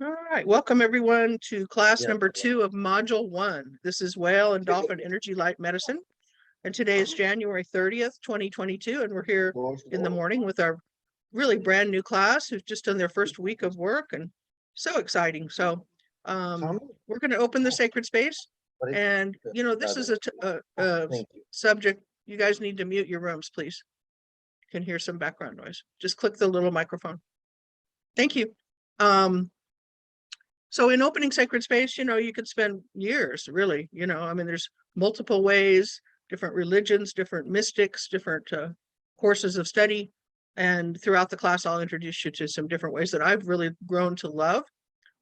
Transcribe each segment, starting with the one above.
All right, welcome everyone to class Yeah. number 2 of module 1. This is Whale and Dolphin Energy Light Medicine. And today is January 30th, 2022. And we're here in the morning with our really brand new class who's just done their first week of work, and so exciting. So we're going to open the sacred space. And, this is a subject. You guys need to mute your rooms, please. You can hear some background noise. Just click the little microphone. Thank you. So in opening sacred space, you could spend years, really, there's multiple ways, different religions, different mystics, different courses of study. And throughout the class, I'll introduce you to some different ways that I've really grown to love.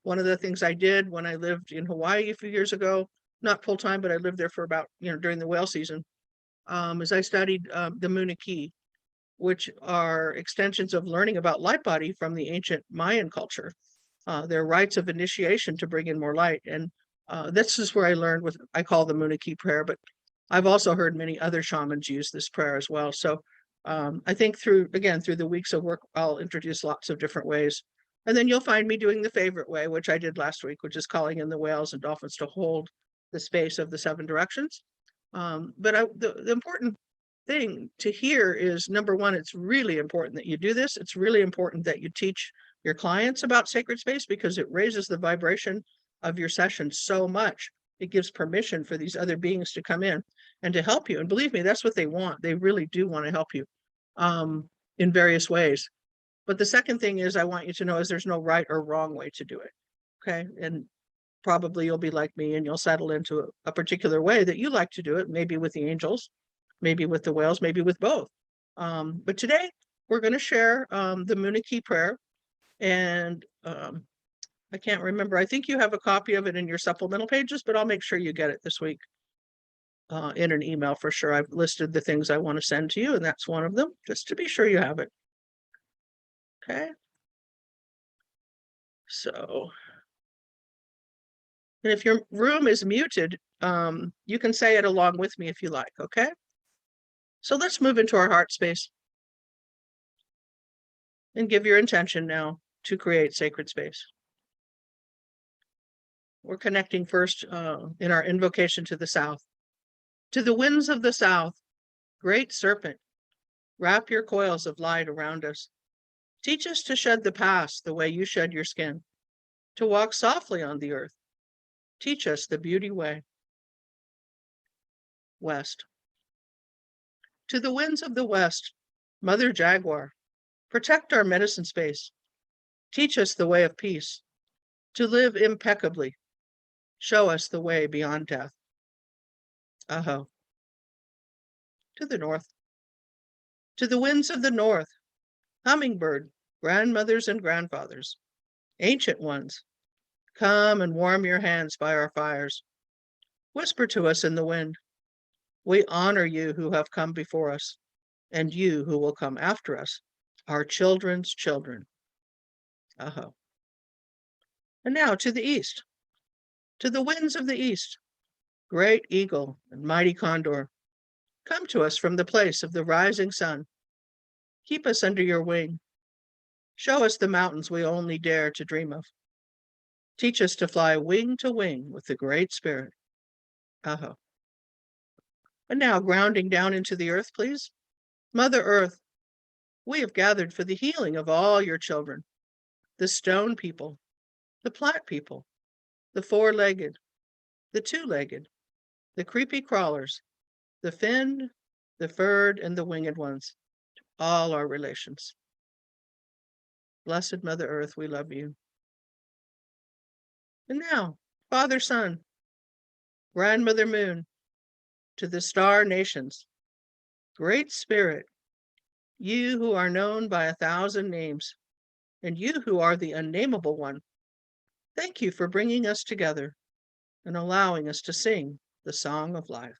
One of the things I did when I lived in Hawaii a few years ago, not full time, but I lived there for about, during the whale season, is I studied the Muniki, which are extensions of learning about light body from the ancient Mayan culture. Their rites of initiation to bring in more light. And this is where I learned what I call the Muniki prayer, but I've also heard many other shamans use this prayer as well. So I think through the weeks of work, I'll introduce lots of different ways. And then you'll find me doing the favorite way, which I did last week, which is calling in the whales and dolphins to hold the space of the 7 directions. But the important thing to hear is, number one, it's really important that you do this. It's really important that you teach your clients about sacred space, because it raises the vibration of your session so much. It gives permission for these other beings to come in and to help you. And believe me, that's what they want. They really do want to help you in various ways. But the second thing is, I want you to know is there's no right or wrong way to do it. Okay. And probably you'll be like me and you'll settle into a particular way that you like to do it, maybe with the angels, maybe with the whales, maybe with both. But today we're going to share the Muniki prayer. And I can't remember. I think you have a copy of it in your supplemental pages, but I'll make sure you get it this week in an email for sure. I've listed the things I want to send to you, and that's one of them, just to be sure you have it. Okay. So, and if your room is muted, you can say it along with me if you like. Okay. So let's move into our heart space and give your intention now to create sacred space. We're connecting first in our invocation to the south. To the winds of the south, great serpent, wrap your coils of light around us. Teach us to shed the past the way you shed your skin, to walk softly on the earth. Teach us the beauty way. West. To the winds of the west, Mother Jaguar, protect our medicine space. Teach us the way of peace, to live impeccably. Show us the way beyond death. Aho. To the north. To the winds of the north, hummingbird, grandmothers and grandfathers, ancient ones, come and warm your hands by our fires. Whisper to us in the wind. We honor you who have come before us, and you who will come after us, our children's children. Aho. And now to the east. To the winds of the east, great eagle and mighty condor, come to us from the place of the rising sun. Keep us under your wing. Show us the mountains we only dare to dream of. Teach us to fly wing to wing with the Great Spirit. Aho. And now grounding down into the earth, please. Mother Earth, we have gathered for the healing of all your children, the stone people, the plant people, the four-legged, the two-legged, the creepy crawlers, the finned, the furred, and the winged ones, all our relations. Blessed Mother Earth, we love you. And now, Father Sun, Grandmother Moon, to the star nations, Great Spirit, you who are known by 1,000 names, and you who are the unnameable one, thank you for bringing us together and allowing us to sing the song of life.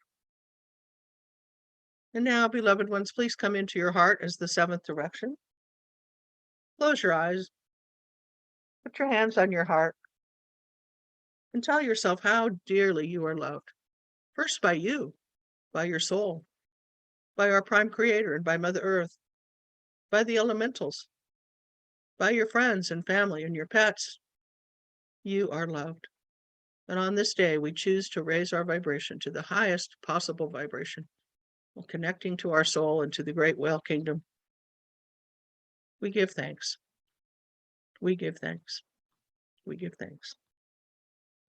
And now, beloved ones, please come into your heart as the 7th direction. Close your eyes, put your hands on your heart, and tell yourself how dearly you are loved. First by you, by your soul, by our prime creator and by Mother Earth, by the elementals, by your friends and family and your pets, You are loved. And on this day, we choose to raise our vibration to the highest possible vibration, while connecting to our soul and to the great whale kingdom. We give thanks. We give thanks. We give thanks.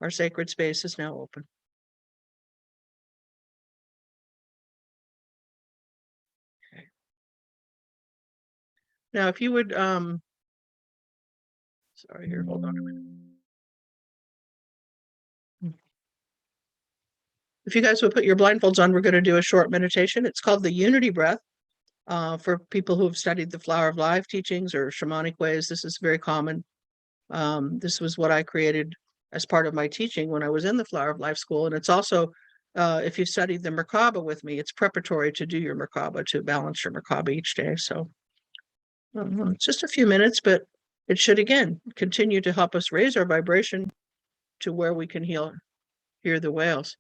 Our sacred space is now open. Okay. Now, if you would, sorry here, hold on a minute. If you guys would put your blindfolds on, we're going to do a short meditation. It's called the Unity Breath. For people who have studied the Flower of Life teachings or shamanic ways, this is very common. This was what I created as part of my teaching when I was in the Flower of Life school. And it's also, if you studied the Merkaba with me, it's preparatory to do your Merkaba, to balance your Merkaba each day. So it's just a few minutes, but it should, again, continue to help us raise our vibration to where we can hear the whales.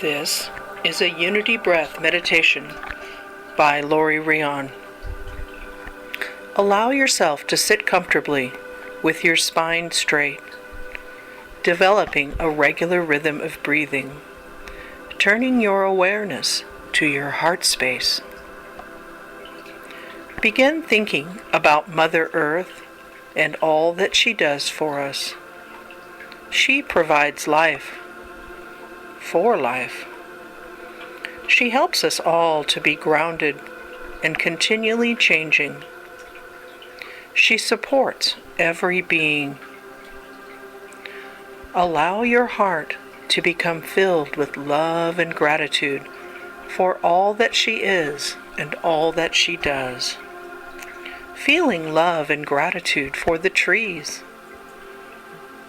This is a Unity Breath meditation by Laurie Reyon. Allow yourself to sit comfortably with your spine straight, developing a regular rhythm of breathing, turning your awareness to your heart space. Begin thinking about Mother Earth and all that she does for us. She provides life for life. She helps us all to be grounded and continually changing. She supports every being. Allow your heart to become filled with love and gratitude for all that she is and all that she does. Feeling love and gratitude for the trees,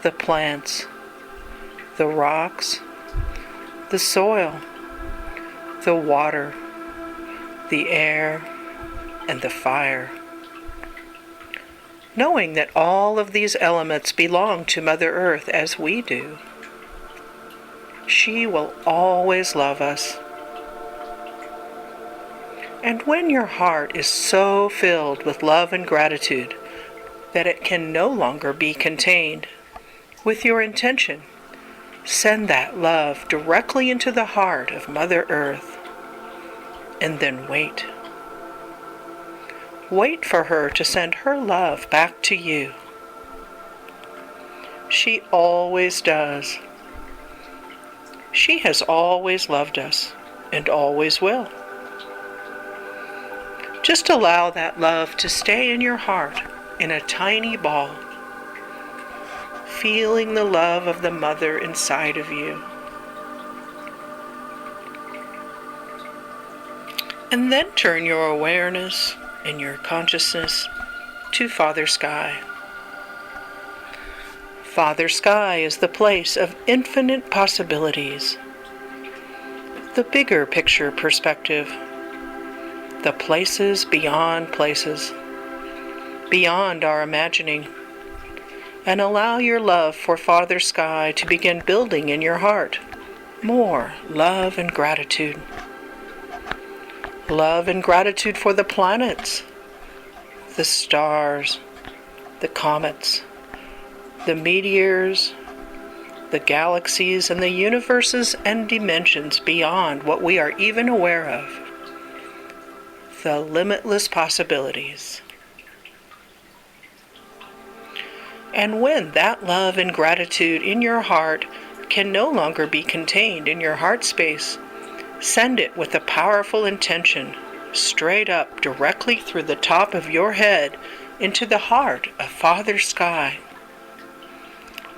the plants, the rocks, the soil, the water, the air, and the fire. Knowing that all of these elements belong to Mother Earth as we do, she will always love us. And when your heart is so filled with love and gratitude that it can no longer be contained, with your intention, send that love directly into the heart of Mother Earth, and then wait. Wait for her to send her love back to you. She always does. She has always loved us and always will. Just allow that love to stay in your heart in a tiny ball, feeling the love of the Mother inside of you. And then turn your awareness and your consciousness to Father Sky. Father Sky is the place of infinite possibilities, the bigger picture perspective, the places, beyond our imagining. And allow your love for Father Sky to begin building in your heart more love and gratitude. Love and gratitude for the planets, the stars, the comets, the meteors, the galaxies, and the universes and dimensions beyond what we are even aware of. The limitless possibilities. And when that love and gratitude in your heart can no longer be contained in your heart space, send it with a powerful intention, straight up, directly through the top of your head, into the heart of Father Sky.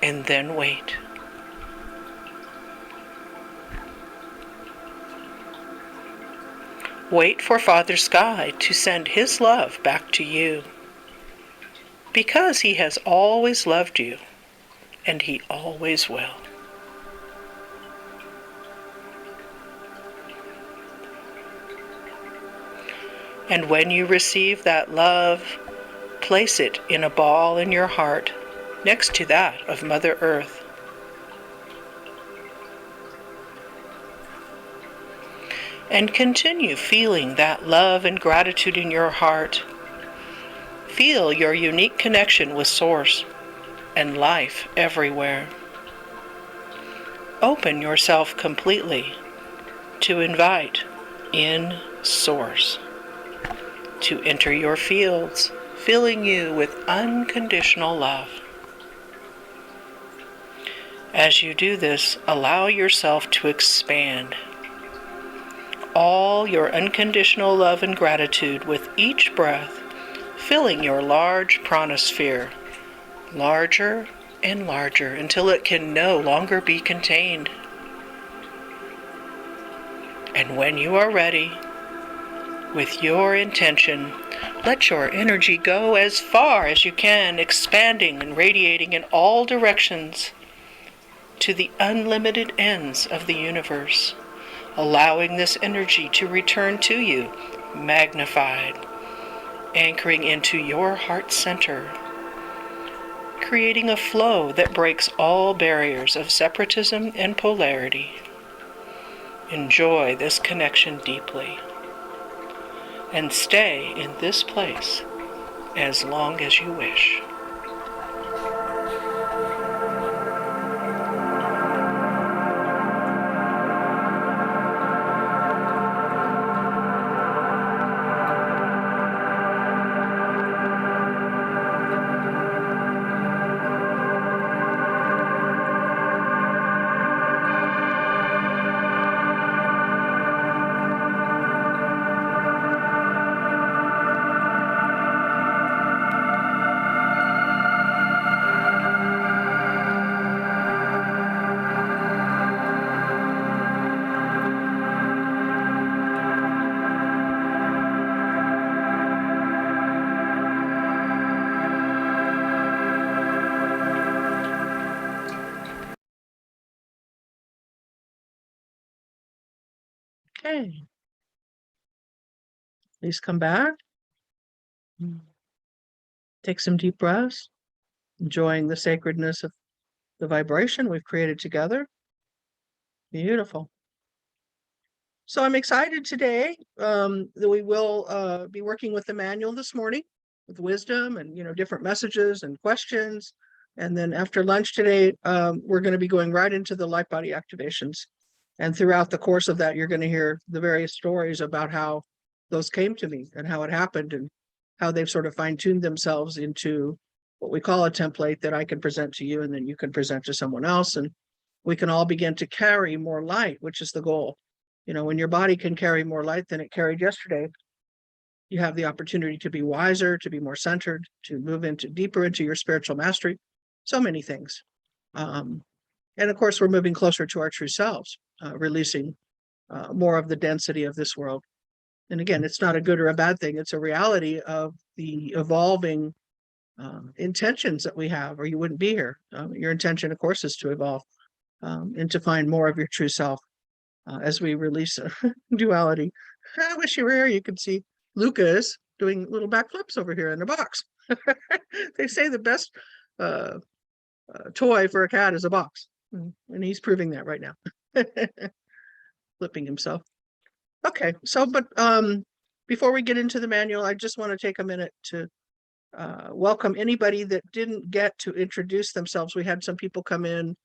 And then wait. Wait for Father Sky to send his love back to you. Because he has always loved you, and he always will. And when you receive that love, place it in a ball in your heart, next to that of Mother Earth. And continue feeling that love and gratitude in your heart. Feel your unique connection with Source and life everywhere. Open yourself completely to invite in Source to enter your fields, filling you with unconditional love. As you do this, allow yourself to expand all your unconditional love and gratitude with each breath, filling your large pranosphere larger and larger until it can no longer be contained. And when you are ready, with your intention, let your energy go as far as you can, expanding and radiating in all directions to the unlimited ends of the universe, allowing this energy to return to you, magnified, anchoring into your heart center, creating a flow that breaks all barriers of separatism and polarity. Enjoy this connection deeply, and stay in this place as long as you wish. Okay. Please come back. Take some deep breaths, enjoying the sacredness of the vibration we've created together. Beautiful. So I'm excited today that we will be working with the manual this morning with wisdom and, different messages and questions. And then after lunch today, we're going to be going right into the light body activations. And throughout the course of that, you're going to hear the various stories about how those came to me and how it happened and how they've sort of fine-tuned themselves into what we call a template that I can present to you and then you can present to someone else. And we can all begin to carry more light, which is the goal. When your body can carry more light than it carried yesterday, you have the opportunity to be wiser, to be more centered, to move deeper into your spiritual mastery. So many things. And of course, we're moving closer to our true selves, releasing more of the density of this world. And again, it's not a good or a bad thing. It's a reality of the evolving intentions that we have, or you wouldn't be here. Your intention, of course, is to evolve and to find more of your true self. As we release duality. I wish you were here. You could see Lucas doing little backflips over here in the box. They say the best toy for a cat is a box. And he's proving that right now. Flipping himself. Okay, so but before we get into the manual, I just want to take a minute to welcome anybody that didn't get to introduce themselves. We had some people come in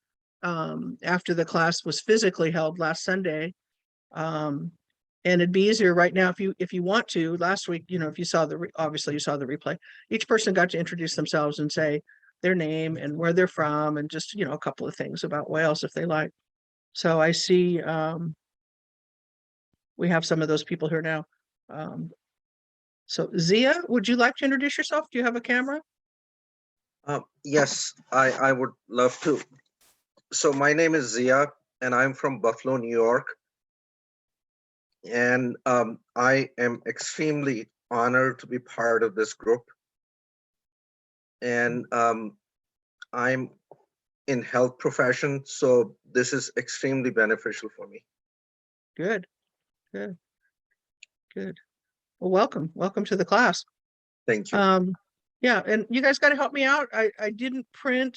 after the class was physically held last Sunday. And it'd be easier right now if you want to. Last week, if you saw obviously you saw the replay, each person got to introduce themselves and say their name and where they're from and just, a couple of things about Wales if they like. So I see we have some of those people here now. So Zia, would you like to introduce yourself? Do you have a camera? Yes, I would love to. So my name is Zia, and I'm from Buffalo, New York. And I am extremely honored to be part of this group. And I'm in health profession, so this is extremely beneficial for me. Good. Well, welcome to the class. Thank you. Yeah, and you guys got to help me out. I didn't print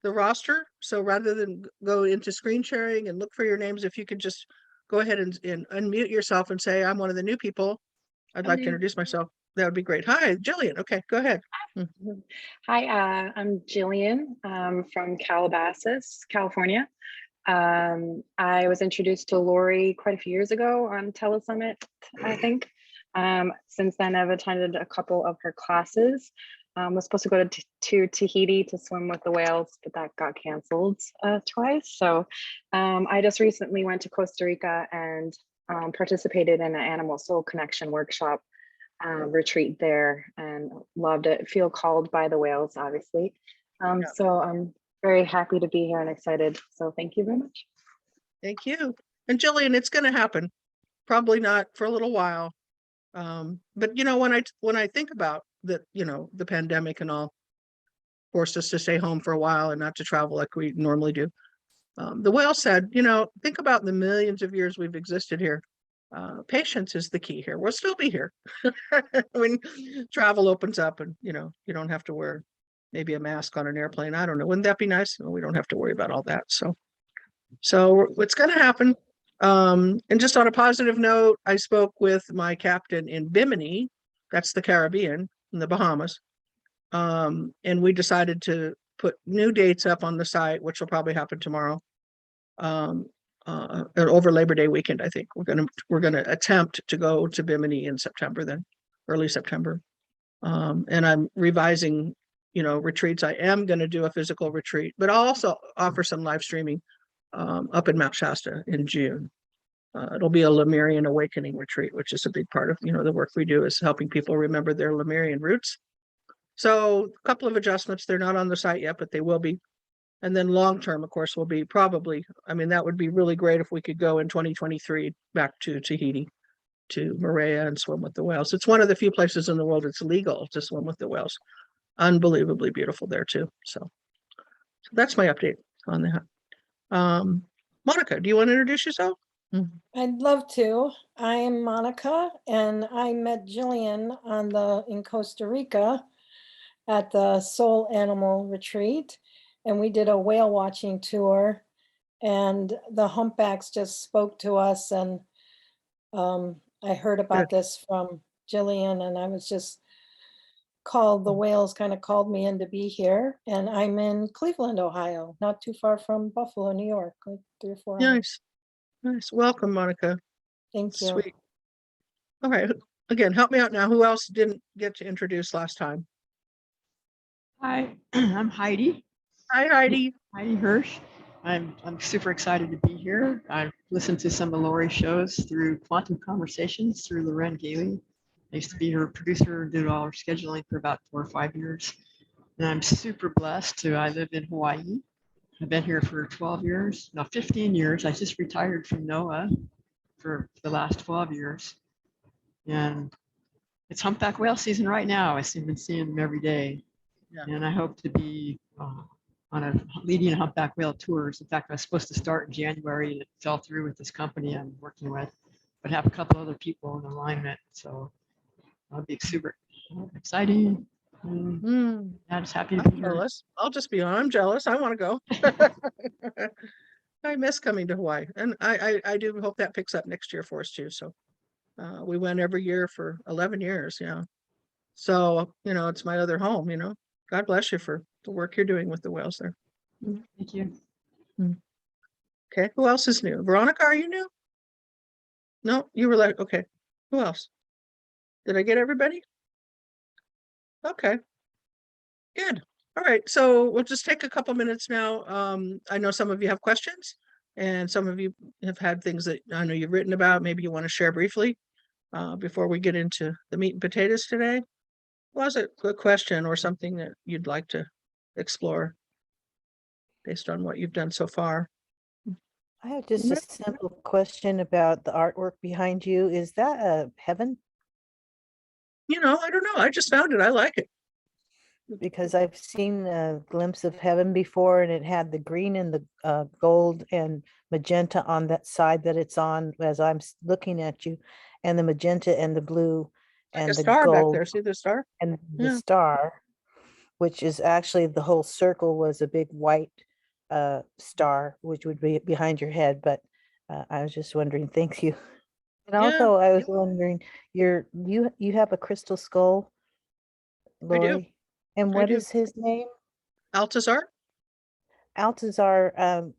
the roster, so rather than go into screen sharing and look for your names, if you could just go ahead and unmute yourself and say, I'm one of the new people. I'd like to introduce myself. That would be great. Hi, Jillian. Okay, go ahead. Hi, I'm Jillian from Calabasas, California. I was introduced to Laurie quite a few years ago on Telesummit, I think. Since then, I've attended a couple of her classes. Was supposed to go to Tahiti to swim with the whales, but that got canceled twice. So I just recently went to Costa Rica and participated in an animal soul connection workshop retreat there and loved it. Feel called by the whales, obviously. So I'm very happy to be here and excited. So thank you very much. Thank you. And Jillian, it's going to happen. Probably not for a little while. But you know, when I think about that, you know, the pandemic and all forced us to stay home for a while and not to travel like we normally do. The whale said, you know, think about the millions of years we've existed here. Patience is the key here. We'll still be here when travel opens up and, you know, you don't have to wear maybe a mask on an airplane. I don't know. Wouldn't that be nice? No, we don't have to worry about all that. So it's going to happen. And just on a positive note, I spoke with my captain in Bimini, that's the Caribbean, in the Bahamas. And we decided to put new dates up on the site, which will probably happen tomorrow. Over Labor Day weekend, I think we're gonna attempt to go to Bimini in September, then early September. And I'm revising, you know, retreats. I am going to do a physical retreat, but I'll also offer some live streaming up in Mount Shasta in June. It'll be a Lemurian awakening retreat, which is a big part of, you know, the work we do is helping people remember their Lemurian roots. So a couple of adjustments. They're not on the site yet, but they will be. And then long term, of course, will be probably, I mean, that would be really great if we could go in 2023 back to Tahiti, to Moorea and swim with the whales. It's one of the few places in the world it's legal to swim with the whales. Unbelievably beautiful there too. So that's my update on that. Monica, do you want to introduce yourself? I'd love to. I am Monica, and I met Jillian in Costa Rica at the Soul Animal Retreat, and we did a whale watching tour, and the humpbacks just spoke to us, and I heard about this from Jillian, and I was just the whales kind of called me in to be here, and I'm in Cleveland, Ohio, not too far from Buffalo, New York, like 3 or 4 hours. Nice. Welcome, Monica. Thank you. Sweet. All right. Again, help me out now. Who else didn't get to introduce last time? Hi, I'm Heidi. Hi, Heidi. Heidi Hirsch. I'm super excited to be here. I've listened to some of Laurie's shows through Quantum Conversations through Loren Gailey. I used to be her producer, did all her scheduling for about 4 or 5 years. And I'm super blessed I live in Hawaii. I've been here for 12 years, no, 15 years. I just retired from NOAA for the last 12 years. And it's humpback whale season right now. I've been seeing them every day. Yeah. And I hope to be leading humpback whale tours. In fact, I was supposed to start in January and it fell through with this company I'm working with, but have a couple other people in alignment. So I'll be super exciting. I'm just happy to be jealous. I'll just be I'm jealous. I want to go. I miss coming to Hawaii, and I do hope that picks up next year for us too. So we went every year for 11 years. Yeah. So, you know, it's my other home, you know. God bless you for the work you're doing with the whales there. Thank you. Okay. Who else is new? Veronica, are you new? No, you were like, okay. Who else? Did I get everybody? Okay. Good. All right. So we'll just take a couple minutes now. I know some of you have questions and some of you have had things that I know you've written about. Maybe you want to share briefly before we get into the meat and potatoes today. Was it a question or something that you'd like to explore based on what you've done so far? I have just a simple question about the artwork behind you. Is that a heaven? You know, I don't know. I just found it. I like it. Because I've seen a glimpse of heaven before, and it had the green and the gold and magenta on that side that it's on as I'm looking at you, and the magenta and the blue Like and a the star back gold there. See the star? and the star, which is actually the whole circle was a big white star, which would be behind your head. But I was just wondering, thank you. And Yeah, also, I was wondering, you have a crystal skull, I do. Lori? And I what do. is his name? Altazar? Altazar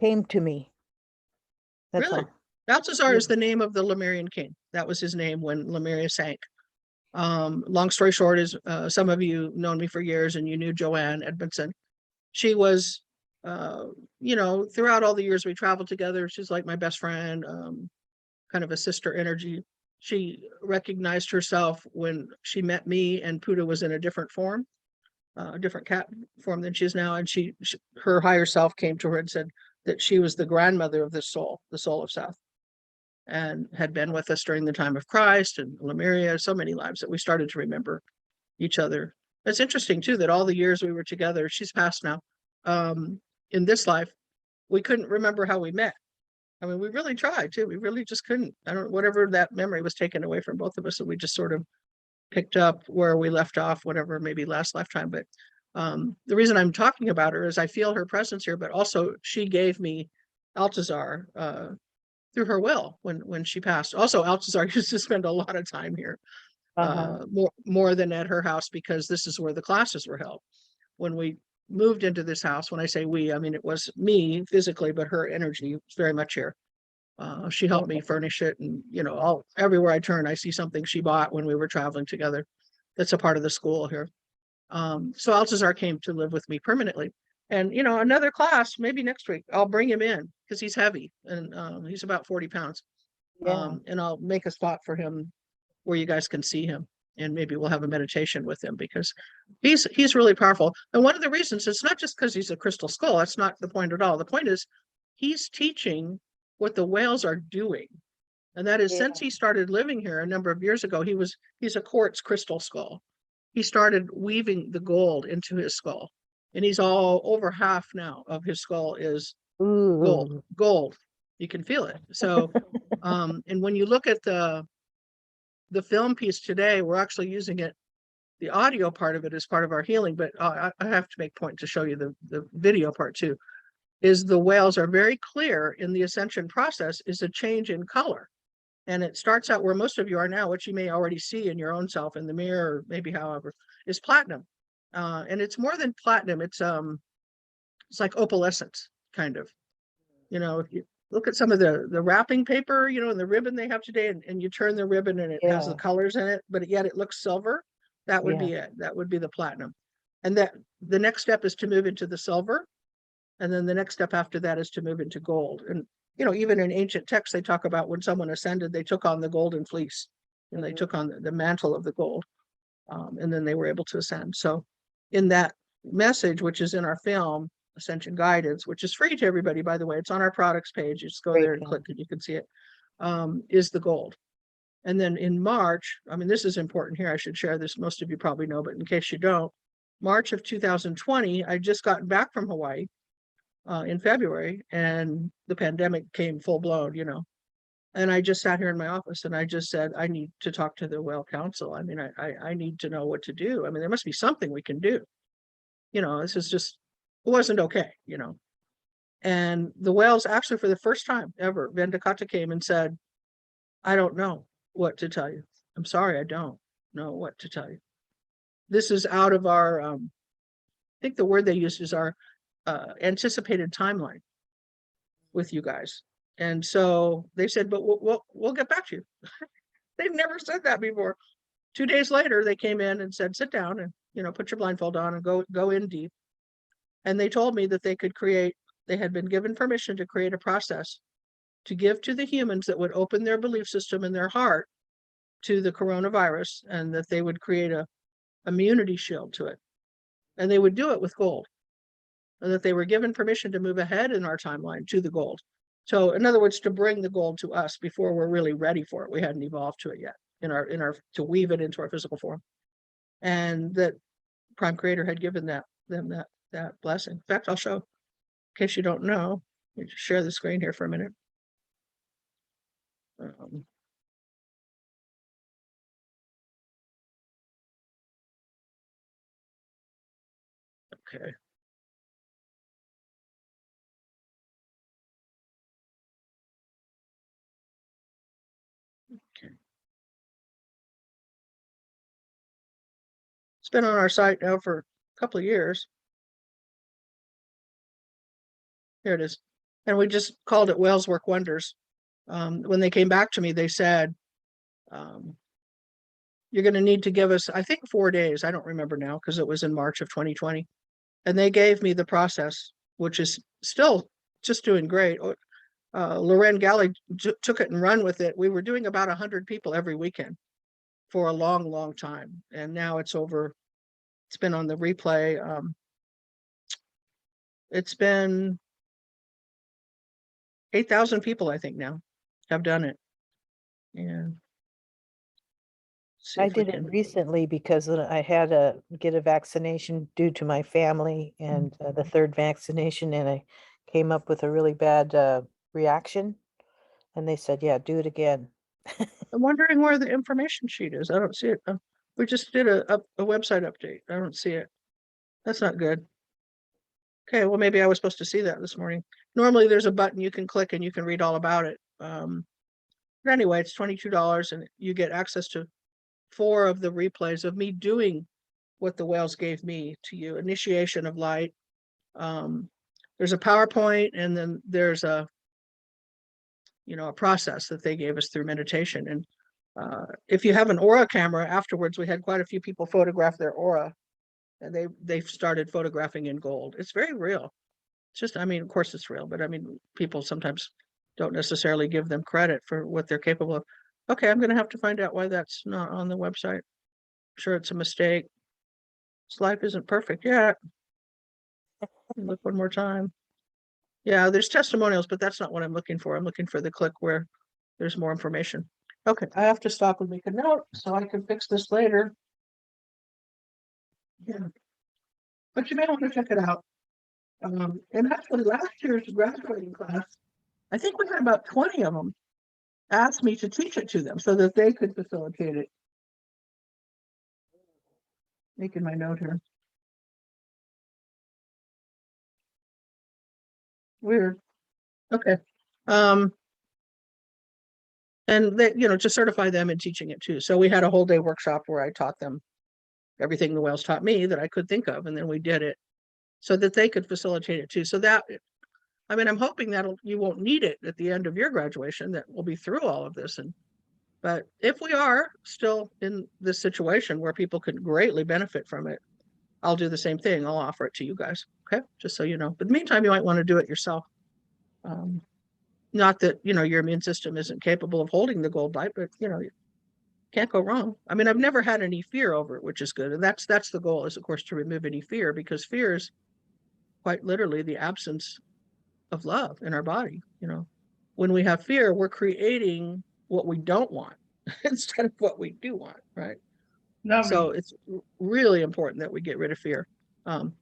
came to me. That's Really? all. Balthazar Yeah. is the name of the Lemurian king. That was his name when Lemuria sank. Long story short is some of you known me for years and you knew Joanne Edmondson. She was, uh, throughout all the years we traveled together, she's like my best friend, kind of a sister energy. She recognized herself when she met me and Puddah was in a different form, a different cat form than she is now. And her higher self came to her and said that she was the grandmother of this soul, the soul of Seth, and had been with us during the time of Christ and Lemuria, so many lives that we started to remember each other. It's interesting too that all the years we were together, she's passed now, in this life, we couldn't remember how we met. I mean, we really tried too. We really just couldn't. I don't, whatever that memory was taken away from both of us, and we just sort of picked up where we left off, whatever, maybe last lifetime. But the reason I'm talking about her is I feel her presence here, but also she gave me Altazar through her will when she passed. Also, Altazar used to spend a lot of time here, Uh-huh. more than at her house, because this is where the classes were held. When we moved into this house, when I say we, I mean it was me physically, but her energy was very much here. She helped me furnish it, and everywhere I turn, I see something she bought when we were traveling together. That's a part of the school here. So Altazar came to live with me permanently. And another class, maybe next week, I'll bring him in because he's heavy and he's about 40 pounds. Yeah. And I'll make a spot for him where you guys can see him. And maybe we'll have a meditation with him because he's really powerful. And one of the reasons, it's not just because he's a crystal skull. That's not the point at all. The point is he's teaching what the whales are doing. And that is, Yeah. since he started living here a number of years ago, he's a quartz crystal skull. He started weaving the gold into his skull. And he's all over half now of his skull is Ooh. gold. You can feel it. So, and when you look at the film piece today, we're actually using it. The audio part of it is part of our healing, but I have to make point to show you the video part too. Is the whales are very clear in the ascension process is a change in color. And it starts out where most of you are now, which you may already see in your own self in the mirror, or maybe however, is platinum. And it's more than platinum, it's like opalescence, kind of. If you look at some of the wrapping paper, and the ribbon they have today, and you turn the ribbon and it has the Yeah. colors in it, but yet it looks silver, that would Yeah. be it. That would be the platinum. And that the next step is to move into the silver. And then the next step after that is to move into gold. And, even in ancient texts, they talk about when someone ascended, they took on the golden fleece and they took on the mantle of the gold. And then they were able to ascend. So in that message, which is in our film, Ascension Guidance, which is free to everybody, by the way, it's on our products page. You just go there Great and film. click and you can see it. Is the gold. And then in March, I mean, this is important here. I should share this. Most of you probably know, but in case you don't, March of 2020, I just gotten back from Hawaii in February, and the pandemic came full blown, and I just sat here in my office and I just said, I need to talk to the Whale Council. I mean, I need to know what to do. I mean, there must be something we can do. This is just, it wasn't okay, And the whales actually, for the first time ever, Vendakata came and said, I don't know what to tell you. I'm sorry, I don't know what to tell you. This is out of our, I think the word they used is our anticipated timeline with you guys. And so they said, but we'll get back to you. They've never said that before. 2 days later, they came in and said, sit down and, put your blindfold on and go in deep. And they told me that they had been given permission to create a process to give to the humans that would open their belief system and their heart to the coronavirus, and that they would create a immunity shield to it. And they would do it with gold, and that they were given permission to move ahead in our timeline to the gold. So in other words, to bring the gold to us before we're really ready for it. We hadn't evolved to it yet to weave it into our physical form. And that Prime Creator had given them that blessing. In fact, I'll show, in case you don't know, let me just share the screen here for a minute. Okay. It's been on our site now for a couple of years. Here it is. And we just called it Whales Work Wonders. When they came back to me, they said, you're going to need to give us, I think, 4 days. I don't remember now because it was in March of 2020. And they gave me the process, which is still just doing great. Loren Galley took it and run with it. We were doing about 100 people every weekend for a long, long time. And now it's been on the replay. It's been 8,000 people, I think, now have done it. And I did it recently because I had to get a vaccination due to my family and the third vaccination, and I came up with a really bad reaction. And they said, yeah, do it again. I'm wondering where the information sheet is. I don't see it. We just did a website update. I don't see it. That's not good. Okay, well, maybe I was supposed to see that this morning. Normally there's a button you can click and you can read all about it. But anyway, it's $22 and you get access to 4 of the replays of me doing what the whales gave me to you. Initiation of light. There's a PowerPoint, and then there's a process that they gave us through meditation. And if you have an aura camera, afterwards, we had quite a few people photograph their aura, and they've started photographing in gold. It's very real. It's just, of course it's real, but people sometimes don't necessarily give them credit for what they're capable of. Okay, I'm going to have to find out why that's not on the website. I'm sure it's a mistake. This life isn't perfect yet. Look one more time. Yeah, there's testimonials, but that's not what I'm looking for. I'm looking for the click where there's more information. Okay, I have to stop and make a note so I can fix this later. Yeah. But you may want to check it out. And actually last year's graduating class, I think we had about 20 of them asked me to teach it to them so that they could facilitate it. Making my note here. Weird. Okay. And they, to certify them in teaching it too. So we had a whole day workshop where I taught them everything the whales taught me that I could think of, and then we did it so that they could facilitate it too. So that, I'm hoping that you won't need it at the end of your graduation, that we'll be through all of this. But if we are still in this situation where people could greatly benefit from it, I'll do the same thing. I'll offer it to you guys. Okay, just so you know. But in the meantime, you might want to do it yourself. Not that your immune system isn't capable of holding the gold light, but you can't go wrong. I've never had any fear over it, which is good. And that's the goal, is of course to remove any fear, because fear is quite literally the absence of love in our body. When we have fear, we're creating what we don't want instead of what we do want, right? Lovely. So it's really important that we get rid of fear.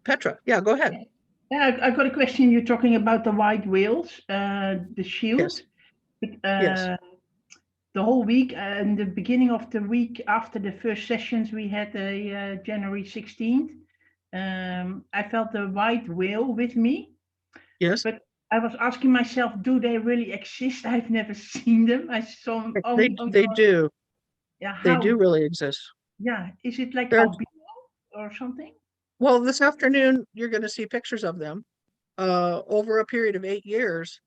Petra, yeah, go ahead. Yeah, I've got a question. You're talking about the white whales, the shield. Yes. Yes. The whole week and the beginning of the week after the first sessions we had, January 16th, I felt the white whale with me. Yes. But I was asking myself, do they really exist? I've never seen them. I saw them. They do. Yeah, they do really exist. Yeah, is it like albino or something? Well, this afternoon you're going to see pictures of them over a period of 8 years,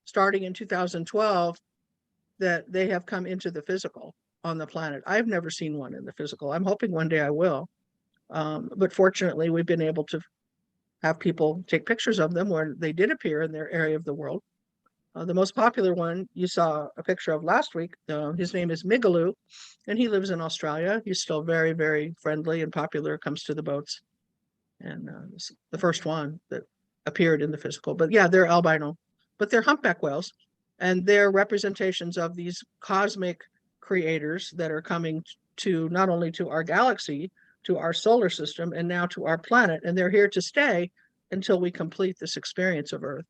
starting in 2012, that they have come into the physical on the planet. I've never seen one in the physical. I'm hoping one day I will. But fortunately, we've been able to have people take pictures of them where they did appear in their area of the world. The most popular one you saw a picture of last week, his name is Migaloo, and he lives in Australia. He's still very, very friendly and popular, comes to the boats. And the first one that appeared in the physical. But yeah, they're albino, but they're humpback whales, and they're representations of these cosmic creators that are coming to not only to our galaxy, to our solar system, and now to our planet. And they're here to stay until we complete this experience of Earth,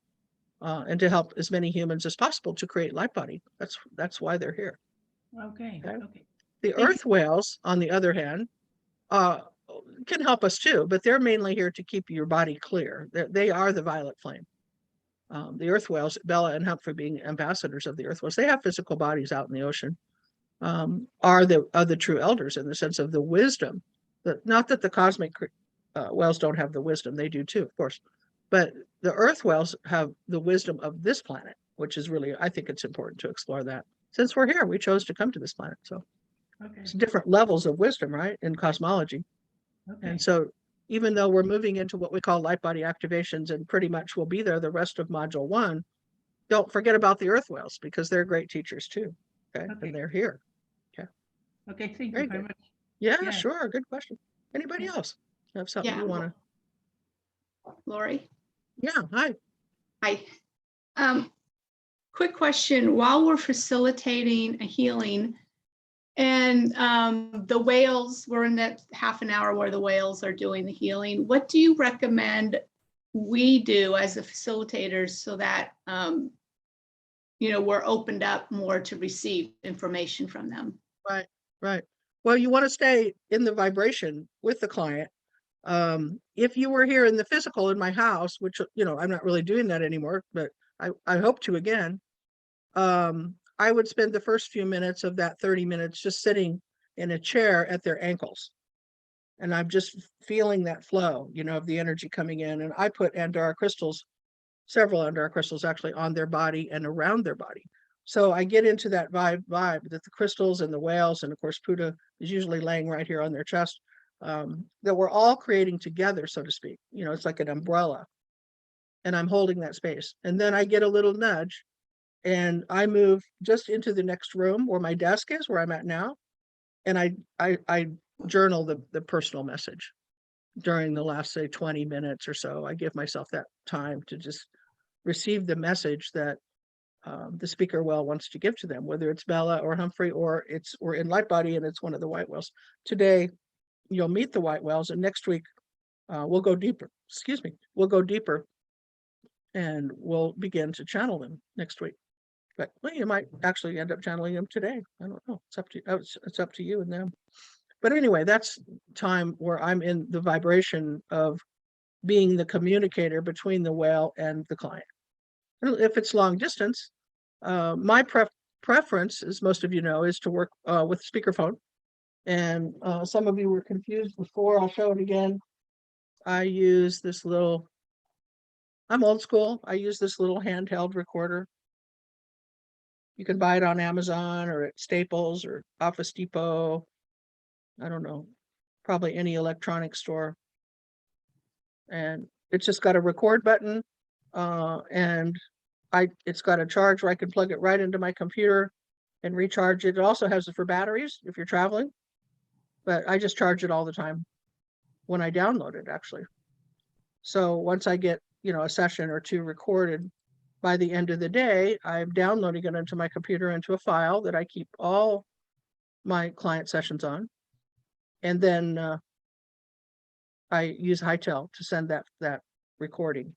and to help as many humans as possible to create light body. That's why they're here. Okay. The Earth whales, on the other hand, can help us too, but they're mainly here to keep your body clear. They are the violet flame. The Earth whales, Bella and Humphrey being ambassadors of the Earth whales, they have physical bodies out in the ocean, are the true elders in the sense of the wisdom not that the cosmic wells don't have the wisdom, they do too, of course. But the earth wells have the wisdom of this planet, which is really, I think it's important to explore that. Since we're here, we chose to come to this planet. So Okay. it's different levels of wisdom, right, in cosmology. Okay. And so even though we're moving into what we call light body activations and pretty much will be there the rest of module 1, don't forget about the earth whales because they're great teachers too. Okay. Okay. And they're here. Okay. Thank Very you very good. much. Yeah, Yeah. sure. Good question. Anybody Yeah. else have something Yeah, you want to? Laurie. Yeah. Hi. Hi. Quick question. While we're facilitating a healing and the whales, we're in that half an hour where the whales are doing the healing, what do you recommend we do as the facilitators so that, we're opened up more to receive information from them? Right. Right. Well, you want to stay in the vibration with the client. If you were here in the physical in my house, which, I'm not really doing that anymore, but I hope to again, I would spend the first few minutes of that 30 minutes just sitting in a chair at their ankles. And I'm just feeling that flow, of the energy coming in. And I put Andara crystals, several Andara crystals actually on their body and around their body. So I get into that vibe that the crystals and the whales, and of course, Puddah is usually laying right here on their chest, that we're all creating together, so to speak. It's like an umbrella. And I'm holding that space. And then I get a little nudge and I move just into the next room where my desk is, where I'm at now. And I journal the personal message during the last, say, 20 minutes or so. I give myself that time to just receive the message that the speaker well wants to give to them, whether it's Bella or Humphrey or we're in light body and it's one of the white whales. Today, you'll meet the white whales, and next week we'll go deeper. We'll go deeper and we'll begin to channel them next week. But you might actually end up channeling them today. I don't know. It's up to it's up to you and them. But anyway, that's time where I'm in the vibration of being the communicator between the whale and the client. And if it's long distance, my preference, as most of you know, is to work with speakerphone. And some of you were confused before. I'll show it again. I use this little, I'm old school. I use this little handheld recorder. You can buy it on Amazon or at Staples or Office Depot. I don't know, probably any electronic store. And it's just got a record button, and it's got a charge where I can plug it right into my computer and recharge it. It also has it for batteries if you're traveling, but I just charge it all the time when I download it, actually. So once I get, a session or two recorded, by the end of the day, I'm downloading it into my computer into a file that I keep all my client sessions on. And then I use Hightail to send that recording,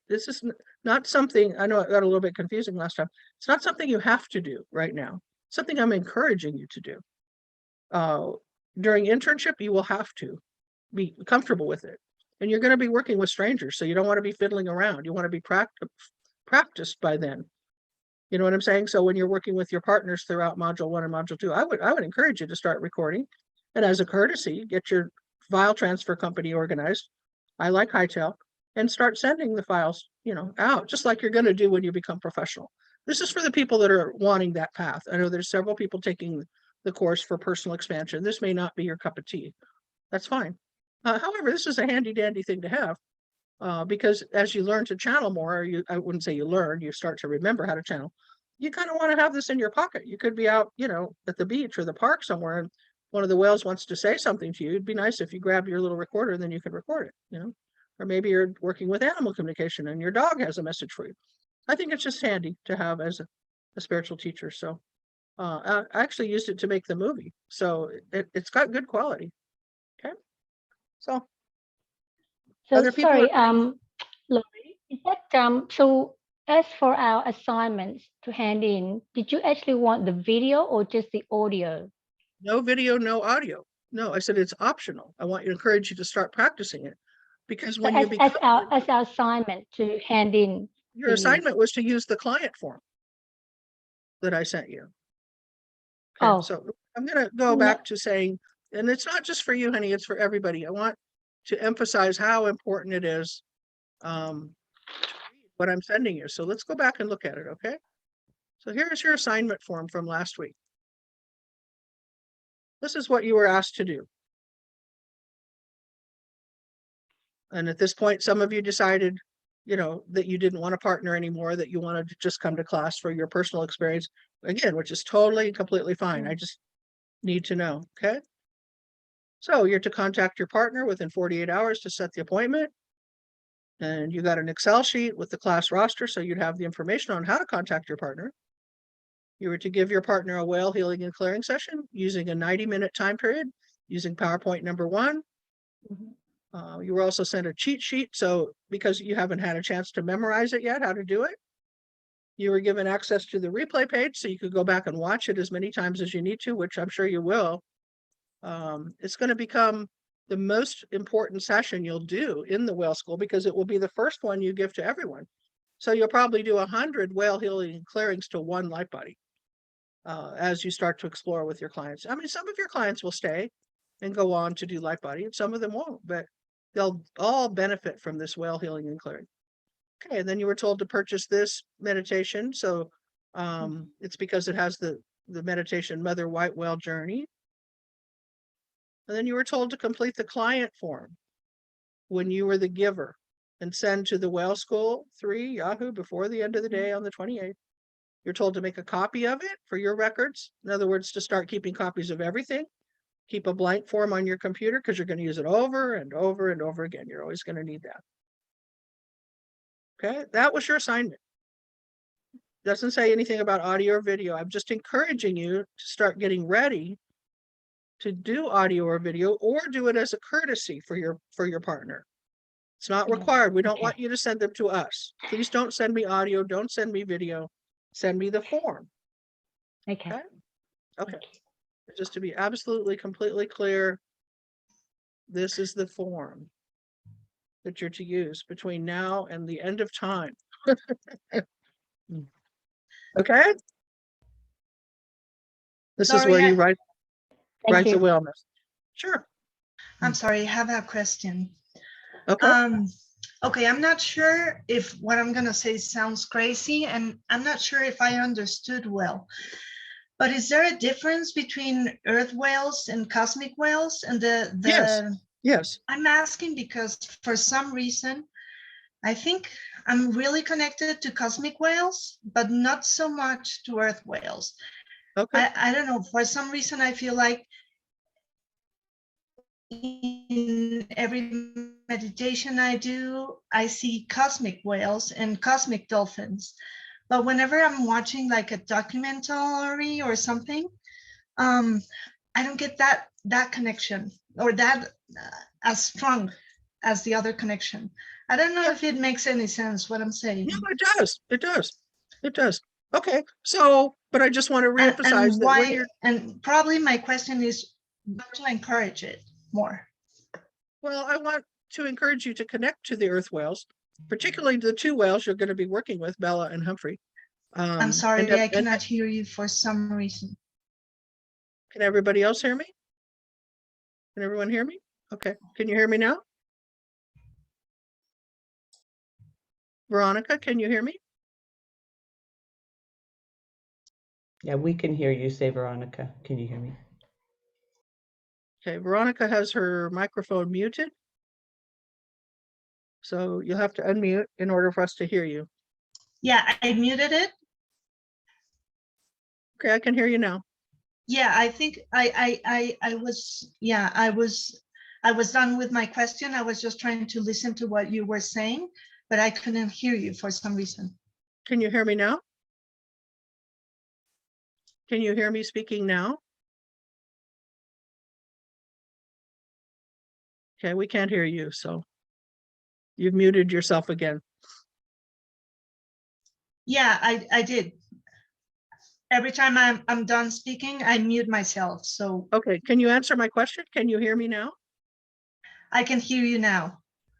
this is not something, I know it got a little bit confusing last time. It's not something you have to do right now. It's something I'm encouraging you to do. During internship, you will have to be comfortable with it. And you're going to be working with strangers, so you don't want to be fiddling around. You want to be practiced by then. You know what I'm saying? So when you're working with your partners throughout module 1 and module 2, I would encourage you to start recording. And as a courtesy, get your file transfer company organized. I like Hightail, and start sending the files, out, just like you're going to do when you become professional. This is for the people that are wanting that path. I know there's several people taking the course for personal expansion. This may not be your cup of tea. That's fine. However, this is a handy dandy thing to have, because as you learn to channel more, I wouldn't say you learn, you start to remember how to channel. You kind of want to have this in your pocket. You could be out, at the beach or the park somewhere, and one of the whales wants to say something to you. It'd be nice if you grab your little recorder and then you could record it, or maybe you're working with animal communication and your dog has a message for you. I think it's just handy to have as a spiritual teacher. So I actually used it to make the movie. So it's got good quality. Okay. So other people sorry, are- Laurie, is that so as for our assignments to hand in, did you actually want the video or just the audio? No video, no audio. No, I said it's optional. I want to encourage you to start practicing it, because when you become as our assignment to hand in. your assignment was to use the client form that I sent you. Okay, Oh. so I'm going to go No. back to saying and it's not just for you, honey, it's for everybody. I want to emphasize how important it is to read what I'm sending you. So let's go back and look at it, okay? So here's your assignment form from last week. This is what you were asked to do. And at this point, some of you decided, you know, that you didn't want a partner anymore, that you wanted to just come to class for your personal experience, again, which is totally, completely fine. I just need to know, okay? So you're to contact your partner within 48 hours to set the appointment. And you got an Excel sheet with the class roster, so you'd have the information on how to contact your partner. You were to give your partner a whale healing and clearing session using a 90-minute time period, using PowerPoint number 1. You were also sent a cheat sheet, so because you haven't had a chance to memorize it yet, how to do it. You were given access to the replay page, so you could go back and watch it as many times as you need to, which I'm sure you will. It's going to become the most important session you'll do in the whale school because it will be the first one you give to everyone. So you'll probably do 100 whale healing and clearings to one light body as you start to explore with your clients. I mean, some of your clients will stay and go on to do light body, and some of them won't, but they'll all benefit from this whale healing and clearing. Okay, and then you were told to purchase this meditation. So it's because it has the meditation Mother White Whale Journey. And then you were told to complete the client form when you were the giver and send to the Whale School 3 Yahoo before the end of the day on the 28th. You're told to make a copy of it for your records. In other words, to start keeping copies of everything. Keep a blank form on your computer because you're going to use it over and over and over again. You're always going to need that. Okay, that was your assignment. Doesn't say anything about audio or video. I'm just encouraging you to start getting ready to do audio or video, or do it as a courtesy for your partner. It's not required. We don't want you to send them to us. Please don't send me audio. Don't send me video. Send me the form. Okay. Okay. Just to be absolutely, completely clear, this is the form that you're to use between now and the end of time. Okay? This is where Laurie, you write Thank the you. whale message. Sure. I'm sorry, I have a question. Okay. Okay, I'm not sure if what I'm gonna say sounds crazy, and I'm not sure if I understood well. But is there a difference between earth whales and cosmic whales? And Yes. I'm asking because for some reason, I think I'm really connected to cosmic whales, but not so much to earth whales. Okay. I don't know, for some reason I feel like in every meditation I do, I see cosmic whales and cosmic dolphins. But whenever I'm watching like a documentary or something, I don't get that connection or that as strong as the other connection. I don't know if it makes any sense what I'm saying. No, it does. It does. It does. Okay. So, but I just want to reemphasize that when you're, and probably my question is how to encourage it more. well, I want to encourage you to connect to the earth whales, particularly the 2 whales you're going to be working with, Bella and Humphrey. I'm sorry, and I cannot hear you for some reason. Can everybody else hear me? Can everyone hear me? Okay. Can you hear me now? Veronica, can you hear me? Yeah, we can hear you. Say, Veronica, can you hear me? Okay, Veronica has her microphone muted. So you'll have to unmute in order for us to hear you. Yeah, I muted it. Okay, I can hear you now. Yeah, I think I was done with my question. I was just trying to listen to what you were saying, but I couldn't hear you for some reason. Can you hear me now? Can you hear me speaking now? Okay, we can't hear you, so you've muted yourself again. Yeah, I did. Every time I'm done speaking, I mute myself. So okay, can you answer my question? Can you hear me now? I can hear you now.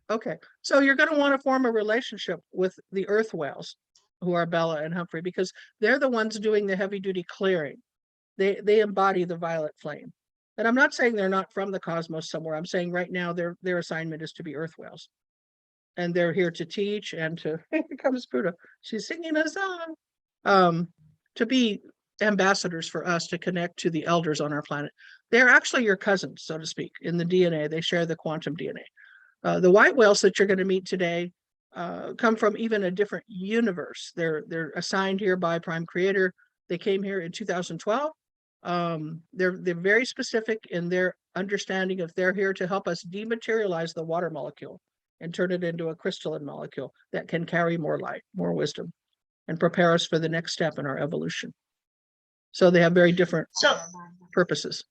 Okay, so you're going to want to form a relationship with the earth whales, who are Bella and Humphrey, because they're the ones doing the heavy duty clearing. They embody the violet flame. And I'm not saying they're not from the cosmos somewhere. I'm saying right now their assignment is to be earth whales. And they're here to teach and to, here comes Puddah, she's singing a song, to be ambassadors for us to connect to the elders on our planet. They're actually your cousins, so to speak, in the DNA. They share the quantum DNA. The white whales that you're going to meet today come from even a different universe. They're assigned here by Prime Creator. They came here in 2012. They're very specific in their understanding of they're here to help us dematerialize the water molecule and turn it into a crystalline molecule that can carry more light, more wisdom, and prepare us for the next step in our evolution. So they have very different purposes.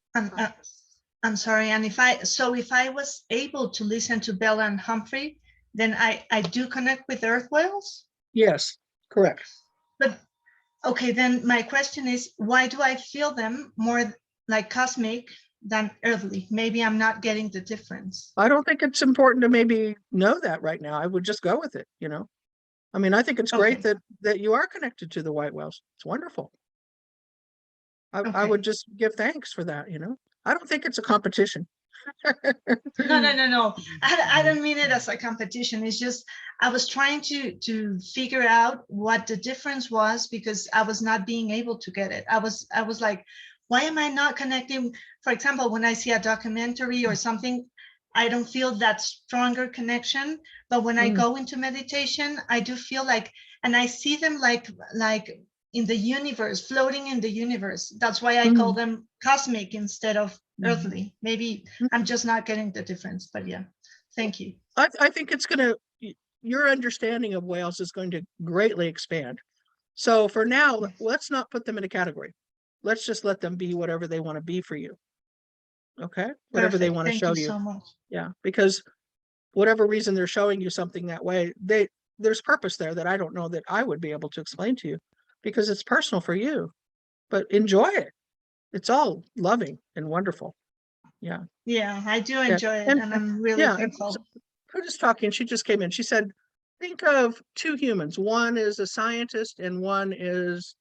I'm sorry, and if I was able to listen to Bella and Humphrey, then I do connect with earth whales? Yes, correct. But okay, then my question is, why do I feel them more like cosmic than earthly? Maybe I'm not getting the difference. I don't think it's important to maybe know that right now. I would just go with it, you know. I mean, I think it's great that you are connected to the white whales. It's wonderful. I would just give thanks for that, you know. I don't think it's a competition. No. I don't mean it as a competition. It's just I was trying to figure out what the difference was because I was not being able to get it. I was like, why am I not connecting? For example, when I see a documentary or something, I don't feel that stronger connection. But when I go into meditation, I do feel like, and I see them like in the universe, floating in the universe. That's why I call them cosmic instead of earthly. Maybe I'm just not getting the difference, but yeah, thank you. I think it's going to, your understanding of whales is going to greatly expand. So for now, let's not put them in a category. Let's just let them be whatever they want to be for you. Okay. Whatever they want to show you. So much. Yeah. Because whatever reason they're showing you something that way, there's purpose there that I don't know that I would be able to explain to you because it's personal for you, but enjoy it. It's all loving and wonderful. Yeah. Yeah, I do enjoy it. And I'm really thankful. We're just talking. She just came in. She said, think of two humans. One is a scientist and one is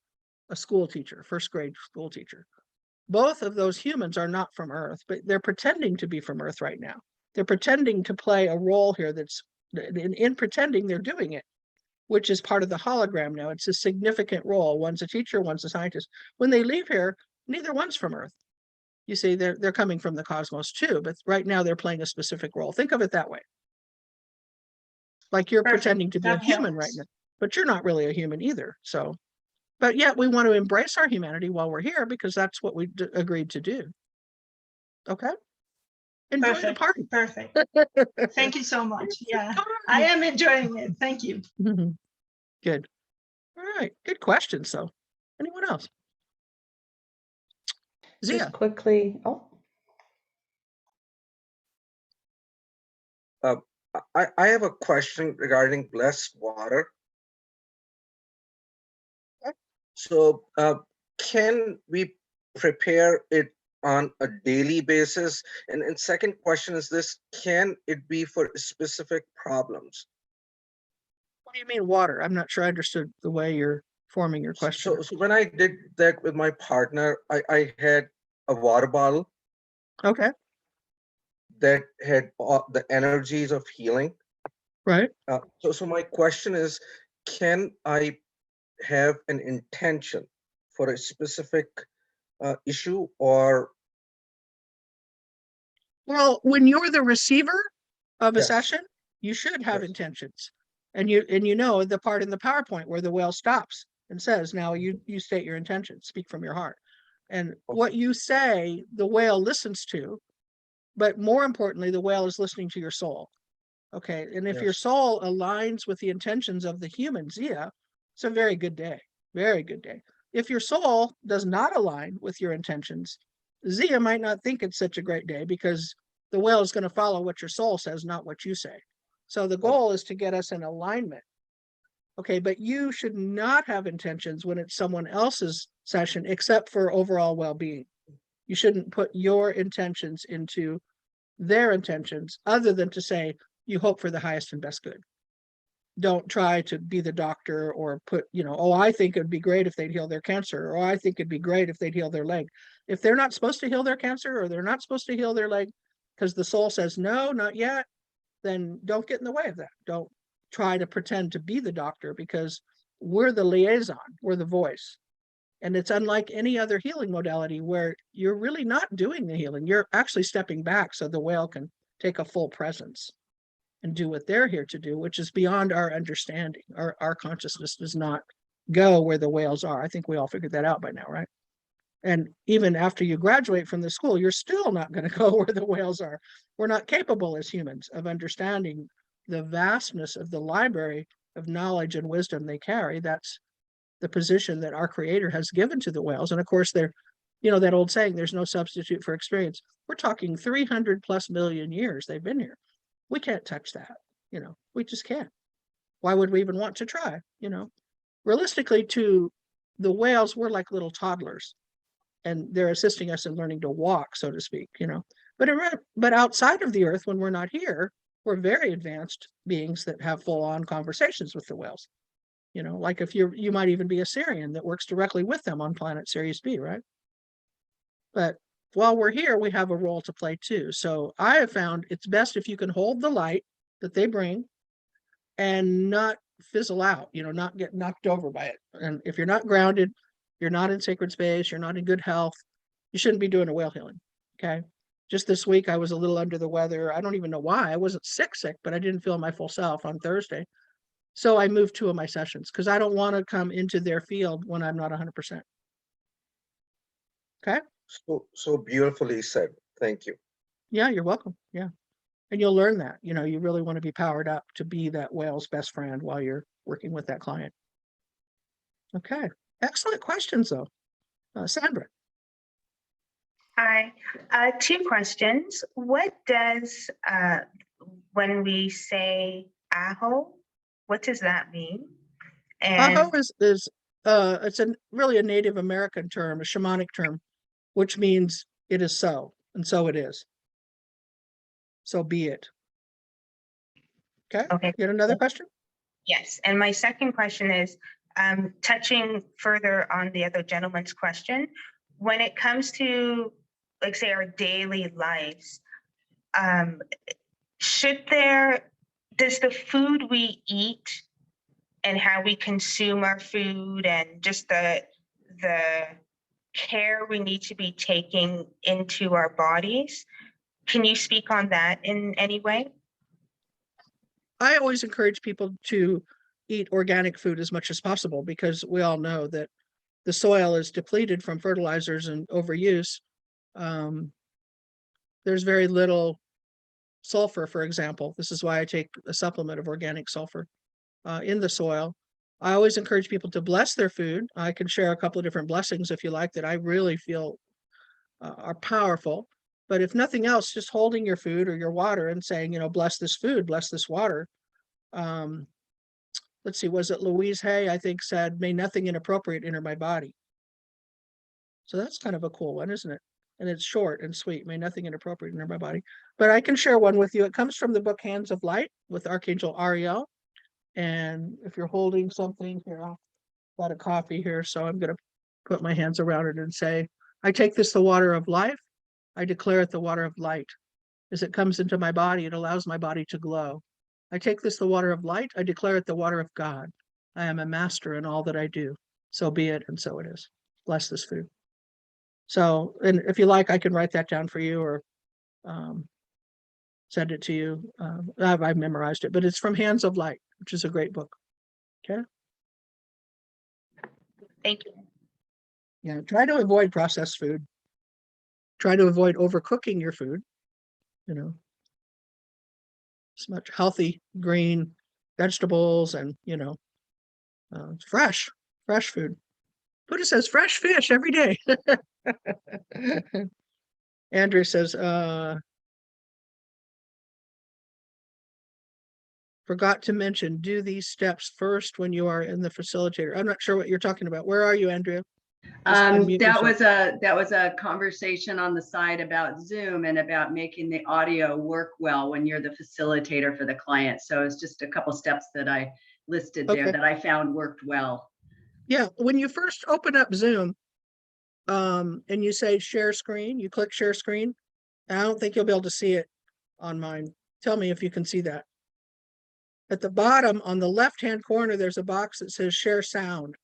a school teacher, first grade school teacher. Both of those humans are not from Earth, but they're pretending to be from Earth right now. They're pretending to play a role here that's in pretending they're doing it, which is part of the hologram now. It's a significant role. One's a teacher, one's a scientist. When they leave here, neither one's from Earth. You see, they're coming from the cosmos too, but right now they're playing a specific role. Think of it that way. Like you're pretending to be a human right now, but you're not really a human either. So, but yet we want to embrace our humanity while we're here because that's what we agreed to do. Okay. Enjoy the party. Perfect. Thank you so much. Yeah, I am enjoying it. Thank you. Good. All right. Good question. So, anyone else? Zia. Just quickly. Oh. I have a question regarding blessed water. So can we prepare it on a daily basis? And second question is this, can it be for specific problems? What do you mean water? I'm not sure I understood the way you're forming your question. So when I did that with my partner, I had a water bottle. Okay. That had the energies of healing. Right. So my question is, can I have an intention for a specific issue or? Well, when you're the receiver of a session, you should have intentions. And you know the part in the PowerPoint where the whale stops and says, now you state your intention, speak from your heart. And what you say, the whale listens to, but more importantly, the whale is listening to your soul. Okay. And if your soul aligns with the intentions of the human Zia, it's a very good day. Very good day. If your soul does not align with your intentions, Zia might not think it's such a great day because the whale is going to follow what your soul says, not what you say. So the goal is to get us in alignment. Okay, but you should not have intentions when it's someone else's session, except for overall well-being. You shouldn't put your intentions into their intentions other than to say you hope for the highest and best good. don't try to be the doctor or put, oh, I think it'd be great if they'd heal their cancer, or I think it'd be great if they'd heal their leg. If they're not supposed to heal their cancer, or they're not supposed to heal their leg because the soul says, no, not yet, then don't get in the way of that. Don't try to pretend to be the doctor, because we're the liaison, we're the voice. And it's unlike any other healing modality where you're really not doing the healing. You're actually stepping back so the whale can take a full presence and do what they're here to do, which is beyond our understanding. Our consciousness does not go where the whales are. I think we all figured that out by now, right? And even after you graduate from the school, you're still not going to go where the whales are. We're not capable as humans of understanding the vastness of the library of knowledge and wisdom they carry. That's the position that our creator has given to the whales. And of course, they're, that old saying, there's no substitute for experience. We're talking 300 plus million years they've been here. We can't touch that, we just can't. Why would we even want to try? Realistically, to the whales, we're like little toddlers, and they're assisting us in learning to walk, so to speak, but outside of the earth, when we're not here, we're very advanced beings that have full-on conversations with the whales. Like if you might even be a Syrian that works directly with them on planet Sirius B, right? But while we're here, we have a role to play too. So I have found it's best if you can hold the light that they bring and not fizzle out, not get knocked over by it. And if you're not grounded, you're not in sacred space, you're not in good health, you shouldn't be doing a whale healing. Okay. Just this week, I was a little under the weather. I don't even know why. I wasn't sick, but I didn't feel my full self on Thursday. So I moved 2 of my sessions because I don't want to come into their field when I'm not 100%. Okay. So beautifully said. Thank you. Yeah, you're welcome. Yeah. And you'll learn that, you really want to be powered up to be that whale's best friend while you're working with that client. Okay. Excellent questions though. Sandra. Hi, 2 questions. What does, when we say aho, what does that mean? And Aho is it's really a Native American term, a shamanic term, which means it is so, and so it is. So be it. Okay. You had another question? Yes, and my second question is, touching further on the other gentleman's question, when it comes to, like, say, our daily lives, does the food we eat and how we consume our food and just the care we need to be taking into our bodies, can you speak on that in any way? I always encourage people to eat organic food as much as possible, because we all know that the soil is depleted from fertilizers and overuse. There's very little sulfur, for example. This is why I take a supplement of organic sulfur in the soil. I always encourage people to bless their food. I can share a couple of different blessings if you like that I really feel are powerful. But if nothing else, just holding your food or your water and saying, bless this food, bless this water. Let's see, was it Louise Hay, I think, said, may nothing inappropriate enter my body. So that's kind of a cool one, isn't it? And it's short and sweet. May nothing inappropriate enter my body. But I can share one with you. It comes from the book Hands of Light with Archangel Ariel. And if you're holding something here, I've got a copy here, so I'm going to put my hands around it and say, I take this, the water of life. I declare it the water of light. As it comes into my body, it allows my body to glow. I take this, the water of light. I declare it the water of God. I am a master in all that I do. So be it, and so it is. Bless this food. So, and if you like, I can write that down for you or send it to you. I've memorized it, but it's from Hands of Light, which is a great book. Okay. Thank you. Yeah, try to avoid processed food. Try to avoid overcooking your food. As much healthy green vegetables and fresh food. Puddah says fresh fish every day. Andrew says, forgot to mention, do these steps first when you are in the facilitator. I'm not sure what you're talking about. Where are you, Andrea? That was a conversation on the side about Zoom and about making the audio work well when you're the facilitator for the client. So it's just a couple steps that I listed there Okay. that I found worked well. Yeah, when you first open up Zoom, and you say share screen, you click share screen. And I don't think you'll be able to see it on mine. Tell me if you can see that. At the bottom on the left-hand corner, there's a box that says share sound.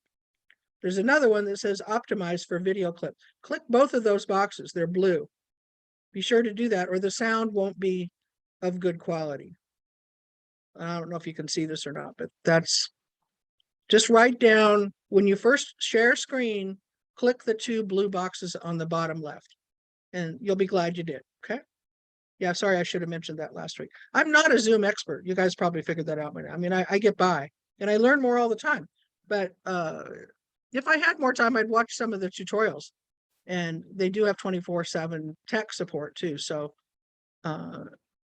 There's another one that says optimize for video clip. Click both of those boxes. They're blue. Be sure to do that or the sound won't be of good quality. I don't know if you can see this or not, but that's just write down when you first share screen, click the two blue boxes on the bottom left and you'll be glad you did. Okay. Yeah, sorry, I should have mentioned that last week. I'm not a Zoom expert. You guys probably figured that out by now. I mean, I get by and I learn more all the time. But if I had more time, I'd watch some of the tutorials. And they do have 24/7 tech support too. So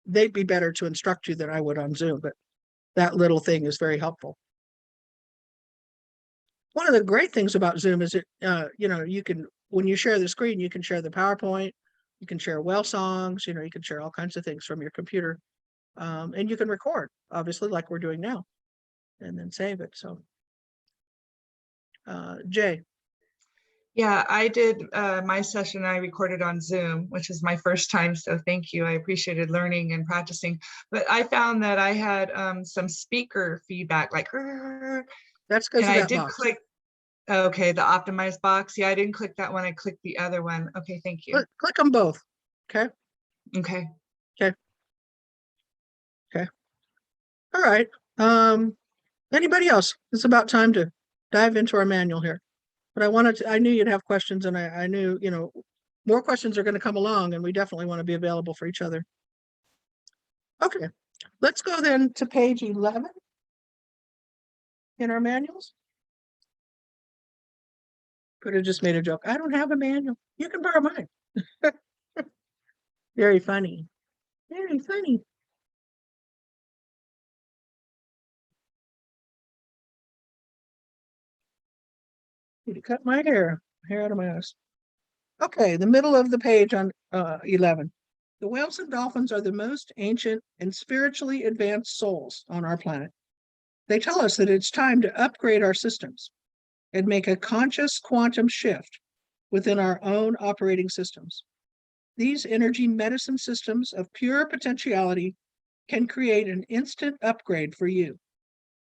they'd be better to instruct you than I would on Zoom. But that little thing is very helpful. One of the great things about Zoom is you can, when you share the screen, you can share the PowerPoint. You can share whale songs, you can share all kinds of things from your computer. And you can record, obviously, like we're doing now, and then save it. So, Jay. Yeah, I did my session I recorded on Zoom, which is my first time. So thank you. I appreciated learning and practicing. But I found that I had some speaker feedback, like, that's because I did click. Okay, the optimized box. Yeah, I didn't click that one. I clicked the other one. Okay, thank you. Click them both. Okay. Okay. Okay. Okay. All right. Anybody else? It's about time to dive into our manual here. But I knew you'd have questions, and I knew, more questions are going to come along, and we definitely want to be available for each other. Okay. Let's go then to page 11 in our manuals. Could have just made a joke. I don't have a manual. You can borrow mine. Very funny. Very funny. Need to cut my hair out of my ass. Okay, the middle of the page on 11. The whales and dolphins are the most ancient and spiritually advanced souls on our planet. They tell us that it's time to upgrade our systems and make a conscious quantum shift within our own operating systems. These energy medicine systems of pure potentiality can create an instant upgrade for you.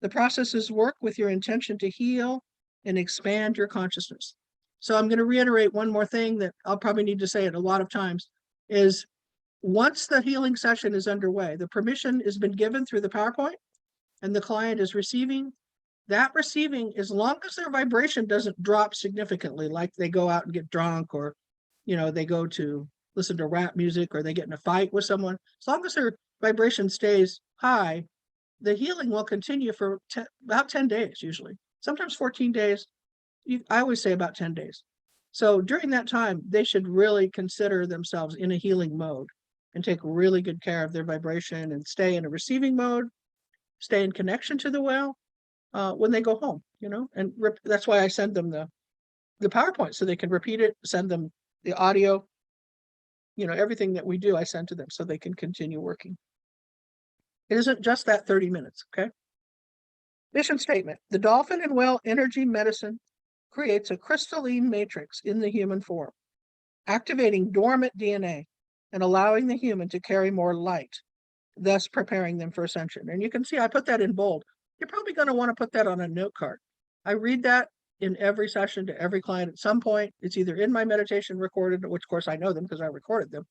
The processes work with your intention to heal and expand your consciousness. So I'm going to reiterate one more thing that I'll probably need to say it a lot of times is once the healing session is underway, the permission has been given through the PowerPoint and the client is receiving. That receiving, as long as their vibration doesn't drop significantly, like they go out and get drunk or, they go to listen to rap music or they get in a fight with someone, as long as their vibration stays high, the healing will continue for about 10 days, usually, sometimes 14 days. I always say about 10 days. So during that time, they should really consider themselves in a healing mode and take really good care of their vibration and stay in a receiving mode, stay in connection to the well when they go home, and that's why I send them the PowerPoint so they can repeat it, send them the audio, everything that we do, I send to them so they can continue working. It isn't just that 30 minutes, okay? Mission statement. The dolphin and whale energy medicine creates a crystalline matrix in the human form, activating dormant DNA and allowing the human to carry more light, thus preparing them for ascension. And you can see I put that in bold. You're probably going to want to put that on a note card. I read that in every session to every client at some point. It's either in my meditation recorded, which of course I know them because I recorded them,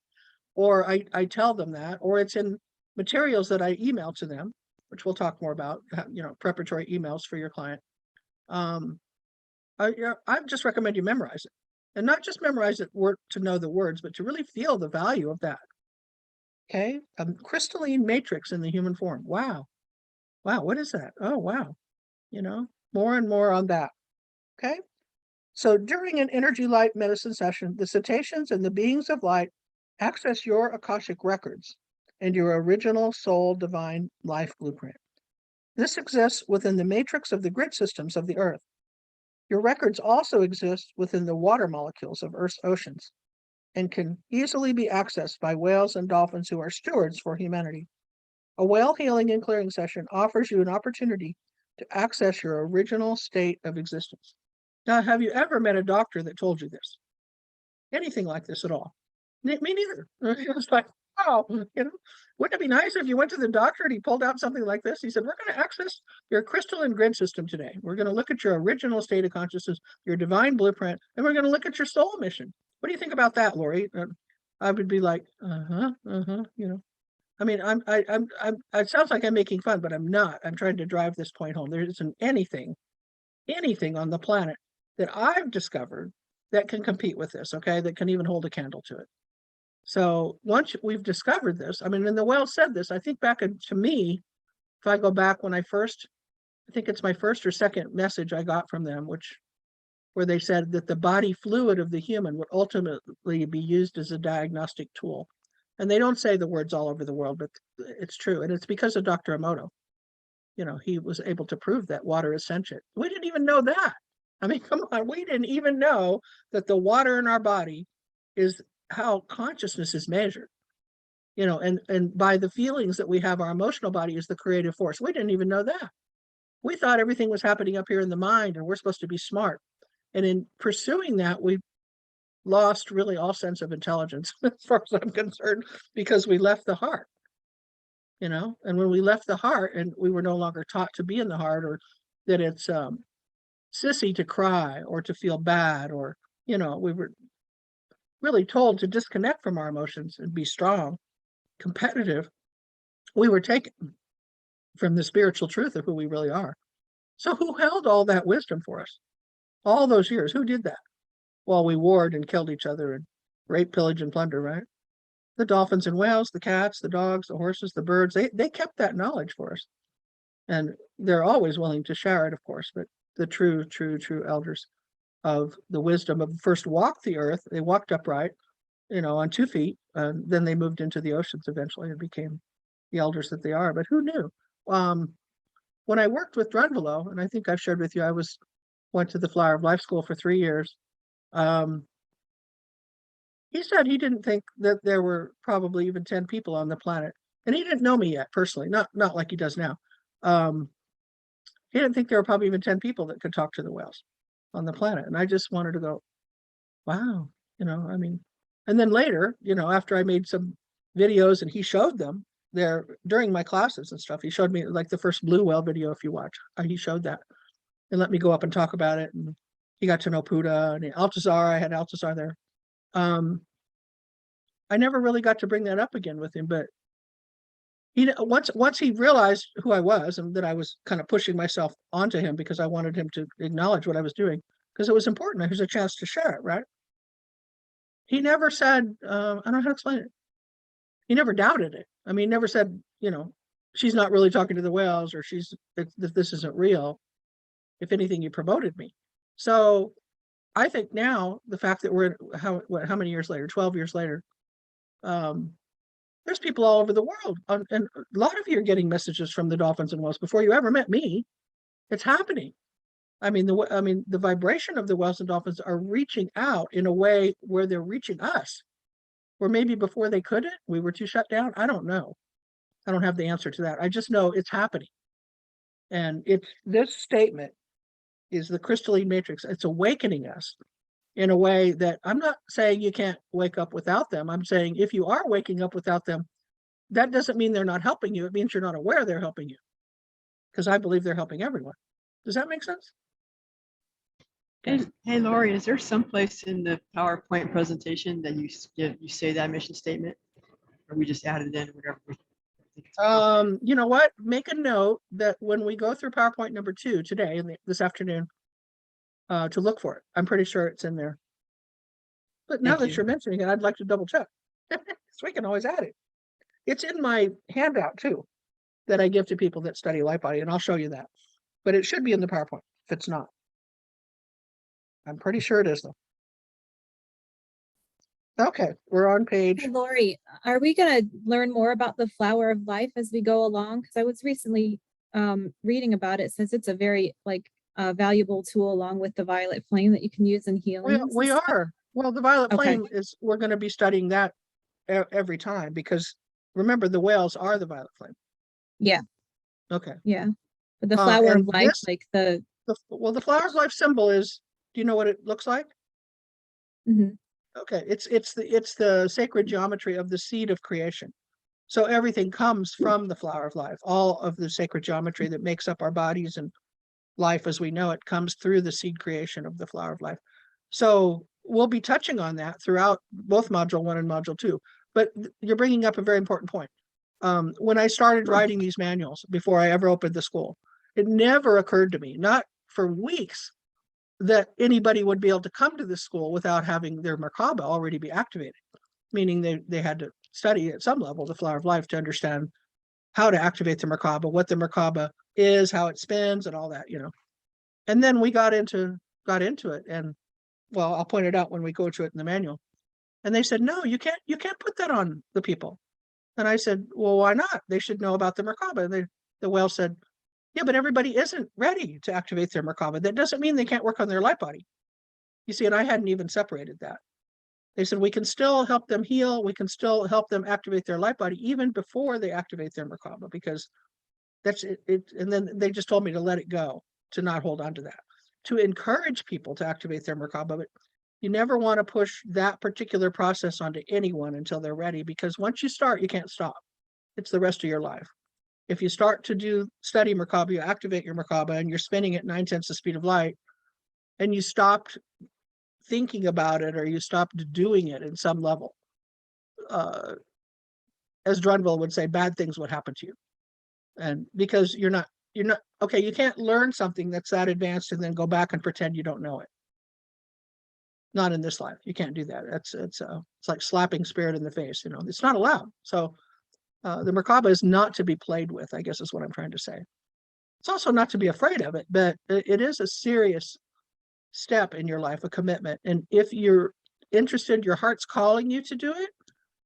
or I tell them that, or it's in materials that I email to them, which we'll talk more about, preparatory emails for your client. I just recommend you memorize it, and not just memorize it to know the words, but to really feel the value of that. Okay, a crystalline matrix in the human form. Wow, what is that? Oh, wow, more and more on that. Okay, so during an energy light medicine session, the cetaceans and the beings of light access your Akashic records and your original soul divine life blueprint. This exists within the matrix of the grid systems of the Earth. Your records also exist within the water molecules of Earth's oceans and can easily be accessed by whales and dolphins who are stewards for humanity. A whale healing and clearing session offers you an opportunity to access your original state of existence. Now, have you ever met a doctor that told you this? Anything like this at all? Me neither. It was like, oh, wouldn't it be nice if you went to the doctor and he pulled out something like this? He said, we're going to access your crystalline grid system today. We're going to look at your original state of consciousness, your divine blueprint, and we're going to look at your soul mission. What do you think about that, Laurie? I would be like, I mean, it sounds like I'm making fun, but I'm not. I'm trying to drive this point home. There isn't anything on the planet that I've discovered that can compete with this, okay, that can even hold a candle to it. So once we've discovered this, I mean, and the whale said this, I think back to me, if I go back when I think it's my first or second message I got from them, where they said that the body fluid of the human would ultimately be used as a diagnostic tool. And they don't say the words all over the world, but it's true. And it's because of Dr. Emoto. He was able to prove that water is sentient. We didn't even know that. I mean, come on, we didn't even know that the water in our body is how consciousness is measured. And by the feelings that we have, our emotional body is the creative force. We didn't even know that. We thought everything was happening up here in the mind and we're supposed to be smart. And in pursuing that, we lost really all sense of intelligence as far as I'm concerned, because we left the heart. And when we left the heart and we were no longer taught to be in the heart, or that it's sissy to cry or to feel bad, or, we were really told to disconnect from our emotions and be strong, competitive, we were taken from the spiritual truth of who we really are. So who held all that wisdom for us? All those years, who did that? Well, we warred and killed each other and raped, pillage, and plunder, right? The dolphins and whales, the cats, the dogs, the horses, the birds, they kept that knowledge for us. And they're always willing to share it, of course, but the true elders of the wisdom of first walked the earth, they walked upright, on 2 feet, and then they moved into the oceans eventually and became the elders that they are. But who knew? When I worked with Drunvalo, and I think I've shared with you, I went to the Flower of Life School for 3 years. He said he didn't think that there were probably even 10 people on the planet. And he didn't know me yet personally, not like he does now. He didn't think there were probably even 10 people that could talk to the whales on the planet. And I just wanted to go, wow, I mean, and then later, after I made some videos and he showed them there during my classes and stuff, he showed me like the first blue whale video, if you watch, he showed that and let me go up and talk about it. And he got to know Puddah and Altazar. I had Altazar there. I never really got to bring that up again with him, but once he realized who I was and that I was kind of pushing myself onto him because I wanted him to acknowledge what I was doing, because it was important. There's a chance to share it, right? He never said, I don't know how to explain it. He never doubted it. I mean, he never said, she's not really talking to the whales, or that this isn't real. If anything, he promoted me. So I think now the fact that we're how many years later, 12 years later, there's people all over the world, and a lot of you are getting messages from the dolphins and whales before you ever met me. It's happening. I mean, the vibration of the whales and dolphins are reaching out in a way where they're reaching us, or maybe before they couldn't, we were too shut down. I don't know. I don't have the answer to that. I just know it's happening. And this statement is the crystalline matrix. It's awakening us in a way that I'm not saying you can't wake up without them. I'm saying if you are waking up without them, that doesn't mean they're not helping you. It means you're not aware they're helping you, because I believe they're helping everyone. Does that make sense? Hey, Laurie, is there some place in the PowerPoint presentation that you say that mission statement, or we just added it in, whatever we think it's appropriate? You know what? Make a note that when we go through PowerPoint number 2 today and this afternoon, to look for it. I'm pretty sure it's in there. But now that you're mentioning it, I'd like to double check. So we can always add it. It's in my handout too, that I give to people that study light body, and I'll show you that. But it should be in the PowerPoint if it's not. I'm pretty sure it is though. Okay, we're on page. Hey, Laurie, are we going to learn more about the flower of life as we go along? Because I was recently reading about it, since it's a very valuable tool along with the violet flame that you can use in healing. We are. Well, the violet flame is, we're going to be studying that every time, because remember, the whales are the violet flame. Yeah. Okay. Yeah. But the flower of And life, this, like the, well, the flower's life symbol is, do you know what it looks like? Mhm. Okay, it's the sacred geometry of the seed of creation. So everything comes from the flower of life. All of the sacred geometry that makes up our bodies and life as we know it comes through the seed creation of the flower of life. So we'll be touching on that throughout both module 1 and module 2. But you're bringing up a very important point. When I started writing these manuals before I ever opened the school, it never occurred to me, not for weeks, that anybody would be able to come to this school without having their Merkaba already be activated, meaning they had to study at some level the flower of life to understand how to activate the Merkaba, what the Merkaba is, how it spins, and all that, you know. And then we got into it, and well, I'll point it out when we go to it in the manual. And they said, no, you can't put that on the people. And I said, well, why not? They should know about the Merkaba. And the whale said, yeah, but everybody isn't ready to activate their Merkaba. That doesn't mean they can't work on their light body. You see, and I hadn't even separated that. They said, we can still help them heal. We can still help them activate their light body even before they activate their Merkaba, because that's it. And then they just told me to let it go, to not hold on to that, to encourage people to activate their Merkaba. But you never want to push that particular process onto anyone until they're ready, because once you start, you can't stop. It's the rest of your life. If you start to study Merkaba, you activate your Merkaba and you're spinning at 9/10 the speed of light, and you stopped thinking about it or you stopped doing it in some level, as Drunville would say, bad things would happen to you. And because you're not, okay, you can't learn something that's that advanced and then go back and pretend you don't know it. Not in this life. You can't do that. It's like slapping spirit in the face, you know, it's not allowed. So the Merkaba is not to be played with, I guess is what I'm trying to say. It's also not to be afraid of it, but it is a serious step in your life, a commitment. And if you're interested, your heart's calling you to do it,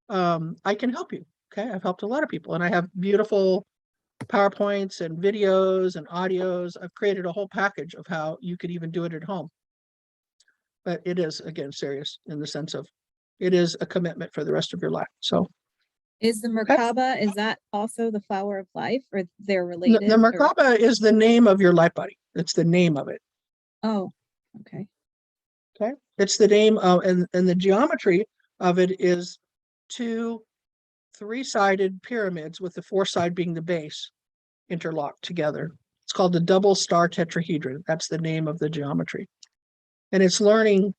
I can help you. Okay, I've helped a lot of people, and I have beautiful PowerPoints and videos and audios. I've created a whole package of how you could even do it at home. But it is, again, serious in the sense of it is a commitment for the rest of your life. So is the Merkaba, is that also the flower of life, or they're related? The Merkaba is the name of your light body. It's the name of it. Oh, okay. Okay, it's the name of, and the geometry of it is 2 3-sided pyramids with the 4th side being the base interlocked together. It's called the double star tetrahedron. That's the name of the geometry. And it's learning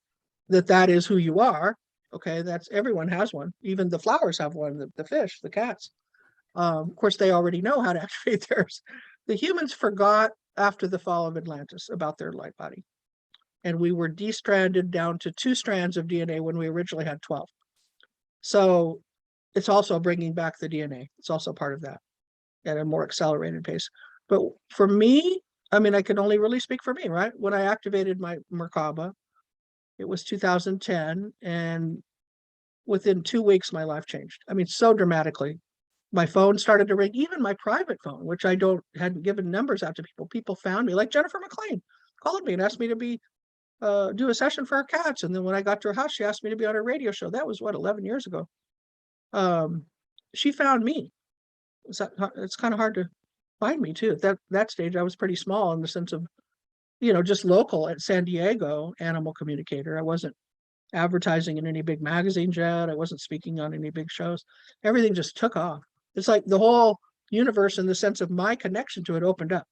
that is who you are. Okay, that's, everyone has one. Even the flowers have one, the fish, the cats. Of course, they already know how to activate theirs. The humans forgot after the fall of Atlantis about their light body. And we were destranded down to 2 strands of DNA when we originally had 12. So it's also bringing back the DNA. It's also part of that at a more accelerated pace. But for me, I mean, I can only really speak for me, right? When I activated my Merkaba, it was 2010, and within 2 weeks, my life changed. I mean, so dramatically. My phone started to ring, even my private phone, which I hadn't given numbers out to people. People found me, like Jennifer McLean called me and asked me to do a session for her cats. And then when I got to her house, she asked me to be on her radio show. That was what, 11 years ago. She found me. It's kind of hard to find me too. At that stage, I was pretty small in the sense of, just local at San Diego animal communicator. I wasn't advertising in any big magazines yet. I wasn't speaking on any big shows. Everything just took off. It's like the whole universe, in the sense of my connection to it, opened up.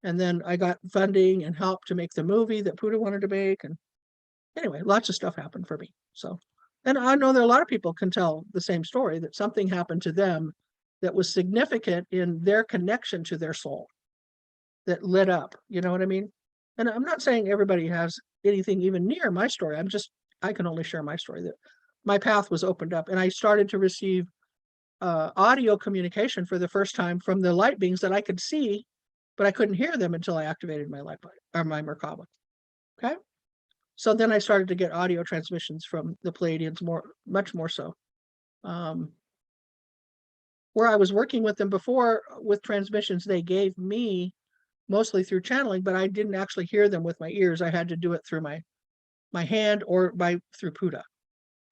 And then I got funding and help to make the movie that Puddah wanted to make. And anyway, lots of stuff happened for me. So, and I know that a lot of people can tell the same story, that something happened to them that was significant in their connection to their soul that lit up, you know what I mean? And I'm not saying everybody has anything even near my story. I can only share my story, that my path was opened up and I started to receive audio communication for the first time from the light beings that I could see, but I couldn't hear them until I activated my light body, or my Merkaba. Okay. So then I started to get audio transmissions from the Pleiadians, much more so. Where I was working with them before with transmissions, they gave me mostly through channeling, but I didn't actually hear them with my ears. I had to do it through my hand or through Puddah.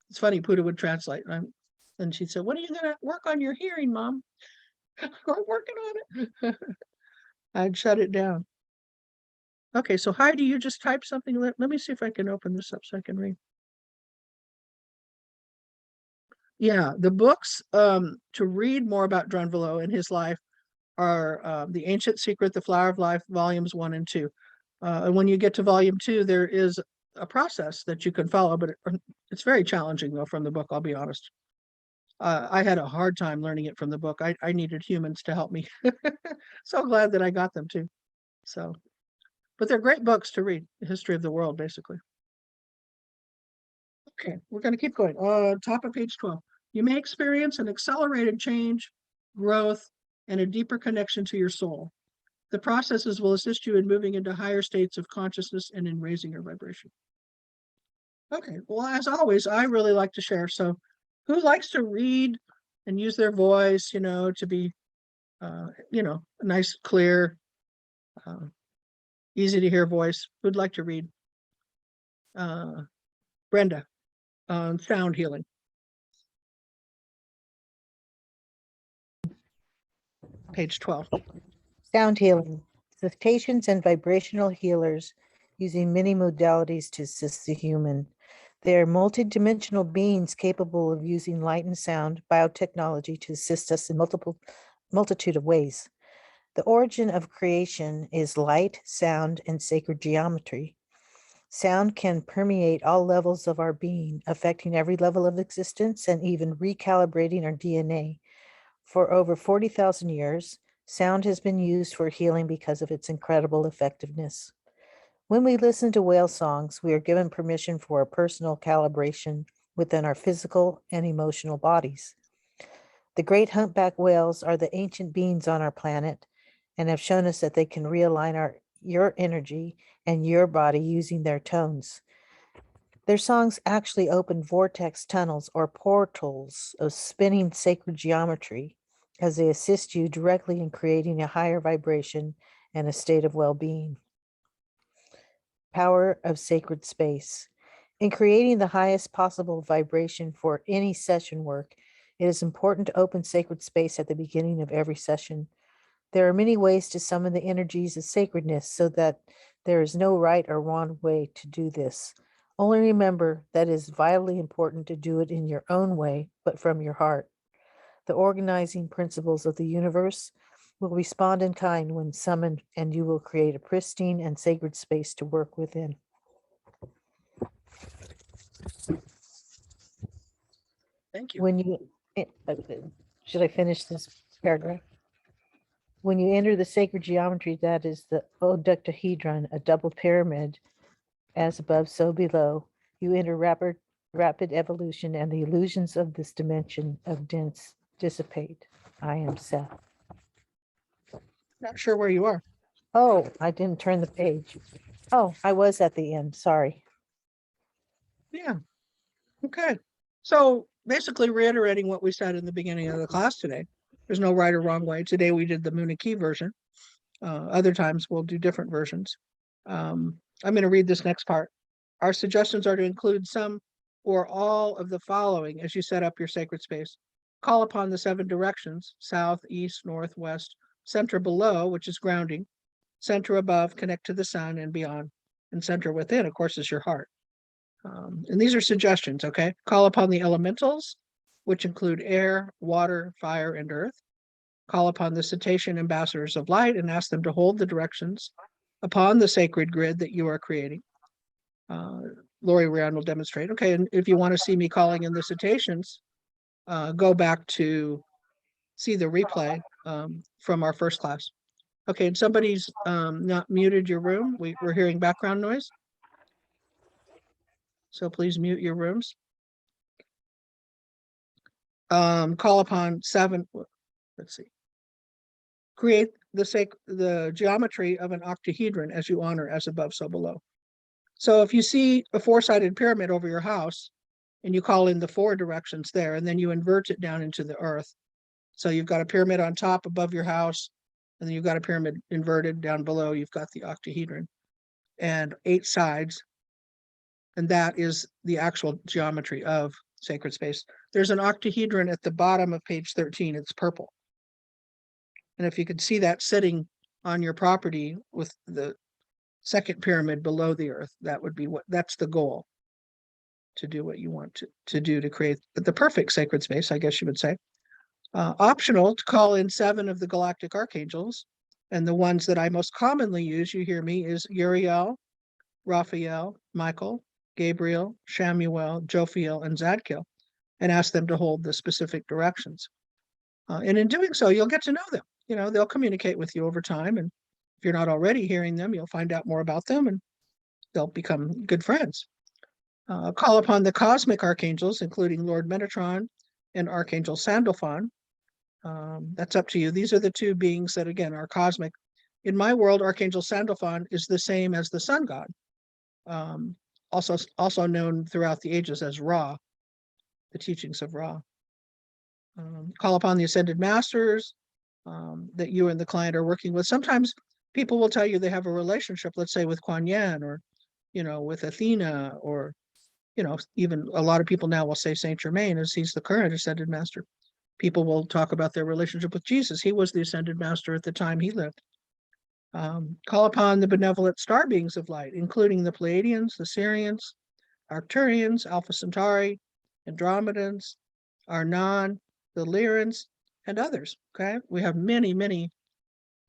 It's funny, Puddah would translate. And she said, when are you going to work on your hearing, Mom? I'm working on it. I'd shut it down. Okay, so Heidi, you just type something. Let me see if I can open this up so I can read. Yeah, the books to read more about Drunvalo and his life are The Ancient Secret, The Flower of Life, volumes 1 and 2. And when you get to volume 2, there is a process that you can follow, but it's very challenging though from the book, I'll be honest. I had a hard time learning it from the book. I needed humans to help me. So glad that I got them too. So, but they're great books to read, the history of the world, basically. Okay, we're going to keep going. Top of page 12. You may experience an accelerated change, growth, and a deeper connection to your soul. The processes will assist you in moving into higher states of consciousness and in raising your vibration. Okay, well, as always, I really like to share. So who likes to read and use their voice, to be, nice, clear, easy to hear voice? Who'd like to read? Brenda, sound healing. Page 12. Sound healing. Cetaceans and vibrational healers using many modalities to assist the human. They are multidimensional beings capable of using light and sound biotechnology to assist us in multitude of ways. The origin of creation is light, sound, and sacred geometry. Sound can permeate all levels of our being, affecting every level of existence and even recalibrating our DNA. For over 40,000 years, sound has been used for healing because of its incredible effectiveness. When we listen to whale songs, we are given permission for a personal calibration within our physical and emotional bodies. The great humpback whales are the ancient beings on our planet and have shown us that they can realign your energy and your body using their tones. Their songs actually open vortex tunnels or portals of spinning sacred geometry as they assist you directly in creating a higher vibration and a state of well-being. Power of sacred space. In creating the highest possible vibration for any session work, it is important to open sacred space at the beginning of every session. There are many ways to summon the energies of sacredness so that there is no right or wrong way to do this. Only remember that it is vitally important to do it in your own way, but from your heart. The organizing principles of the universe will respond in kind when summoned, and you will create a pristine and sacred space to work within. Thank you. When you, should I finish this paragraph? When you enter the sacred geometry, that is the dodecahedron, a double pyramid, as above, so below, you enter rapid evolution, and the illusions of this dimension of dense dissipate. I am Seth. Not sure where you are. Oh, I didn't turn the page. Oh, I was at the end. Sorry. Yeah. Okay. So basically reiterating what we said in the beginning of the class today, there's no right or wrong way. Today we did the Munich version. Other times we'll do different versions. I'm going to read this next part. Our suggestions are to include some or all of the following as you set up your sacred space. Call upon the 7 directions: south, east, north, west, center below, which is grounding, center above, connect to the sun and beyond, and center within, of course, is your heart. And these are suggestions, okay? Call upon the elementals, which include air, water, fire, and earth. Call upon the cetacean ambassadors of light and ask them to hold the directions upon the sacred grid that you are creating. Laurie Reyon will demonstrate. Okay, and if you want to see me calling in the cetaceans, go back to see the replay from our first class. Okay, and somebody's not muted your room. We're hearing background noise. So please mute your rooms. Call upon 7, let's see. Create the geometry of an octahedron as you honor, as above, so below. So if you see a 4-sided pyramid over your house and you call in the 4 directions there, and then you invert it down into the earth. So you've got a pyramid on top above your house, and then you've got a pyramid inverted down below. You've got the octahedron and 8 sides. And that is the actual geometry of sacred space. There's an octahedron at the bottom of page 13. It's purple. And if you could see that sitting on your property with the second pyramid below the earth. That would be that's the goal, to do what you want to do to create the perfect sacred space, I guess you would say. Optional to call in 7 of the galactic archangels. And the ones that I most commonly use, you hear me, is Uriel, Raphael, Michael, Gabriel, Shamuel, Jophiel, and Zadkiel, and ask them to hold the specific directions. And in doing so, you'll get to know them. You know, they'll communicate with you over time. And if you're not already hearing them, you'll find out more about them and they'll become good friends. Call upon the cosmic archangels, including Lord Metatron and Archangel Sandalphon. That's up to you. These are the 2 beings that, again, are cosmic. In my world, Archangel Sandalphon is the same as the sun god, also known throughout the ages as Ra, the teachings of Ra. Call upon the ascended masters that you and the client are working with. Sometimes people will tell you they have a relationship, let's say with Kuan Yin, or, you know, with Athena, or, you know, even a lot of people now will say Saint Germain, as he's the current ascended master. People will talk about their relationship with Jesus. He was the ascended master at the time he lived. Call upon the benevolent star beings of light, including the Pleiadians, the Sirians, Arcturians, Alpha Centauri, Andromedans, Arnon, the Lyrans, and others. Okay, we have many, many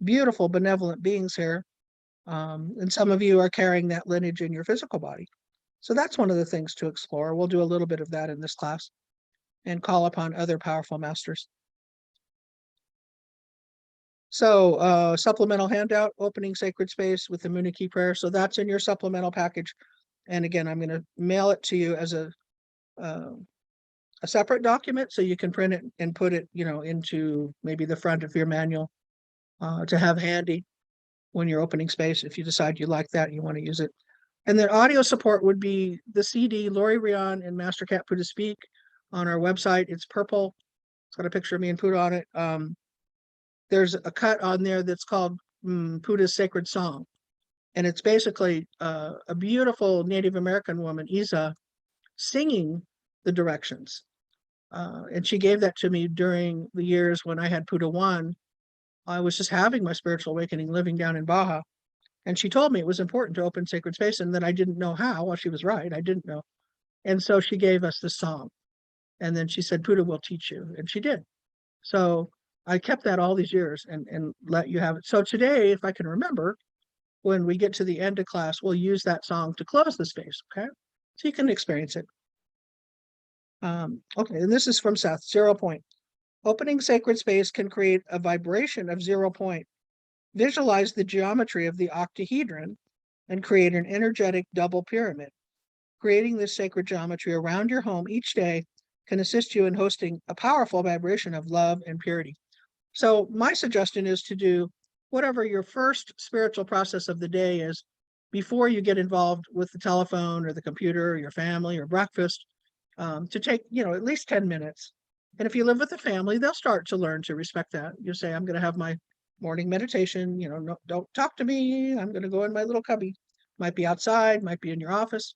beautiful benevolent beings here. And some of you are carrying that lineage in your physical body. So that's one of the things to explore. We'll do a little bit of that in this class, and call upon other powerful masters. So supplemental handout, opening sacred space with the Munich prayer. So that's in your supplemental package. And again, I'm going to mail it to you as a separate document, so you can print it and put it, you know, into maybe the front of your manual to have handy when you're opening space, if you decide you like that and you want to use it. And then audio support would be the CD, Laurie, Reyon, and Master Cat Puddah Speak on our website. It's purple. It's got a picture of me and Puddah on it. There's a cut on there that's called Puddah's Sacred Song. And it's basically a beautiful Native American woman, Isa, singing the directions. And she gave that to me during the years when I had Puddah 1. I was just having my spiritual awakening living down in Baja. And she told me it was important to open sacred space, and that I didn't know how. Well, she was right. I didn't know. And so she gave us the song. And then she said, Puddah will teach you. And she did. So I kept that all these years and let you have it. So today, if I can remember, when we get to the end of class, we'll use that song to close the space. Okay. So you can experience it. Okay. And this is from Seth, 0 point. Opening sacred space can create a vibration of 0 point. Visualize the geometry of the octahedron and create an energetic double pyramid. Creating this sacred geometry around your home each day can assist you in hosting a powerful vibration of love and purity. So my suggestion is to do whatever your first spiritual process of the day is before you get involved with the telephone or the computer or your family or breakfast, to take, you know, at least 10 minutes. And if you live with a family, they'll start to learn to respect that. You say, I'm going to have my morning meditation, you know, no, don't talk to me. I'm going to go in my little cubby. Might be outside, might be in your office.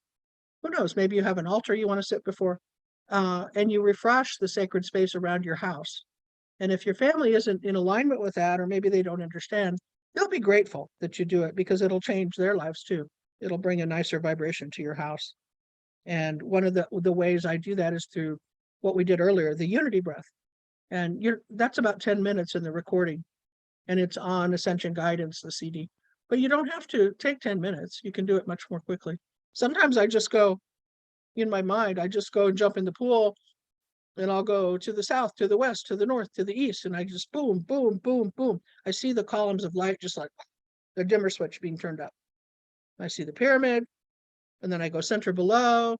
Who knows? Maybe you have an altar you want to sit before, and you refresh the sacred space around your house. And if your family isn't in alignment with that, or maybe they don't understand, they'll be grateful that you do it, because it'll change their lives too. It'll bring a nicer vibration to your house. And one of the ways I do that is through what we did earlier, the unity breath. And that's about 10 minutes in the recording. And it's on Ascension Guidance, the CD. But you don't have to take 10 minutes. You can do it much more quickly. Sometimes I just go, in my mind, I just go and jump in the pool, and I'll go to the south, to the west, to the north, to the east, and I just boom, boom, boom, boom. I see the columns of light just like the dimmer switch being turned up. I see the pyramid, and then I go center below,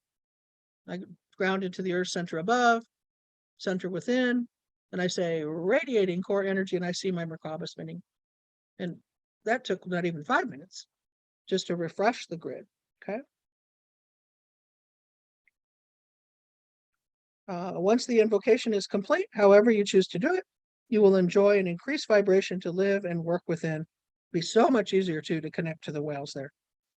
I ground into the earth center above, center within, and I say radiating core energy, and I see my Merkaba spinning. And that took not even 5 minutes just to refresh the grid, okay? Once the invocation is complete, however you choose to do it, you will enjoy an increased vibration to live and work within. It'll be so much easier too to connect to the whales there.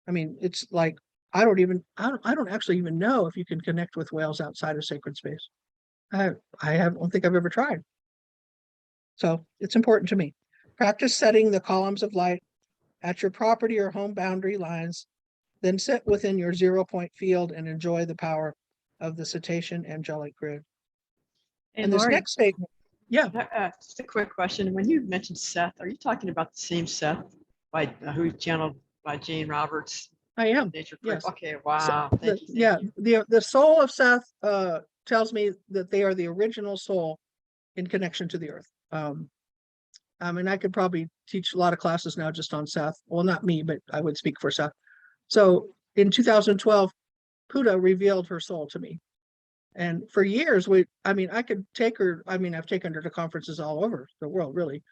I mean, it's like I don't actually even know if you can connect with whales outside of sacred space. I don't think I've ever tried. So it's important to me. Practice setting the columns of light at your property or home boundary lines, then sit within your 0 point field and enjoy the power of the cetacean angelic grid. Hey, And this Laurie, next statement, yeah, just a quick question. When you mentioned Seth, are you talking about the same Seth by who channeled by Jane Roberts? I am. Nature Yes. Okay. Wow. Thank you. Yeah, the soul of Seth tells me that they are the original soul in connection to the earth. I mean, I could probably teach a lot of classes now just on Seth. Well, not me, but I would speak for Seth. So in 2012, Puddah revealed her soul to me. And for years, I could take her, I've taken her to conferences all over the world, really.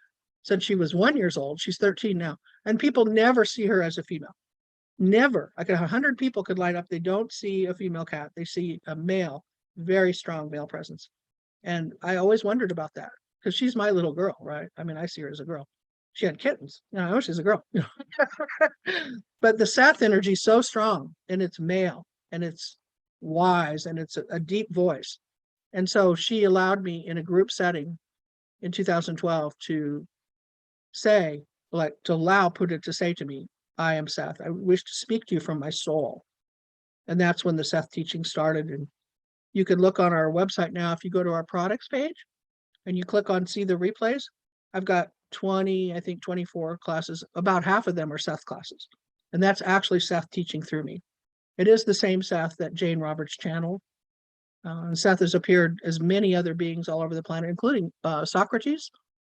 Since she was 1 year old, she's 13 now. And people never see her as a female. Never. 100 people could line up. They don't see a female cat. They see a male, very strong male presence. And I always wondered about that because she's my little girl, right? I see her as a girl. She had kittens. I know she's a girl. But the Seth energy is so strong, and it's male, and it's wise, and it's a deep voice. And so she allowed me in a group setting in 2012 to say, to allow Puddah to say to me, I am Seth. I wish to speak to you from my soul. And that's when the Seth teaching started. And you can look on our website now. If you go to our products page and you click on see the replays, I've got 24 classes. About half of them are Seth classes. And that's actually Seth teaching through me. It is the same Seth that Jane Roberts channeled. And Seth has appeared as many other beings all over the planet, including Socrates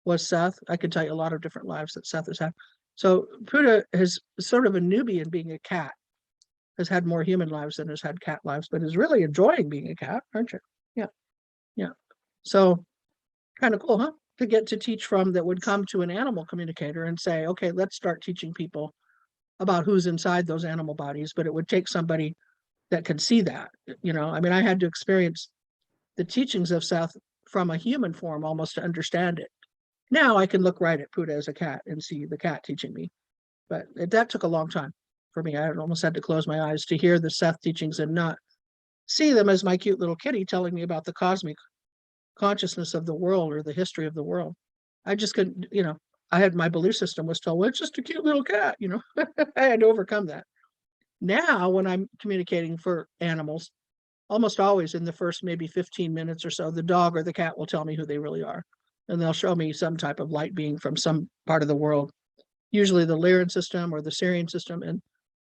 was Seth. I could tell you a lot of different lives that Seth has had. So Puddah is sort of a newbie in being a cat, has had more human lives than has had cat lives, but is really enjoying being a cat, aren't you? Yeah. Yeah. So kind of cool, huh? To get to teach from that would come to an animal communicator and say, okay, let's start teaching people about who's inside those animal bodies, but it would take somebody that could see that, I had to experience the teachings of Seth from a human form almost to understand it. Now I can look right at Puddah as a cat and see the cat teaching me, but that took a long time for me. I almost had to close my eyes to hear the Seth teachings and not see them as my cute little kitty telling me about the cosmic consciousness of the world or the history of the world. I just couldn't, I had my belief system was told, well, it's just a cute little cat, I had to overcome that. Now, when I'm communicating for animals, almost always in the first maybe 15 minutes or so, the dog or the cat will tell me who they really are. And they'll show me some type of light being from some part of the world, usually the Lyran system or the Syrian system, and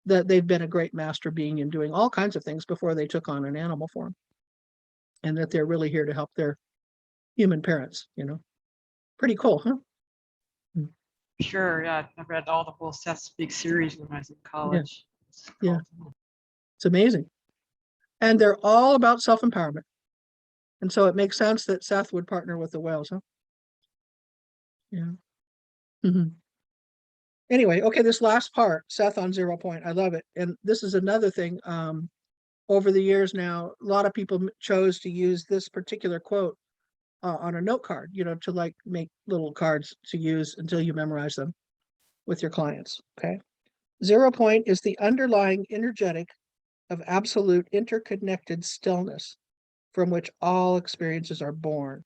that they've been a great master being in doing all kinds of things before they took on an animal form. And that they're really here to help their human parents, Pretty cool, huh? Sure. Yeah. I read all the whole Seth Speak series when I was in college. Yeah. It's amazing. And they're all about self-empowerment. And so it makes sense that Seth would partner with the whales, huh? Yeah. Anyway, okay, this last part, Seth on 0 point, I love it. And this is another thing. Over the years now, a lot of people chose to use this particular quote on a note card, to make little cards to use until you memorize them with your clients, okay? 0 point is the underlying energetic of absolute interconnected stillness from which all experiences are born.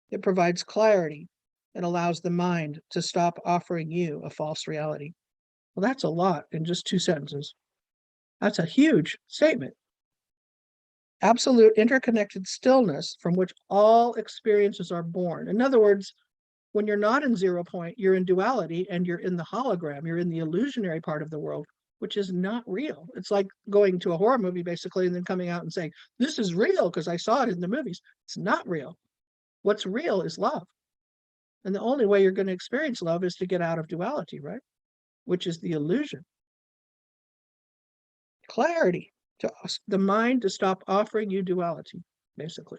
It provides clarity and allows the mind to stop offering you a false reality. Well, that's a lot in just 2 sentences. That's a huge statement. Absolute interconnected stillness from which all experiences are born. In other words, when you're not in 0 point, you're in duality and you're in the hologram, you're in the illusionary part of the world, which is not real. It's like going to a horror movie basically and then coming out and saying, this is real because I saw it in the movies. It's not real. What's real is love. And the only way you're going to experience love is to get out of duality, right? Which is the illusion. Clarity, to the mind to stop offering you duality, basically.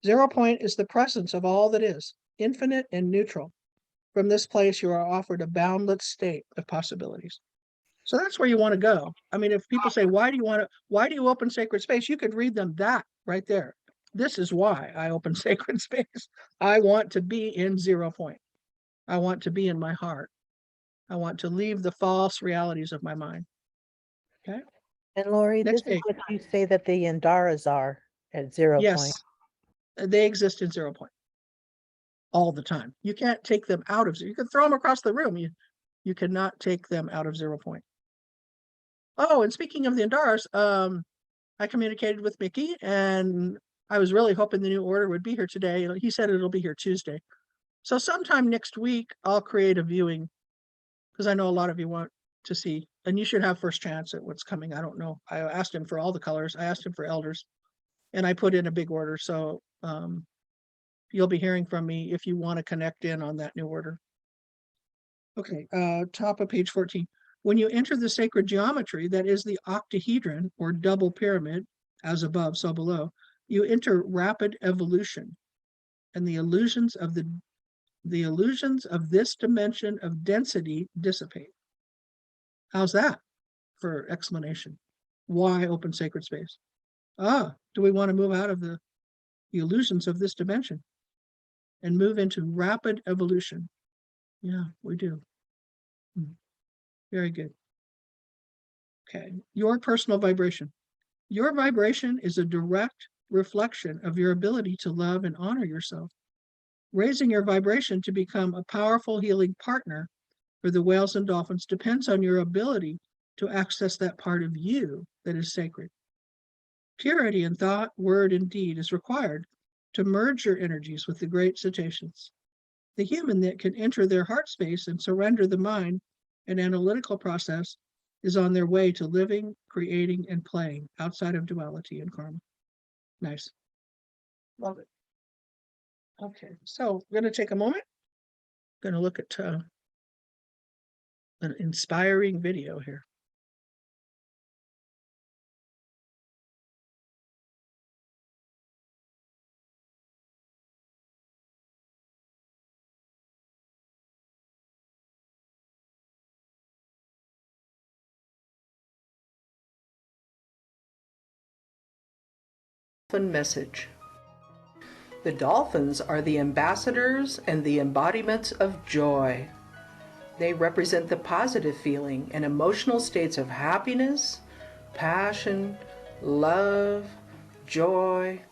0 point is the presence of all that is, infinite and neutral. From this place, you are offered a boundless state of possibilities. So that's where you want to go. If people say, why do you open sacred space? You could read them that right there. This is why I open sacred space. I want to be in 0 point. I want to be in my heart. I want to leave the false realities of my mind. Okay. And Laurie, Next this is page. what you say that the Yandaras are at 0 Yes, point. they exist in 0 point. all the time. You can't take them out of zero. You can throw them across the room. You cannot take them out of 0 point. Oh, and speaking of the Andaras, I communicated with Mickey, and I was really hoping the new order would be here today. He said it'll be here Tuesday. So sometime next week, I'll create a viewing, because I know a lot of you want to see, and you should have first chance at what's coming. I don't know. I asked him for all the colors. I asked him for elders, and I put in a big order. So you'll be hearing from me if you want to connect in on that new order. Okay, top of page 14. When you enter the sacred geometry, that is the octahedron or double pyramid, as above, so below, you enter rapid evolution, and the illusions of this dimension of density dissipate. How's that for explanation? Why open sacred space? Do we want to move out of the illusions of this dimension and move into rapid evolution? Yeah, we do. Very good. Okay, your personal vibration. Your vibration is a direct reflection of your ability to love and honor yourself. Raising your vibration to become a powerful healing partner for the whales and dolphins depends on your ability to access that part of you that is sacred. Purity in thought, word, and deed is required to merge your energies with the great cetaceans. The human that can enter their heart space and surrender the mind and analytical process is on their way to living, creating, and playing outside of duality and karma. Nice. Love it. Okay, so we're going to take a moment. Going to look at an inspiring video here. Dolphin message. The dolphins are the ambassadors and the embodiments of joy. They represent the positive feeling and emotional states of happiness, passion, love, joy,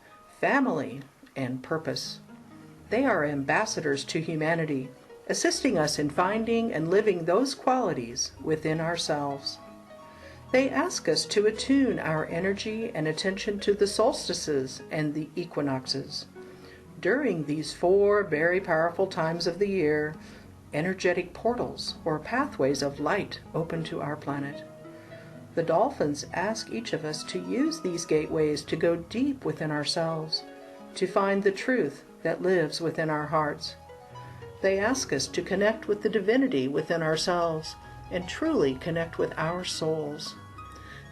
family, and purpose. They are ambassadors to humanity, assisting us in finding and living those qualities within ourselves. They ask us to attune our energy and attention to the solstices and the equinoxes. During these 4 very powerful times of the year, energetic portals or pathways of light open to our planet. The dolphins ask each of us to use these gateways to go deep within ourselves, to find the truth that lives within our hearts. They ask us to connect with the divinity within ourselves and truly connect with our souls.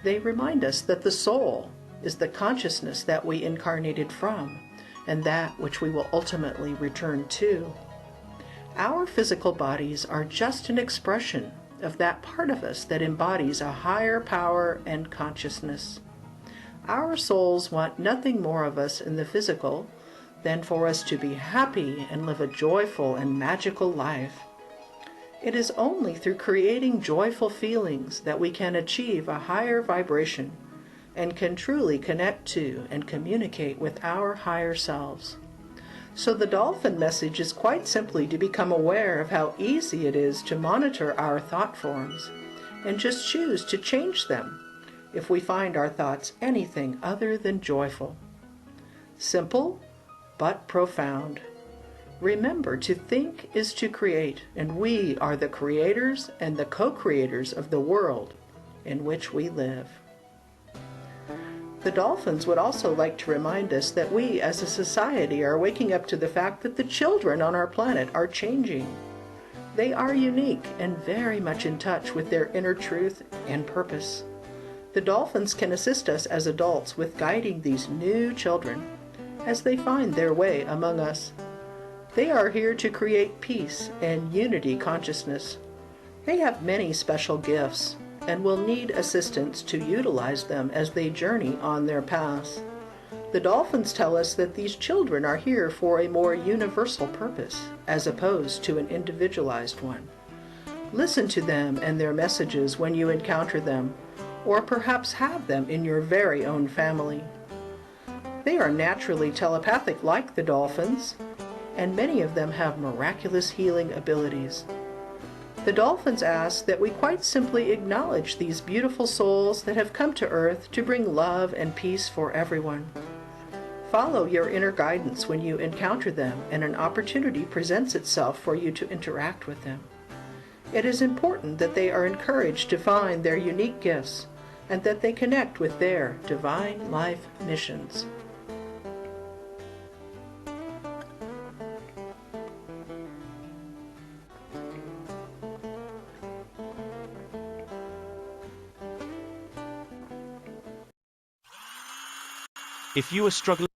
They remind us that the soul is the consciousness that we incarnated from and that which we will ultimately return to. Our physical bodies are just an expression of that part of us that embodies a higher power and consciousness. Our souls want nothing more of us in the physical than for us to be happy and live a joyful and magical life. It is only through creating joyful feelings that we can achieve a higher vibration and can truly connect to and communicate with our higher selves. So the dolphin message is quite simply to become aware of how easy it is to monitor our thought forms and just choose to change them if we find our thoughts anything other than joyful. Simple, but profound. Remember, to think is to create, and we are the creators and the co-creators of the world in which we live. The dolphins would also like to remind us that we as a society are waking up to the fact that the children on our planet are changing. They are unique and very much in touch with their inner truth and purpose. The dolphins can assist us as adults with guiding these new children as they find their way among us. They are here to create peace and unity consciousness. They have many special gifts and will need assistance to utilize them as they journey on their paths. The dolphins tell us that these children are here for a more universal purpose, as opposed to an individualized one. Listen to them and their messages when you encounter them, or perhaps have them in your very own family. They are naturally telepathic like the dolphins. and many of them have miraculous healing abilities. The dolphins ask that we quite simply acknowledge these beautiful souls that have come to Earth to bring love and peace for everyone. Follow your inner guidance when you encounter them and an opportunity presents itself for you to interact with them. It is important that they are encouraged to find their unique gifts and that they connect with their divine life missions. If you are struggling,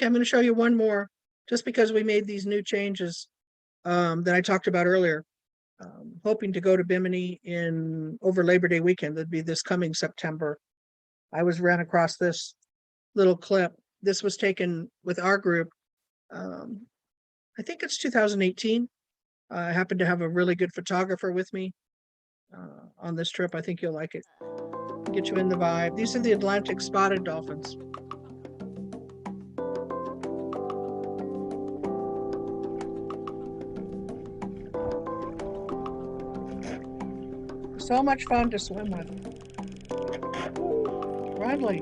Okay, I'm going to show you one more, just because we made these new changes that I talked about earlier. Hoping to go to Bimini over Labor Day weekend. That'd be this coming September. I ran across this little clip. This was taken with our group. I think it's 2018. I happen to have a really good photographer with me on this trip. I think you'll like it. Get you in the vibe. These are the Atlantic spotted dolphins. So much fun to swim with. Friendly.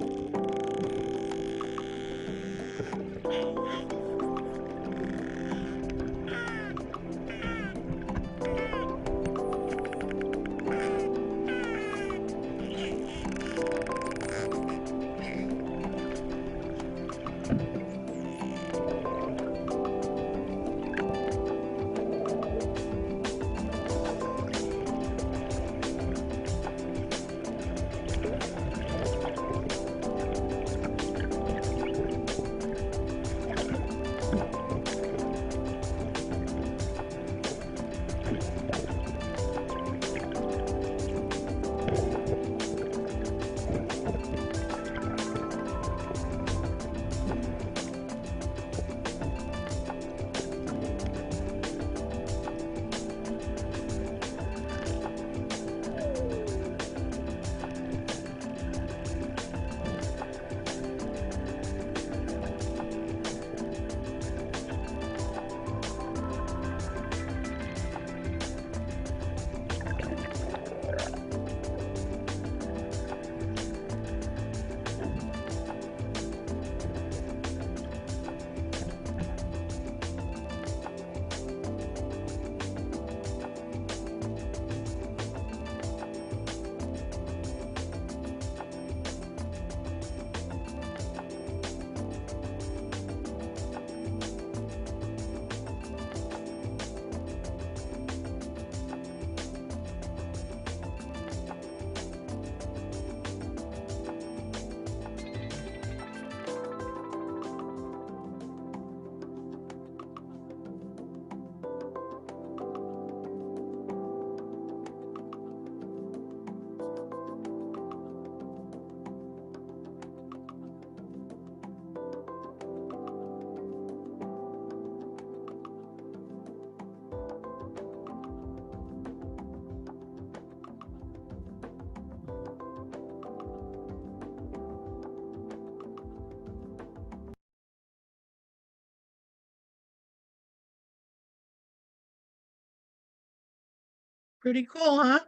Pretty cool, huh?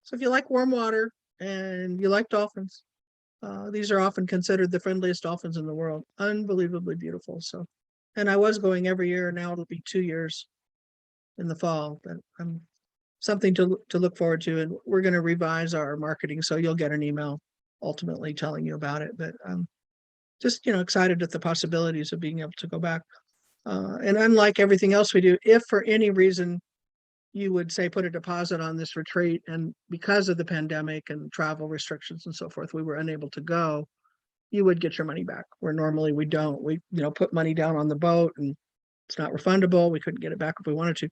So if you like warm water and you like dolphins, these are often considered the friendliest dolphins in the world. Unbelievably beautiful. So, and I was going every year. Now it'll be 2 years in the fall. But something to look forward to. And we're going to revise our marketing, so you'll get an email ultimately telling you about it. But just excited at the possibilities of being able to go back. And unlike everything else we do, if for any reason you would say put a deposit on this retreat, and because of the pandemic and travel restrictions and so forth, we were unable to go, you would get your money back, where normally we don't. We put money down on the boat and it's not refundable. We couldn't get it back if we wanted to,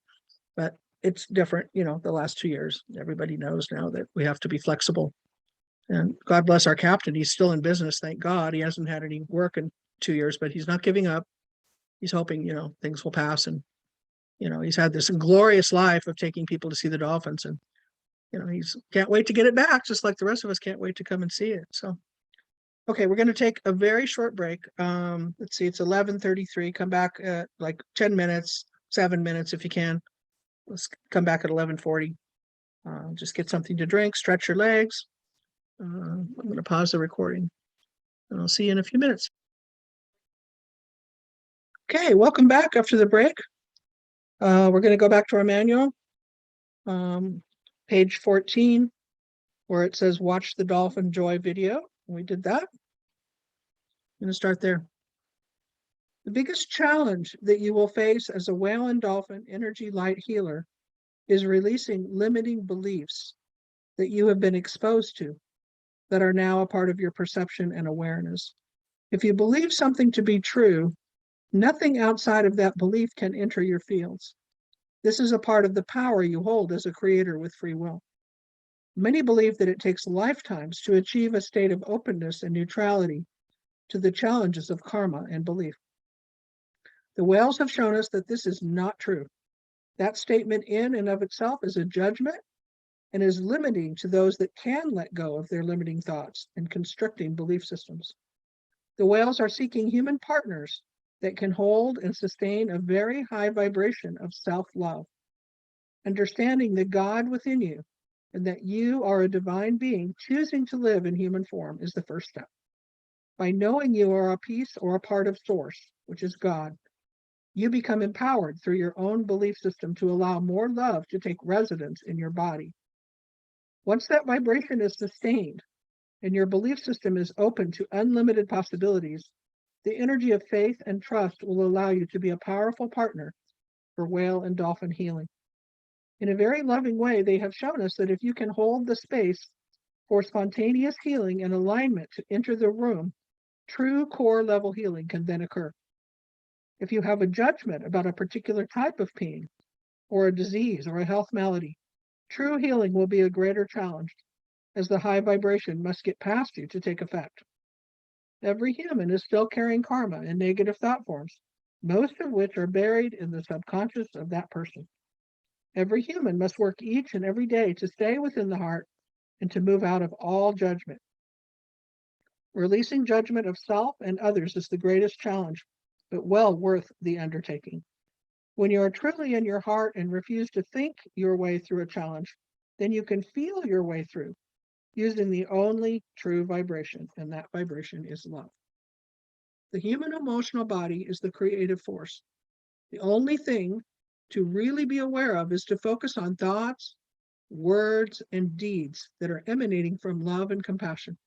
but it's different. The last 2 years, everybody knows now that we have to be flexible. And God bless our captain. He's still in business. Thank God. He hasn't had any work in 2 years, but he's not giving up. He's hoping, things will pass. And, he's had this glorious life of taking people to see the dolphins, and, he's can't wait to get it back, just like the rest of us can't wait to come and see it. So Okay, we're going to take a very short break. Let's see, it's 11:33. Come back at like 10 minutes, 7 minutes if you can. Let's come back at 11:40. Just get something to drink, stretch your legs. I'm going to pause the recording and I'll see you in a few minutes. Okay, welcome back after the break. We're going to go back to our manual, page 14, where it says watch the Dolphin Joy video. We did that. I'm going to start there. The biggest challenge that you will face as a whale and dolphin energy light healer is releasing limiting beliefs that you have been exposed to that are now a part of your perception and awareness. If you believe something to be true, nothing outside of that belief can enter your fields. This is a part of the power you hold as a creator with free will. Many believe that it takes lifetimes to achieve a state of openness and neutrality to the challenges of karma and belief. The whales have shown us that this is not true. That statement in and of itself is a judgment and is limiting to those that can let go of their limiting thoughts and constricting belief systems. The whales are seeking human partners that can hold and sustain a very high vibration of self-love. Understanding the God within you and that you are a divine being choosing to live in human form is the first step. By knowing you are a piece or a part of Source, which is God, you become empowered through your own belief system to allow more love to take residence in your body. Once that vibration is sustained and your belief system is open to unlimited possibilities, the energy of faith and trust will allow you to be a powerful partner for whale and dolphin healing. In a very loving way, they have shown us that if you can hold the space for spontaneous healing and alignment to enter the room, true core level healing can then occur. If you have a judgment about a particular type of pain or a disease or a health malady, true healing will be a greater challenge, as the high vibration must get past you to take effect. Every human is still carrying karma in negative thought forms, most of which are buried in the subconscious of that person. Every human must work each and every day to stay within the heart and to move out of all judgment. Releasing judgment of self and others is the greatest challenge, but well worth the undertaking. When you are truly in your heart and refuse to think your way through a challenge, then you can feel your way through using the only true vibration, and that vibration is love. The human emotional body is the creative force. The only thing to really be aware of is to focus on thoughts, words, and deeds that are emanating from love and compassion.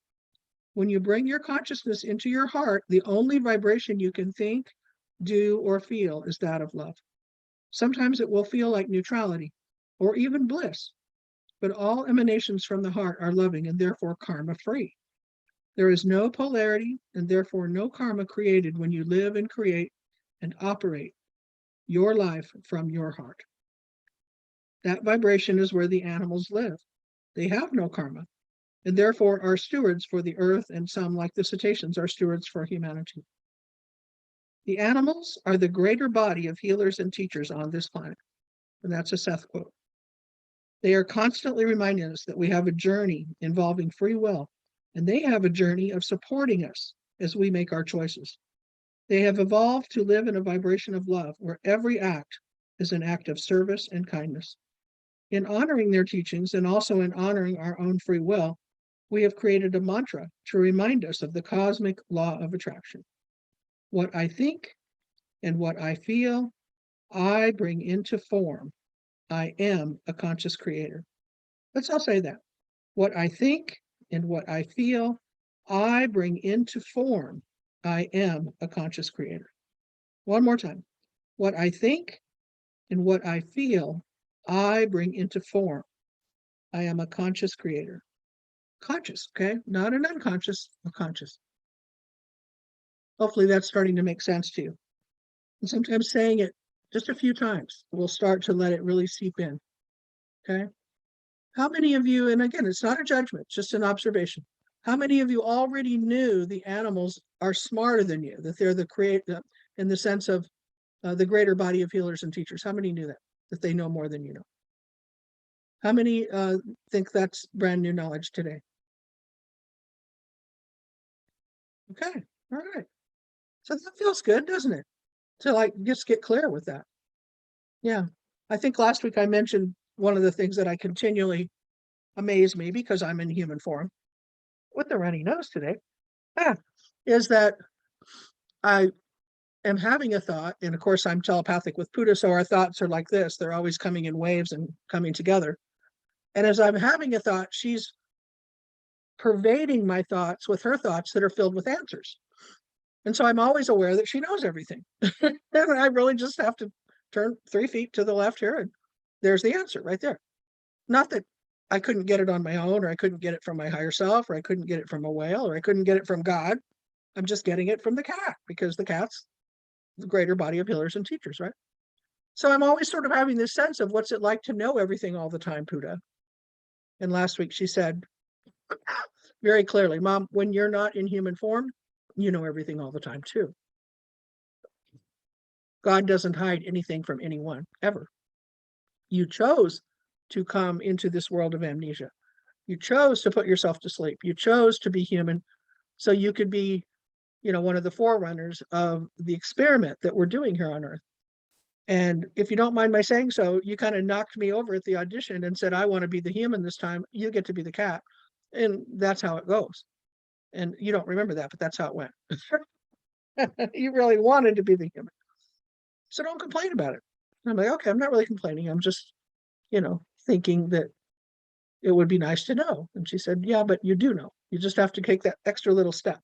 When you bring your consciousness into your heart, the only vibration you can think, do, or feel is that of love. Sometimes it will feel like neutrality or even bliss, but all emanations from the heart are loving and therefore karma-free. There is no polarity and therefore no karma created when you live and create and operate your life from your heart. That vibration is where the animals live. They have no karma and therefore are stewards for the earth, and some, like the cetaceans, are stewards for humanity. The animals are the greater body of healers and teachers on this planet, and that's a Seth quote. They are constantly reminding us that we have a journey involving free will, and they have a journey of supporting us as we make our choices. They have evolved to live in a vibration of love, where every act is an act of service and kindness. In honoring their teachings and also in honoring our own free will, we have created a mantra to remind us of the cosmic law of attraction. What I think and what I feel, I bring into form. I am a conscious creator. Let's all say that. What I think and what I feel, I bring into form. I am a conscious creator. One more time. What I think and what I feel, I bring into form. I am a conscious creator. Conscious, okay? Not an unconscious, a conscious. Hopefully that's starting to make sense to you. And sometimes saying it just a few times will start to let it really seep in, okay? How many of you, and again, it's not a judgment, just an observation. How many of you already knew the animals are smarter than you, that they're the in the sense of the greater body of healers and teachers? How many knew that they know more than you know? How many think that's brand new knowledge today? Okay, all right. So that feels good, doesn't it? To like just get clear with that. Yeah. I think last week I mentioned one of the things that I continually amaze me because I'm in human form with the runny nose today, is that I am having a thought, and of course I'm telepathic with Puddah, so our thoughts are like this. They're always coming in waves and coming together. And as I'm having a thought, she's pervading my thoughts with her thoughts that are filled with answers. And so I'm always aware that she knows everything. And I really just have to turn 3 feet to the left here, and there's the answer right there. Not that I couldn't get it on my own, or I couldn't get it from my higher self, or I couldn't get it from a whale, or I couldn't get it from God. I'm just getting it from the cat because the cat's the greater body of healers and teachers, right? So I'm always sort of having this sense of what's it like to know everything all the time, Puddah. And last week she said very clearly, Mom, when you're not in human form, you know everything all the time too. God doesn't hide anything from anyone, ever. You chose to come into this world of amnesia. You chose to put yourself to sleep. You chose to be human so you could be, one of the forerunners of the experiment that we're doing here on Earth. And if you don't mind my saying so, you kind of knocked me over at the audition and said, I want to be the human this time. You get to be the cat. And that's how it goes. And you don't remember that, but that's how it went. You really wanted to be the human. So don't complain about it. And I'm like, okay, I'm not really complaining. I'm just, thinking that it would be nice to know. And she said, yeah, but you do know. You just have to take that extra little step.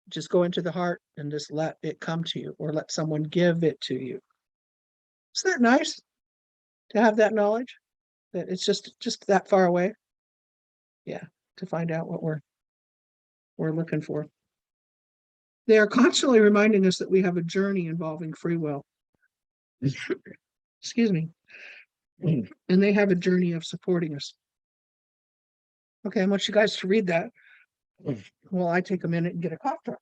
Just go into the heart and just let it come to you, or let someone give it to you. Isn't that nice to have that knowledge that it's just that far away? Yeah, to find out what we're looking for. They are constantly reminding us that we have a journey involving free will. Excuse me. And they have a journey of supporting us. Okay, I want you guys to read that. Well, I take a minute and get a cough drop.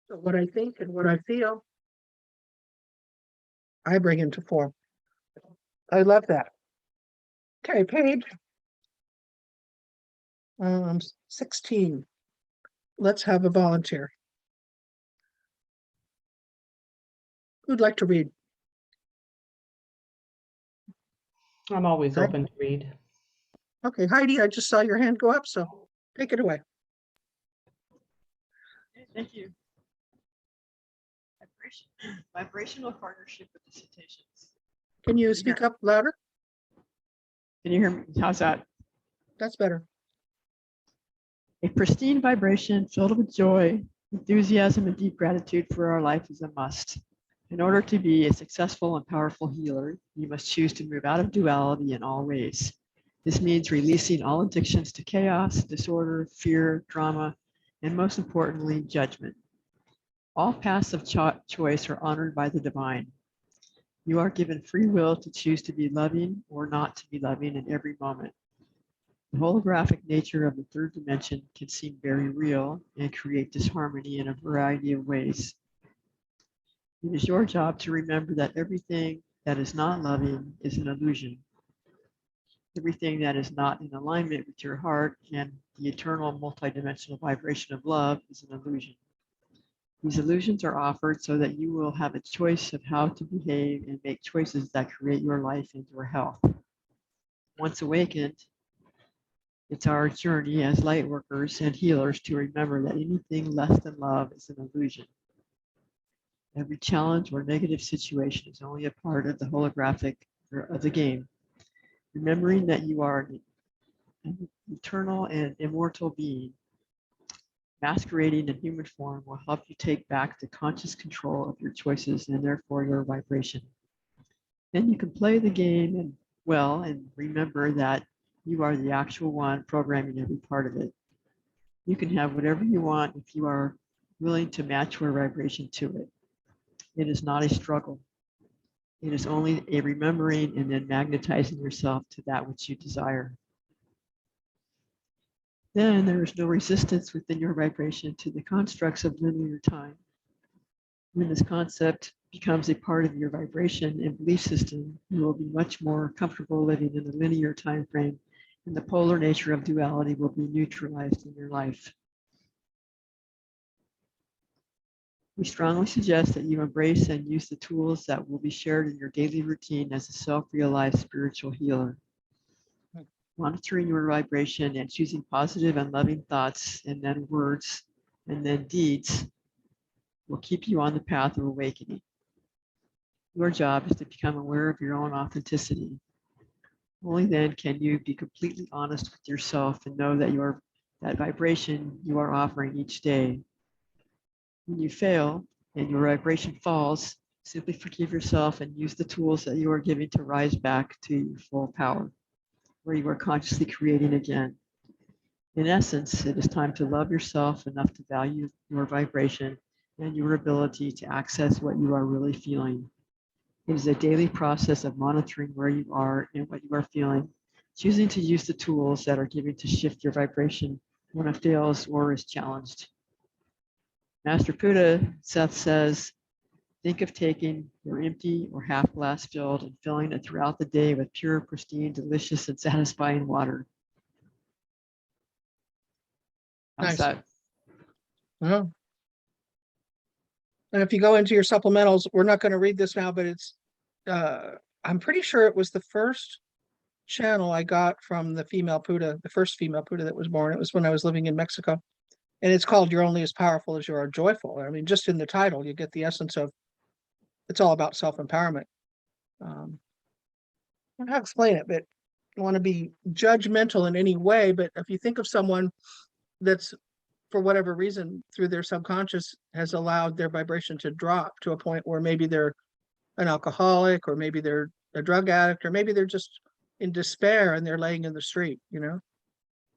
So what I think and what I feel, I bring into form. I love that. Okay, page 16. Let's have a volunteer. Who'd like to read? I'm always open to read. Okay, Heidi, I just saw your hand go up, so take it away. Thank you. Vibrational partnership with the cetaceans. Can you speak up louder? Can you hear me? How's that? That's better. A pristine vibration filled with joy, enthusiasm, and deep gratitude for our life is a must. In order to be a successful and powerful healer, you must choose to move out of duality in all ways. This means releasing all addictions to chaos, disorder, fear, drama, and most importantly, judgment. All paths of choice are honored by the divine. You are given free will to choose to be loving or not to be loving in every moment. The holographic nature of the third dimension can seem very real and create disharmony in a variety of ways. It is your job to remember that everything that is not loving is an illusion. Everything that is not in alignment with your heart and the eternal multidimensional vibration of love is an illusion. These illusions are offered so that you will have a choice of how to behave and make choices that create your life and your health. Once awakened, it's our journey as light workers and healers to remember that anything less than love is an illusion. Every challenge or negative situation is only a part of the holographic of the game. Remembering that you are an eternal and immortal being, masquerading in human form will help you take back the conscious control of your choices and therefore your vibration. Then you can play the game and remember that you are the actual one programming every part of it. You can have whatever you want if you are willing to match your vibration to it. It is not a struggle. It is only a remembering and then magnetizing yourself to that which you desire. Then there is no resistance within your vibration to the constructs of linear time. When this concept becomes a part of your vibration and belief system, you will be much more comfortable living in the linear time frame, and the polar nature of duality will be neutralized in your life. We strongly suggest that you embrace and use the tools that will be shared in your daily routine as a self-realized spiritual healer. Monitoring your vibration and choosing positive and loving thoughts and then words and then deeds will keep you on the path of awakening. Your job is to become aware of your own authenticity. Only then can you be completely honest with yourself and know that that vibration you are offering each day. When you fail and your vibration falls, simply forgive yourself and use the tools that you are giving to rise back to your full power, where you are consciously creating again. In essence, it is time to love yourself enough to value your vibration and your ability to access what you are really feeling. It is a daily process of monitoring where you are and what you are feeling, choosing to use the tools that are given to shift your vibration when it fails or is challenged. Master Puddah, Seth says, think of taking your empty or half glass filled and filling it throughout the day with pure, pristine, delicious, and satisfying water. How's Nice. that? Oh. And if you go into your supplementals, we're not going to read this now, but it's, I'm pretty sure it was the first channel I got from the female Puddah, the first female Puddah that was born. It was when I was living in Mexico. And it's called You're Only as Powerful as You Are Joyful. I mean, just in the title, you get the essence of, it's all about self-empowerment. I'll explain it, but I don't want to be judgmental in any way, but if you think of someone that's, for whatever reason, through their subconscious has allowed their vibration to drop to a point where maybe they're an alcoholic, or maybe they're a drug addict, or maybe they're just in despair and they're laying in the street, you know?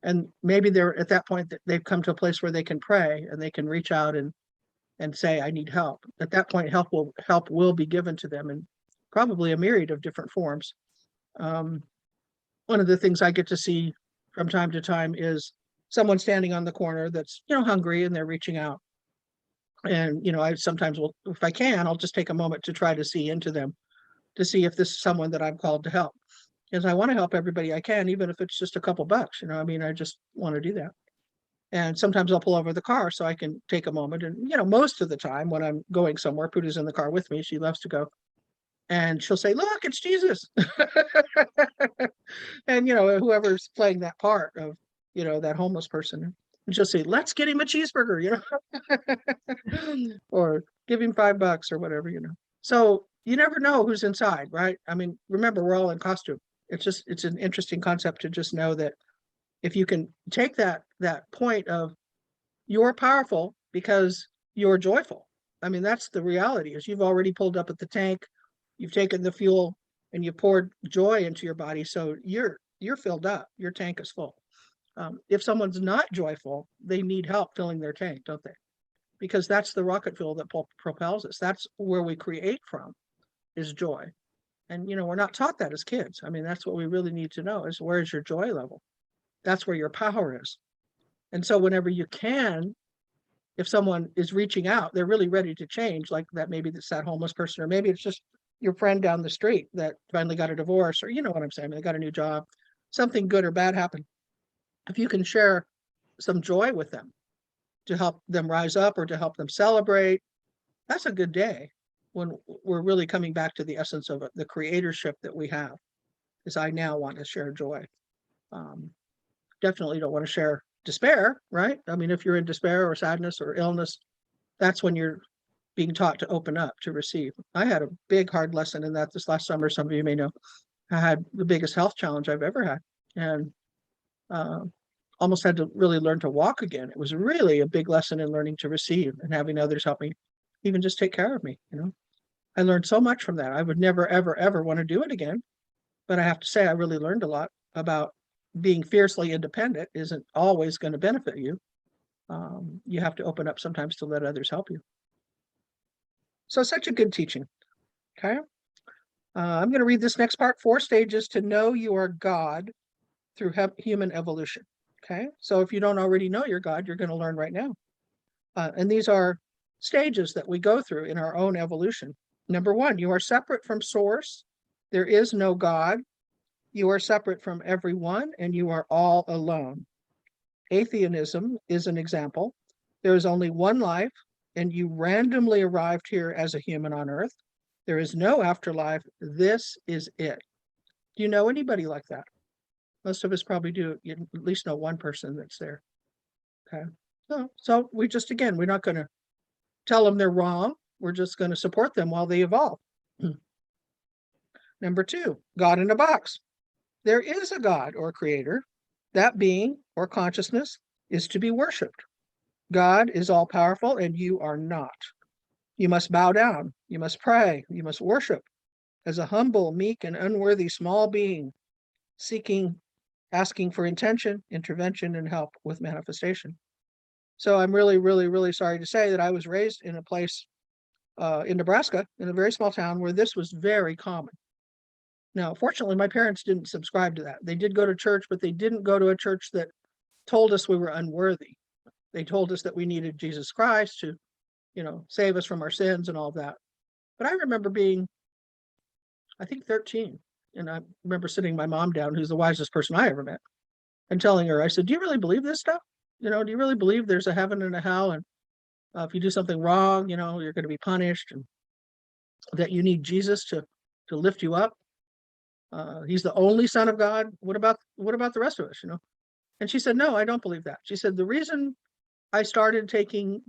And maybe they're at that point that they've come to a place where they can pray and they can reach out and say, I need help. At that point, help will be given to them in probably a myriad of different forms. One of the things I get to see from time to time is someone standing on the corner that's, you know, hungry, and they're reaching out. And, you know, I sometimes will, if I can, I'll just take a moment to try to see into them, to see if this is someone that I'm called to help. Because I want to help everybody I can, even if it's just a couple bucks, you know, I mean, I just want to do that. And sometimes I'll pull over the car so I can take a moment. And, you know, most of the time when I'm going somewhere, Puddah's in the car with me. She loves to go. And she'll say, look, it's Jesus. And, you know, whoever's playing that part of, you know, that homeless person, and she'll say, let's get him a cheeseburger, you know, or give him $5 or whatever, you know. So you never know who's inside, right? I mean, remember, we're all in costume. It's an interesting concept to just know that if you can take that point of you're powerful because you're joyful. I mean, that's the reality, is you've already pulled up at the tank, you've taken the fuel, and you poured joy into your body. So you're filled up, your tank is full. If someone's not joyful, they need help filling their tank, don't they? Because that's the rocket fuel that propels us. That's where we create from, is joy. And, you know, we're not taught that as kids. I mean, that's what we really need to know, is where's your joy level? That's where your power is. And so whenever you can, if someone is reaching out, they're really ready to change, like that, maybe it's that homeless person, or maybe it's just your friend down the street that finally got a divorce, or you know what I'm saying, they got a new job, something good or bad happened. If you can share some joy with them to help them rise up or to help them celebrate, that's a good day, when we're really coming back to the essence of the creatorship that we have, is I now want to share joy. Definitely don't want to share despair, right? I mean, if you're in despair or sadness or illness, that's when you're being taught to open up, to receive. I had a big, hard lesson in that this last summer. Some of you may know, I had the biggest health challenge I've ever had, and almost had to really learn to walk again. It was really a big lesson in learning to receive and having others help me, even just take care of me, you know. I learned so much from that. I would never, ever, ever want to do it again. But I have to say, I really learned a lot about being fiercely independent isn't always going to benefit you. You have to open up sometimes to let others help you. So such a good teaching. Okay. I'm going to read this next part, 4 stages to know you are God through human evolution. Okay, so if you don't already know your God, you're going to learn right now. And these are stages that we go through in our own evolution. Number one, you are separate from source. There is no God. You are separate from everyone, and you are all alone. Atheism is an example. There is only one life, and you randomly arrived here as a human on Earth. There is no afterlife. This is it. Do you know anybody like that? Most of us probably do. You at least know one person that's there. Okay. So we just, again, we're not going to tell them they're wrong. We're just going to support them while they evolve. Number two, God in a box. There is a God or creator. That being or consciousness is to be worshiped. God is all powerful and you are not. You must bow down. You must pray. You must worship as a humble, meek, and unworthy small being, asking for intention, intervention, and help with manifestation. So I'm really, really, really sorry to say that I was raised in a place in Nebraska, in a very small town where this was very common. Now, fortunately, my parents didn't subscribe to that. They did go to church, but they didn't go to a church that told us we were unworthy. They told us that we needed Jesus Christ to, save us from our sins and all of that. But I remember being, I think, 13. And I remember sitting my mom down, who's the wisest person I ever met, and telling her, I said, do you really believe this stuff? Do you really believe there's a heaven and a hell? And if you do something wrong, you're going to be punished, and that you need Jesus to lift you up. He's the only Son of God. What about the rest of us? And she said, no, I don't believe that. She said, the reason I started taking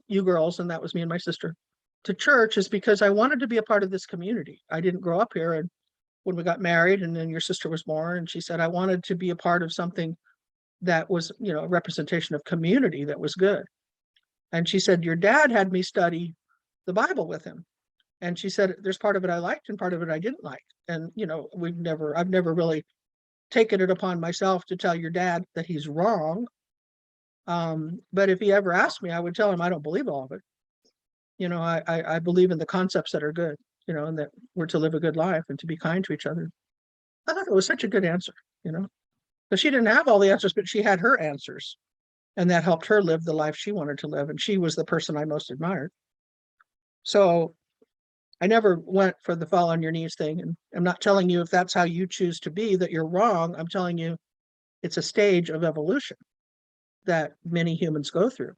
you girls, and that was me and my sister, to church is because I wanted to be a part of this community. I didn't grow up here, and when we got married, and then your sister was born, and she said I wanted to be a part of something that was, a representation of community that was good. And she said, your dad had me study the Bible with him. And she said, there's part of it I liked and part of it I didn't like. And, I've never really taken it upon myself to tell your dad that he's wrong. But if he ever asked me, I would tell him I don't believe all of it. I believe in the concepts that are good, and that we're to live a good life and to be kind to each other. I thought it was such a good answer, but she didn't have all the answers, but she had her answers. And that helped her live the life she wanted to live. And she was the person I most admired. So I never went for the fall on your knees thing. And I'm not telling you if that's how you choose to be, that you're wrong. I'm telling you it's a stage of evolution that many humans go through.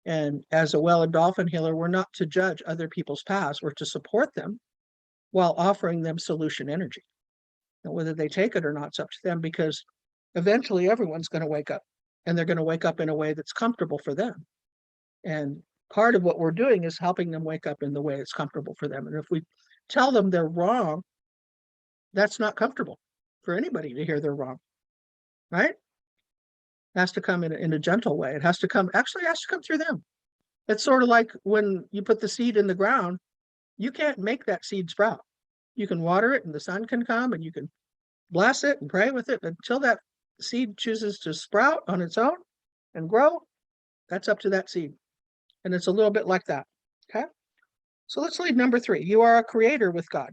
And as a well and dolphin healer, we're not to judge other people's paths. We're to support them while offering them solution energy. And whether they take it or not, it's up to them, because eventually everyone's going to wake up, and they're going to wake up in a way that's comfortable for them. And part of what we're doing is helping them wake up in the way it's comfortable for them. And if we tell them they're wrong, that's not comfortable for anybody to hear they're wrong, right? It has to come in a gentle way. It has to come through them. It's sort of like when you put the seed in the ground, you can't make that seed sprout. You can water it and the sun can come and you can bless it and pray with it until that seed chooses to sprout on its own and grow. That's up to that seed. And it's a little bit like that. Okay. So let's lead number 3. You are a creator with God.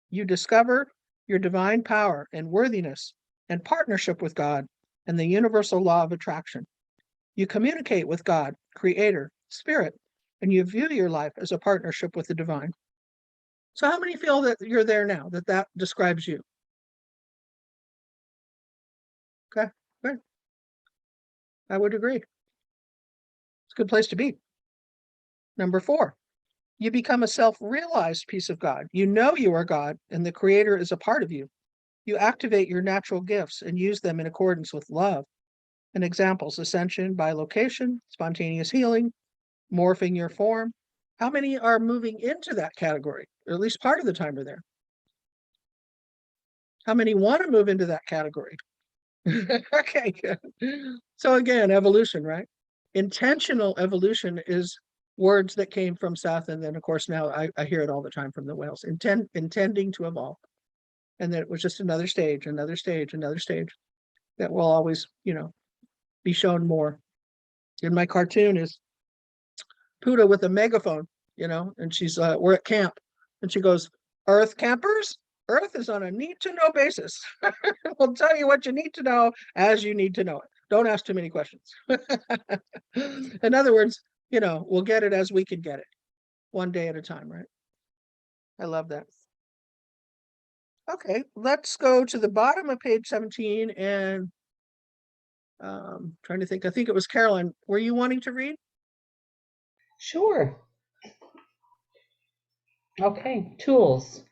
You discover your divine power and worthiness and partnership with God and the universal law of attraction. You communicate with God, creator, spirit, and you view your life as a partnership with the divine. So how many feel that you're there now, that describes you? Okay, good. I would agree. It's a good place to be. Number 4, you become a self-realized piece of God. You know you are God and the creator is a part of you. You activate your natural gifts and use them in accordance with love. And examples: ascension, bilocation, spontaneous healing, morphing your form. How many are moving into that category? Or at least part of the time are there. How many want to move into that category? Okay, good. So again, evolution, right? Intentional evolution is words that came from Seth, and then of course now I hear it all the time from the whales. Intending to evolve, and that it was just another stage that will always, be shown more. In my cartoon is Puddah with a megaphone, and she's we're at camp, and she goes, "Earth campers, Earth is on a need to know basis. We'll tell you what you need to know as you need to know it. Don't ask too many questions. In other words, we'll get it as we can get it, one day at a time, right? I love that. Okay, let's go to the bottom of page 17 and trying to think. I think it was Carolyn. Were you wanting to read? Sure. Okay, tools.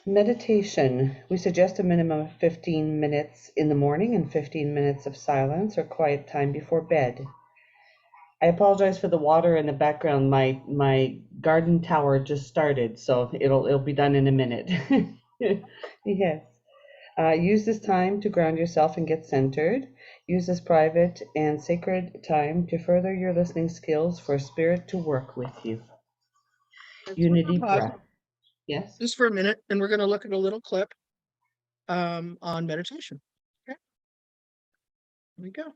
Meditation. We suggest a minimum of 15 minutes in the morning and 15 minutes of silence or quiet time before bed. I apologize for the water in the background. My garden tower just started, so it'll be done in a minute. Yes. Use this time to ground yourself and get centered. Use this private and sacred time to further your listening skills for spirit to work with you. Unity breath. Yes. Just for a minute, and we're going to look at a little clip on meditation. Okay. Here we go.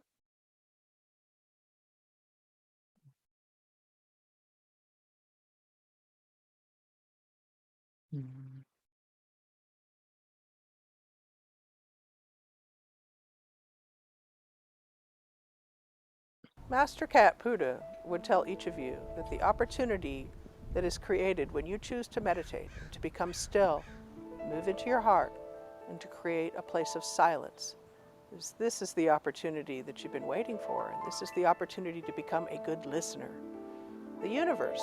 Master Cat Puddah would tell each of you that the opportunity that is created when you choose to meditate, to become still, move into your heart, and to create a place of silence, this is the opportunity that you've been waiting for, and this is the opportunity to become a good listener. The universe,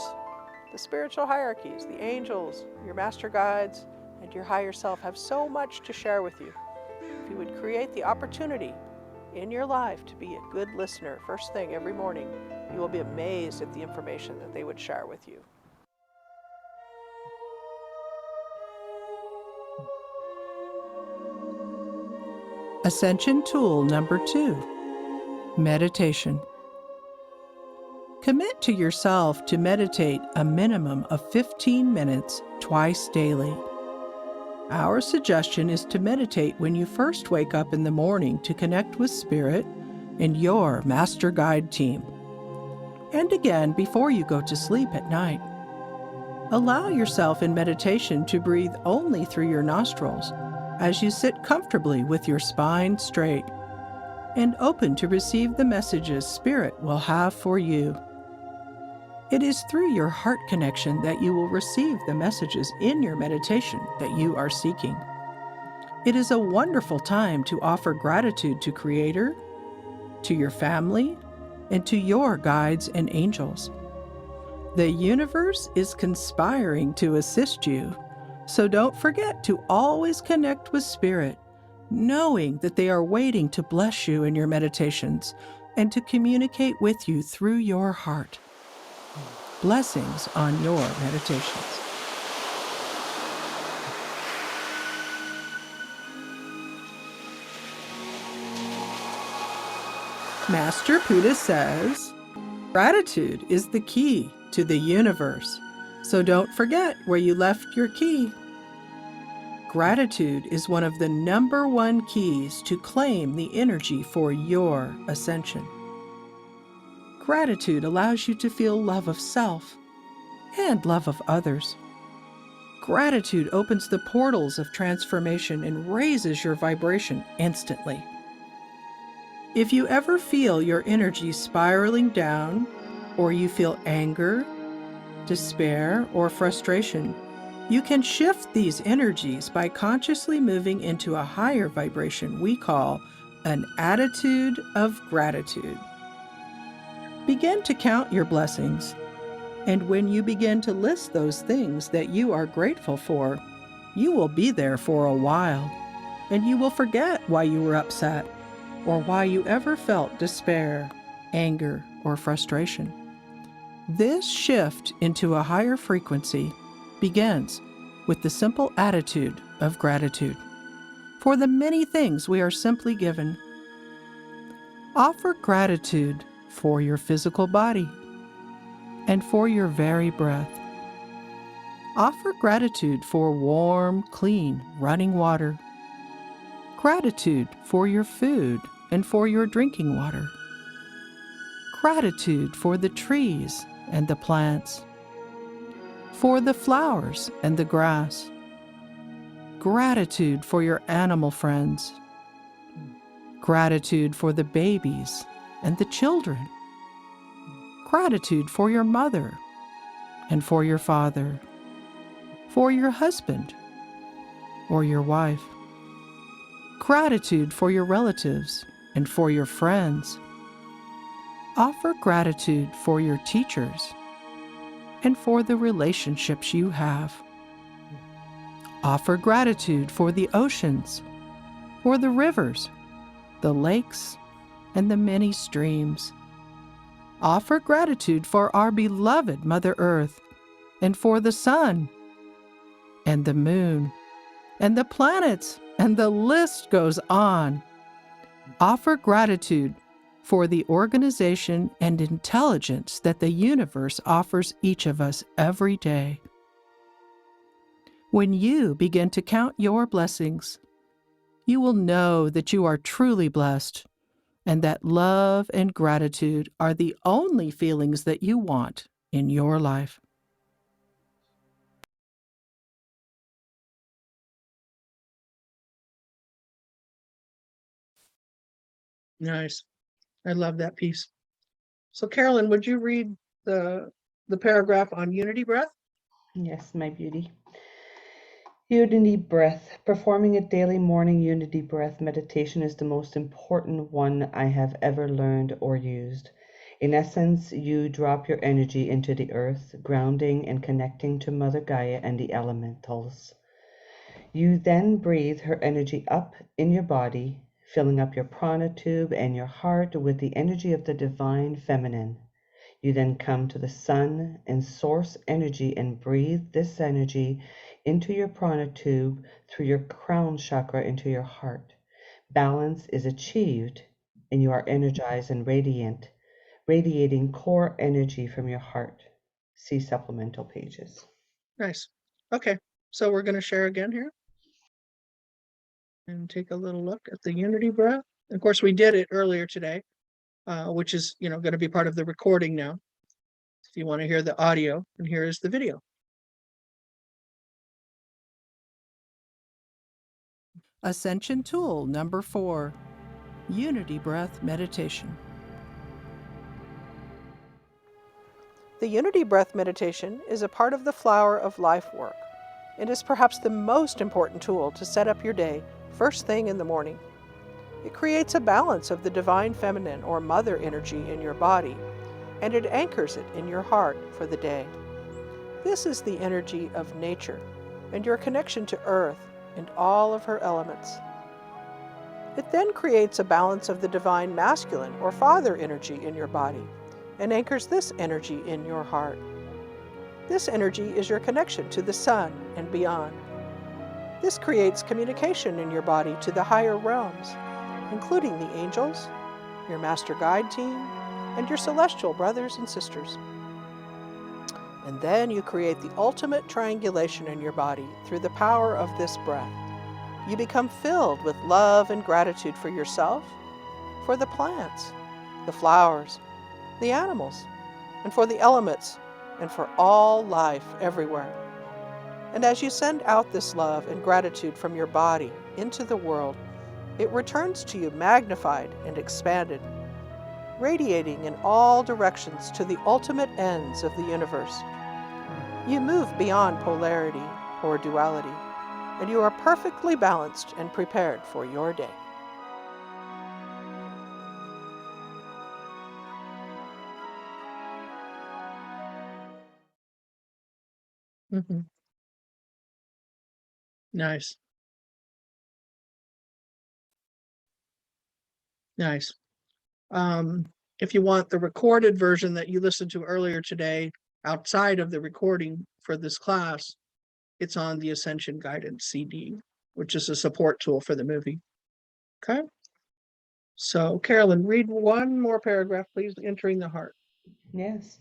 the spiritual hierarchies, the angels, your master guides, and your higher self have so much to share with you. If you would create the opportunity in your life to be a good listener first thing every morning, you will be amazed at the information that they would share with you. Ascension tool number 2, meditation. Commit to yourself to meditate a minimum of 15 minutes twice daily. Our suggestion is to meditate when you first wake up in the morning to connect with Spirit and your Master Guide team, and again before you go to sleep at night. Allow yourself in meditation to breathe only through your nostrils as you sit comfortably with your spine straight and open to receive the messages Spirit will have for you. It is through your heart connection that you will receive the messages in your meditation that you are seeking. It is a wonderful time to offer gratitude to Creator, to your family, and to your guides and angels. The universe is conspiring to assist you, so don't forget to always connect with Spirit, knowing that they are waiting to bless you in your meditations and to communicate with you through your heart. Blessings on your meditations. Master Puddah says, gratitude is the key to the universe, so don't forget where you left your key. Gratitude is one of the number 1 keys to claim the energy for your ascension. Gratitude allows you to feel love of self and love of others. Gratitude opens the portals of transformation and raises your vibration instantly. If you ever feel your energy spiraling down, or you feel anger, despair, or frustration, you can shift these energies by consciously moving into a higher vibration we call an attitude of gratitude. Begin to count your blessings, and when you begin to list those things that you are grateful for, you will be there for a while, and you will forget why you were upset or why you ever felt despair, anger, or frustration. This shift into a higher frequency begins with the simple attitude of gratitude for the many things we are simply given. Offer gratitude for your physical body and for your very breath. Offer gratitude for warm, clean, running water. Gratitude for your food and for your drinking water. Gratitude for the trees and the plants, for the flowers and the grass, gratitude for your animal friends, gratitude for the babies and the children, gratitude for your mother and for your father, for your husband or your wife, gratitude for your relatives and for your friends. Offer gratitude for your teachers and for the relationships you have. Offer gratitude for the oceans, for the rivers, the lakes, and the many streams. Offer gratitude for our beloved Mother Earth, and for the sun, and the moon, and the planets, and the list goes on. Offer gratitude for the organization and intelligence that the universe offers each of us every day. When you begin to count your blessings, you will know that you are truly blessed and that love and gratitude are the only feelings that you want in your life. Nice. I love that piece. So Carolyn, would you read the paragraph on unity breath? Yes, my beauty. Unity breath. Performing a daily morning unity breath meditation is the most important one I have ever learned or used. In essence, you drop your energy into the earth, grounding and connecting to Mother Gaia and the elementals. You then breathe her energy up in your body, filling up your prana tube and your heart with the energy of the divine feminine. You then come to the sun and source energy and breathe this energy into your prana tube through your crown chakra into your heart. Balance is achieved and you are energized and radiant, radiating core energy from your heart. See supplemental pages. Nice. Okay. So we're going to share again here and take a little look at the unity breath. Of course, we did it earlier today, which is, going to be part of the recording now. If you want to hear the audio, and here is the video. Ascension Tool number 4, Unity Breath Meditation. The Unity Breath Meditation is a part of the Flower of Life work. It is perhaps the most important tool to set up your day first thing in the morning. It creates a balance of the divine feminine or mother energy in your body, and it anchors it in your heart for the day. This is the energy of nature and your connection to Earth and all of her elements. It then creates a balance of the divine masculine or father energy in your body and anchors this energy in your heart. This energy is your connection to the sun and beyond. This creates communication in your body to the higher realms, including the angels, your master guide team, and your celestial brothers and sisters. And then you create the ultimate triangulation in your body through the power of this breath. You become filled with love and gratitude for yourself, for the plants, the flowers, the animals, and for the elements, and for all life everywhere. And as you send out this love and gratitude from your body into the world, it returns to you magnified and expanded, radiating in all directions to the ultimate ends of the universe. You move beyond polarity or duality, and you are perfectly balanced and prepared for your day. Mm-hmm. Nice. Nice. If you want the recorded version that you listened to earlier today, outside of the recording for this class, it's on the Ascension Guidance CD, which is a support tool for the movie. Okay. So Carolyn, read one more paragraph, please. Entering the heart. Yes.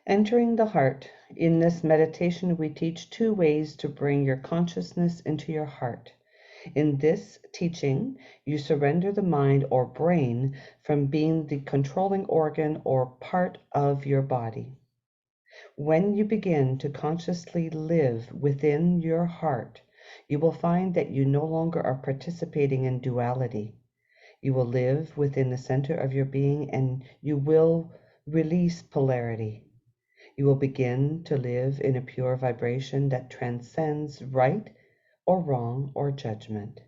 Entering the heart. In this meditation, we teach 2 ways to bring your consciousness into your heart. In this teaching, you surrender the mind or brain from being the controlling organ or part of your body. When you begin to consciously live within your heart, You will find that you no longer are participating in duality. You will live within the center of your being and you will release polarity. You will begin to live in a pure vibration that transcends right or wrong or judgment.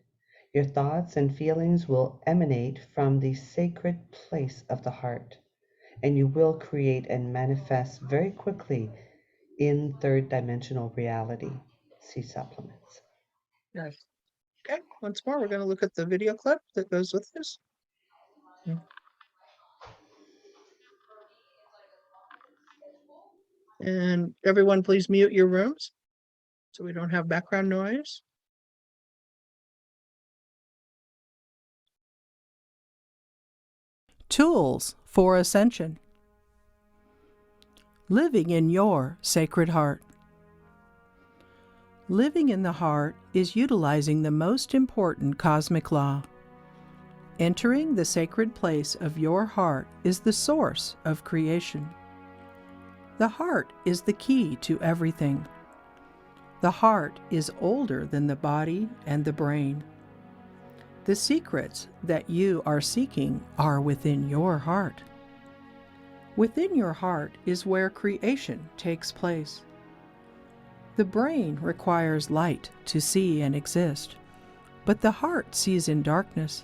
Your thoughts and feelings will emanate from the sacred place of the heart, and you will create and manifest very quickly in third dimensional reality. See supplements. Nice. Okay, once more, we're going to look at the video clip that goes with this. And everyone, please mute your rooms so we don't have background noise. Tools for Ascension. Living in your sacred heart. Living in the heart is utilizing the most important cosmic law. Entering the sacred place of your heart is the source of creation. The heart is the key to everything. The heart is older than the body and the brain. The secrets that you are seeking are within your heart. Within your heart is where creation takes place. The brain requires light to see and exist, but the heart sees in darkness.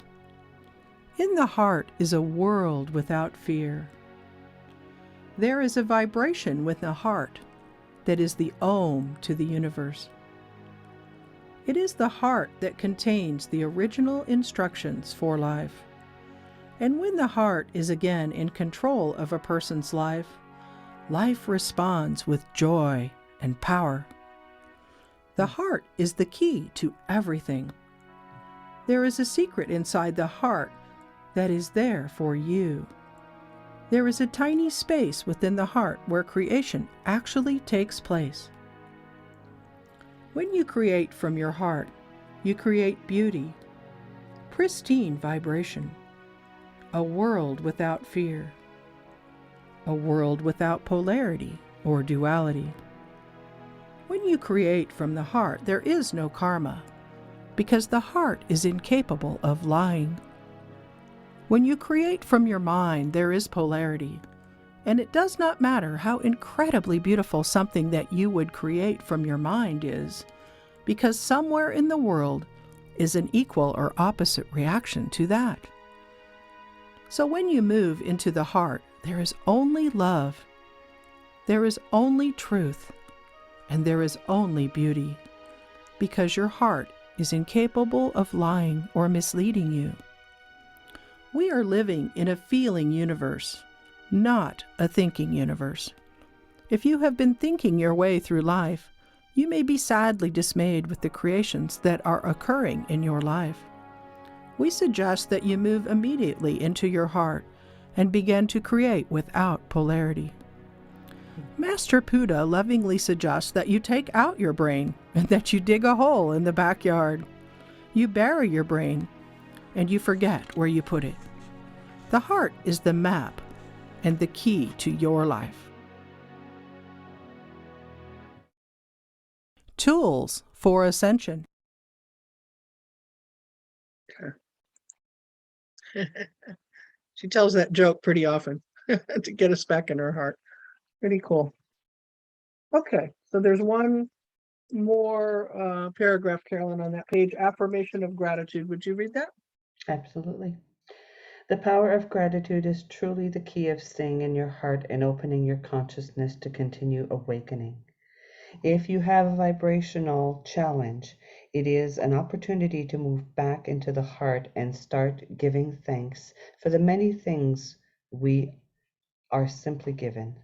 In the heart is a world without fear. There is a vibration within the heart that is the Om to the universe. It is the heart that contains the original instructions for life. And when the heart is again in control of a person's life, life responds with joy and power. The heart is the key to everything. There is a secret inside the heart that is there for you. There is a tiny space within the heart where creation actually takes place. When you create from your heart, you create beauty, pristine vibration, a world without fear, a world without polarity or duality. When you create from the heart, there is no karma, because the heart is incapable of lying. When you create from your mind, there is polarity, and it does not matter how incredibly beautiful something that you would create from your mind is, because somewhere in the world is an equal or opposite reaction to that. So when you move into the heart, there is only love, there is only truth, and there is only beauty, because your heart is incapable of lying or misleading you. We are living in a feeling universe, not a thinking universe. If you have been thinking your way through life, you may be sadly dismayed with the creations that are occurring in your life. We suggest that you move immediately into your heart and begin to create without polarity. Master Puddah lovingly suggests that you take out your brain and that you dig a hole in the backyard. You bury your brain and you forget where you put it. The heart is the map and the key to your life. Tools for Ascension. She tells that joke pretty often to get us back in her heart. Pretty cool. Okay, so there's one more paragraph, Carolyn, on that page, affirmation of gratitude. Would you read that? Absolutely. The power of gratitude is truly the key of staying in your heart and opening your consciousness to continue awakening. If you have a vibrational challenge, it is an opportunity to move back into the heart and start giving thanks for the many things we are simply given.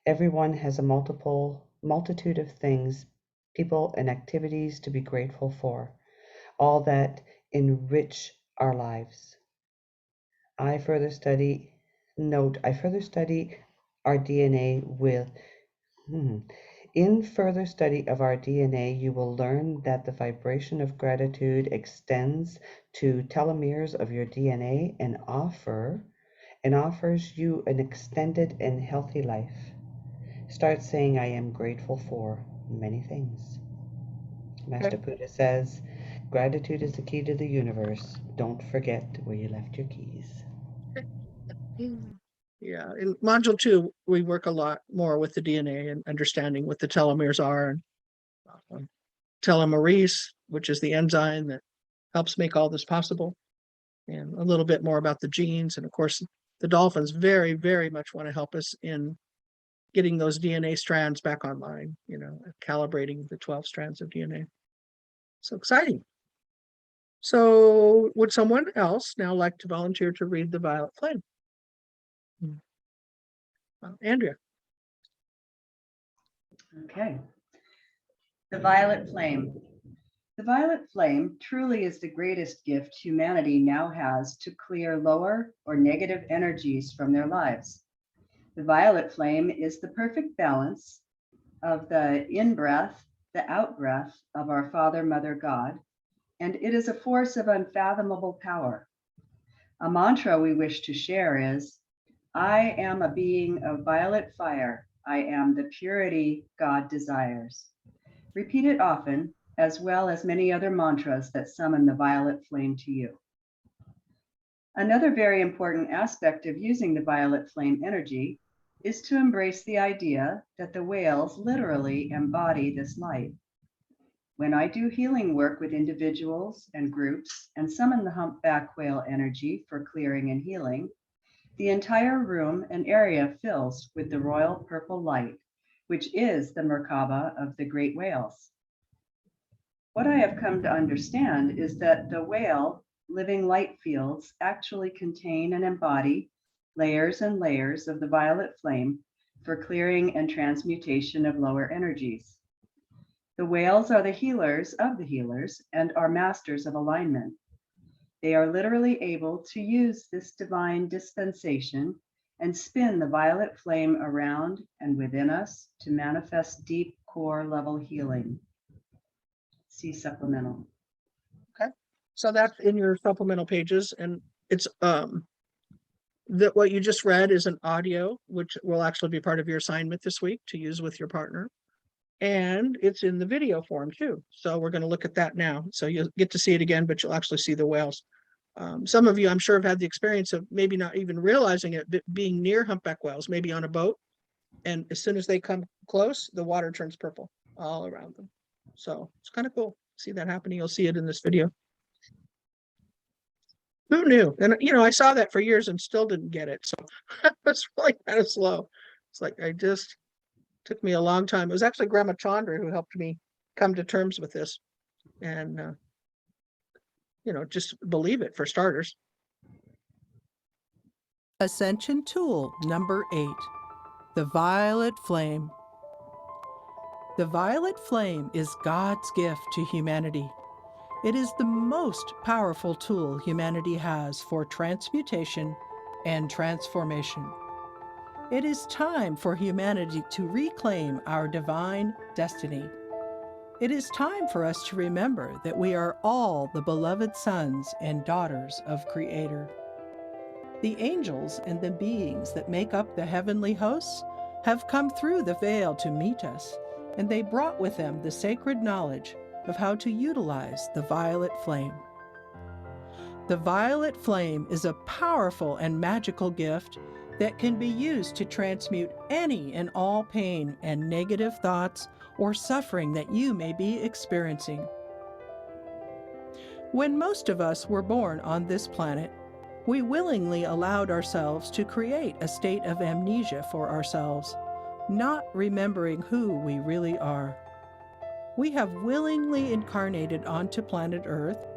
Everyone has a multitude of things, people, and activities to be grateful for, all that enrich our lives. I further study our DNA with In further study of our DNA, you will learn that the vibration of gratitude extends to telomeres of your DNA and offers you an extended and healthy life. Start saying, I am grateful for many things. Master Puddah says, gratitude is the key to the universe. Don't forget where you left your keys. Yeah, in module 2, we work a lot more with the DNA and understanding what the telomeres are, and telomerase, which is the enzyme that helps make all this possible, and a little bit more about the genes. And of course, the dolphins very, very much want to help us in getting those DNA strands back online, calibrating the 12 strands of DNA. So exciting. So would someone else now like to volunteer to read the Violet Flame? Andrea. Okay. The Violet Flame. The violet flame truly is the greatest gift humanity now has to clear lower or negative energies from their lives. The violet flame is the perfect balance of the in-breath, the out-breath of our Father, Mother, God, and it is a force of unfathomable power. A mantra we wish to share is, I am a being of violet fire. I am the purity God desires. Repeat it often, as well as many other mantras that summon the violet flame to you. Another very important aspect of using the violet flame energy is to embrace the idea that the whales literally embody this light. When I do healing work with individuals and groups and summon the humpback whale energy for clearing and healing, the entire room and area fills with the royal purple light, which is the Merkaba of the great whales. What I have come to understand is that the whale living light fields actually contain and embody layers and layers of the violet flame for clearing and transmutation of lower energies. The whales are the healers of the healers and are masters of alignment. They are literally able to use this divine dispensation and spin the violet flame around and within us to manifest deep core level healing. See supplemental. Okay, so that's in your supplemental pages, and it's that what you just read is an audio, which will actually be part of your assignment this week to use with your partner, and it's in the video form too. So we're going to look at that now. So you'll get to see it again, but you'll actually see the whales. Some of you, I'm sure, have had the experience of maybe not even realizing it, but being near humpback whales, maybe on a boat, and as soon as they come close, the water turns purple all around them. So it's kind of cool. See that happening. You'll see it in this video. Who knew? And I saw that for years and still didn't get it. So it's really kind of slow. It's like took me a long time. It was actually Grandma Chandra who helped me come to terms with this, and just believe it for starters. Ascension tool number 8, the violet flame. The violet flame is God's gift to humanity. It is the most powerful tool humanity has for transmutation and transformation. It is time for humanity to reclaim our divine destiny. It is time for us to remember that we are all the beloved sons and daughters of Creator. The angels and the beings that make up the heavenly hosts have come through the veil to meet us, and they brought with them the sacred knowledge of how to utilize the violet flame. The violet flame is a powerful and magical gift that can be used to transmute any and all pain and negative thoughts or suffering that you may be experiencing. When most of us were born on this planet, we willingly allowed ourselves to create a state of amnesia for ourselves, not remembering who we really are. We have willingly incarnated onto planet Earth,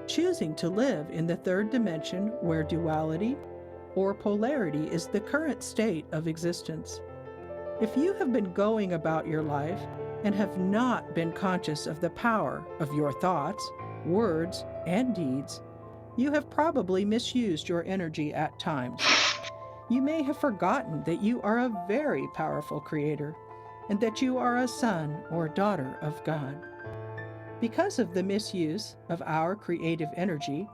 choosing to live in the third dimension where duality or polarity is the current state of existence. If you have been going about your life and have not been conscious of the power of your thoughts, words, and deeds, you have probably misused your energy at times. You may have forgotten that you are a very powerful creator and that you are a son or daughter of God. Because of the misuse of our creative energy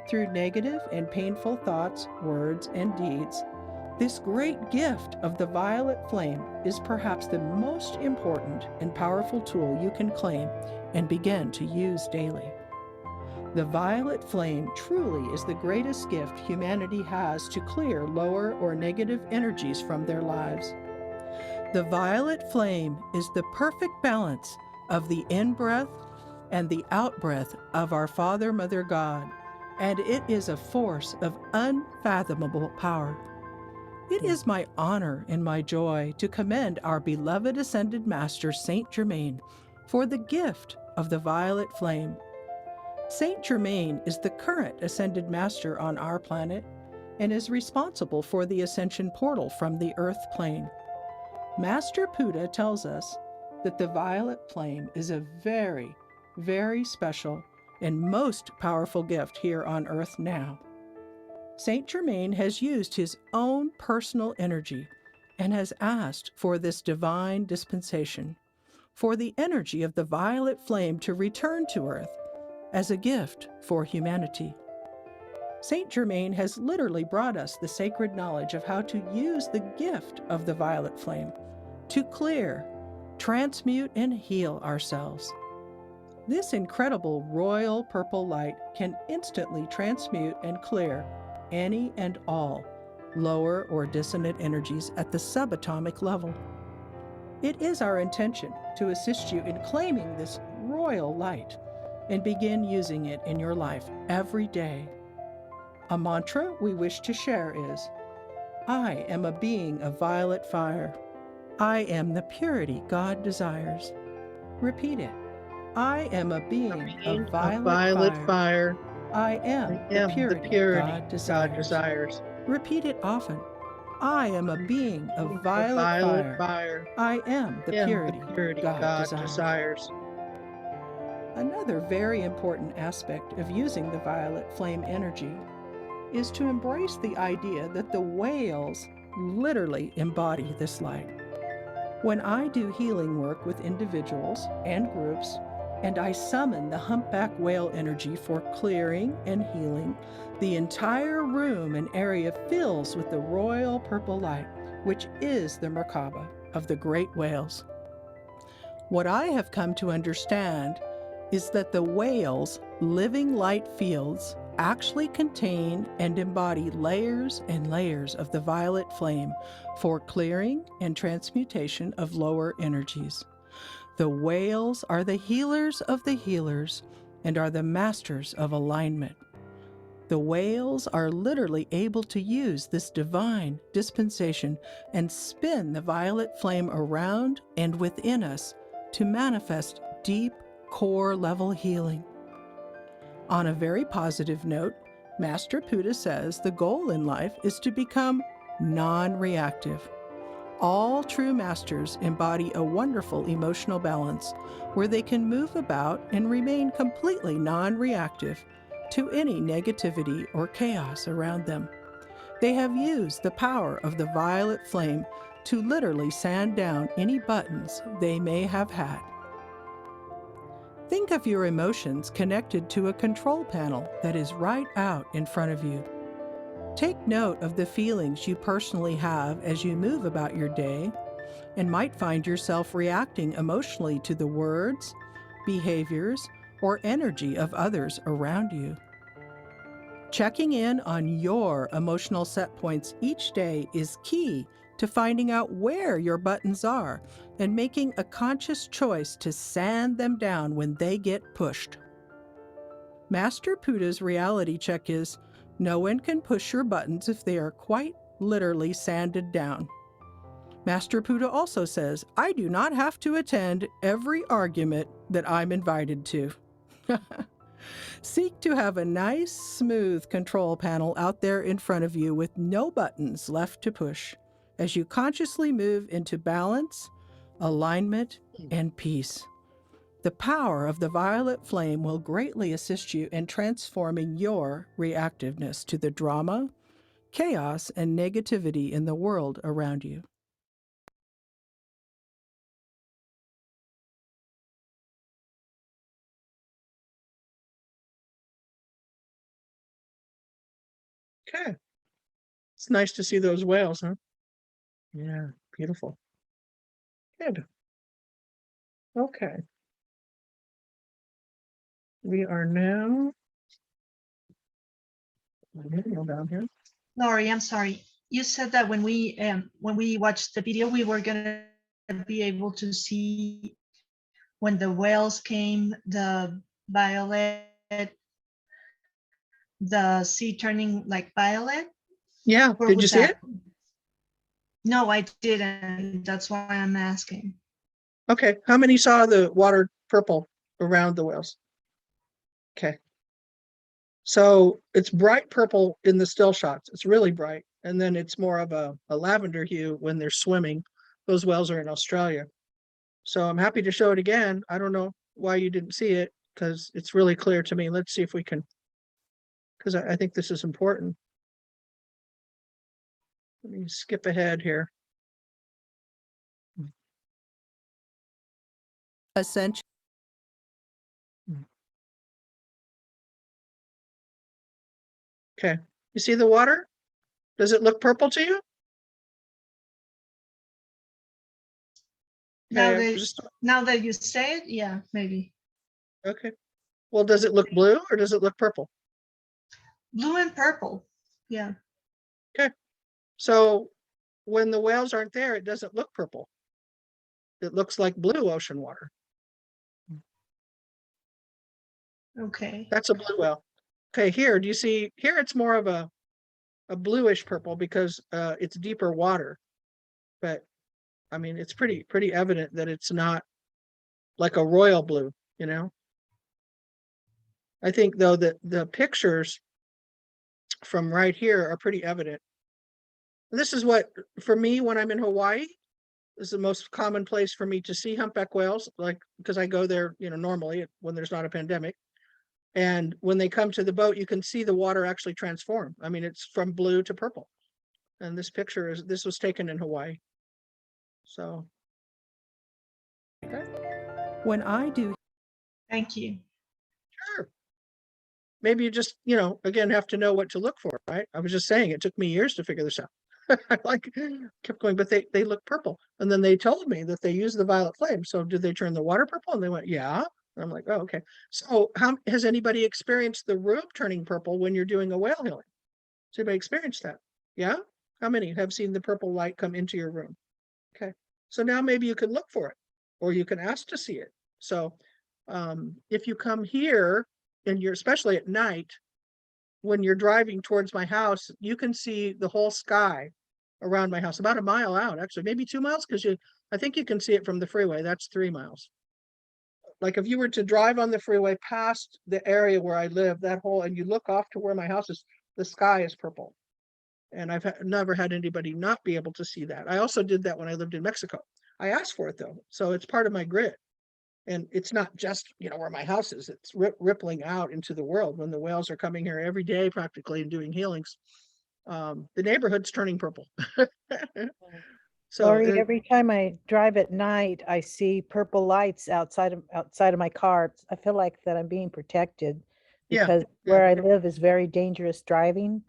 through negative and painful thoughts, words, and deeds, this great gift of the violet flame is perhaps the most important and powerful tool you can claim and begin to use daily. The violet flame truly is the greatest gift humanity has to clear lower or negative energies from their lives. The violet flame is the perfect balance of the in-breath and the out-breath of our Father, Mother God, and it is a force of unfathomable power. It is my honor and my joy to commend our beloved Ascended Master, Saint Germain, for the gift of the violet flame. Saint Germain is the current Ascended Master on our planet and is responsible for the ascension portal from the earth plane. Master Puddah tells us that the violet flame is a very, very special and most powerful gift here on earth now. Saint Germain has used his own personal energy and has asked for this divine dispensation, for the energy of the violet flame to return to earth as a gift for humanity. Saint Germain has literally brought us the sacred knowledge of how to use the gift of the violet flame to clear, transmute, and heal ourselves. This incredible royal purple light can instantly transmute and clear any and all lower or dissonant energies at the subatomic level. It is our intention to assist you in claiming this royal light and begin using it in your life every day. A mantra we wish to share is, I am a being of violet fire. I am the purity God desires. Repeat it. I am a being of violet fire. I am the purity God desires. Repeat it often. I am a being of violet fire. I am the purity God desires. Another very important aspect of using the violet flame energy is to embrace the idea that the whales literally embody this light. When I do healing work with individuals and groups, and I summon the humpback whale energy for clearing and healing, the entire room and area fills with the royal purple light, which is the Merkaba of the great whales. What I have come to understand is that the whales' living light fields actually contain and embody layers and layers of the violet flame for clearing and transmutation of lower energies. The whales are the healers of the healers and are the masters of alignment. The whales are literally able to use this divine dispensation and spin the violet flame around and within us to manifest deep core level healing. On a very positive note, Master Puddah says the goal in life is to become non-reactive. All true masters embody a wonderful emotional balance where they can move about and remain completely non-reactive to any negativity or chaos around them. They have used the power of the violet flame to literally sand down any buttons they may have had. Think of your emotions connected to a control panel that is right out in front of you. Take note of the feelings you personally have as you move about your day and might find yourself reacting emotionally to the words, behaviors, or energy of others around you. Checking in on your emotional set points each day is key to finding out where your buttons are and making a conscious choice to sand them down when they get pushed. Master Puddah's reality check is, no one can push your buttons if they are quite literally sanded down. Master Puddah also says, I do not have to attend every argument that I'm invited to. Seek to have a nice, smooth control panel out there in front of you with no buttons left to push as you consciously move into balance, alignment, and peace. The power of the violet flame will greatly assist you in transforming your reactiveness to the drama, chaos, and negativity in the world around you. Okay. It's nice to see those whales, huh? Yeah, beautiful. Good. Okay. We are now. Down here. Laurie, I'm sorry. You said that when we watched the video, we were gonna be able to see when the whales came, the violet, the sea turning like violet. Yeah, Where did you was see that? it? No, I didn't. That's why I'm asking. Okay, how many saw the water purple around the whales? Okay. So it's bright purple in the still shots. It's really bright. And then it's more of a lavender hue when they're swimming. Those whales are in Australia. So I'm happy to show it again. I don't know why you didn't see it because it's really clear to me. Let's see if we can, because I think this is important. Let me skip ahead here. Ascension. Okay, you see the water? Does it look purple to you? Now Okay, now that you say it, yeah, maybe. okay. Well, does it look blue or does it look purple? Blue and purple. Yeah. Okay. So when the whales aren't there, it doesn't look purple. It looks like blue ocean water. Okay. That's a blue whale. Okay, here, do you see here it's more of a bluish purple because it's deeper water. But I mean, it's pretty evident that it's not like a royal blue, you know. I think though that the pictures from right here are pretty evident. This is what, for me, when I'm in Hawaii, is the most common place for me to see humpback whales, like because I go there, you know, normally when there's not a pandemic. And when they come to the boat, you can see the water actually transform. I mean, it's from blue to purple. And this picture this was taken in Hawaii. So. Okay. When I do. Thank you. Sure. Maybe you just, you know, again, have to know what to look for, right? I was just saying, it took me years to figure this out. I like kept going, but they look purple. And then they told me that they use the violet flame. So did they turn the water purple? And they went, yeah. And I'm like, oh, okay. So how has anybody experienced the room turning purple when you're doing a whale healing? Has anybody experienced that? Yeah? How many have seen the purple light come into your room? Okay. So now maybe you can look for it or you can ask to see it. So if you come here and you're, especially at night, when you're driving towards my house, you can see the whole sky around my house, about a mile out, actually, maybe 2 miles, because I think you can see it from the freeway. That's 3 miles. Like if you were to drive on the freeway past the area where I live, that whole, and you look off to where my house is, the sky is purple. And I've never had anybody not be able to see that. I also did that when I lived in Mexico. I asked for it though, so it's part of my grid. And it's not just, you know, where my house is, it's rippling out into the world when the whales are coming here every day practically and doing healings. The neighborhood's turning purple. So Laurie, every time I drive at night, I see purple lights outside of my car. I feel like that I'm being protected Yeah, because yeah. where I live is very dangerous driving.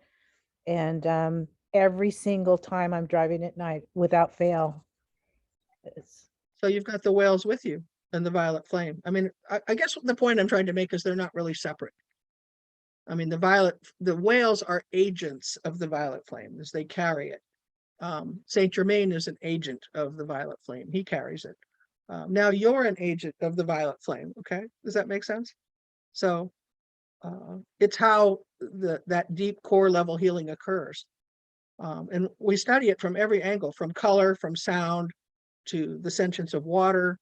And every single time I'm driving at night without fail. So you've got the whales with you and the violet flame. I mean, I guess the point I'm trying to make is they're not really separate. I mean, the whales are agents of the violet flame as they carry it. Saint Germain is an agent of the violet flame. He carries it. Now you're an agent of the violet flame. Okay, does that make sense? So it's how that deep core level healing occurs. And we study it from every angle, from color, from sound, to the sentience of water,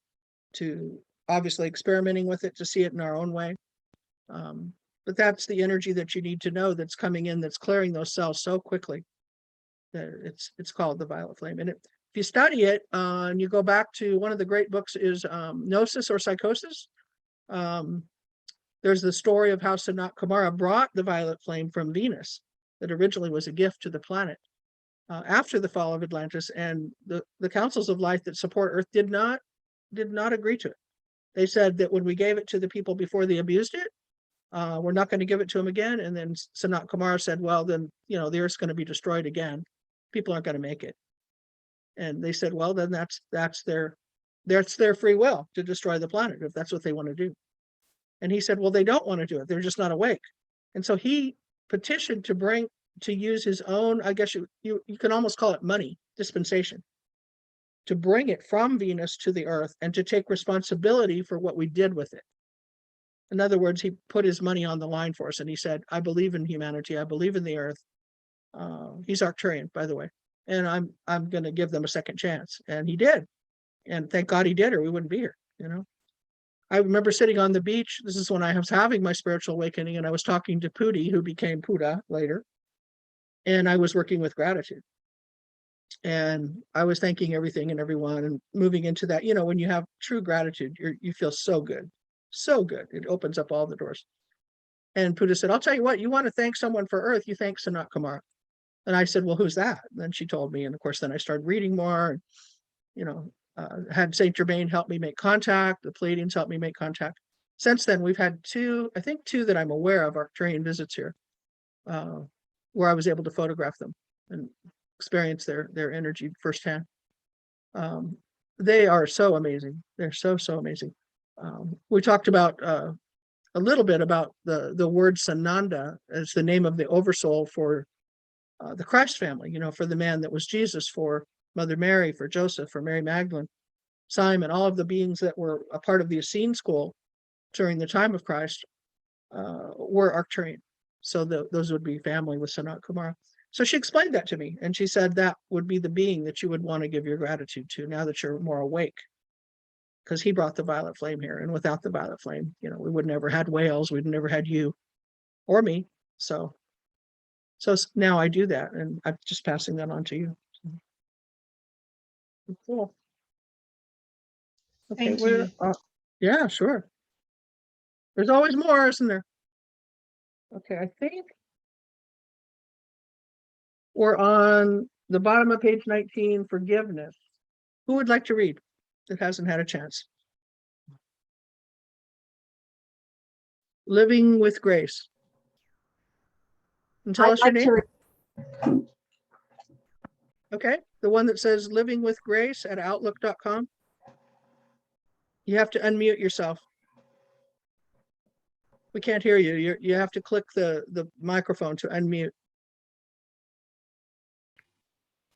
to obviously experimenting with it to see it in our own way. But that's the energy that you need to know that's coming in, that's clearing those cells so quickly. That it's called the violet flame. And if you study it and you go back to one of the great books is Gnosis or Psychosis. There's the story of how Sanat Kumara brought the violet flame from Venus that originally was a gift to the planet after the fall of Atlantis, and the councils of life that support Earth did not agree to it. They said that when we gave it to the people before they abused it, we're not going to give it to them again. And then Sanat Kumara said, well, then, you know, the Earth's going to be destroyed again. People aren't going to make it. And they said, well, then that's their free will to destroy the planet if that's what they want to do. And he said, well, they don't want to do it. They're just not awake. And so he petitioned to use his own, I guess you can almost call it money dispensation, to bring it from Venus to the Earth and to take responsibility for what we did with it. In other words, he put his money on the line for us and he said, I believe in humanity. I believe in the Earth. He's Arcturian, by the way. And I'm going to give them a second chance. And he did. And thank God he did, or we wouldn't be here, you know. I remember sitting on the beach. This is when I was having my spiritual awakening, and I was talking to Puddah, who became Puddah later. And I was working with gratitude. And I was thanking everything and everyone and moving into that. You know, when you have true gratitude, you feel so good. So good. It opens up all the doors. And Puddah said, I'll tell you what, you want to thank someone for Earth, you thank Sanat Kumara. And I said, well, who's that? And then she told me. And of course, then I started reading more, and, you know, had Saint Germain help me make contact. The Pleiadians helped me make contact. Since then, we've had two that I'm aware of, Arcturian visits here, where I was able to photograph them and experience their energy firsthand. They are so amazing. They're so amazing. We talked about a little bit about the word Sananda as the name of the oversoul for the Christ family, you know, for the man that was Jesus, for Mother Mary, for Joseph, for Mary Magdalene, Simon, all of the beings that were a part of the Essene school during the time of Christ were Arcturian. So those would be family with Sanat Kumara. So she explained that to me, and she said that would be the being that you would want to give your gratitude to now that you're more awake, because he brought the violet flame here, and without the violet flame, you know, we would never had whales, we'd never had you or me. So now I do that, and I'm just passing that on to you. Cool. Okay, Thank you. Yeah, sure. There's always more, isn't there? Okay, I think we're on the bottom of page 19, forgiveness. Who would like to read that hasn't had a chance? Living with grace. And tell us your name. Okay, the one that says living with grace at outlook.com. You have to unmute yourself. We can't hear you. You have to click the microphone to unmute.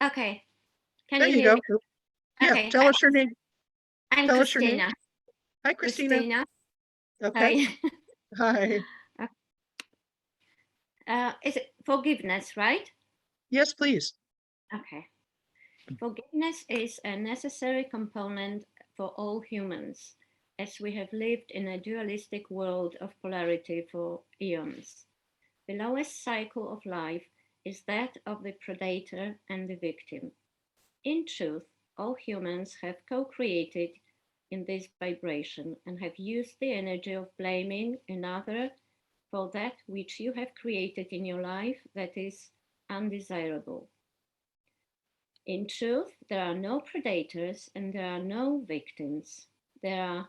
Okay. Can There you you hear go. me? Yeah, Okay. tell us your name. I'm Tell us your name. Christina. Hi, Christina. Okay. Hi. Hi. Is it forgiveness, right? Yes, please. Okay. Forgiveness is a necessary component for all humans, as we have lived in a dualistic world of polarity for eons. The lowest cycle of life is that of the predator and the victim. In truth, all humans have co-created in this vibration and have used the energy of blaming another for that which you have created in your life that is undesirable. In truth, there are no predators and there are no victims. There are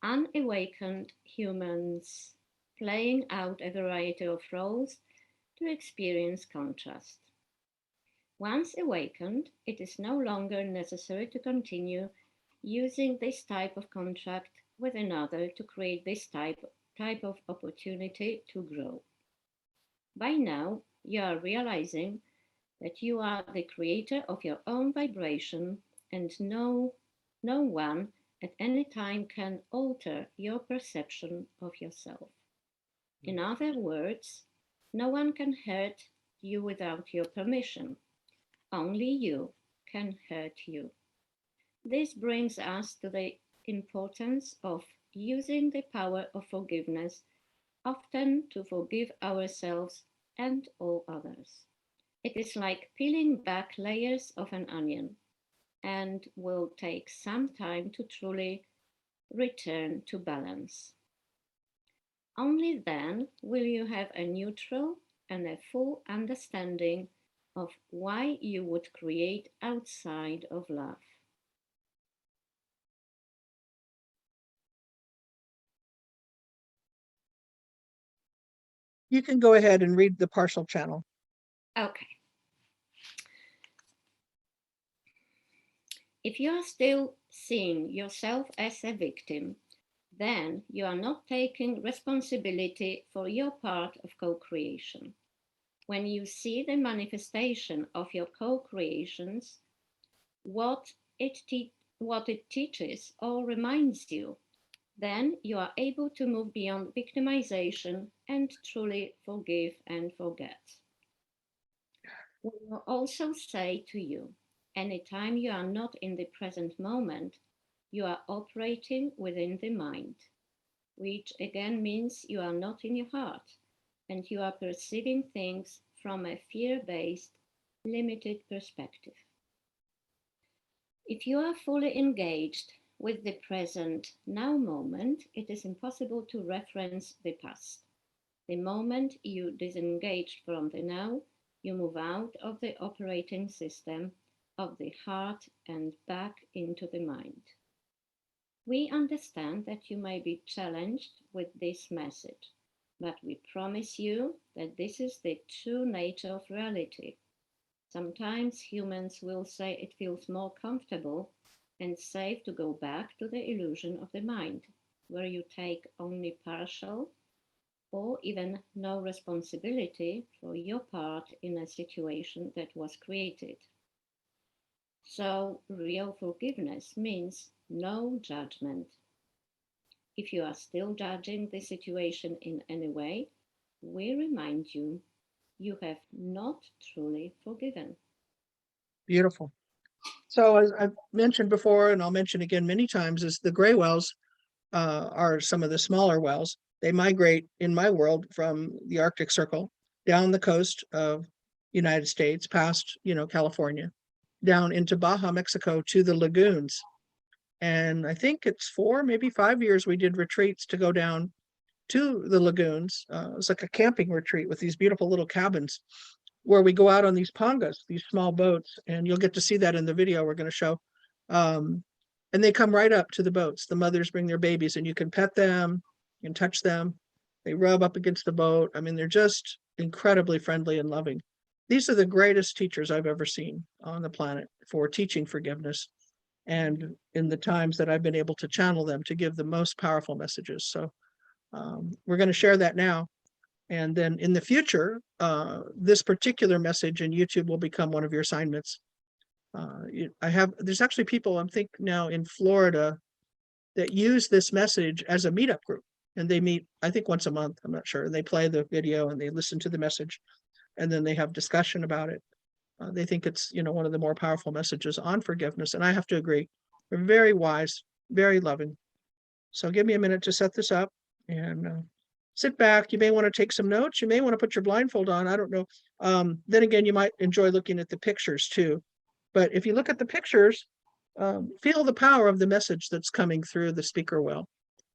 unawakened humans playing out a variety of roles to experience contrast. Once awakened, it is no longer necessary to continue using this type of contract with another to create this type of opportunity to grow. By now, you are realizing that you are the creator of your own vibration and no one at any time can alter your perception of yourself. In other words, no one can hurt you without your permission. Only you can hurt you. This brings us to the importance of using the power of forgiveness, often to forgive ourselves and all others. It is like peeling back layers of an onion and will take some time to truly return to balance. Only then will you have a neutral and a full understanding of why you would create outside of love. You can go ahead and read the partial channel. Okay. If you are still seeing yourself as a victim, then you are not taking responsibility for your part of co-creation. When you see the manifestation of your co-creations, what it teaches or reminds you, then you are able to move beyond victimization and truly forgive and forget. We will also say to you, anytime you are not in the present moment, you are operating within the mind, which again means you are not in your heart and you are perceiving things from a fear-based, limited perspective. If you are fully engaged with the present now moment, it is impossible to reference the past. The moment you disengage from the now, you move out of the operating system of the heart and back into the mind. We understand that you may be challenged with this message, but we promise you that this is the true nature of reality. Sometimes humans will say it feels more comfortable and safe to go back to the illusion of the mind, where you take only partial or even no responsibility for your part in a situation that was created. So, real forgiveness means no judgment. If you are still judging the situation in any way, we remind you, you have not truly forgiven. Beautiful. So as I've mentioned before, and I'll mention again many times, is the gray whales are some of the smaller whales. They migrate in my world from the Arctic Circle down the coast of United States, past, California, down into Baja, Mexico, to the lagoons. And I think it's 4, maybe 5 years we did retreats to go down to the lagoons. It was like a camping retreat with these beautiful little cabins where we go out on these pangas, these small boats, and you'll get to see that in the video we're going to show. And they come right up to the boats. The mothers bring their babies and you can pet them, you can touch them. They rub up against the boat. I mean, they're just incredibly friendly and loving. These are the greatest teachers I've ever seen on the planet for teaching forgiveness. And in the times that I've been able to channel them to give the most powerful messages. So we're going to share that now. And then in the future, this particular message in YouTube will become one of your assignments. There's actually people I'm thinking now in Florida that use this message as a meetup group. And they meet, I think once a month, I'm not sure. They play the video and they listen to the message and then they have discussion about it. They think it's, one of the more powerful messages on forgiveness. And I have to agree, they're very wise, very loving. So give me a minute to set this up and sit back. You may want to take some notes. You may want to put your blindfold on. I don't know. Then again, you might enjoy looking at the pictures too. But if you look at the pictures, feel the power of the message that's coming through the speaker well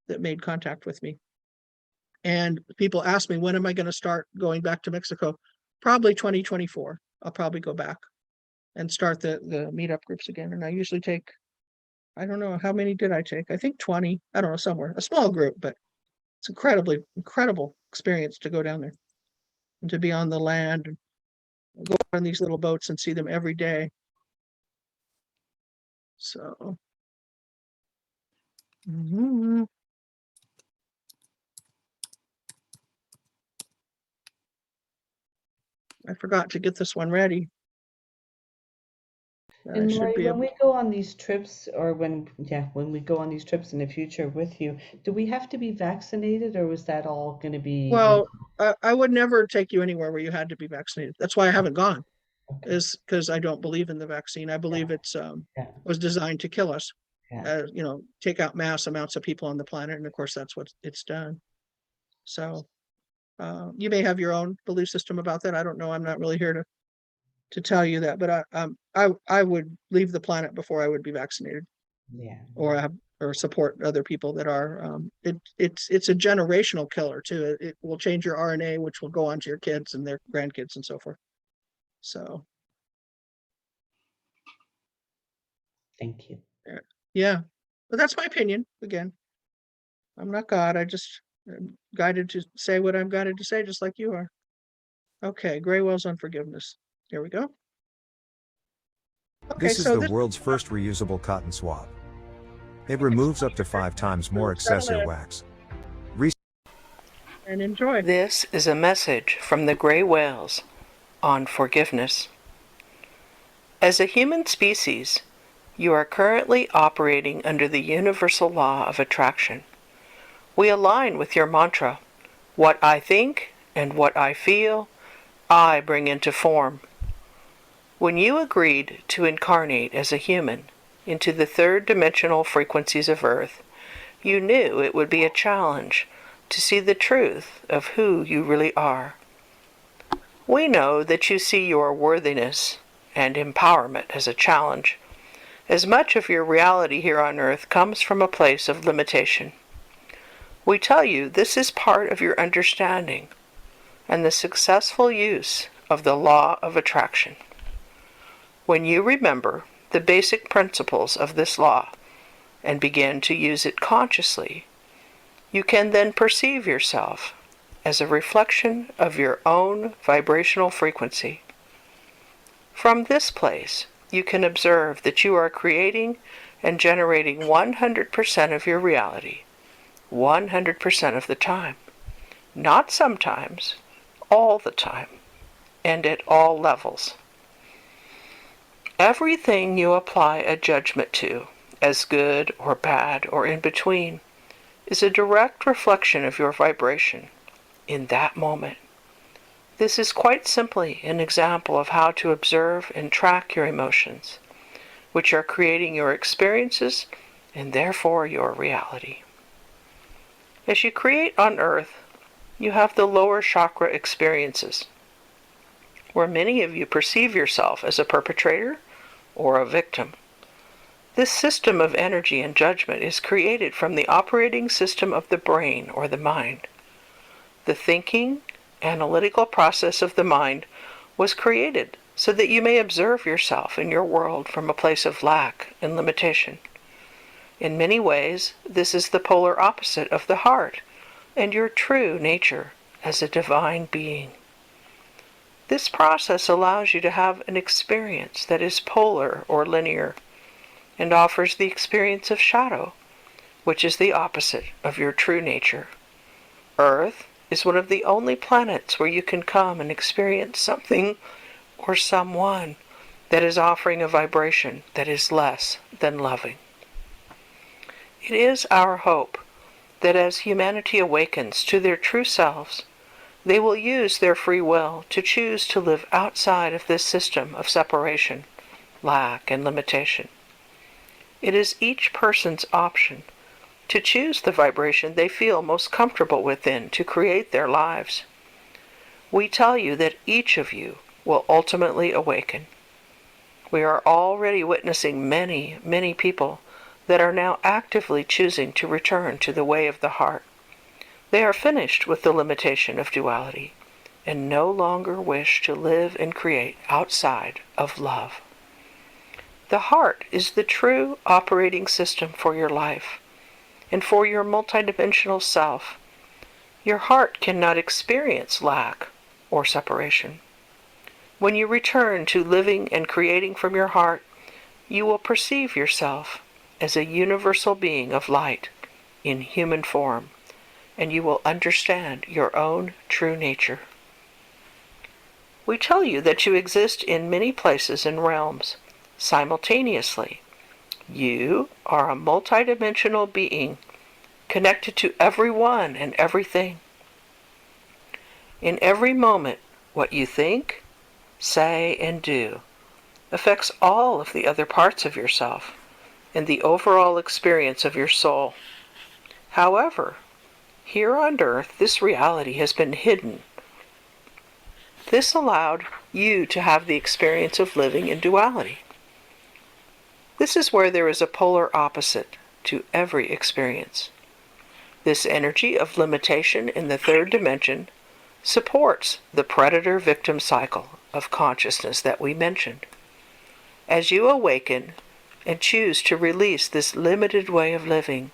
that made contact with me. And people ask me, when am I going to start going back to Mexico? Probably 2024. I'll probably go back and start the meetup groups again. And I usually take, I don't know, how many did I take? I think 20, I don't know, somewhere, a small group, but it's incredible experience to go down there and to be on the land and go on these little boats and see them every day. So. I forgot to get this one ready. And Laurie, when we go on these trips, or when we go on these trips in the future with you, do we have to be vaccinated, or was that all going to be? Well, I would never take you anywhere where you had to be vaccinated. That's why I haven't gone, is because I don't believe in the vaccine. I believe it's was designed to kill us, take out mass amounts of people on the planet, and of course that's what it's done. So you may have your own belief system about that. I don't know. I'm not really here to tell you that, but I would leave the planet before I would be vaccinated. Or support other people that are. It's a generational killer too. It will change your RNA, which will go on to your kids and their grandkids and so forth. So. Thank you. Yeah, but that's my opinion. Again, I'm not God. I just am guided to say what I'm guided to say, just like you are. Okay, gray whales on forgiveness. Here we go. Okay, This is the world's first reusable cotton swab. It removes up to 5 times more excess wax. And enjoy. This is a message from the gray whales on forgiveness. As a human species, you are currently operating under the universal law of attraction. We align with your mantra, what I think and what I feel, I bring into form. When you agreed to incarnate as a human into the third dimensional frequencies of Earth, you knew it would be a challenge to see the truth of who you really are. We know that you see your worthiness and empowerment as a challenge, as much of your reality here on Earth comes from a place of limitation. We tell you this is part of your understanding and the successful use of the law of attraction. When you remember the basic principles of this law and begin to use it consciously, you can then perceive yourself as a reflection of your own vibrational frequency. From this place, you can observe that you are creating and generating 100% of your reality, 100% of the time. Not sometimes, all the time, and at all levels. Everything you apply a judgment to, as good or bad or in between, is a direct reflection of your vibration in that moment. This is quite simply an example of how to observe and track your emotions, which are creating your experiences and therefore your reality. As you create on Earth, you have the lower chakra experiences, where many of you perceive yourself as a perpetrator or a victim. This system of energy and judgment is created from the operating system of the brain or the mind. The thinking, analytical process of the mind was created so that you may observe yourself and your world from a place of lack and limitation. In many ways, this is the polar opposite of the heart and your true nature as a divine being. This process allows you to have an experience that is polar or linear and offers the experience of shadow, which is the opposite of your true nature. Earth is one of the only planets where you can come and experience something or someone that is offering a vibration that is less than loving. It is our hope that as humanity awakens to their true selves, they will use their free will to choose to live outside of this system of separation, lack, and limitation. It is each person's option to choose the vibration they feel most comfortable within to create their lives. We tell you that each of you will ultimately awaken. We are already witnessing many, many people that are now actively choosing to return to the way of the heart. They are finished with the limitation of duality and no longer wish to live and create outside of love. The heart is the true operating system for your life and for your multidimensional self. Your heart cannot experience lack or separation. When you return to living and creating from your heart, you will perceive yourself as a universal being of light in human form, and you will understand your own true nature. We tell you that you exist in many places and realms simultaneously. You are a multidimensional being connected to everyone and everything. In every moment, what you think, say, and do affects all of the other parts of yourself and the overall experience of your soul. However, here on Earth, this reality has been hidden. This allowed you to have the experience of living in duality. This is where there is a polar opposite to every experience. This energy of limitation in the third dimension supports the predator-victim cycle of consciousness that we mentioned. As you awaken and choose to release this limited way of living,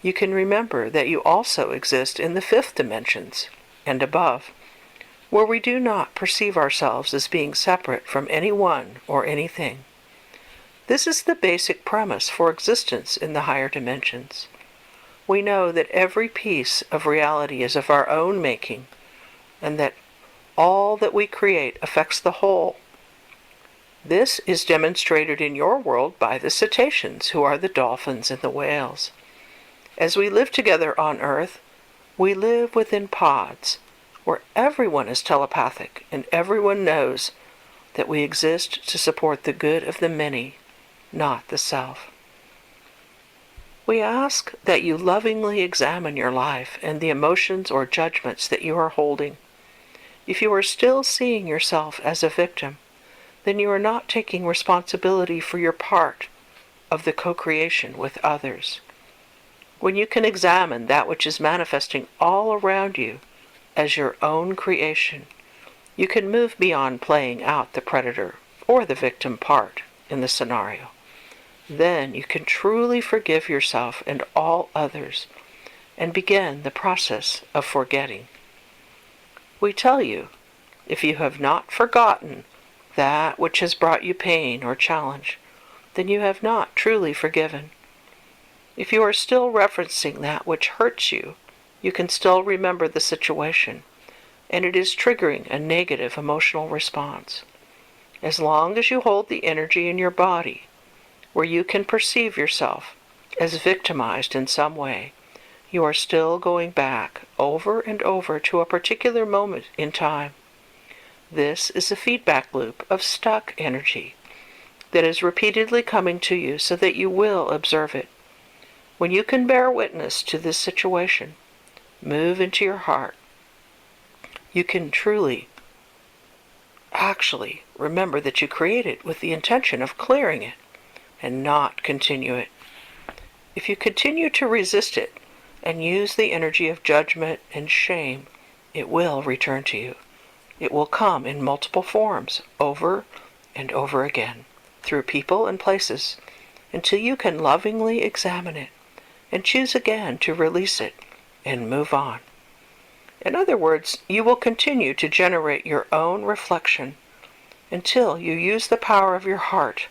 you can remember that you also exist in the fifth dimensions and above, where we do not perceive ourselves as being separate from anyone or anything. This is the basic premise for existence in the higher dimensions. We know that every piece of reality is of our own making, and that all that we create affects the whole. This is demonstrated in your world by the cetaceans, who are the dolphins and the whales. As we live together on Earth, we live within pods, where everyone is telepathic and everyone knows that we exist to support the good of the many, not the self. We ask that you lovingly examine your life and the emotions or judgments that you are holding. If you are still seeing yourself as a victim, then you are not taking responsibility for your part of the co-creation with others. When you can examine that which is manifesting all around you as your own creation, you can move beyond playing out the predator or the victim part in the scenario. Then you can truly forgive yourself and all others and begin the process of forgetting. We tell you, if you have not forgotten that which has brought you pain or challenge, then you have not truly forgiven. If you are still referencing that which hurts you, you can still remember the situation, and it is triggering a negative emotional response. As long as you hold the energy in your body, where you can perceive yourself as victimized in some way, you are still going back over and over to a particular moment in time. This is a feedback loop of stuck energy that is repeatedly coming to you so that you will observe it. When you can bear witness to this situation, move into your heart. You can truly, actually remember that you created with the intention of clearing it and not continue it. If you continue to resist it and use the energy of judgment and shame, it will return to you. It will come in multiple forms over and over again through people and places until you can lovingly examine it and choose again to release it and move on. In other words, you will continue to generate your own reflection until you use the power of your heart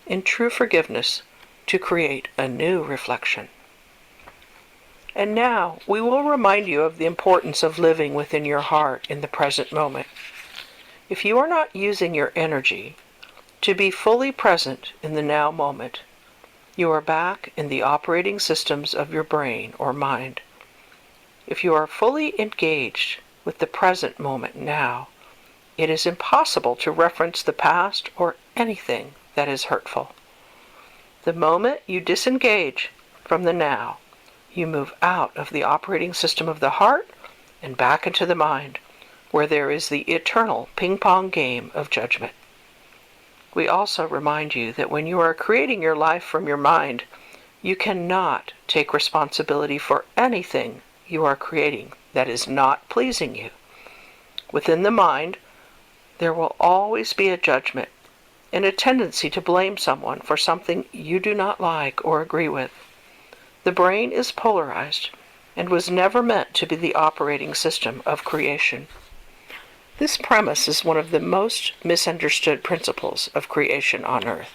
in true forgiveness to create a new reflection. And now we will remind you of the importance of living within your heart in the present moment. If you are not using your energy to be fully present in the now moment, you are back in the operating systems of your brain or mind. If you are fully engaged with the present moment now, it is impossible to reference the past or anything that is hurtful. The moment you disengage from the now, you move out of the operating system of the heart and back into the mind, where there is the eternal ping-pong game of judgment. We also remind you that when you are creating your life from your mind, you cannot take responsibility for anything you are creating that is not pleasing you. Within the mind, there will always be a judgment and a tendency to blame someone for something you do not like or agree with. The brain is polarized and was never meant to be the operating system of creation. This premise is one of the most misunderstood principles of creation on Earth.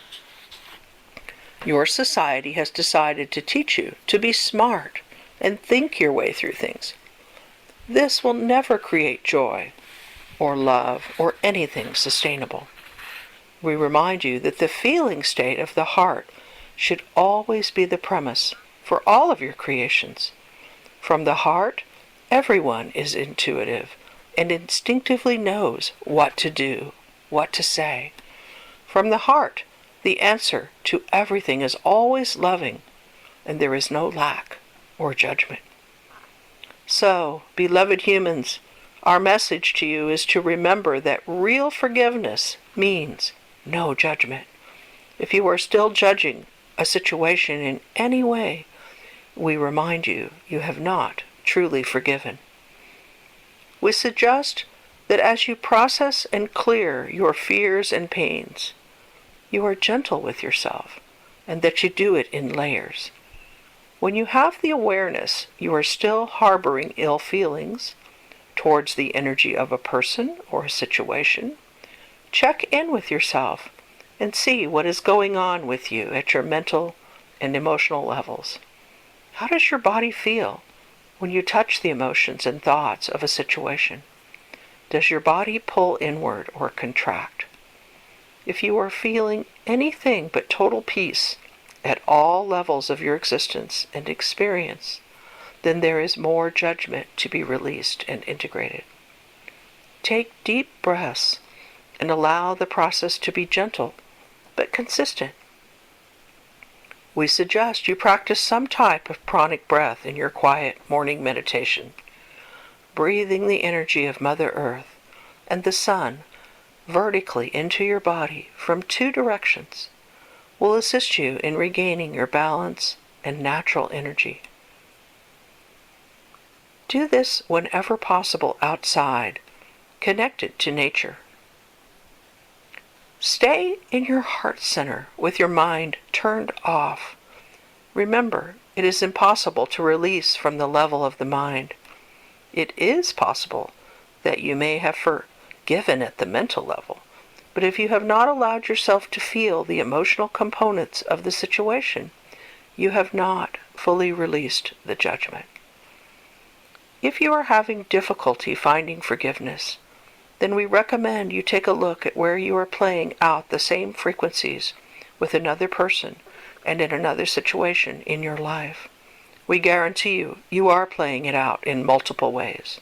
Your society has decided to teach you to be smart and think your way through things. This will never create joy or love or anything sustainable. We remind you that the feeling state of the heart should always be the premise for all of your creations. From the heart, everyone is intuitive and instinctively knows what to do, what to say. From the heart, the answer to everything is always loving, and there is no lack or judgment. So, beloved humans, our message to you is to remember that real forgiveness means no judgment. If you are still judging a situation in any way, we remind you you have not truly forgiven. We suggest that as you process and clear your fears and pains, you are gentle with yourself and that you do it in layers. When you have the awareness you are still harboring ill feelings towards the energy of a person or a situation, check in with yourself and see what is going on with you at your mental and emotional levels. How does your body feel when you touch the emotions and thoughts of a situation? Does your body pull inward or contract? If you are feeling anything but total peace at all levels of your existence and experience, then there is more judgment to be released and integrated. Take deep breaths and allow the process to be gentle but consistent. We suggest you practice some type of pranic breath in your quiet morning meditation. Breathing the energy of Mother Earth and the Sun vertically into your body from 2 directions will assist you in regaining your balance and natural energy. Do this whenever possible outside, connected to nature. Stay in your heart center with your mind turned off. Remember, it is impossible to release from the level of the mind. It is possible that you may have forgiven at the mental level, but if you have not allowed yourself to feel the emotional components of the situation, you have not fully released the judgment. If you are having difficulty finding forgiveness, then we recommend you take a look at where you are playing out the same frequencies with another person and in another situation in your life. We guarantee you are playing it out in multiple ways.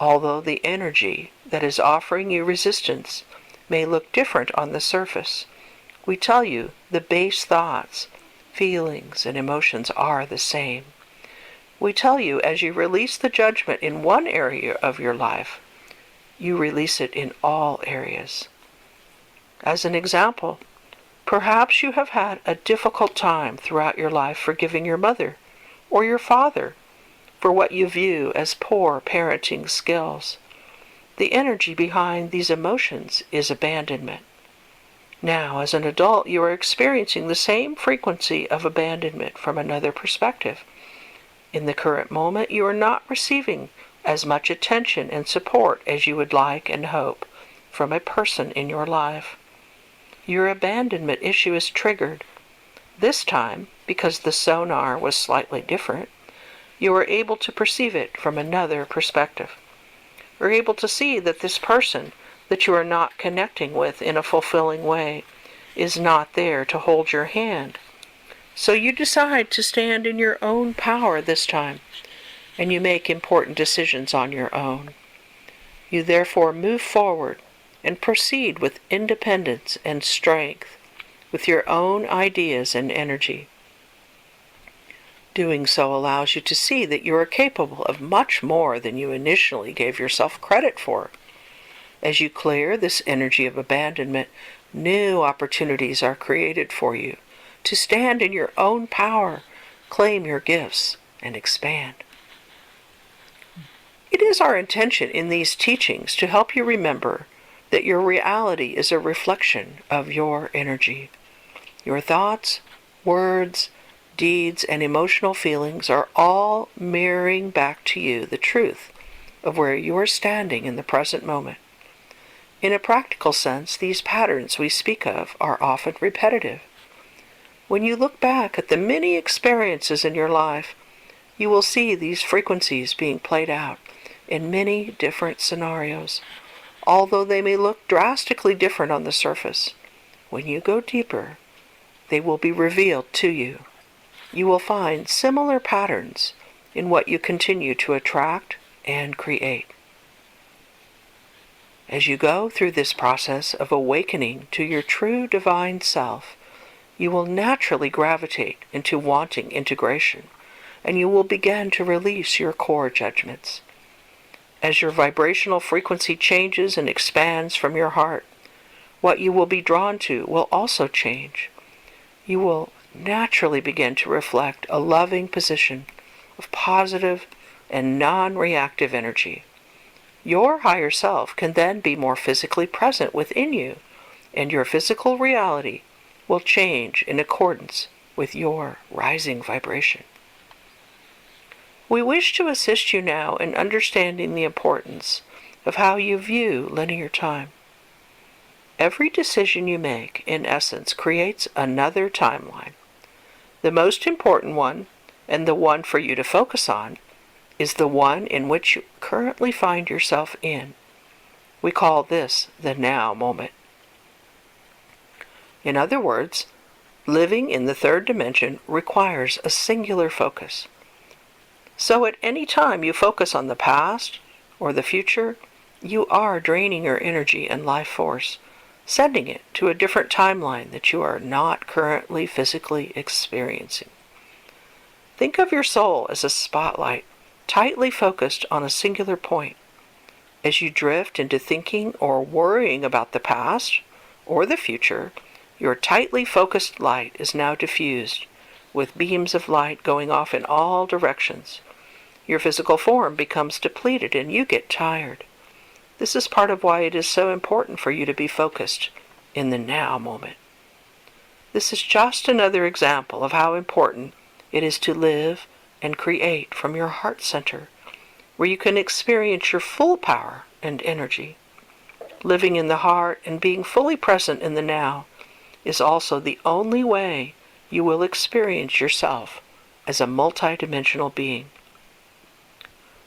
Although the energy that is offering you resistance may look different on the surface, we tell you the base thoughts, feelings, and emotions are the same. We tell you as you release the judgment in one area of your life, you release it in all areas. As an example, perhaps you have had a difficult time throughout your life forgiving your mother or your father for what you view as poor parenting skills. The energy behind these emotions is abandonment. Now, as an adult, you are experiencing the same frequency of abandonment from another perspective. In the current moment, you are not receiving as much attention and support as you would like and hope from a person in your life. Your abandonment issue is triggered. This time, because the sonar was slightly different, you are able to perceive it from another perspective. You're able to see that this person that you are not connecting with in a fulfilling way is not there to hold your hand. So you decide to stand in your own power this time, and you make important decisions on your own. You therefore move forward and proceed with independence and strength, with your own ideas and energy. Doing so allows you to see that you are capable of much more than you initially gave yourself credit for. As you clear this energy of abandonment, new opportunities are created for you to stand in your own power, claim your gifts, and expand. It is our intention in these teachings to help you remember that your reality is a reflection of your energy. Your thoughts, words, deeds, and emotional feelings are all mirroring back to you the truth of where you are standing in the present moment. In a practical sense, these patterns we speak of are often repetitive. When you look back at the many experiences in your life, you will see these frequencies being played out in many different scenarios. Although they may look drastically different on the surface, when you go deeper, they will be revealed to you. You will find similar patterns in what you continue to attract and create. As you go through this process of awakening to your true divine self, you will naturally gravitate into wanting integration, and you will begin to release your core judgments. As your vibrational frequency changes and expands from your heart, what you will be drawn to will also change. You will naturally begin to reflect a loving position of positive and non-reactive energy. Your higher self can then be more physically present within you, and your physical reality will change in accordance with your rising vibration. We wish to assist you now in understanding the importance of how you view linear time. Every decision you make, in essence, creates another timeline. The most important one, and the one for you to focus on, is the one in which you currently find yourself in. We call this the now moment. In other words, living in the third dimension requires a singular focus. So at any time you focus on the past or the future, you are draining your energy and life force, sending it to a different timeline that you are not currently physically experiencing. Think of your soul as a spotlight, tightly focused on a singular point. As you drift into thinking or worrying about the past or the future, your tightly focused light is now diffused, with beams of light going off in all directions. Your physical form becomes depleted and you get tired. This is part of why it is so important for you to be focused in the now moment. This is just another example of how important it is to live and create from your heart center, where you can experience your full power and energy. Living in the heart and being fully present in the now is also the only way you will experience yourself as a multidimensional being.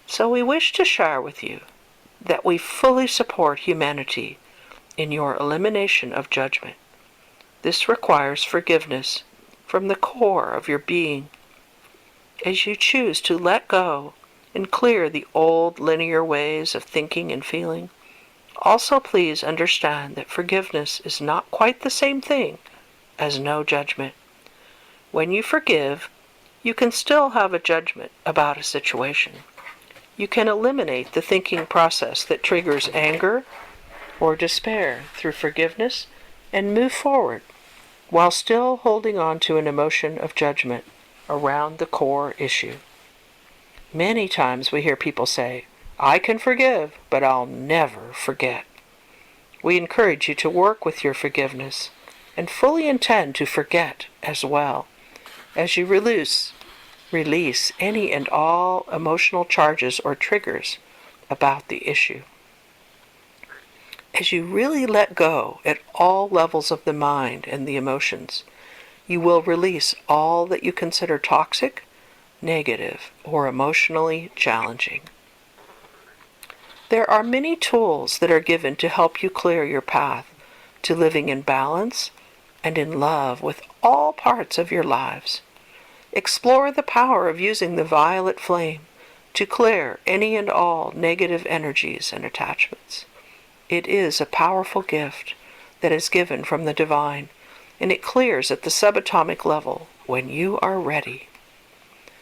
So we wish to share with you that we fully support humanity in your elimination of judgment. This requires forgiveness from the core of your being. As you choose to let go and clear the old linear ways of thinking and feeling, also please understand that forgiveness is not quite the same thing as no judgment. When you forgive, you can still have a judgment about a situation. You can eliminate the thinking process that triggers anger or despair through forgiveness and move forward while still holding on to an emotion of judgment around the core issue. Many times we hear people say, "I can forgive, but I'll never forget." We encourage you to work with your forgiveness and fully intend to forget as well, as you release any and all emotional charges or triggers about the issue. As you really let go at all levels of the mind and the emotions, you will release all that you consider toxic, negative, or emotionally challenging. There are many tools that are given to help you clear your path to living in balance and in love with all parts of your lives. Explore the power of using the violet flame to clear any and all negative energies and attachments. It is a powerful gift that is given from the divine, and it clears at the subatomic level when you are ready.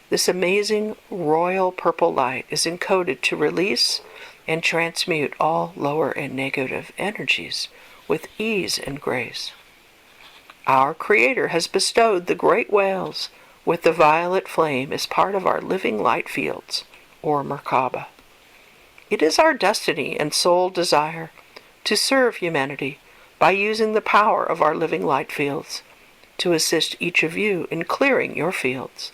This amazing royal purple light is encoded to release and transmute all lower and negative energies with ease and grace. Our Creator has bestowed the great whales with the violet flame as part of our living light fields, or Merkaba. It is our destiny and soul desire to serve humanity by using the power of our living light fields to assist each of you in clearing your fields.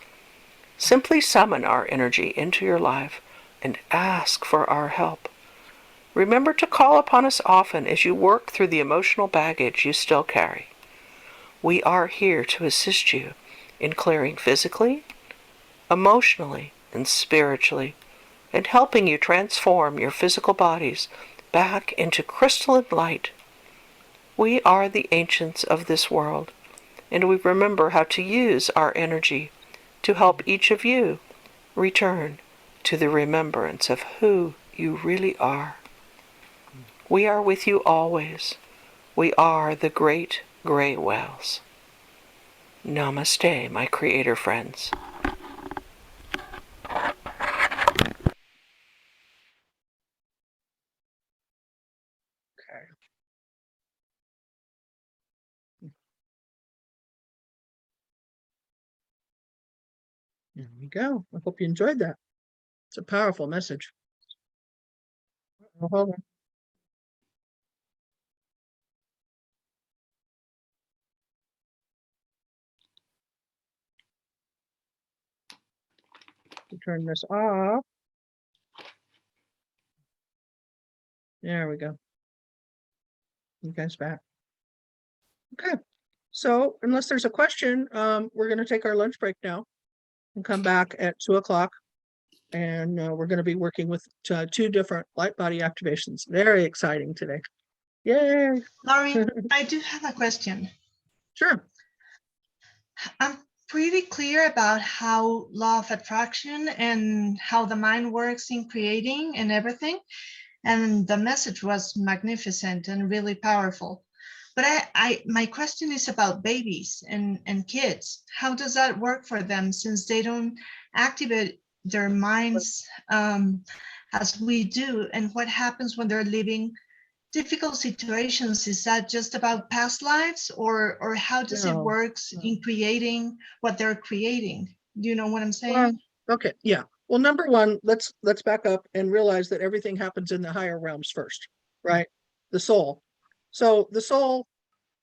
Simply summon our energy into your life and ask for our help. Remember to call upon us often as you work through the emotional baggage you still carry. We are here to assist you in clearing physically, emotionally, and spiritually, and helping you transform your physical bodies back into crystalline light. We are the ancients of this world, and we remember how to use our energy to help each of you return to the remembrance of who you really are. We are with you always. We are the great gray whales. Namaste, my creator friends. Okay. There we go. I hope you enjoyed that. It's a powerful message. Hold on. To turn this off. There we go. You guys back. Okay. So unless there's a question, we're going to take our lunch break now and come back at 2 o'clock. And we're going to be working with 2 different light body activations. Very exciting today. Yay. Laurie, I do have a question. Sure. I'm pretty clear about how law of attraction and how the mind works in creating and everything. And the message was magnificent and really powerful. But my question is about babies and kids. How does that work for them since they don't activate their minds as we do? And what happens when they're living difficult situations? Is that just about past lives, or how does it work in creating what they're creating? Do you know what I'm saying? Okay, yeah. Well, number one, let's back up and realize that everything happens in the higher realms first, right? The soul. So the soul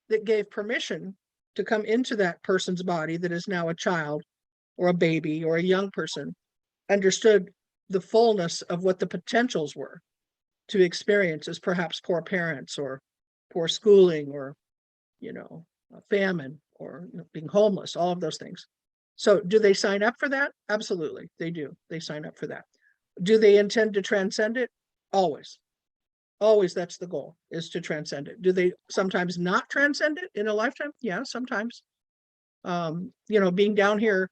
that gave permission to come into that person's body that is now a child or a baby or a young person understood the fullness of what the potentials were to experience as perhaps poor parents or poor schooling or, a famine or being homeless, all of those things. So do they sign up for that? Absolutely, they do. They sign up for that. Do they intend to transcend it? Always. Always, that's the goal, is to transcend it. Do they sometimes not transcend it in a lifetime? Yeah, sometimes. Being down here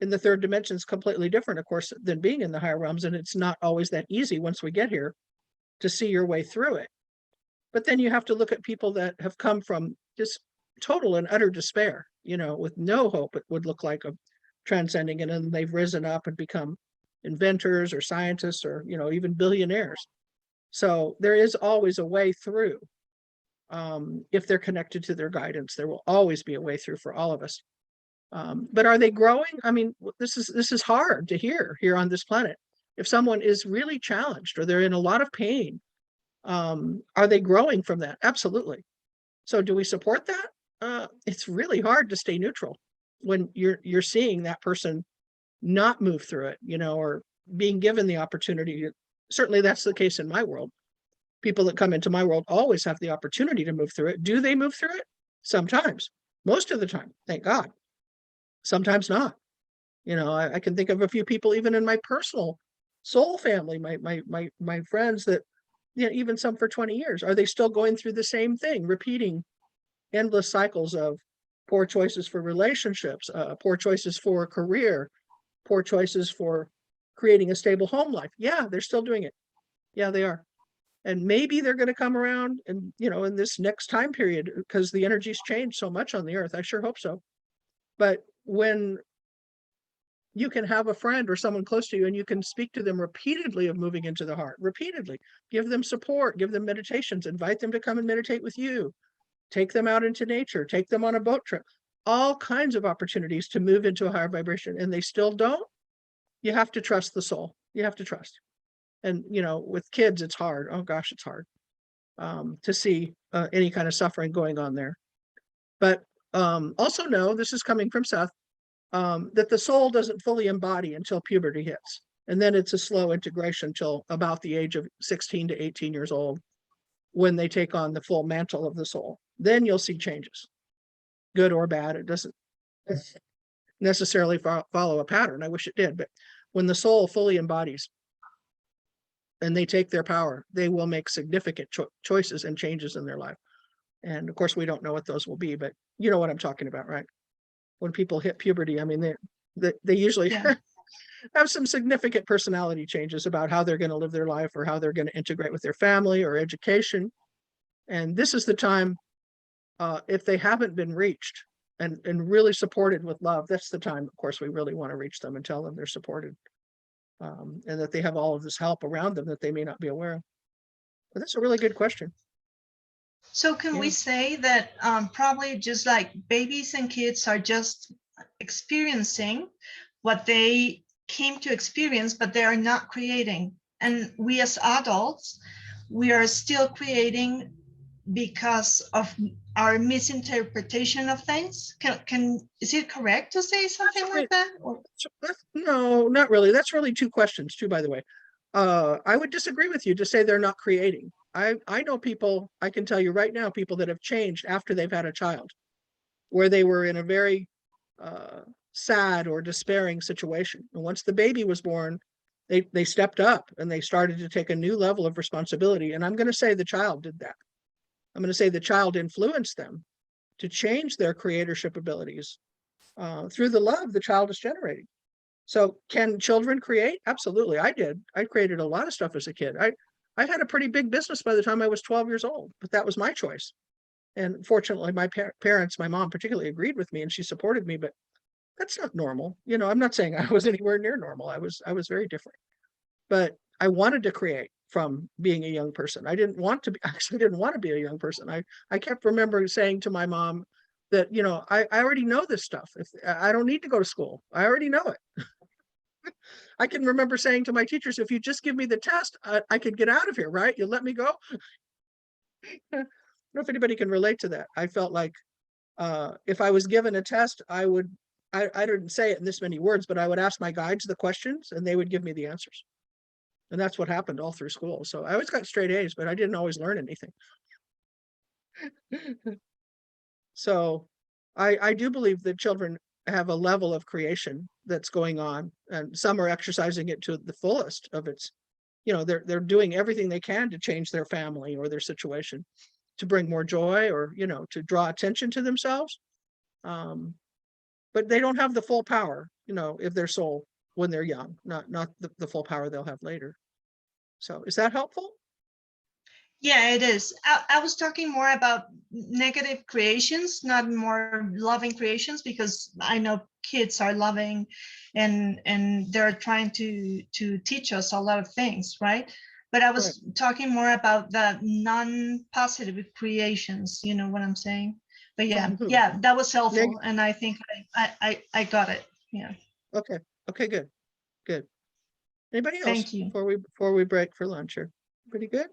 in the third dimension is completely different, of course, than being in the higher realms. And it's not always that easy once we get here to see your way through it. But then you have to look at people that have come from just total and utter despair, with no hope it would look like of transcending it. And they've risen up and become inventors or scientists or, even billionaires. So there is always a way through. If they're connected to their guidance, there will always be a way through for all of us. But are they growing? I mean, this is hard to hear here on this planet. If someone is really challenged or they're in a lot of pain, are they growing from that? Absolutely. So do we support that? It's really hard to stay neutral when you're seeing that person not move through it, or being given the opportunity. Certainly that's the case in my world. People that come into my world always have the opportunity to move through it. Do they move through it? Sometimes. Most of the time, thank God. Sometimes not. I can think of a few people even in my personal soul family, my friends that, even some for 20 years. Are they still going through the same thing, repeating endless cycles of poor choices for relationships, poor choices for a career, poor choices for creating a stable home life? Yeah, they're still doing it. Yeah, they are. And maybe they're going to come around and, in this next time period, because the energy's changed so much on the earth. I sure hope so. But when you can have a friend or someone close to you and you can speak to them repeatedly of moving into the heart, repeatedly, give them support, give them meditations, invite them to come and meditate with you, take them out into nature, take them on a boat trip, all kinds of opportunities to move into a higher vibration, and they still don't. You have to trust the soul. You have to trust. And, with kids, it's hard. Oh gosh, it's hard to see any kind of suffering going on there. But also know, this is coming from Seth, that the soul doesn't fully embody until puberty hits. And then it's a slow integration till about the age of 16 to 18 years old, when they take on the full mantle of the soul. Then you'll see changes, good or bad. It doesn't necessarily follow a pattern. I wish it did. But when the soul fully embodies and they take their power, they will make significant choices and changes in their life. And of course, we don't know what those will be, but you know what I'm talking about, right? When people hit puberty, I mean, they usually have some significant personality changes about how they're going to live their life or how they're going to integrate with their family or education. And this is the time, if they haven't been reached and really supported with love, that's the time, of course, we really want to reach them and tell them they're supported, and that they have all of this help around them that they may not be aware of. But that's a really good question. So can we say that probably just like babies and kids are just experiencing what they came to experience, but they are not creating. And we as adults, we are still creating because of our misinterpretation of things. Is it correct to say something like that? Or? No, not really. That's really two questions too, by the way. I would disagree with you to say they're not creating. I know people, I can tell you right now, people that have changed after they've had a child, where they were in a very sad or despairing situation. And once the baby was born, they stepped up and they started to take a new level of responsibility. And I'm going to say the child did that. I'm going to say the child influenced them to change their creatorship abilities through the love the child is generating. So can children create? Absolutely. I did. I created a lot of stuff as a kid. I had a pretty big business by the time I was 12 years old, but that was my choice. And fortunately, my parents, my mom particularly, agreed with me and she supported me, but that's not normal. You know, I'm not saying I was anywhere near normal. I was very different, but I wanted to create from being a young person. I didn't want to be, actually didn't want to be a young person. I kept remembering saying to my mom that, you know, I already know this stuff. If I don't need to go to school, I already know it. I can remember saying to my teachers, if you just give me the test, I could get out of here, right? You'll let me go. I don't know if anybody can relate to that. I felt like if I was given a test, I didn't say it in this many words, but I would ask my guides the questions and they would give me the answers. And that's what happened all through school. So I always got straight A's, but I didn't always learn anything. So I do believe that children have a level of creation that's going on, and some are exercising it to the fullest of its, you know, they're doing everything they can to change their family or their situation, to bring more joy, or, you know, to draw attention to themselves. But they don't have the full power, you know, of their soul when they're young, not the full power they'll have later. So is that helpful? Yeah, it is. I was talking more about negative creations, not more loving creations, because I know kids are loving and they're trying to teach us a lot of things, right? But I was talking more about the non-positive creations, you know what I'm saying? But yeah, yeah, that was helpful. And I think I got it. Yeah. Okay. Okay, good. Good. Anybody else? Thank you. Before we break for lunch here? Pretty good?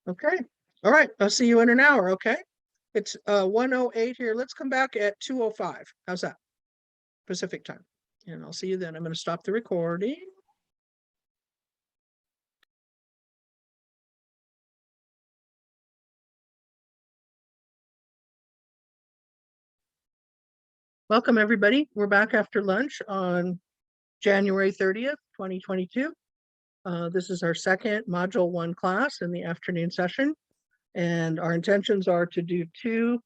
Okay. All right. I'll see you in an hour. Okay. It's 1:08 here. Let's come back at 2:05. How's that? Pacific time. And I'll see you then. I'm going to stop the recording. Welcome, everybody. We're back after lunch on January 30th, 2022. This is our second Module 1 class in the afternoon session. And our intentions are to do 2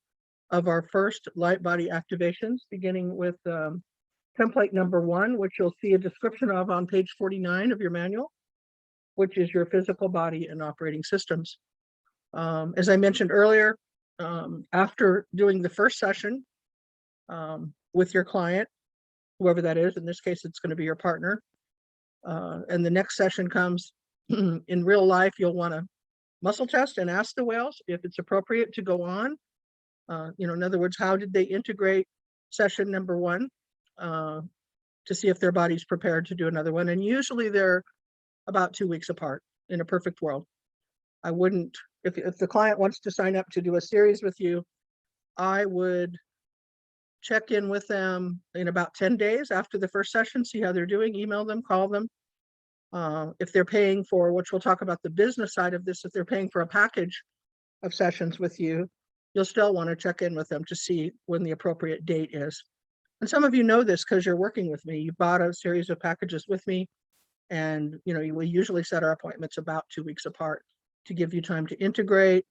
of our first light body activations, beginning with template number 1, which you'll see a description of on page 49 of your manual, which is your physical body and operating systems. As I mentioned earlier, after doing the first session with your client, whoever that is, in this case, it's going to be your partner, and the next session comes in real life, you'll want to muscle test and ask the whales if it's appropriate to go on. You know, in other words, how did they integrate session number 1 to see if their body's prepared to do another one. And usually they're about 2 weeks apart in a perfect world. I wouldn't, if the client wants to sign up to do a series with you, I would check in with them in about 10 days after the first session, see how they're doing, email them, call them. If they're paying for, which we'll talk about the business side of this, if they're paying for a package of sessions with you, you'll still want to check in with them to see when the appropriate date is. And some of you know this because you're working with me. You bought a series of packages with me, and you know, we usually set our appointments about 2 weeks apart to give you time to integrate,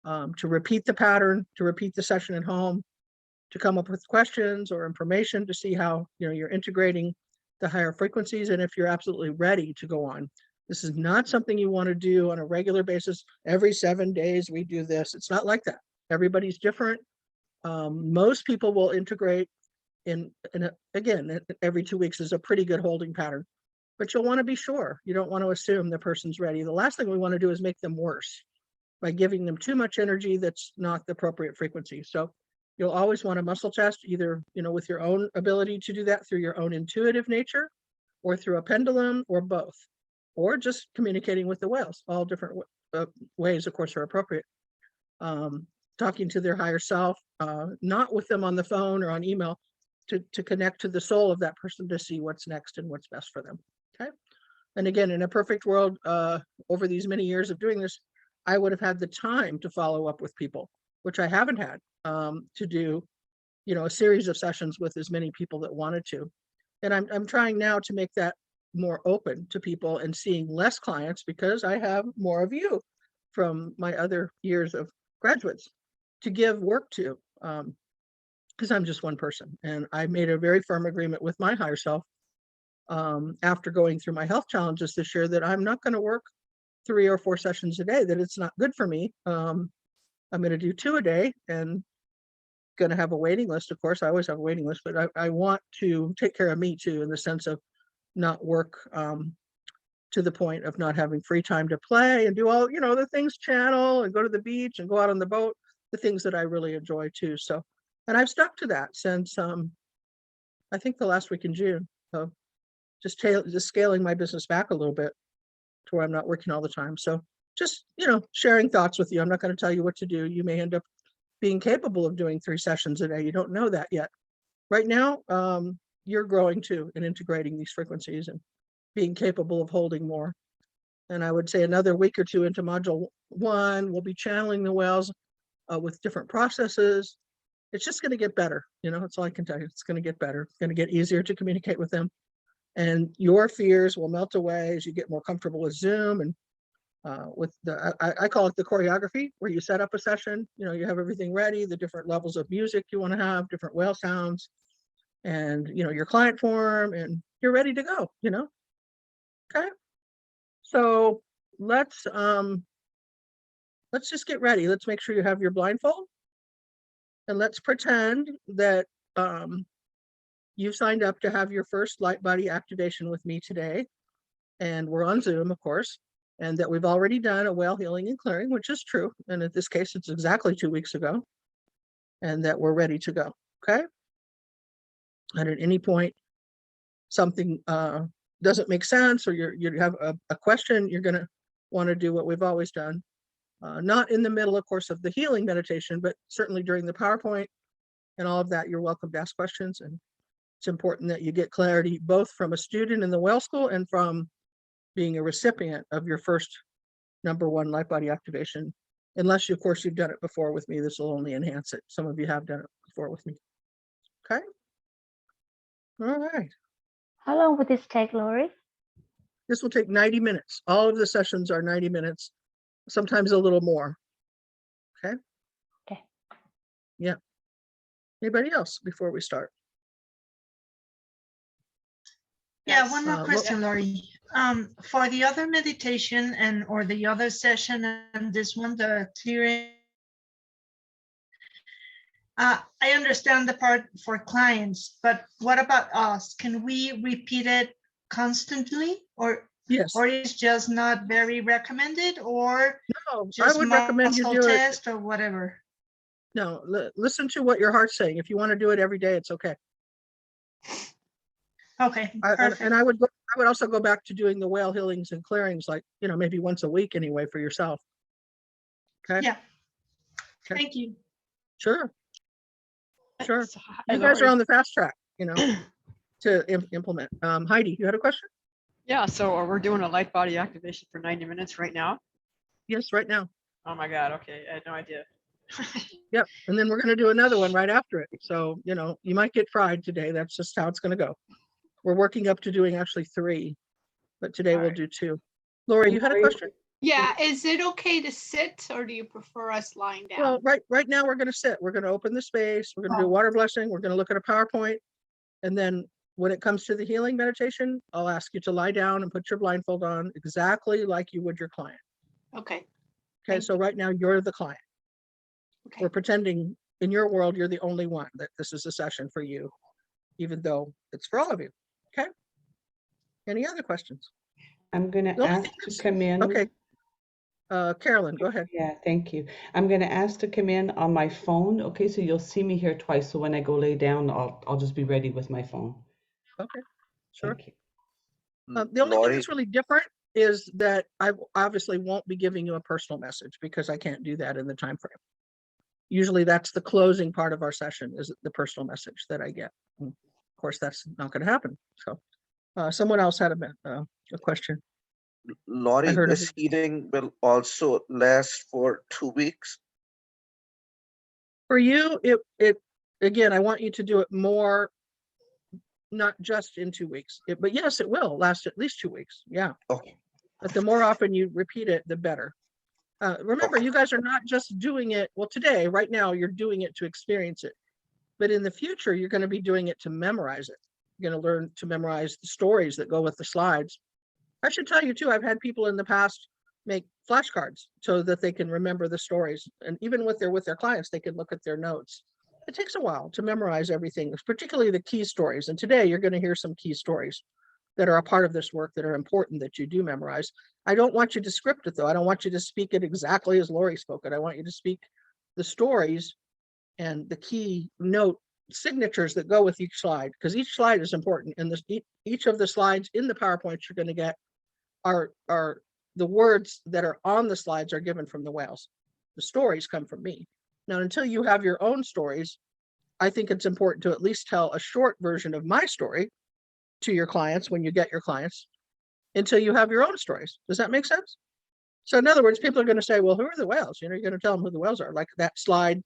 to repeat the pattern, to repeat the session at home, to come up with questions or information to see how, you know, you're integrating the higher frequencies, and if you're absolutely ready to go on. This is not something you want to do on a regular basis. Every 7 days we do this. It's not like that. Everybody's different. Most people will integrate again, every 2 weeks is a pretty good holding pattern, but you'll want to be sure. You don't want to assume the person's ready. The last thing we want to do is make them worse by giving them too much energy that's not the appropriate frequency. So you'll always want to muscle test, either, you know, with your own ability to do that through your own intuitive nature, or through a pendulum, or both, or just communicating with the whales. All different ways, of course, are appropriate. Talking to their higher self, not with them on the phone or on email, to connect to the soul of that person to see what's next and what's best for them. Okay. And again, in a perfect world, over these many years of doing this, I would have had the time to follow up with people, which I haven't had, to do, a series of sessions with as many people that wanted to. And I'm trying now to make that more open to people and seeing less clients because I have more of you from my other years of graduates to give work to, because I'm just one person. And I made a very firm agreement with my higher self, after going through my health challenges this year, that I'm not going to work 3 or 4 sessions a day, that it's not good for me. I'm going to do 2 a day and going to have a waiting list. Of course, I always have a waiting list, but I want to take care of me too, in the sense of not work to the point of not having free time to play and do all, the things, channel and go to the beach and go out on the boat, the things that I really enjoy too. So, and I've stuck to that since, I think the last week in June. So just scaling my business back a little bit to where I'm not working all the time. So just, sharing thoughts with you. I'm not going to tell you what to do. You may end up being capable of doing 3 sessions a day. You don't know that yet. Right now, you're growing too and integrating these frequencies and being capable of holding more. And I would say another week or 2 into module 1, we'll be channeling the whales with different processes. It's just going to get better. That's all I can tell you. It's going to get better. It's going to get easier to communicate with them. And your fears will melt away as you get more comfortable with Zoom and with I call it the choreography, where you set up a session, you have everything ready, the different levels of music you want to have, different whale sounds, and your client form, and you're ready to go, Okay. So let's just get ready. Let's make sure you have your blindfold, and let's pretend that you've signed up to have your first light body activation with me today. And we're on Zoom, of course, and that we've already done a whale healing and clearing, which is true. And in this case, it's exactly 2 weeks ago, and that we're ready to go. Okay. And at any point, something doesn't make sense, or you have a question, you're going to want to do what we've always done. Not in the middle, of course, of the healing meditation, but certainly during the PowerPoint and all of that, you're welcome to ask questions. And it's important that you get clarity both from a student in the whale school and from being a recipient of your first #1 light body activation. Unless, of course, you've done it before with me, this will only enhance it. Some of you have done it before with me. Okay. All right. How long would this take, Laurie? This will take 90 minutes. All of the sessions are 90 minutes, sometimes a little more. Okay. Okay. Yeah. Anybody else before we start? Yeah, one more well, question, Laurie. For the other meditation or the other session and this one, the clearing, I understand the part for clients, but what about us? Can we repeat it constantly, or yes, or is just not very recommended, or no, just I would recommend you muscle do it. test or whatever? No, listen to what your heart's saying. If you want to do it every day, it's okay. Okay, perfect. And I would also go back to doing the whale healings and clearings, like, maybe once a week anyway, for yourself. Okay. Yeah. Okay. Thank you. Sure. Sure. So, You guys are on the fast track, to implement. Heidi, you had a question? Yeah, so we're doing a light body activation for 90 minutes right now. Yes, right now. Oh my God. Okay. I had no idea. Yep. And then we're going to do another one right after it. So, you might get fried today. That's just how it's going to go. We're working up to doing actually 3, but today we'll do 2. Laurie, you had a question? Yeah, is it okay to sit, or do you prefer us lying down? Well, right now we're going to sit. We're going to open the space. We're going to do a water blessing. We're going to look at a PowerPoint. And then when it comes to the healing meditation, I'll ask you to lie down and put your blindfold on exactly like you would your client. Okay. Okay, so right now you're the client. Okay. We're pretending in your world you're the only one, that this is a session for you, even though it's for all of you. Okay. Any other questions? I'm going to ask to come in. Okay. Carolyn, go ahead. Yeah, thank you. I'm going to ask to come in on my phone. Okay, so you'll see me here twice. So when I go lay down, I'll just be ready with my phone. Okay, sure. Thank you. The only thing that's really different is that I obviously won't be giving you a personal message, because I can't do that in the time frame. Usually that's the closing part of our session, is the personal message that I get. And of course, that's not going to happen. So Someone else had a question. I Laurie, heard of this it. healing will also last for 2 weeks. For you, again, I want you to do it more, not just in 2 weeks. But yes, it will last at least 2 weeks. Yeah. Okay. But the more often you repeat it, the better. Remember, you guys are not just doing it. Well, today, right now, you're doing it to experience it. But in the future, you're going to be doing it to memorize it. You're going to learn to memorize the stories that go with the slides. I should tell you too, I've had people in the past make flashcards so that they can remember the stories. And even with their clients, they can look at their notes. It takes a while to memorize everything, particularly the key stories. And today you're going to hear some key stories that are a part of this work that are important that you do memorize. I don't want you to script it though. I don't want you to speak it exactly as Laurie spoke it. I want you to speak the stories and the key note signatures that go with each slide, because each slide is important. And each of the slides in the PowerPoints you're going to get are the words that are on the slides are given from the whales. The stories come from me. Now, until you have your own stories, I think it's important to at least tell a short version of my story to your clients when you get your clients until you have your own stories. Does that make sense? So in other words, people are going to say, well, who are the whales? You're going to tell them who the whales are, like that slide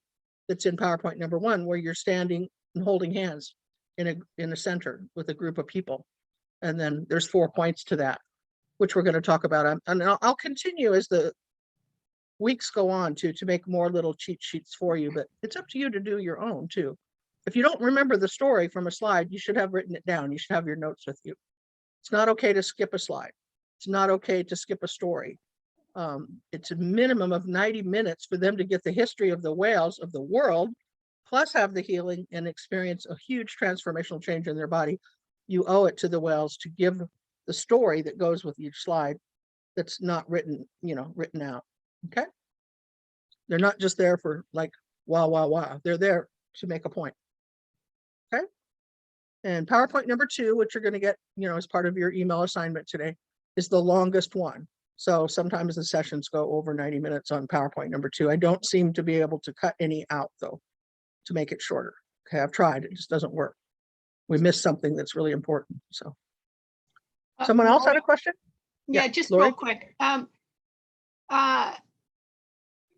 that's in PowerPoint number 1, where you're standing and holding hands in a center with a group of people. And then there's 4 points to that, which we're going to talk about. And I'll continue as the weeks go on to make more little cheat sheets for you, but it's up to you to do your own too. If you don't remember the story from a slide, you should have written it down. You should have your notes with you. It's not okay to skip a slide. It's not okay to skip a story. It's a minimum of 90 minutes for them to get the history of the whales of the world, plus have the healing and experience a huge transformational change in their body. You owe it to the whales to give the story that goes with each slide that's not written, written out. Okay. They're not just there for like, wow, wow, wow. They're there to make a point. Okay. And PowerPoint number 2, which you're going to get, as part of your email assignment today, is the longest one. So sometimes the sessions go over 90 minutes on PowerPoint number 2. I don't seem to be able to cut any out though, to make it shorter. Okay. I've tried, it just doesn't work. We missed something that's really important. So someone else had a question? Yeah, just Laurie? real quick.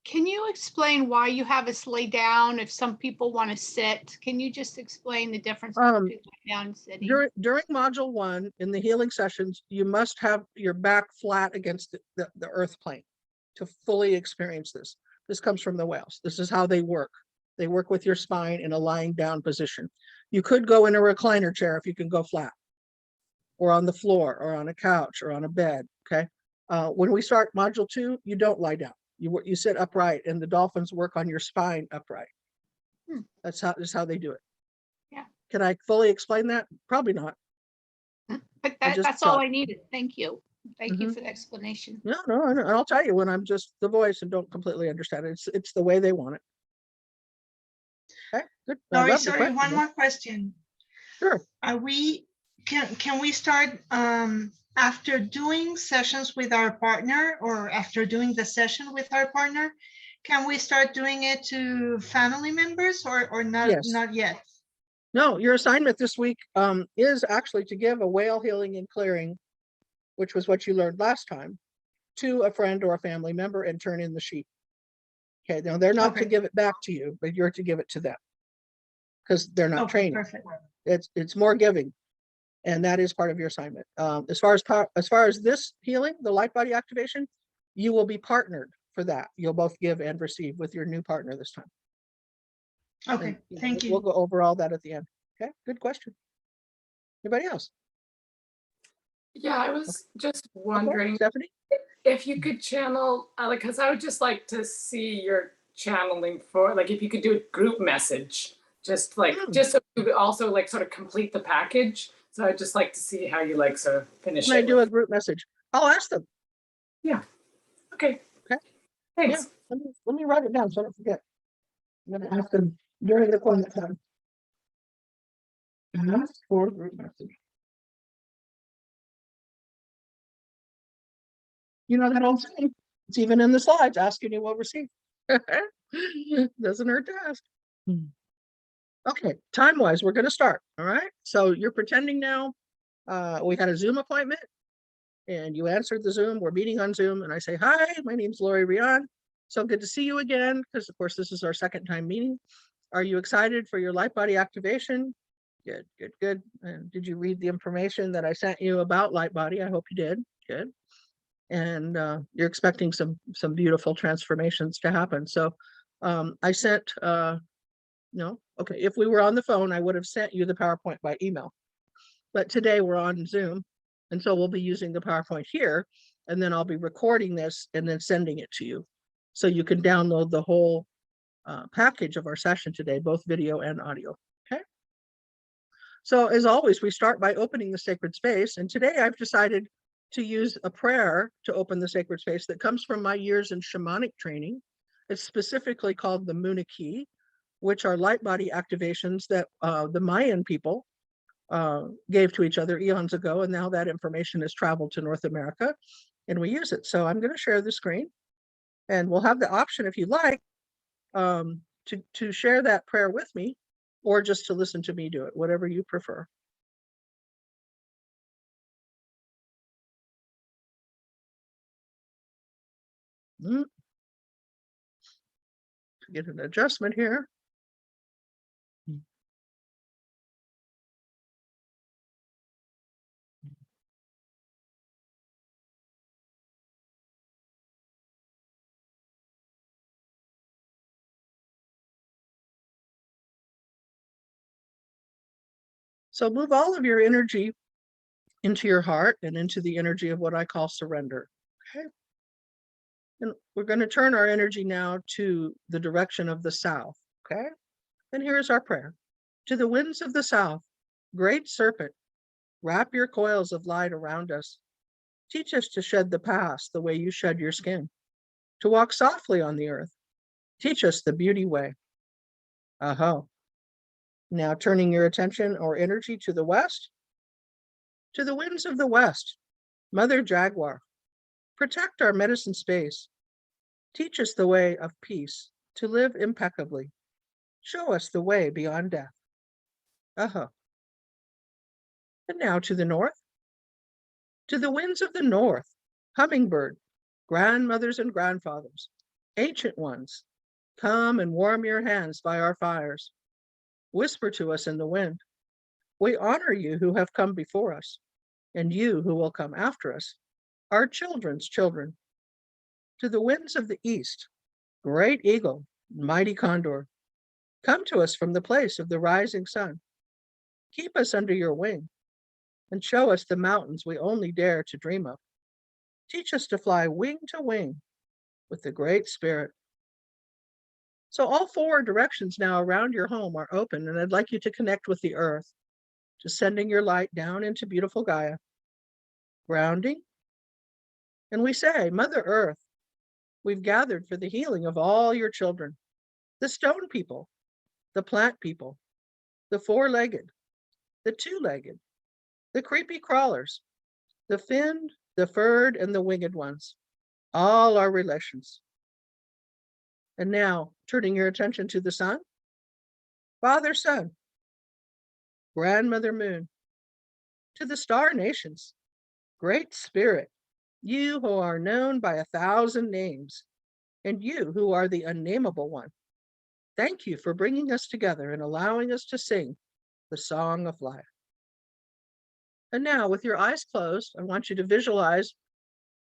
Can you explain why you have us lay down if some people want to sit? Can you just explain the difference between laying down and sitting? During module 1 in the healing sessions, you must have your back flat against the earth plane to fully experience this. This comes from the whales. This is how they work. They work with your spine in a lying down position. You could go in a recliner chair if you can go flat, or on the floor, or on a couch, or on a bed. Okay. When we start module 2, you don't lie down. You sit upright, and the dolphins work on your spine upright. That's how they do it. Yeah. Can I fully explain that? Probably not. But that's all I needed. Thank you. Thank you for the explanation. No, I'll tell you when I'm just the voice and don't completely understand it. It's the way they want it. Okay, good. Laurie, sorry, one more question. Sure. Can we start after doing sessions with our partner, or after doing the session with our partner? Can we start doing it to family members, or not? Yes. Not yet. No, your assignment this week is actually to give a whale healing and clearing, which was what you learned last time, to a friend or a family member and turn in the sheet. Okay, now they're not to give it back to you, but you're to give it to them because they're not training. Perfect. It's more giving, and that is part of your assignment. As far as this healing, the light body activation, you will be partnered for that. You'll both give and receive with your new partner this time. Okay, thank you. We'll go over all that at the end. Okay, good question. Anybody else? Yeah, I was just wondering, Stephanie, if you could channel, because I would just like to see your channeling for, like, if you could do a group message, just so you could also sort of complete the package. So I'd just like to see how you sort of finish it. When I do a group message, I'll ask them. Yeah. Okay. Okay. Thanks. Yeah. Let me write it down so I don't forget. I'm going to ask them during the appointment time. Ask for group message. You know that old saying? It's even in the slides. Ask and you will receive. Doesn't hurt to ask. Okay, time-wise, we're going to start. All right. So you're pretending now we had a Zoom appointment and you answered the Zoom. We're meeting on Zoom and I say, hi, my name's Laurie Reyon. So good to see you again, because of course this is our second time meeting. Are you excited for your light body activation? Good, good, good. And did you read the information that I sent you about light body? I hope you did. Good. And you're expecting some beautiful transformations to happen. So I sent, no, okay, if we were on the phone, I would have sent you the PowerPoint by email. But today we're on Zoom, and so we'll be using the PowerPoint here, and then I'll be recording this and then sending it to you. So you can download the whole package of our session today, both video and audio, okay? So as always, we start by opening the sacred space, and today I've decided to use a prayer to open the sacred space that comes from my years in shamanic training. It's specifically called the Muniki, which are light body activations that the Mayan people gave to each other eons ago, and now that information has traveled to North America, and we use it. So I'm going to share the screen, and we'll have the option, if you like, to share that prayer with me, or just to listen to me do it, whatever you prefer. Get an adjustment here. So move all of your energy into your heart and into the energy of what I call surrender. Okay. And we're going to turn our energy now to the direction of the south. Okay. And here's our prayer. To the winds of the south, great serpent, wrap your coils of light around us. Teach us to shed the past the way you shed your skin, to walk softly on the earth. Teach us the beauty way. Aha. Now turning your attention or energy to the west, to the winds of the west, Mother Jaguar, protect our medicine space. Teach us the way of peace, to live impeccably. Show us the way beyond death. Aha. And now to the north, to the winds of the north, Hummingbird, grandmothers and grandfathers, ancient ones, come and warm your hands by our fires. Whisper to us in the wind. We honor you who have come before us, and you who will come after us, our children's children. To the winds of the east, great eagle, mighty condor, come to us from the place of the rising sun. Keep us under your wing, and show us the mountains we only dare to dream of. Teach us to fly wing to wing with the Great Spirit. So all four directions now around your home are open, and I'd like you to connect with the earth, just sending your light down into beautiful Gaia, grounding. And we say, Mother Earth, we've gathered for the healing of all your children, the stone people, the plant people, the four-legged, the two-legged, the creepy crawlers, the finned, the furred, and the winged ones, all our relations. And now, turning your attention to the sun, Father Sun, Grandmother Moon, to the star nations, Great Spirit, you who are known by 1,000 names, and you who are the unnameable one. Thank you for bringing us together and allowing us to sing the song of life. And now, with your eyes closed, I want you to visualize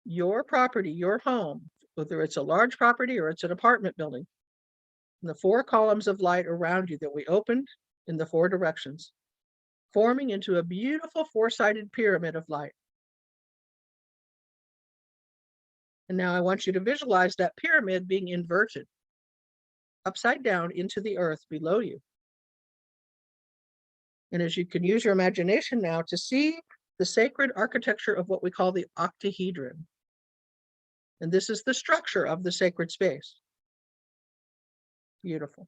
your property, your home, whether it's a large property or it's an apartment building, and the four columns of light around you that we opened in the four directions, forming into a beautiful four-sided pyramid of light. And now I want you to visualize that pyramid being inverted, upside down into the earth below you. And as you can use your imagination now to see the sacred architecture of what we call the octahedron. And this is the structure of the sacred space. Beautiful.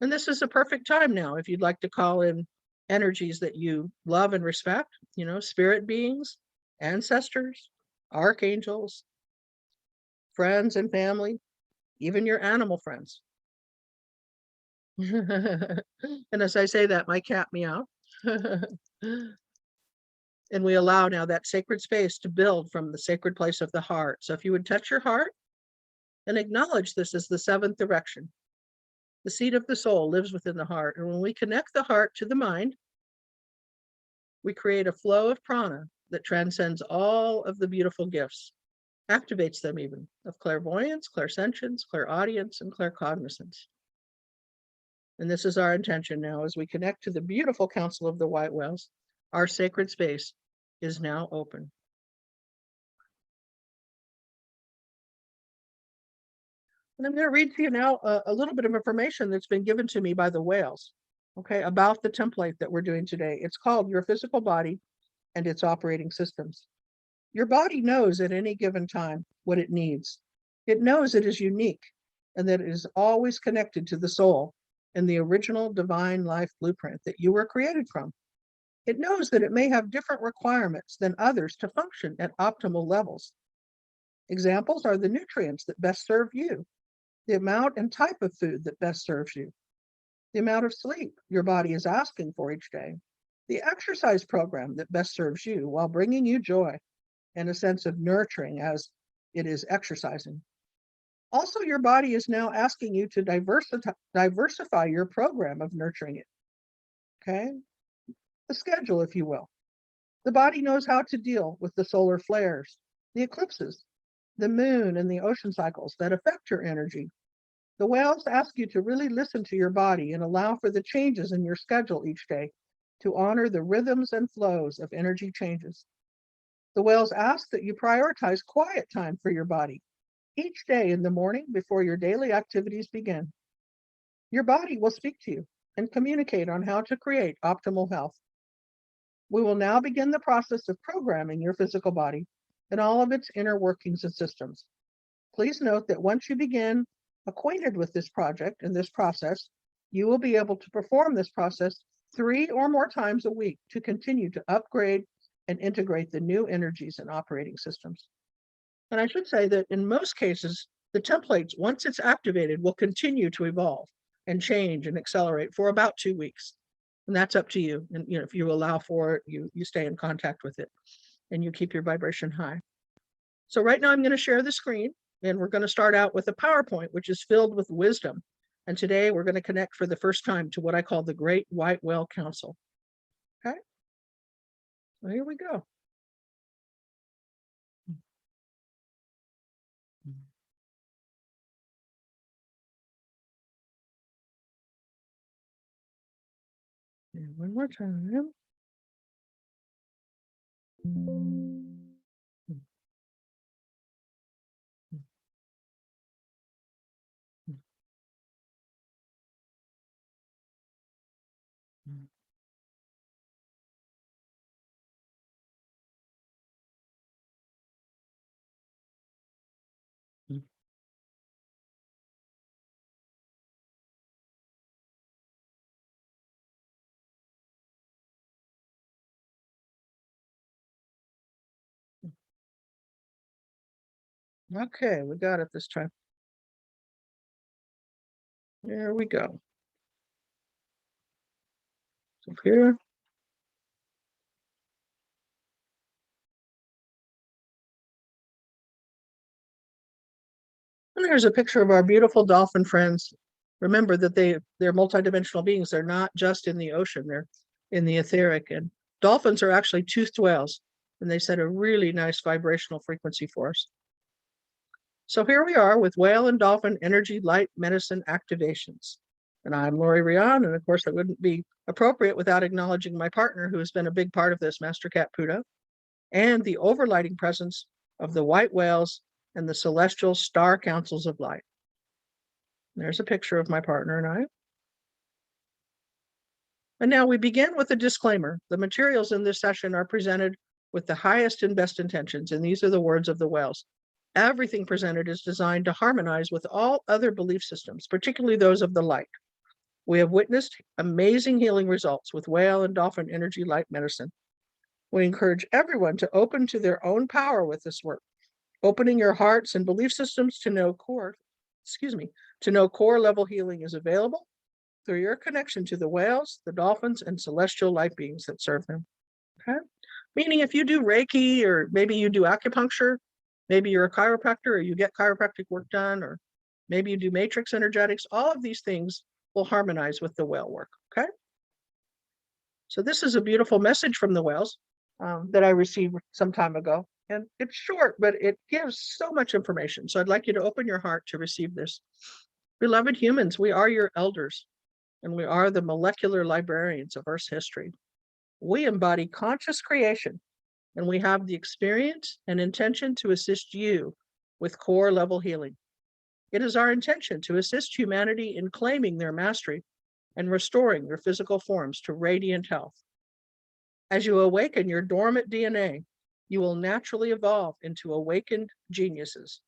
And this is a perfect time now if you'd like to call in energies that you love and respect, you know, spirit beings, ancestors, archangels, friends and family, even your animal friends. And as I say that, my cat meow. And we allow now that sacred space to build from the sacred place of the heart. So if you would touch your heart and acknowledge this as the seventh direction, the seat of the soul lives within the heart. And when we connect the heart to the mind, we create a flow of prana that transcends all of the beautiful gifts, activates them even, of clairvoyance, clairsentience, clairaudience, and claircognizance. And this is our intention now as we connect to the beautiful council of the white whales. Our sacred space is now open. And I'm going to read to you now a little bit of information that's been given to me by the whales, okay, about the template that we're doing today. It's called Your Physical Body and Its Operating Systems. Your body knows at any given time what it needs. It knows it is unique and that it is always connected to the soul and the original divine life blueprint that you were created from. It knows that it may have different requirements than others to function at optimal levels. Examples are the nutrients that best serve you, the amount and type of food that best serves you, the amount of sleep your body is asking for each day, the exercise program that best serves you while bringing you joy and a sense of nurturing as it is exercising. Also, your body is now asking you to diversify your program of nurturing it, okay? The schedule, if you will. The body knows how to deal with the solar flares, the eclipses, the moon and the ocean cycles that affect your energy. The whales ask you to really listen to your body and allow for the changes in your schedule each day to honor the rhythms and flows of energy changes. The whales ask that you prioritize quiet time for your body each day in the morning before your daily activities begin. Your body will speak to you and communicate on how to create optimal health. We will now begin the process of programming your physical body and all of its inner workings and systems. Please note that once you begin acquainted with this project and this process, you will be able to perform this process 3 or more times a week to continue to upgrade and integrate the new energies and operating systems. And I should say that in most cases, the templates, once it's activated, will continue to evolve and change and accelerate for about 2 weeks. And that's up to you. And if you allow for it, you stay in contact with it and you keep your vibration high. So right now I'm going to share the screen and we're going to start out with a PowerPoint, which is filled with wisdom. And today we're going to connect for the first time to what I call the Great White Whale Council. Okay. So here we go. And one more time. Okay, we got it this time. There we go. So here. And there's a picture of our beautiful dolphin friends. Remember that they're multidimensional beings. They're not just in the ocean, they're in the etheric. And dolphins are actually toothed whales, and they set a really nice vibrational frequency for us. So here we are with whale and dolphin energy light medicine activations. And I'm Laurie Reyon, and of course it wouldn't be appropriate without acknowledging my partner who has been a big part of this, Master Cat Puddah, and the overlighting presence of the white whales and the celestial star councils of light. There's a picture of my partner and I. And now we begin with a disclaimer. The materials in this session are presented with the highest and best intentions, and these are the words of the whales. Everything presented is designed to harmonize with all other belief systems, particularly those of the light. We have witnessed amazing healing results with whale and dolphin energy light medicine. We encourage everyone to open to their own power with this work, opening your hearts and belief systems to know core level healing is available through your connection to the whales, the dolphins, and celestial light beings that serve them. Okay. Meaning if you do Reiki, or maybe you do acupuncture, maybe you're a chiropractor or you get chiropractic work done, or maybe you do matrix energetics, all of these things will harmonize with the whale work, okay? So this is a beautiful message from the whales that I received some time ago. And it's short, but it gives so much information. So I'd like you to open your heart to receive this. Beloved humans, we are your elders, and we are the molecular librarians of Earth's history. We embody conscious creation, and we have the experience and intention to assist you with core level healing. It is our intention to assist humanity in claiming their mastery and restoring their physical forms to radiant health. As you awaken your dormant DNA, you will naturally evolve into awakened geniuses.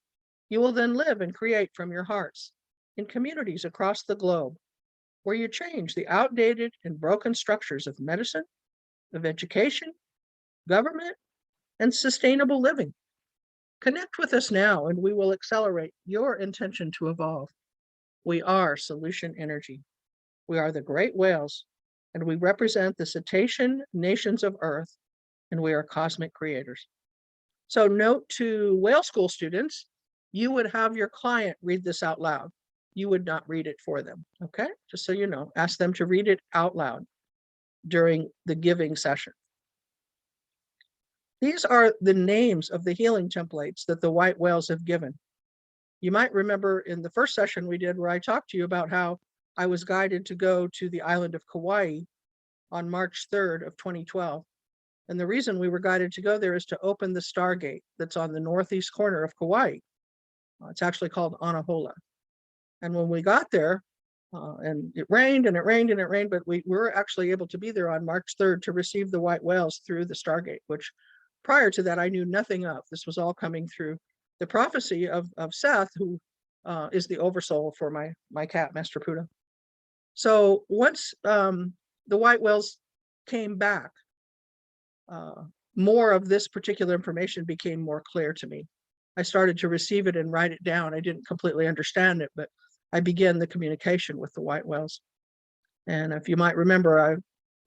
You will then live and create from your hearts in communities across the globe, where you change the outdated and broken structures of medicine, of education, government, and sustainable living. Connect with us now, and we will accelerate your intention to evolve. We are solution energy. We are the great whales, and we represent the cetacean nations of Earth, and we are cosmic creators. So note to whale school students, you would have your client read this out loud. You would not read it for them, okay? Just so you know, ask them to read it out loud during the giving session. These are the names of the healing templates that the white whales have given. You might remember in the first session we did where I talked to you about how I was guided to go to the island of Kauai on March 3rd of 2012. And the reason we were guided to go there is to open the Stargate that's on the northeast corner of Kauai. It's actually called Anahola. And when we got there, and it rained and it rained and it rained, but we were actually able to be there on March 3rd to receive the white whales through the Stargate, which prior to that I knew nothing of. This was all coming through the prophecy of Seth, who is the oversoul for my cat, Master Puddah. So once the white whales came back, more of this particular information became more clear to me. I started to receive it and write it down. I didn't completely understand it, but I began the communication with the white whales. And if you might remember, I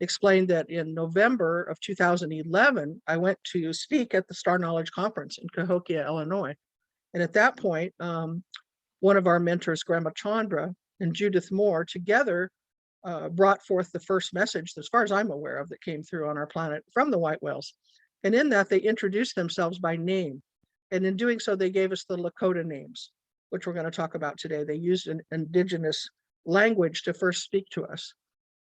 explained that in November of 2011, I went to speak at the Star Knowledge Conference in Cahokia, Illinois. And at that point, one of our mentors, Grandma Chandra and Judith Moore, together brought forth the first message, as far as I'm aware of, that came through on our planet from the white whales. And in that, they introduced themselves by name. And in doing so, they gave us the Lakota names, which we're going to talk about today. They used an indigenous language to first speak to us,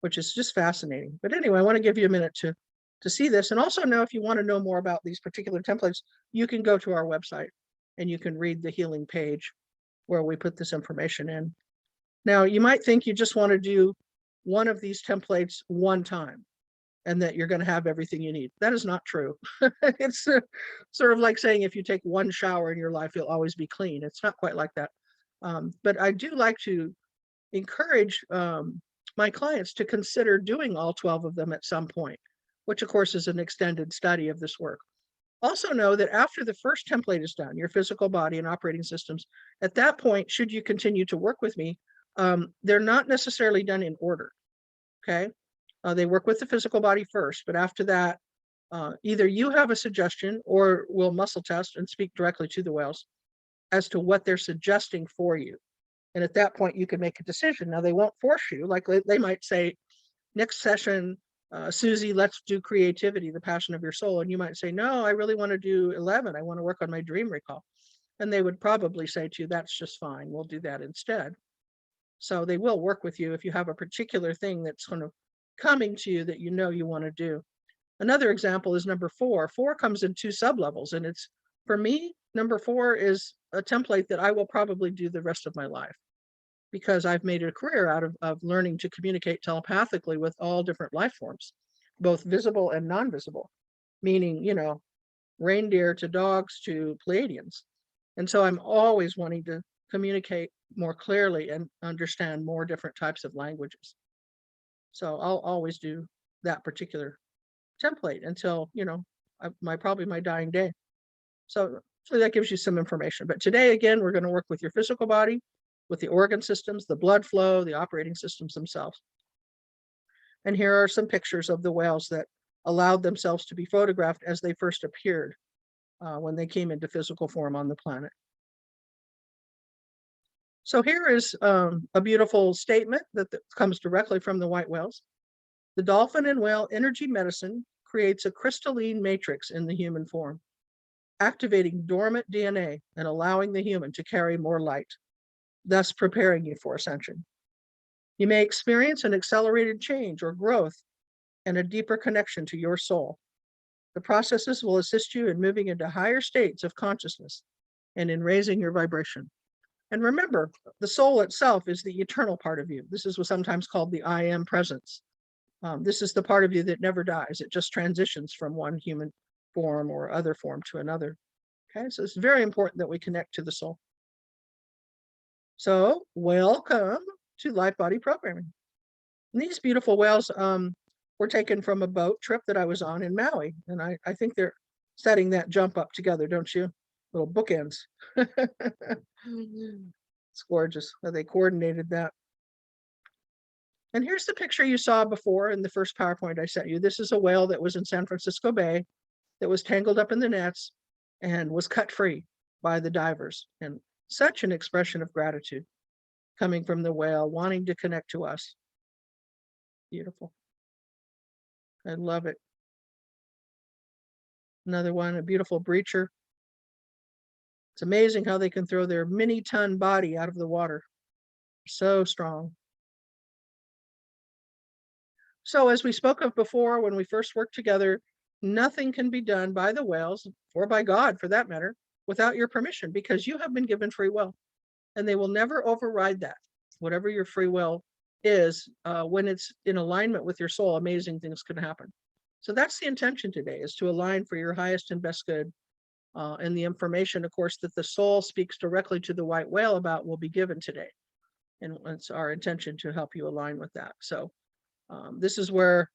which is just fascinating. But anyway, I want to give you a minute to see this. And also know if you want to know more about these particular templates, you can go to our website and you can read the healing page where we put this information in. Now, you might think you just want to do one of these templates one time and that you're going to have everything you need. That is not true. It's sort of like saying if you take one shower in your life, you'll always be clean. It's not quite like that. But I do like to encourage my clients to consider doing all 12 of them at some point, which of course is an extended study of this work. Also know that after the first template is done, your physical body and operating systems, at that point, should you continue to work with me, they're not necessarily done in order, okay? They work with the physical body first, but after that, either you have a suggestion or we'll muscle test and speak directly to the whales as to what they're suggesting for you. And at that point, you can make a decision. Now, they won't force you. Like they might say, next session, Susie, let's do creativity, the passion of your soul. And you might say, no, I really want to do 11. I want to work on my dream recall. And they would probably say to you, that's just fine. We'll do that instead. So they will work with you if you have a particular thing that's kind of coming to you that you know you want to do. Another example is number 4. 4 comes in 2 sublevels. And it's, for me, number 4 is a template that I will probably do the rest of my life, because I've made a career out of learning to communicate telepathically with all different life forms, both visible and non-visible, meaning, you know, reindeer to dogs to Pleiadians. And so I'm always wanting to communicate more clearly and understand more different types of languages. So I'll always do that particular template until, you know, probably my dying day. So that gives you some information. But today, again, we're going to work with your physical body, with the organ systems, the blood flow, the operating systems themselves. And here are some pictures of the whales that allowed themselves to be photographed as they first appeared when they came into physical form on the planet. So here is a beautiful statement that comes directly from the white whales. The dolphin and whale energy medicine creates a crystalline matrix in the human form, activating dormant DNA and allowing the human to carry more light, thus preparing you for ascension. You may experience an accelerated change or growth and a deeper connection to your soul. The processes will assist you in moving into higher states of consciousness and in raising your vibration. And remember, the soul itself is the eternal part of you. This is what's sometimes called the I am presence. This is the part of you that never dies. It just transitions from one human form or other form to another. Okay, so it's very important that we connect to the soul. So welcome to Life Body Programming. And these beautiful whales were taken from a boat trip that I was on in Maui. And I think they're setting that jump up together, don't you? Little bookends. It's gorgeous how they coordinated that. And here's the picture you saw before in the first PowerPoint I sent you. This is a whale that was in San Francisco Bay that was tangled up in the nets and was cut free by the divers. And such an expression of gratitude coming from the whale wanting to connect to us. Beautiful. I love it. Another one, a beautiful breacher. It's amazing how they can throw their mini-ton body out of the water. So strong. So as we spoke of before, when we first worked together, nothing can be done by the whales, or by God for that matter, without your permission, because you have been given free will. And they will never override that. Whatever your free will is, when it's in alignment with your soul, amazing things can happen. So that's the intention today, is to align for your highest and best good. And the information, of course, that the soul speaks directly to the white whale about will be given today. And it's our intention to help you align with that. So this is where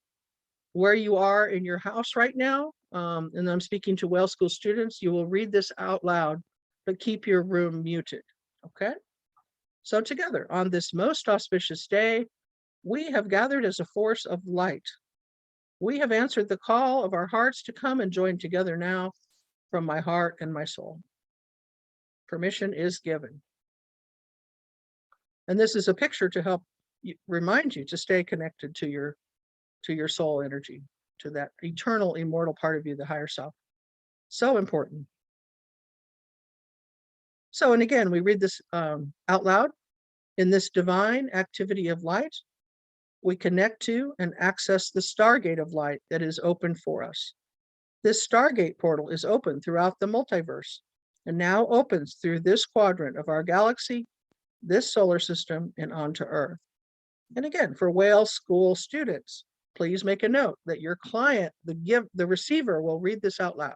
you are in your house right now. And I'm speaking to whale school students. You will read this out loud, but keep your room muted. Okay? So together on this most auspicious day, we have gathered as a force of light. We have answered the call of our hearts to come and join together now from my heart and my soul. Permission is given. And this is a picture to help remind you to stay connected to your soul energy, to that eternal, immortal part of you, the higher self. So important. So, and again, we read this out loud. In this divine activity of light, we connect to and access the stargate of light that is open for us. This stargate portal is open throughout the multiverse and now opens through this quadrant of our galaxy, this solar system, and onto Earth. And again, for whale school students, please make a note that your client, the receiver, will read this out loud.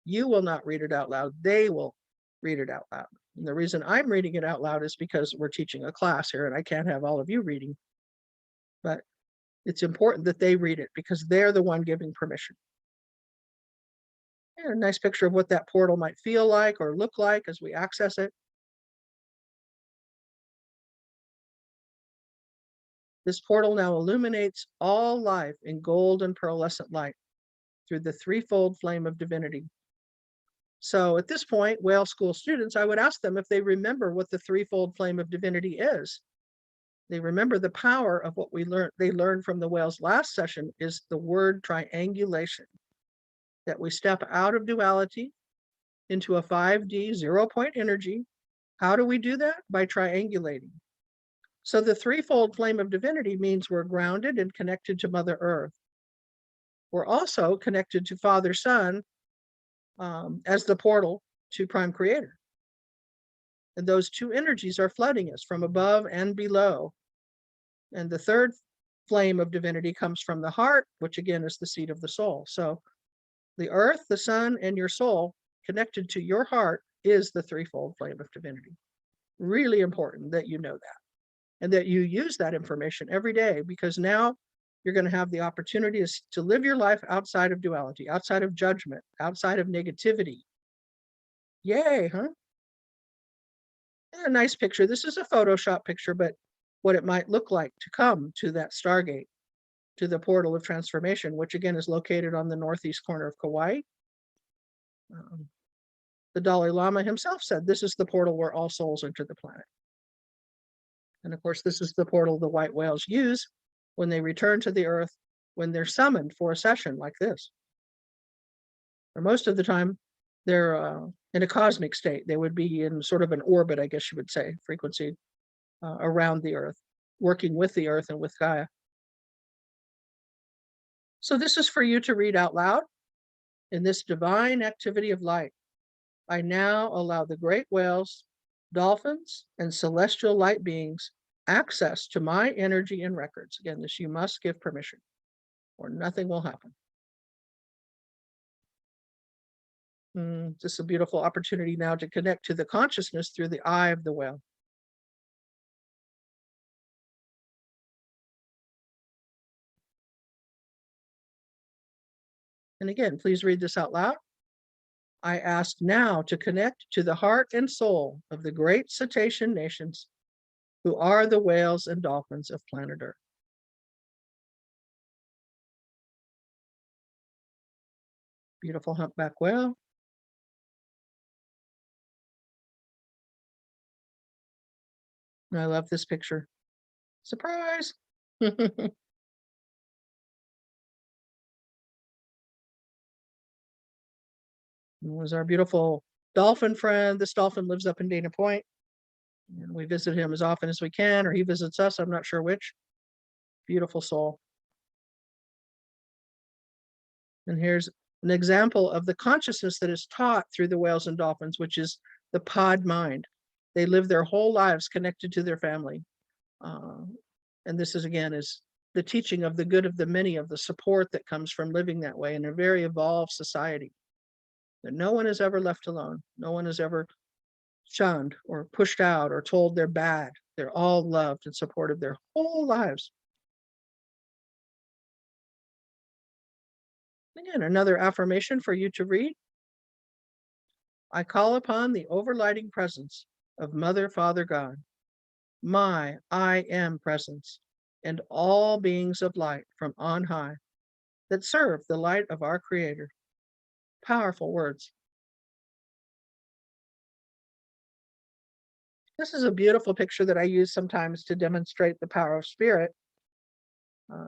You will not read it out loud. They will read it out loud. And the reason I'm reading it out loud is because we're teaching a class here and I can't have all of you reading. But it's important that they read it because they're the one giving permission. And a nice picture of what that portal might feel like or look like as we access it. This portal now illuminates all life in gold and pearlescent light through the threefold flame of divinity. So at this point, whale school students, I would ask them if they remember what the threefold flame of divinity is. They remember the power of what they learned from the whales last session is the word triangulation, that we step out of duality into a 5D 0-point energy. How do we do that? By triangulating. So the threefold flame of divinity means we're grounded and connected to Mother Earth. We're also connected to Father Son as the portal to Prime Creator. And those two energies are flooding us from above and below. And the third flame of divinity comes from the heart, which again is the seat of the soul. So the earth, the sun, and your soul connected to your heart is the threefold flame of divinity. Really important that you know that and that you use that information every day, because now you're going to have the opportunity to live your life outside of duality, outside of judgment, outside of negativity. Yay, huh? And a nice picture. This is a Photoshop picture, but what it might look like to come to that stargate. to the portal of transformation, which again is located on the northeast corner of Kauai. The Dalai Lama himself said, this is the portal where all souls enter the planet. And of course, this is the portal the white whales use when they return to the earth, when they're summoned for a session like this. For most of the time, they're in a cosmic state. They would be in sort of an orbit, I guess you would say, frequency around the earth, working with the earth and with Gaia. So this is for you to read out loud. In this divine activity of light, I now allow the great whales, dolphins, and celestial light beings access to my energy and records. Again, this you must give permission, or nothing will happen. This is a beautiful opportunity now to connect to the consciousness through the eye of the whale. And again, please read this out loud. I ask now to connect to the heart and soul of the great cetacean nations who are the whales and dolphins of planet Earth. Beautiful humpback whale. I love this picture. Surprise! Was our beautiful dolphin friend. This dolphin lives up in Dana Point, and we visit him as often as we can, or he visits us. I'm not sure which. Beautiful soul. And here's an example of the consciousness that is taught through the whales and dolphins, which is the pod mind. They live their whole lives connected to their family. And this is, again, is the teaching of the good of the many, of the support that comes from living that way in a very evolved society. That no one is ever left alone. No one is ever shunned or pushed out or told they're bad. They're all loved and supported their whole lives. Again, another affirmation for you to read. I call upon the overlighting presence of Mother, Father, God, my I am presence, and all beings of light from on high that serve the light of our Creator. Powerful words. This is a beautiful picture that I use sometimes to demonstrate the power of spirit.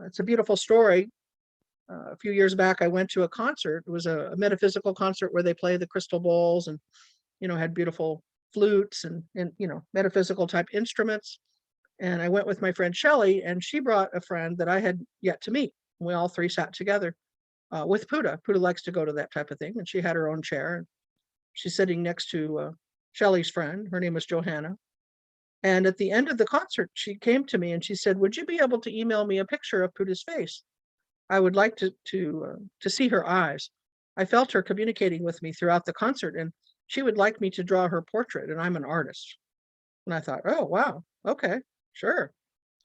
It's a beautiful story. A few years back, I went to a concert. It was a metaphysical concert where they play the crystal bowls and, had beautiful flutes and metaphysical type instruments. And I went with my friend Shelley, and she brought a friend that I had yet to meet. We all three sat together with Puddah. Puddah likes to go to that type of thing, and she had her own chair. And she's sitting next to Shelley's friend. Her name was Johanna. And at the end of the concert, she came to me and she said, would you be able to email me a picture of Puddah's face? I would like to see her eyes. I felt her communicating with me throughout the concert, and she would like me to draw her portrait, and I'm an artist. And I thought, oh, wow, okay, sure.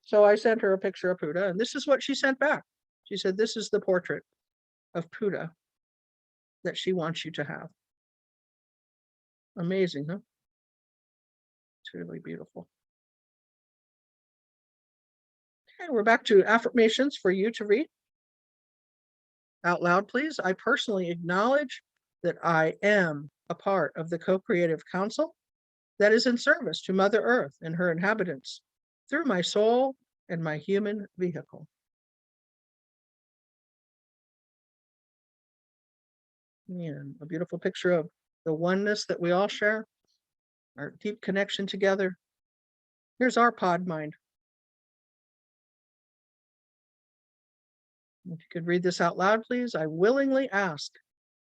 So I sent her a picture of Puddah, and this is what she sent back. She said, this is the portrait of Puddah that she wants you to have. Amazing, huh? It's really beautiful. Okay, we're back to affirmations for you to read. Out loud, please. I personally acknowledge that I am a part of the co-creative council that is in service to Mother Earth and her inhabitants through my soul and my human vehicle. And a beautiful picture of the oneness that we all share, our deep connection together. Here's our pod mind. If you could read this out loud, please. I willingly ask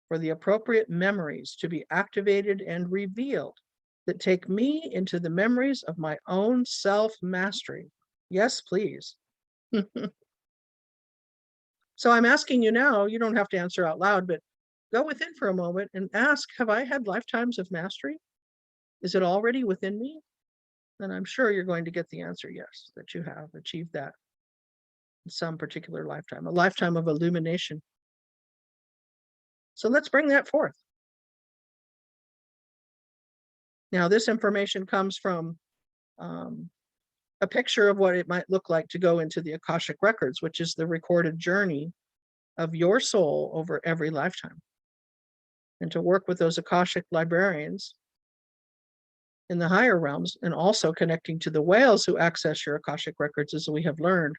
for the appropriate memories to be activated and revealed that take me into the memories of my own self-mastery. Yes, please. So I'm asking you now, you don't have to answer out loud, but go within for a moment and ask, have I had lifetimes of mastery? Is it already within me? Then I'm sure you're going to get the answer, yes, that you have achieved that in some particular lifetime, a lifetime of illumination. So let's bring that forth. Now, this information comes from a picture of what it might look like to go into the Akashic records, which is the recorded journey of your soul over every lifetime, and to work with those Akashic librarians in the higher realms, and also connecting to the whales who access your Akashic records. As we have learned,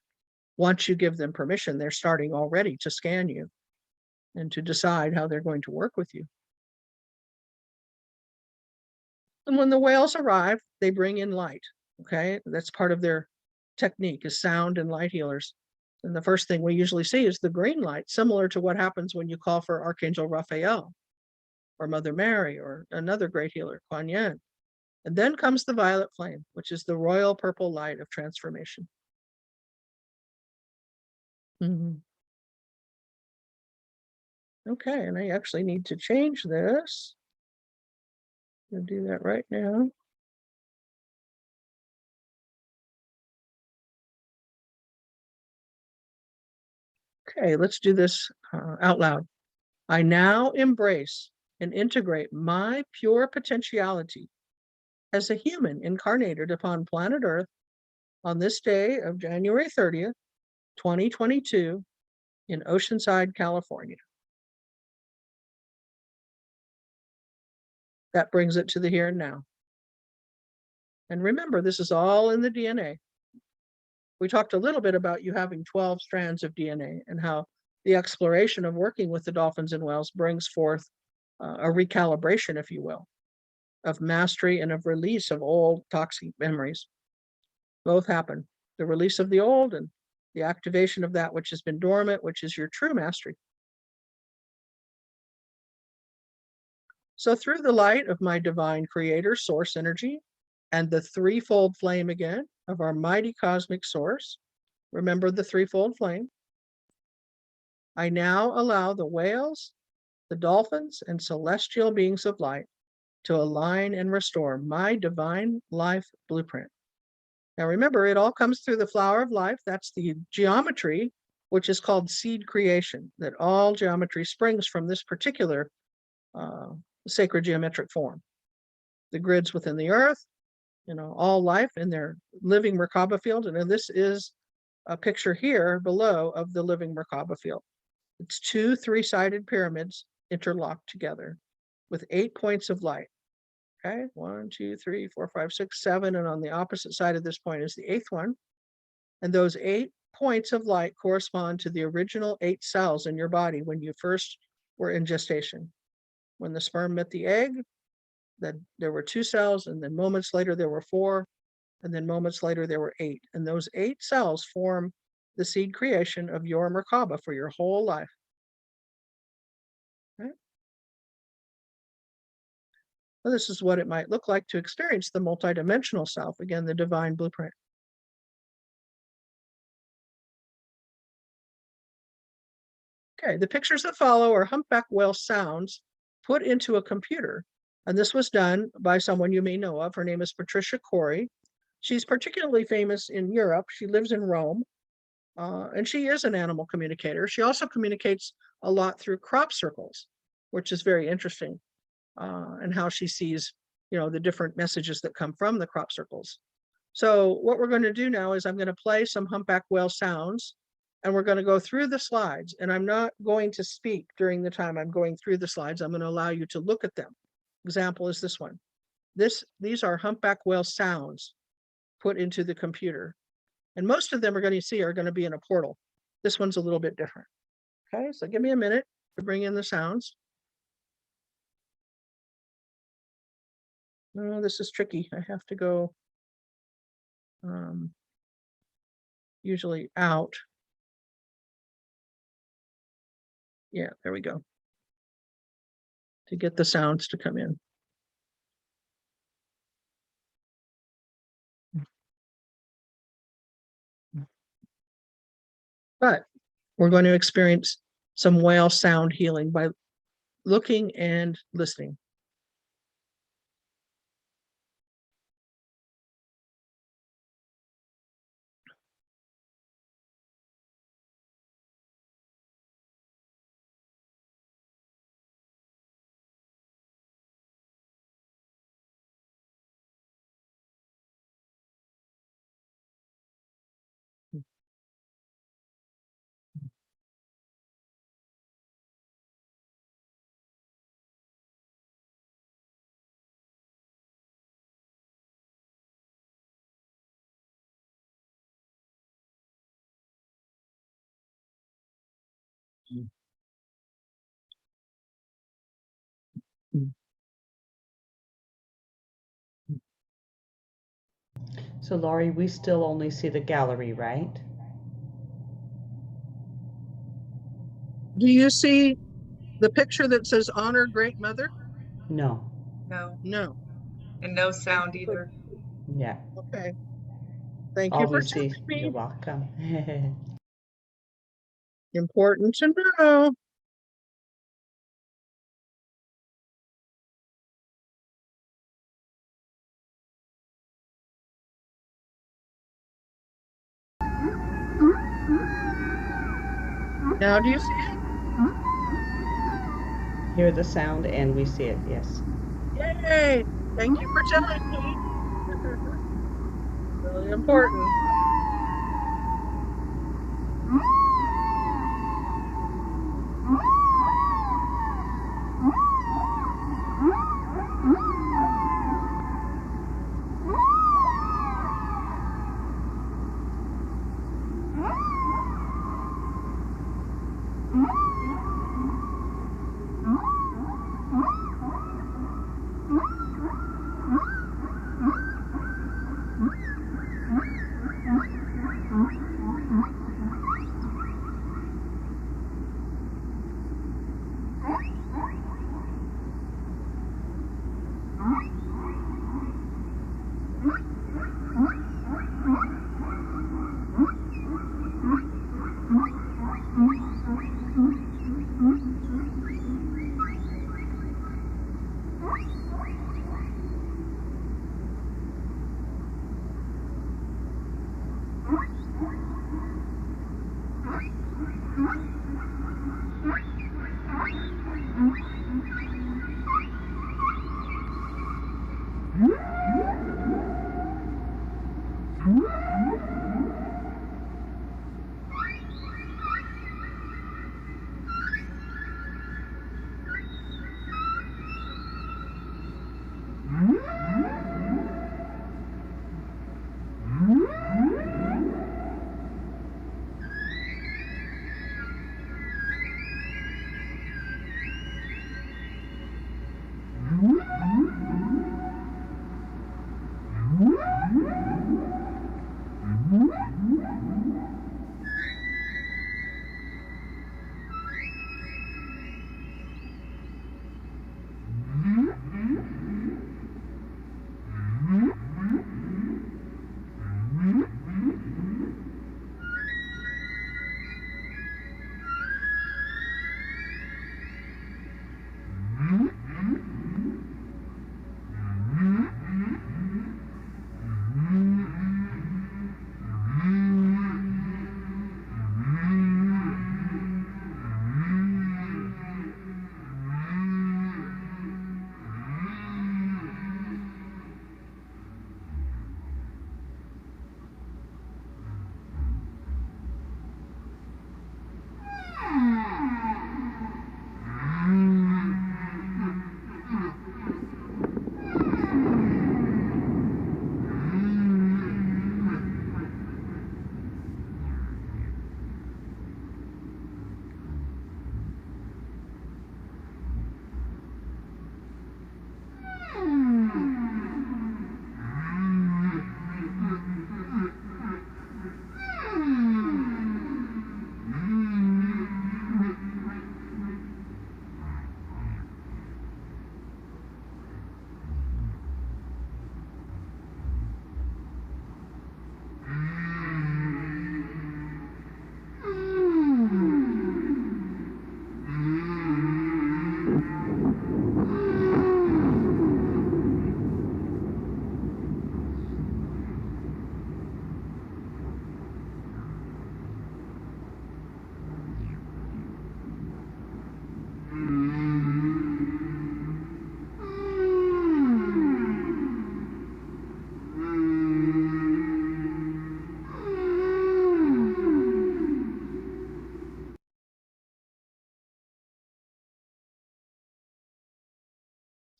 once you give them permission, they're starting already to scan you and to decide how they're going to work with you. And when the whales arrive, they bring in light. Okay, that's part of their technique, is sound and light healers. And the first thing we usually see is the green light, similar to what happens when you call for Archangel Raphael or Mother Mary or another great healer, Kuan Yin. And then comes the violet flame, which is the royal purple light of transformation. Mhm. Okay, and I actually need to change this. I'll do that right now. Okay, let's do this out loud. I now embrace and integrate my pure potentiality as a human incarnated upon planet Earth on this day of January 30th, 2022 in Oceanside, California. That brings it to the here and now. And remember, this is all in the DNA. We talked a little bit about you having 12 strands of DNA and how the exploration of working with the dolphins and whales brings forth a recalibration, if you will, of mastery and of release of old toxic memories. Both happen. The release of the old and the activation of that which has been dormant, which is your true mastery. So through the light of my divine creator source energy and the threefold flame again of our mighty cosmic source, remember the threefold flame, I now allow the whales, the dolphins, and celestial beings of light to align and restore my divine life blueprint. Now remember, it all comes through the flower of life. That's the geometry, which is called seed creation, that all geometry springs from this particular sacred geometric form. The grids within the earth, all life in their living Merkaba field. And this is a picture here below of the living Merkaba field. It's two three-sided pyramids interlocked together with 8 points of light. Okay, 1, 2, 3, 4, 5, 6, 7. And on the opposite side of this point is the 8th one. And those 8 points of light correspond to the original 8 cells in your body when you first were in gestation. When the sperm met the egg, then there were 2 cells, and then moments later there were 4, and then moments later there were 8. And those 8 cells form the seed creation of your Merkaba for your whole life. Okay? Well, this is what it might look like to experience the multidimensional self, again, the divine blueprint. Okay, the pictures that follow are humpback whale sounds put into a computer. And this was done by someone you may know of. Her name is Patricia Corey. She's particularly famous in Europe. She lives in Rome, and she is an animal communicator. She also communicates a lot through crop circles, which is very interesting, and how she sees, the different messages that come from the crop circles. So what we're going to do now is I'm going to play some humpback whale sounds, and we're going to go through the slides. And I'm not going to speak during the time I'm going through the slides. I'm going to allow you to look at them. Example is this one. These are humpback whale sounds put into the computer. And most of them are going to be in a portal. This one's a little bit different. Okay, so give me a minute to bring in the sounds. No, this is tricky. I have to go usually out. Yeah, there we go. To get the sounds to come in. But we're going to experience some whale sound healing by looking and listening. So Laurie, we still only see the gallery, right? Do you see the picture that says honor great mother? No. No, No. and no sound either. Yeah. Okay. Thank you All for we see, telling you're me. welcome. Important to know. Now do you see it? Hear the sound and we see it, yes. Yay! Thank you for telling me. Really important.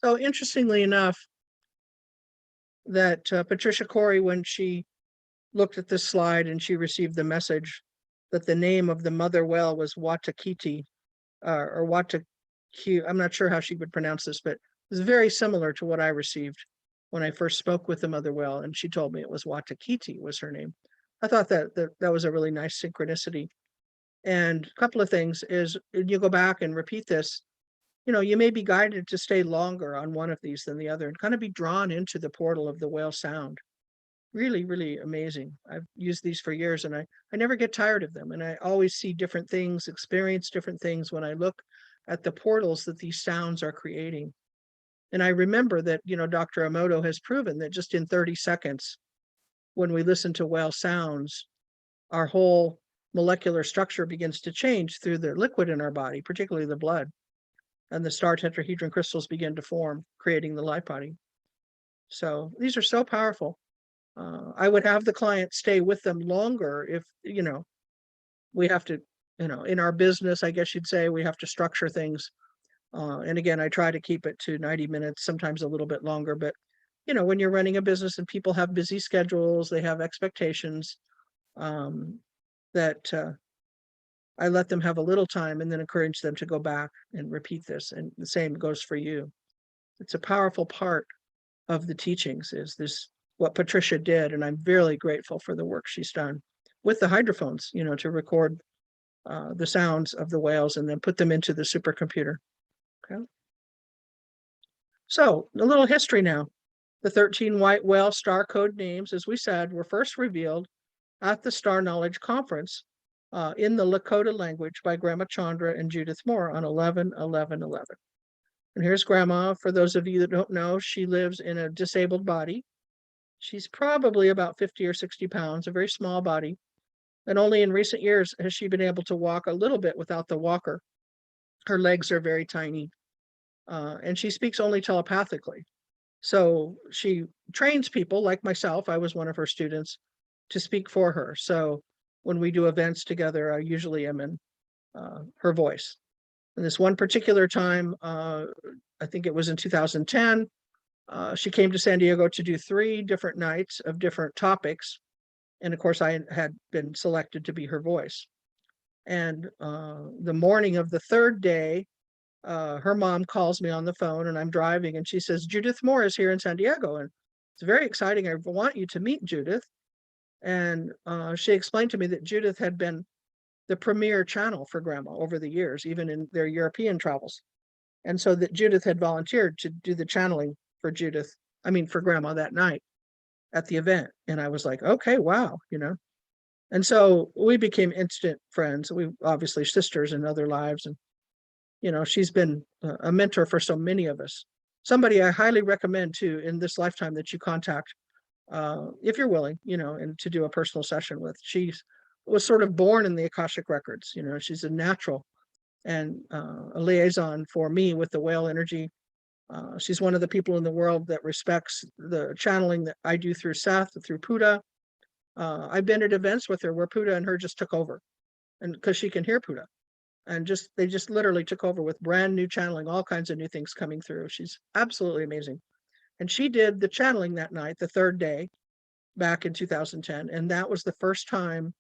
So interestingly enough, that Patricia Corey, when she looked at this slide and she received the message that the name of the mother whale was Watakiti, or Wataki. I'm not sure how she would pronounce this, but it's very similar to what I received when I first spoke with the mother whale, and she told me it was Watakiti was her name. I thought that was a really nice synchronicity. And a couple of things is you go back and repeat this, you may be guided to stay longer on one of these than the other and kind of be drawn into the portal of the whale sound. Really, really amazing. I've used these for years and I never get tired of them. And I always see different things, experience different things when I look at the portals that these sounds are creating. And I remember that, Dr. Emoto has proven that just in 30 seconds, when we listen to whale sounds, our whole molecular structure begins to change through the liquid in our body, particularly the blood. And the star tetrahedron crystals begin to form, creating the life body. So these are so powerful. I would have the client stay with them longer if, we have to, in our business, I guess you'd say, we have to structure things. And again, I try to keep it to 90 minutes, sometimes a little bit longer. But, when you're running a business and people have busy schedules, they have expectations, that I let them have a little time and then encourage them to go back and repeat this. And the same goes for you. It's a powerful part of the teachings is this, what Patricia did. And I'm very grateful for the work she's done with the hydrophones, to record the sounds of the whales and then put them into the supercomputer. Okay. So a little history now. The 13 white whale star code names, as we said, were first revealed at the Star Knowledge Conference in the Lakota language by Grandma Chandra and Judith Moore on 11/11/11. And here's Grandma. For those of you that don't know, she lives in a disabled body. She's probably about 50 or 60 pounds, a very small body. And only in recent years has she been able to walk a little bit without the walker. Her legs are very tiny. And she speaks only telepathically. So she trains people like myself. I was one of her students to speak for her. So when we do events together, I usually am in her voice. And this one particular time, I think it was in 2010, she came to San Diego to do 3 different nights of different topics. And of course, I had been selected to be her voice. And the morning of the 3rd day, her mom calls me on the phone and I'm driving and she says, Judith Moore is here in San Diego. And it's very exciting. I want you to meet Judith. And she explained to me that Judith had been the premier channel for Grandma over the years, even in their European travels. And so that Judith had volunteered to do the channeling for for Grandma that night at the event. And I was like, okay, wow, And so we became instant friends. We obviously sisters in other lives. And, she's been a mentor for so many of us. Somebody I highly recommend too in this lifetime that you contact, if you're willing, and to do a personal session with. She was sort of born in the Akashic records. She's a natural and a liaison for me with the whale energy. She's one of the people in the world that respects the channeling that I do through Seth, through Puddah. I've been at events with her where Puddah and her just took over, and because she can hear Puddah, and they just literally took over with brand new channeling, all kinds of new things coming through. She's absolutely amazing. And she did the channeling that night, the 3rd day, back in 2010. And that was the first time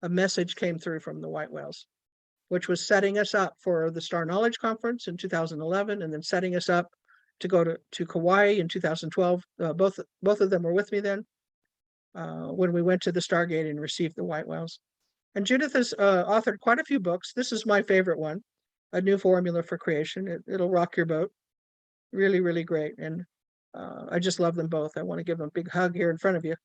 a message came through from the white whales, which was setting us up for the Star Knowledge Conference in 2011, and then setting us up to go to Kauai in 2012. Both of them were with me then when we went to the Stargate and received the white whales. And Judith has authored quite a few books. This is my favorite one, A New Formula for Creation. It'll rock your boat. Really, really great. And I just love them both. I want to give them a big hug here in front of you.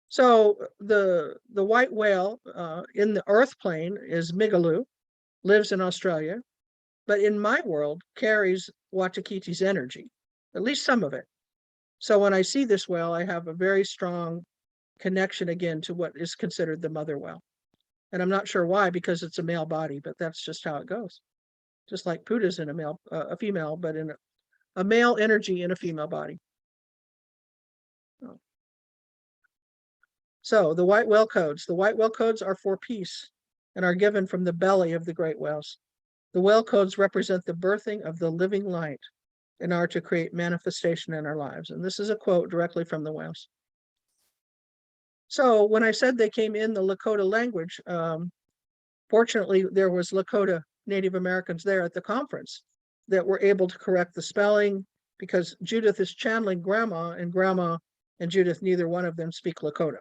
So the white whale in the earth plane is Migaloo, lives in Australia, but in my world carries Watakiti's energy, at least some of it. So when I see this whale, I have a very strong connection again to what is considered the mother whale. And I'm not sure why, because it's a male body, but that's just how it goes. Just like Puddah's in a female, but in a male energy in a female body. So the white whale codes. The white whale codes are for peace and are given from the belly of the great whales. The whale codes represent the birthing of the living light and are to create manifestation in our lives. And this is a quote directly from the whales. So when I said they came in the Lakota language, fortunately, there was Lakota Native Americans there at the conference that were able to correct the spelling, because Judith is channeling Grandma, and Grandma and Judith, neither one of them speak Lakota.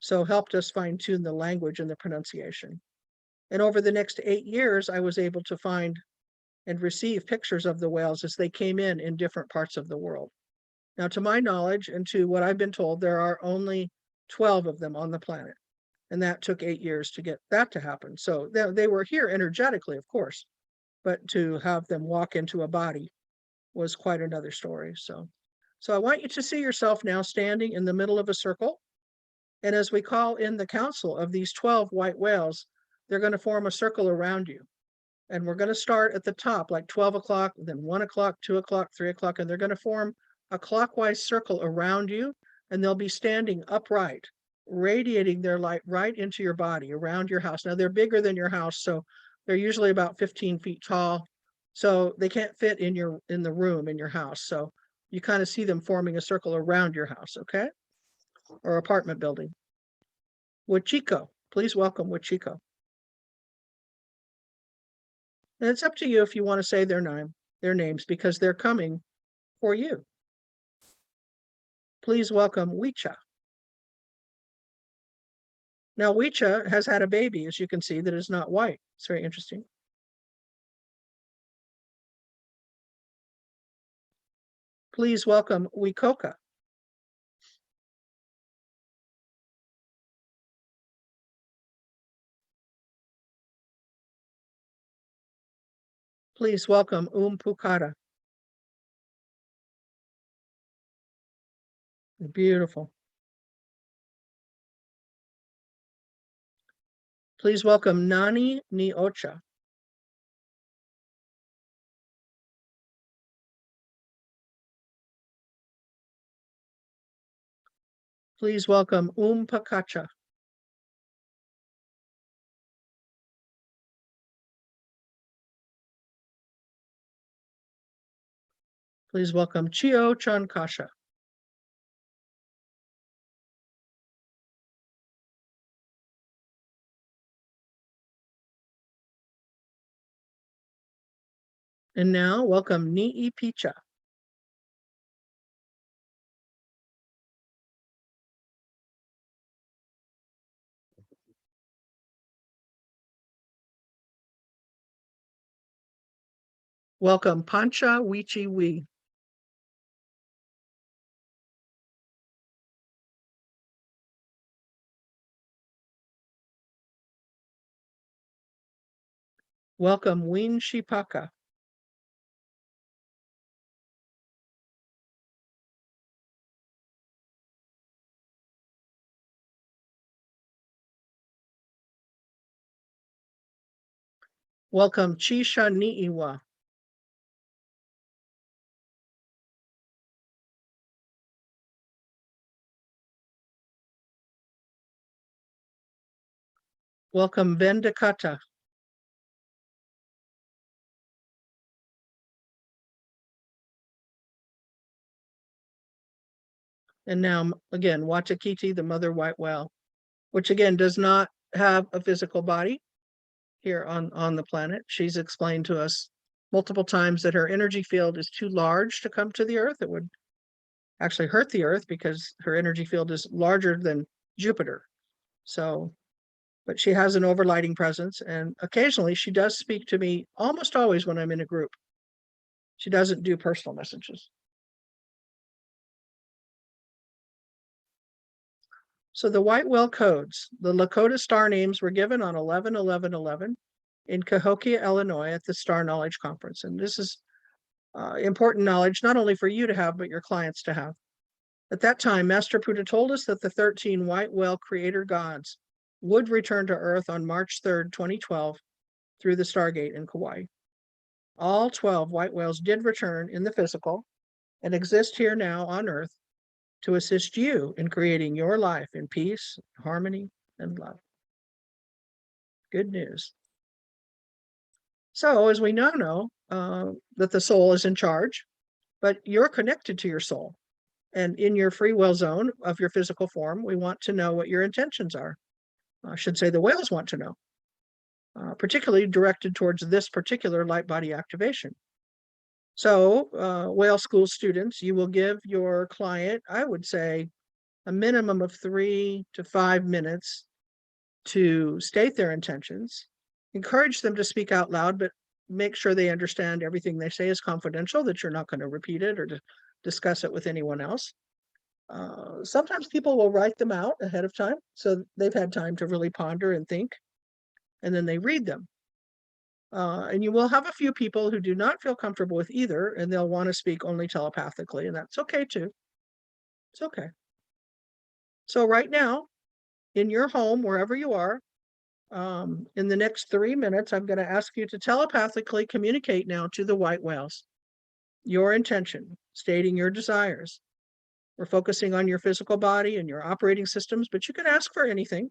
So helped us fine tune the language and the pronunciation. And over the next 8 years, I was able to find and receive pictures of the whales as they came in different parts of the world. Now, to my knowledge, and to what I've been told, there are only 12 of them on the planet. And that took 8 years to get that to happen. So they were here energetically, of course, but to have them walk into a body was quite another story. So I want you to see yourself now standing in the middle of a circle. And as we call in the council of these 12 white whales, they're going to form a circle around you. And we're going to start at the top, like 12 o'clock, then 1 o'clock, 2 o'clock, 3 o'clock, and they're going to form a clockwise circle around you, and they'll be standing upright, radiating their light right into your body, around your house. Now, they're bigger than your house, so they're usually about 15 feet tall. So they can't fit in the room in your house. So you kind of see them forming a circle around your house, okay? Or apartment building. Wachiko, please welcome Wachiko. And it's up to you if you want to say their names, because they're coming for you. Please welcome Wicha. Now, Wicha has had a baby, as you can see, that is not white. It's very interesting. Please welcome Wikoka. Please welcome Pukara. Beautiful. Please welcome Nani Niocha. Please welcome Pakacha. Please welcome Chio Chankasha. And now welcome Ni'i Picha. Welcome Pancha Wichi Wi. Welcome Win Shipaka. Welcome Chisha Ni'iwa. Welcome Vendakata. And now, again, Watakiti, the mother white whale, which again does not have a physical body here on the planet. She's explained to us multiple times that her energy field is too large to come to the Earth. It would actually hurt the Earth because her energy field is larger than Jupiter. So, but she has an overlighting presence, and occasionally she does speak to me, almost always when I'm in a group. She doesn't do personal messages. So the white whale codes, the Lakota star names were given on 11/11/11 in Cahokia, Illinois at the Star Knowledge Conference. And this is important knowledge, not only for you to have, but your clients to have. At that time, Master Puddah told us that the 13 white whale creator gods would return to Earth on March 3rd, 2012 through the Stargate in Kauai. All 12 white whales did return in the physical and exist here now on Earth to assist you in creating your life in peace, harmony, and love. Good news. So, as we now know, that the soul is in charge, but you're connected to your soul. And in your free will zone of your physical form, we want to know what your intentions are. I should say the whales want to know, particularly directed towards this particular light body activation. So whale school students, you will give your client, I would say, a minimum of 3 to 5 minutes to state their intentions. Encourage them to speak out loud, but make sure they understand everything they say is confidential, that you're not going to repeat it or to discuss it with anyone else. Sometimes people will write them out ahead of time, so they've had time to really ponder and think, and then they read them. And you will have a few people who do not feel comfortable with either, and they'll want to speak only telepathically, and that's okay too. It's okay. So right now, in your home, wherever you are, in the next 3 minutes, I'm going to ask you to telepathically communicate now to the white whales. Your intention, stating your desires. We're focusing on your physical body and your operating systems, but you can ask for anything.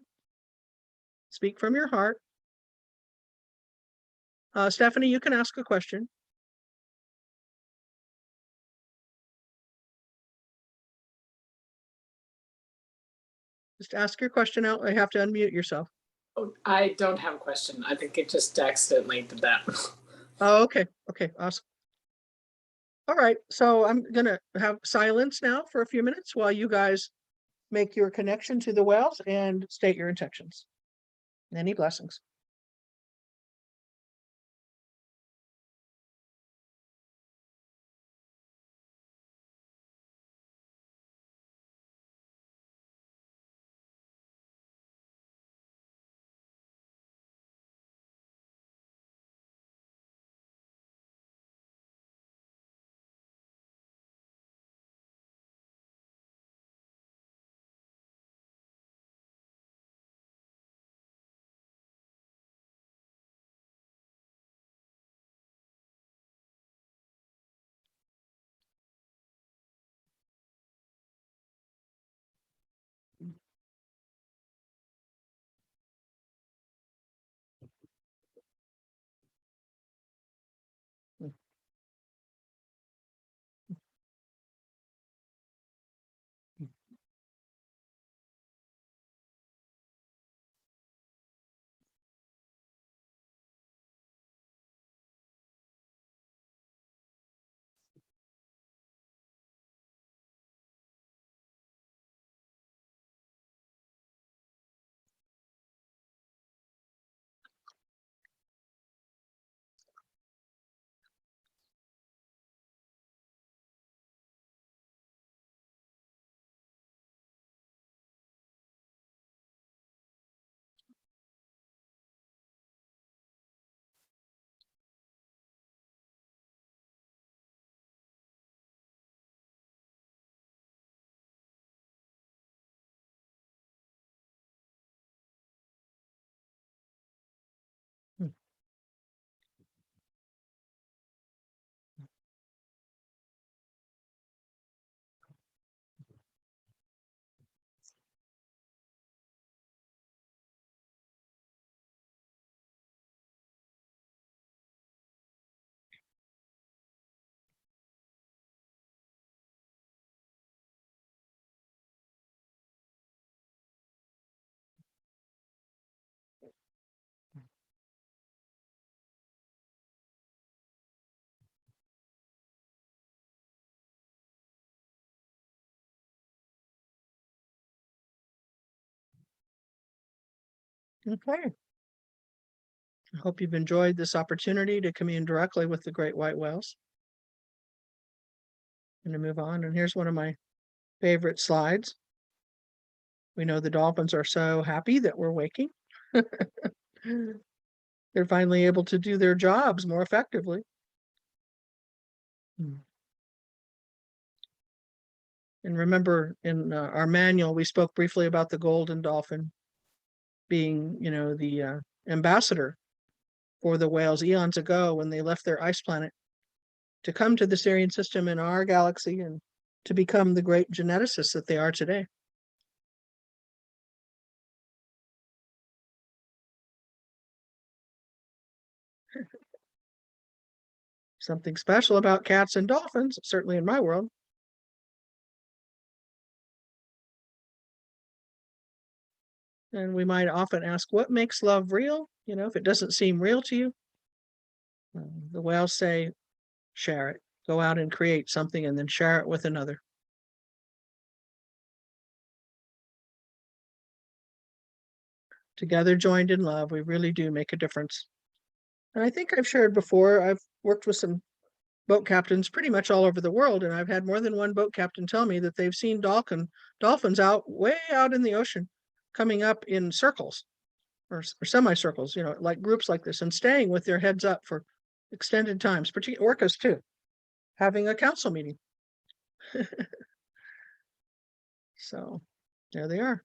Speak from your heart. Stephanie, you can ask a question. Just ask your question out. I have to unmute yourself. Oh, I don't have a question. I think it just accidentally did that. Oh, okay. Okay, awesome. All right, so I'm gonna have silence now for a few minutes while you guys make your connection to the whales and state your intentions. Many blessings. Okay. I hope you've enjoyed this opportunity to commune directly with the great white whales. I'm going to move on, and here's one of my favorite slides. We know the dolphins are so happy that we're waking. They're finally able to do their jobs more effectively. And remember, in our manual, we spoke briefly about the golden dolphin being, the ambassador for the whales eons ago when they left their ice planet to come to the Sirian system in our galaxy and to become the great geneticists that they are today. Something special about cats and dolphins, certainly in my world. And we might often ask, what makes love real? You know, if it doesn't seem real to you, the whales say, share it. Go out and create something and then share it with another. Together, joined in love, we really do make a difference. And I think I've shared before, I've worked with some boat captains pretty much all over the world, and I've had more than one boat captain tell me that they've seen dolphins way out in the ocean coming up in circles or semicircles, you know, like groups like this, and staying with their heads up for extended times, particularly orcas too, having a council meeting. So there they are.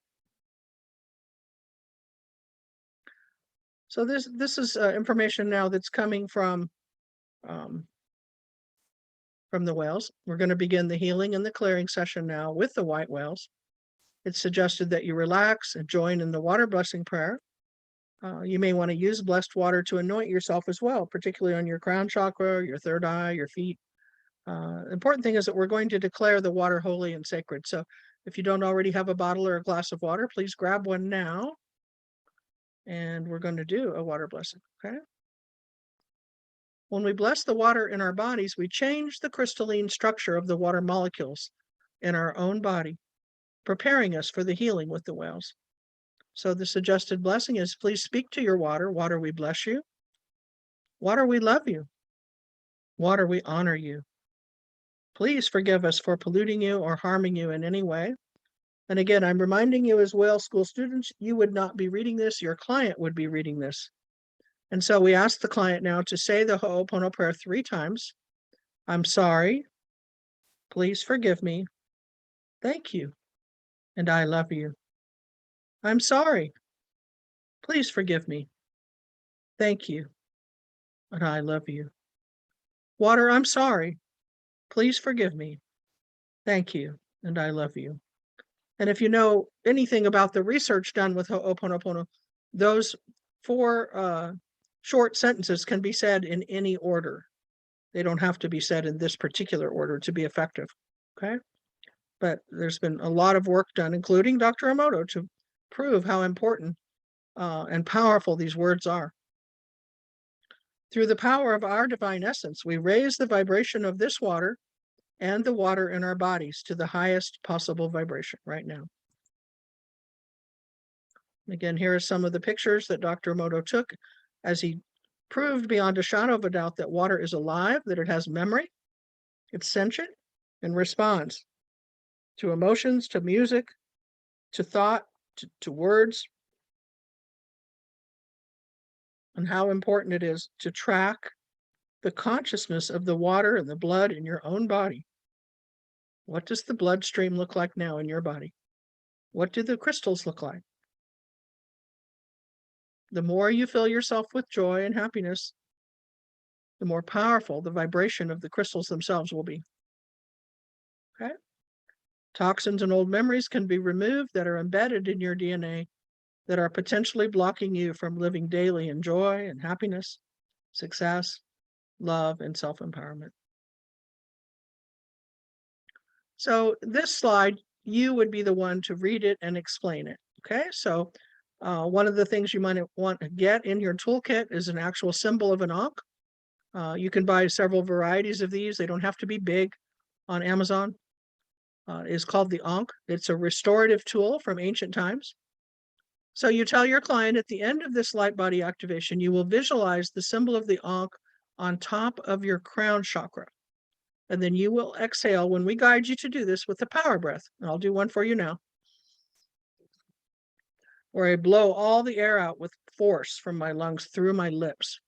So this is information now that's coming from the whales. We're going to begin the healing and the clearing session now with the white whales. It's suggested that you relax and join in the water blessing prayer. You may want to use blessed water to anoint yourself as well, particularly on your crown chakra, your third eye, your feet. The important thing is that we're going to declare the water holy and sacred. So if you don't already have a bottle or a glass of water, please grab one now. And we're going to do a water blessing, okay? When we bless the water in our bodies, we change the crystalline structure of the water molecules in our own body, preparing us for the healing with the whales. So the suggested blessing is, please speak to your water. Water, we bless you. Water, we love you. Water, we honor you. Please forgive us for polluting you or harming you in any way. And again, I'm reminding you as whale school students, you would not be reading this, your client would be reading this. And so we ask the client now to say the Ho'opono prayer 3 times. I'm sorry. Please forgive me. Thank you. And I love you. I'm sorry. Please forgive me. Thank you. And I love you. Water, I'm sorry. Please forgive me. Thank you. And I love you. And if you know anything about the research done with Ho'oponopono, those 4 short sentences can be said in any order. They don't have to be said in this particular order to be effective, okay? But there's been a lot of work done, including Dr. Emoto, to prove how important and powerful these words are. Through the power of our divine essence, we raise the vibration of this water and the water in our bodies to the highest possible vibration right now. Again, here are some of the pictures that Dr. Emoto took as he proved beyond a shadow of a doubt that water is alive, that it has memory, it's sentient, and responds to emotions, to music, to thought, to words, and how important it is to track the consciousness of the water and the blood in your own body. What does the bloodstream look like now in your body? What do the crystals look like? The more you fill yourself with joy and happiness, the more powerful the vibration of the crystals themselves will be. Okay? Toxins and old memories can be removed that are embedded in your DNA that are potentially blocking you from living daily in joy and happiness, success, love, and self-empowerment. So this slide, you would be the one to read it and explain it, okay? So one of the things you might want to get in your toolkit is an actual symbol of an ankh. You can buy several varieties of these. They don't have to be big on Amazon. It's called the ankh. It's a restorative tool from ancient times. So you tell your client at the end of this light body activation, you will visualize the symbol of the ankh on top of your crown chakra. And then you will exhale when we guide you to do this with the power breath. And I'll do one for you now. Where I blow all the air out with force from my lungs through my lips.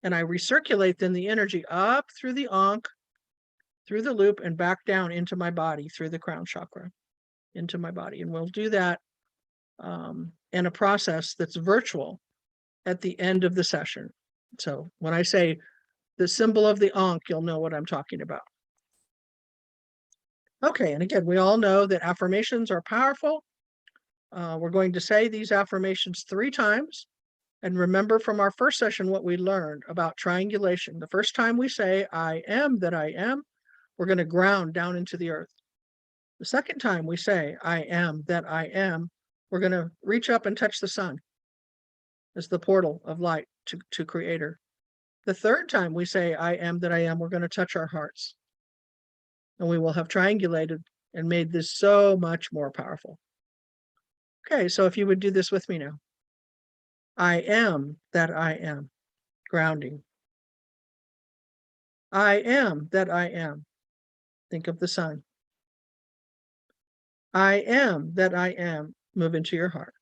And I recirculate then the energy up through the ankh, through the loop, and back down into my body through the crown chakra, into my body. And we'll do that in a process that's virtual at the end of the session. So when I say the symbol of the ankh, you'll know what I'm talking about. Okay, and again, we all know that affirmations are powerful. We're going to say these affirmations 3 times. And remember from our first session what we learned about triangulation. The first time we say, I am that I am, we're going to ground down into the earth. The second time we say, I am that I am, We're going to reach up and touch the sun as the portal of light to creator. The third time we say, I am that I am, we're going to touch our hearts. And we will have triangulated and made this so much more powerful. Okay, so if you would do this with me now. I am that I am, grounding. I am that I am. Think of the sun. I am that I am. Move into your heart.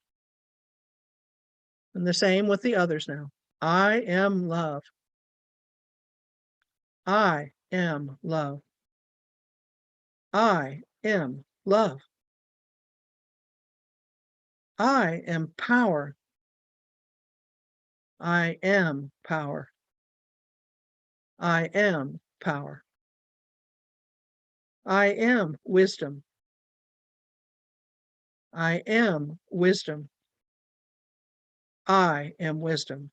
And the same with the others now. I am love. I am love. I am love. I am power. I am power. I am power. I am wisdom. I am wisdom. I am wisdom.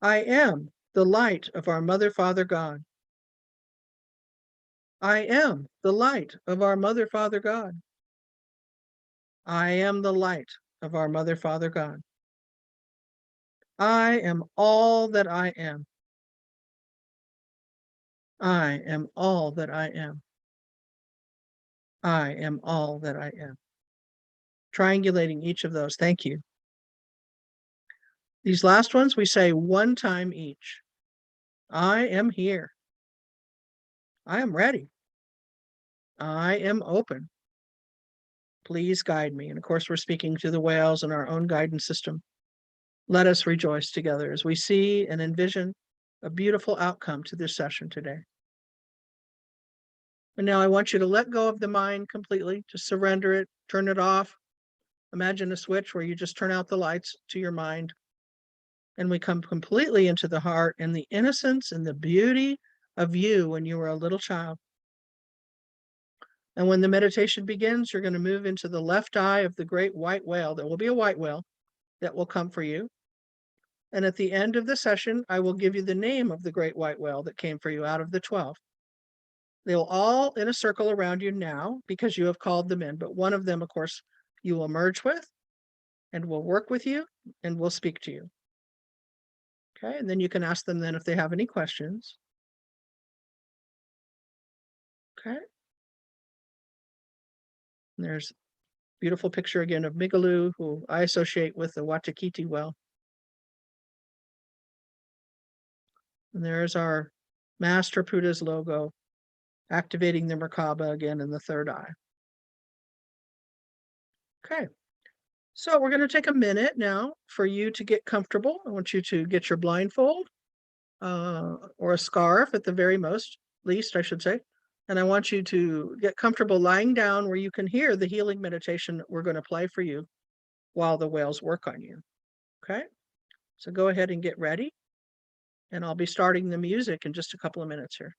I am the light of our Mother, Father, God. I am the light of our Mother, Father, God. I am the light of our Mother, Father, God. I am all that I am. I am all that I am. I am all that I am. Triangulating each of those. Thank you. These last ones we say one time each. I am here. I am ready. I am open. Please guide me. And of course, we're speaking to the whales and our own guidance system. Let us rejoice together as we see and envision a beautiful outcome to this session today. And now I want you to let go of the mind completely, just surrender it, turn it off. Imagine a switch where you just turn out the lights to your mind. And we come completely into the heart and the innocence and the beauty of you when you were a little child. And when the meditation begins, you're going to move into the left eye of the great white whale. There will be a white whale that will come for you. And at the end of the session, I will give you the name of the great white whale that came for you out of the 12. They will all in a circle around you now because you have called them in. But one of them, of course, you will merge with and will work with you and will speak to you. Okay, and then you can ask them then if they have any questions. Okay. And there's a beautiful picture again of Migaloo, who I associate with the Watakiti well. And there's our Master Pudah's logo, activating the Merkaba again in the third eye. Okay, so we're going to take a minute now for you to get comfortable. I want you to get your blindfold or a scarf at the very least, I should say. And I want you to get comfortable lying down where you can hear the healing meditation that we're going to play for you while the whales work on you. Okay, so go ahead and get ready. And I'll be starting the music in just a couple of minutes here.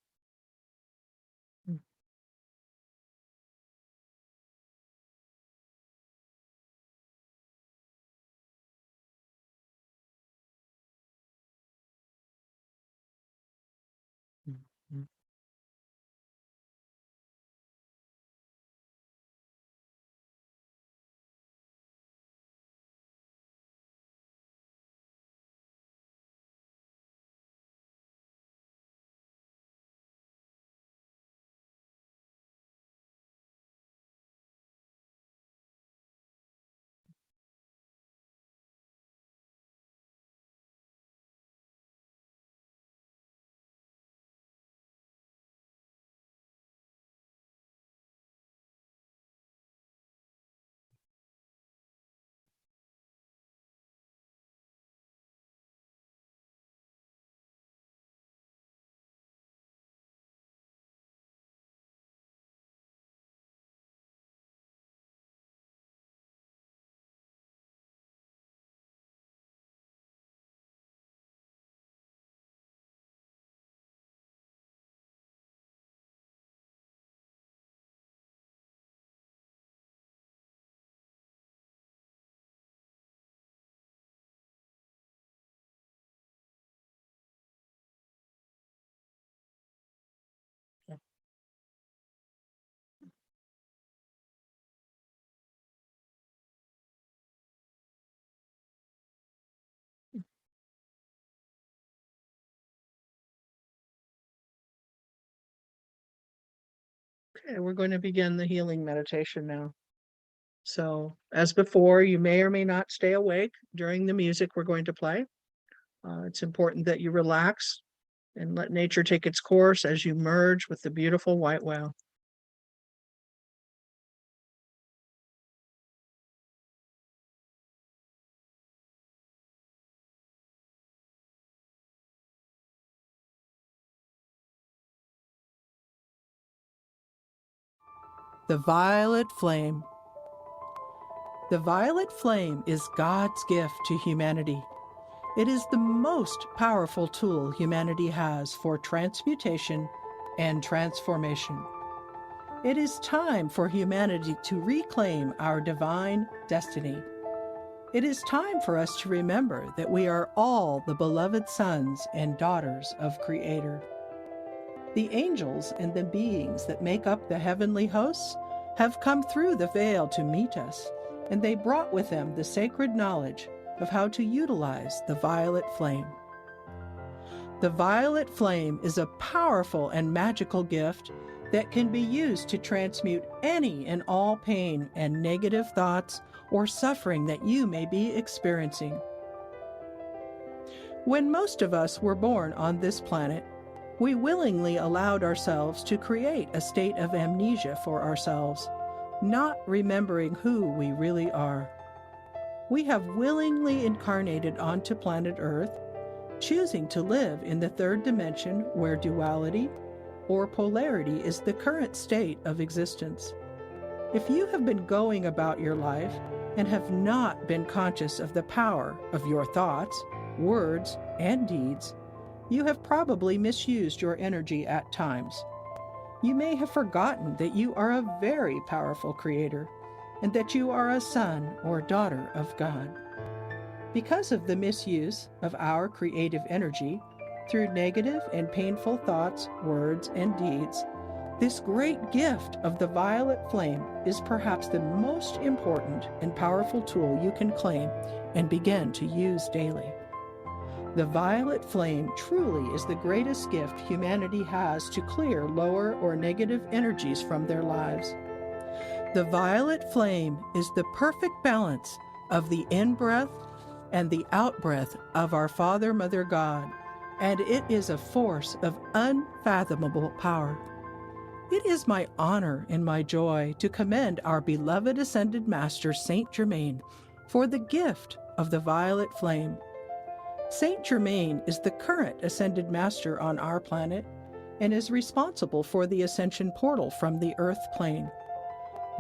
Okay, we're going to begin the healing meditation now. So as before, you may or may not stay awake during the music we're going to play. It's important that you relax and let nature take its course as you merge with the beautiful white whale. The violet flame. The violet flame is God's gift to humanity. It is the most powerful tool humanity has for transmutation and transformation. It is time for humanity to reclaim our divine destiny. It is time for us to remember that we are all the beloved sons and daughters of Creator. The angels and the beings that make up the heavenly hosts have come through the veil to meet us, and they brought with them the sacred knowledge of how to utilize the violet flame. The violet flame is a powerful and magical gift that can be used to transmute any and all pain and negative thoughts or suffering that you may be experiencing. When most of us were born on this planet, we willingly allowed ourselves to create a state of amnesia for ourselves, not remembering who we really are. We have willingly incarnated onto planet Earth, choosing to live in the third dimension where duality or polarity is the current state of existence. If you have been going about your life and have not been conscious of the power of your thoughts, words, and deeds, you have probably misused your energy at times. You may have forgotten that you are a very powerful creator and that you are a son or daughter of God. Because of the misuse of our creative energy through negative and painful thoughts, words, and deeds, this great gift of the violet flame is perhaps the most important and powerful tool you can claim and begin to use daily. The violet flame truly is the greatest gift humanity has to clear lower or negative energies from their lives. The violet flame is the perfect balance of the in-breath and the out-breath of our Father, Mother, God, and it is a force of unfathomable power. It is my honor and my joy to commend our beloved Ascended Master, Saint Germain, for the gift of the violet flame. Saint Germain is the current Ascended Master on our planet and is responsible for the ascension portal from the Earth plane.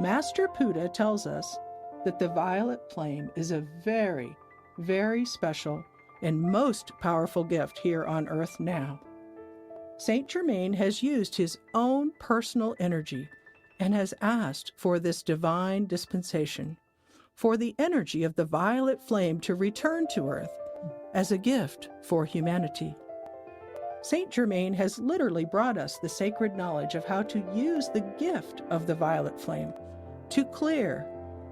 Master Puddah tells us that the violet flame is a very, very special and most powerful gift here on Earth now. Saint Germain has used his own personal energy and has asked for this divine dispensation, for the energy of the violet flame to return to Earth as a gift for humanity. Saint Germain has literally brought us the sacred knowledge of how to use the gift of the violet flame to clear,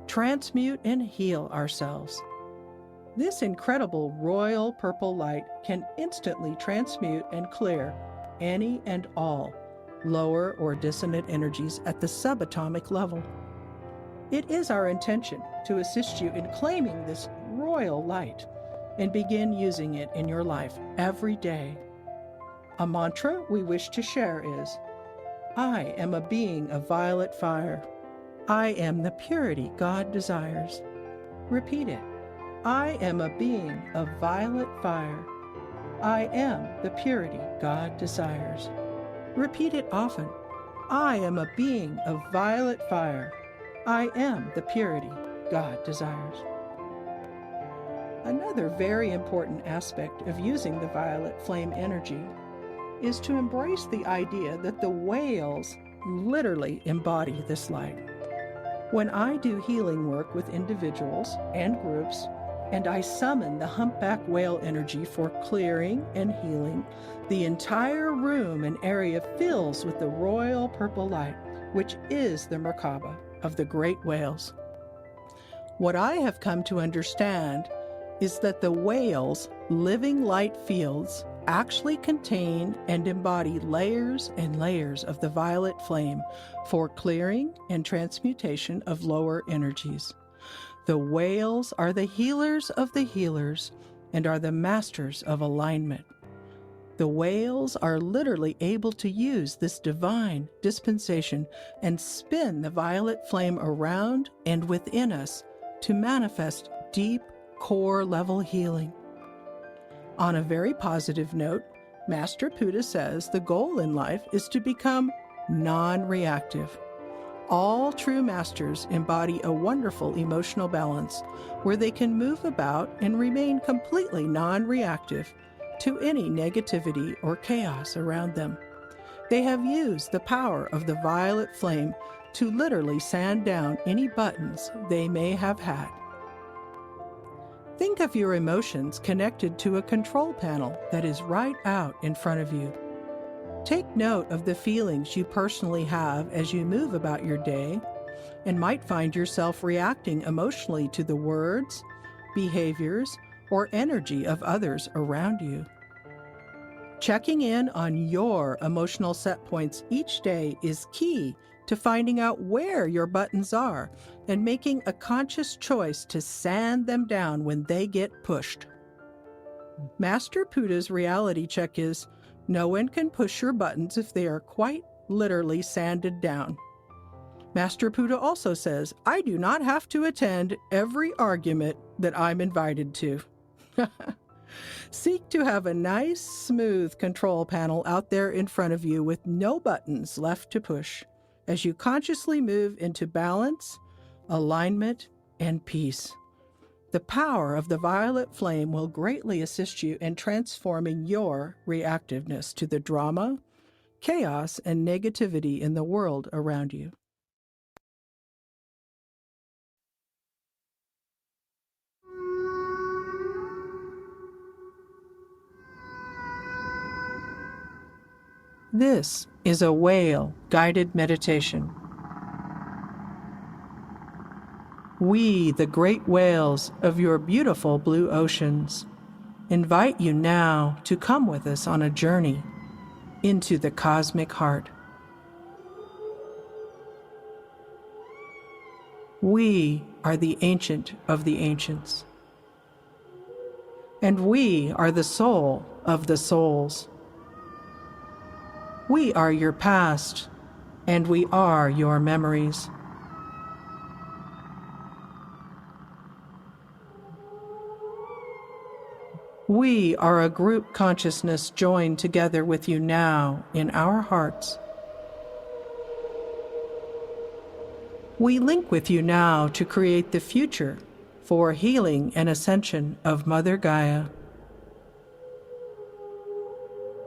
transmute, and heal ourselves. This incredible royal purple light can instantly transmute and clear any and all lower or dissonant energies at the subatomic level. It is our intention to assist you in claiming this royal light and begin using it in your life every day. A mantra we wish to share is, I am a being of violet fire. I am the purity God desires. Repeat it. I am a being of violet fire. I am the purity God desires. Repeat it often. I am a being of violet fire. I am the purity God desires. Another very important aspect of using the violet flame energy is to embrace the idea that the whales literally embody this light. When I do healing work with individuals and groups, and I summon the humpback whale energy for clearing and healing, the entire room and area fills with the royal purple light, which is the Merkaba of the great whales. What I have come to understand is that the whales' living light fields actually contain and embody layers and layers of the violet flame for clearing and transmutation of lower energies. The whales are the healers of the healers and are the masters of alignment. The whales are literally able to use this divine dispensation and spin the violet flame around and within us to manifest deep core level healing. On a very positive note, Master Puddah says the goal in life is to become non-reactive. All true masters embody a wonderful emotional balance where they can move about and remain completely non-reactive to any negativity or chaos around them. They have used the power of the violet flame to literally sand down any buttons they may have had. Think of your emotions connected to a control panel that is right out in front of you. Take note of the feelings you personally have as you move about your day and might find yourself reacting emotionally to the words, behaviors, or energy of others around you. Checking in on your emotional set points each day is key to finding out where your buttons are and making a conscious choice to sand them down when they get pushed. Master Puddah's reality check is, no one can push your buttons if they are quite literally sanded down. Master Puddah also says, I do not have to attend every argument that I'm invited to. Seek to have a nice, smooth control panel out there in front of you with no buttons left to push as you consciously move into balance, alignment, and peace. The power of the violet flame will greatly assist you in transforming your reactiveness to the drama, chaos, and negativity in the world around you. This is a whale guided meditation. We, the great whales of your beautiful blue oceans, invite you now to come with us on a journey into the cosmic heart. We are the ancient of the ancients, and we are the soul of the souls. We are your past, and we are your memories. We are a group consciousness joined together with you now in our hearts. We link with you now to create the future for healing and ascension of Mother Gaia.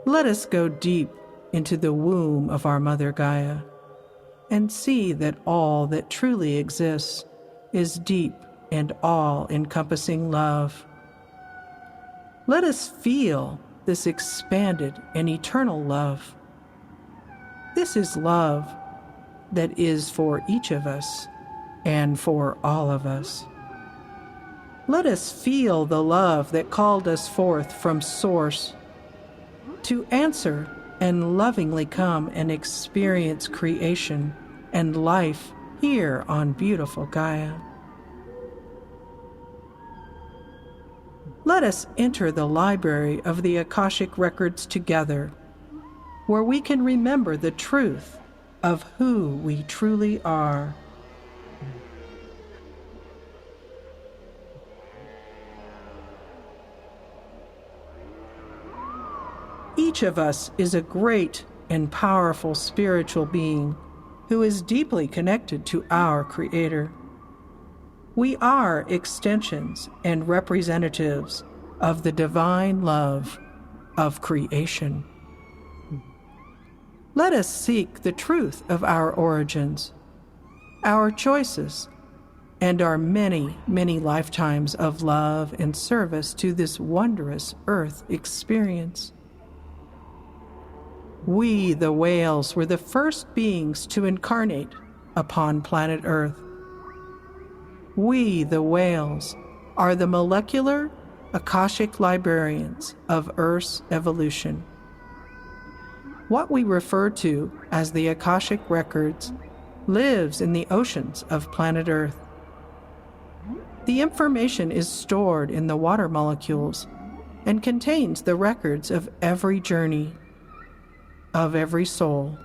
Let us go deep into the womb of our Mother Gaia and see that all that truly exists is deep and all-encompassing love. Let us feel this expanded and eternal love. This is love that is for each of us and for all of us. Let us feel the love that called us forth from Source to answer and lovingly come and experience creation and life here on beautiful Gaia. Let us enter the library of the Akashic Records together, where we can remember the truth of who we truly are. Each of us is a great and powerful spiritual being who is deeply connected to our Creator. We are extensions and representatives of the divine love of creation. Let us seek the truth of our origins, our choices, and our many, many lifetimes of love and service to this wondrous earth experience. We, the whales, were the first beings to incarnate upon planet Earth. We, the whales, are the molecular, Akashic librarians of Earth's evolution. What we refer to as the Akashic Records lives in the oceans of planet Earth. The information is stored in the water molecules and contains the records of every journey, of every soul,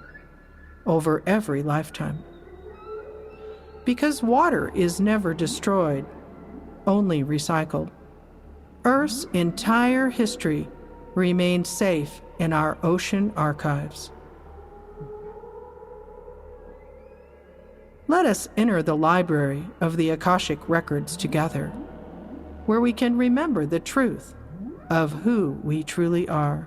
over every lifetime. Because water is never destroyed, only recycled, Earth's entire history remains safe in our ocean archives. Let us enter the library of the Akashic Records together, where we can remember the truth of who we truly are.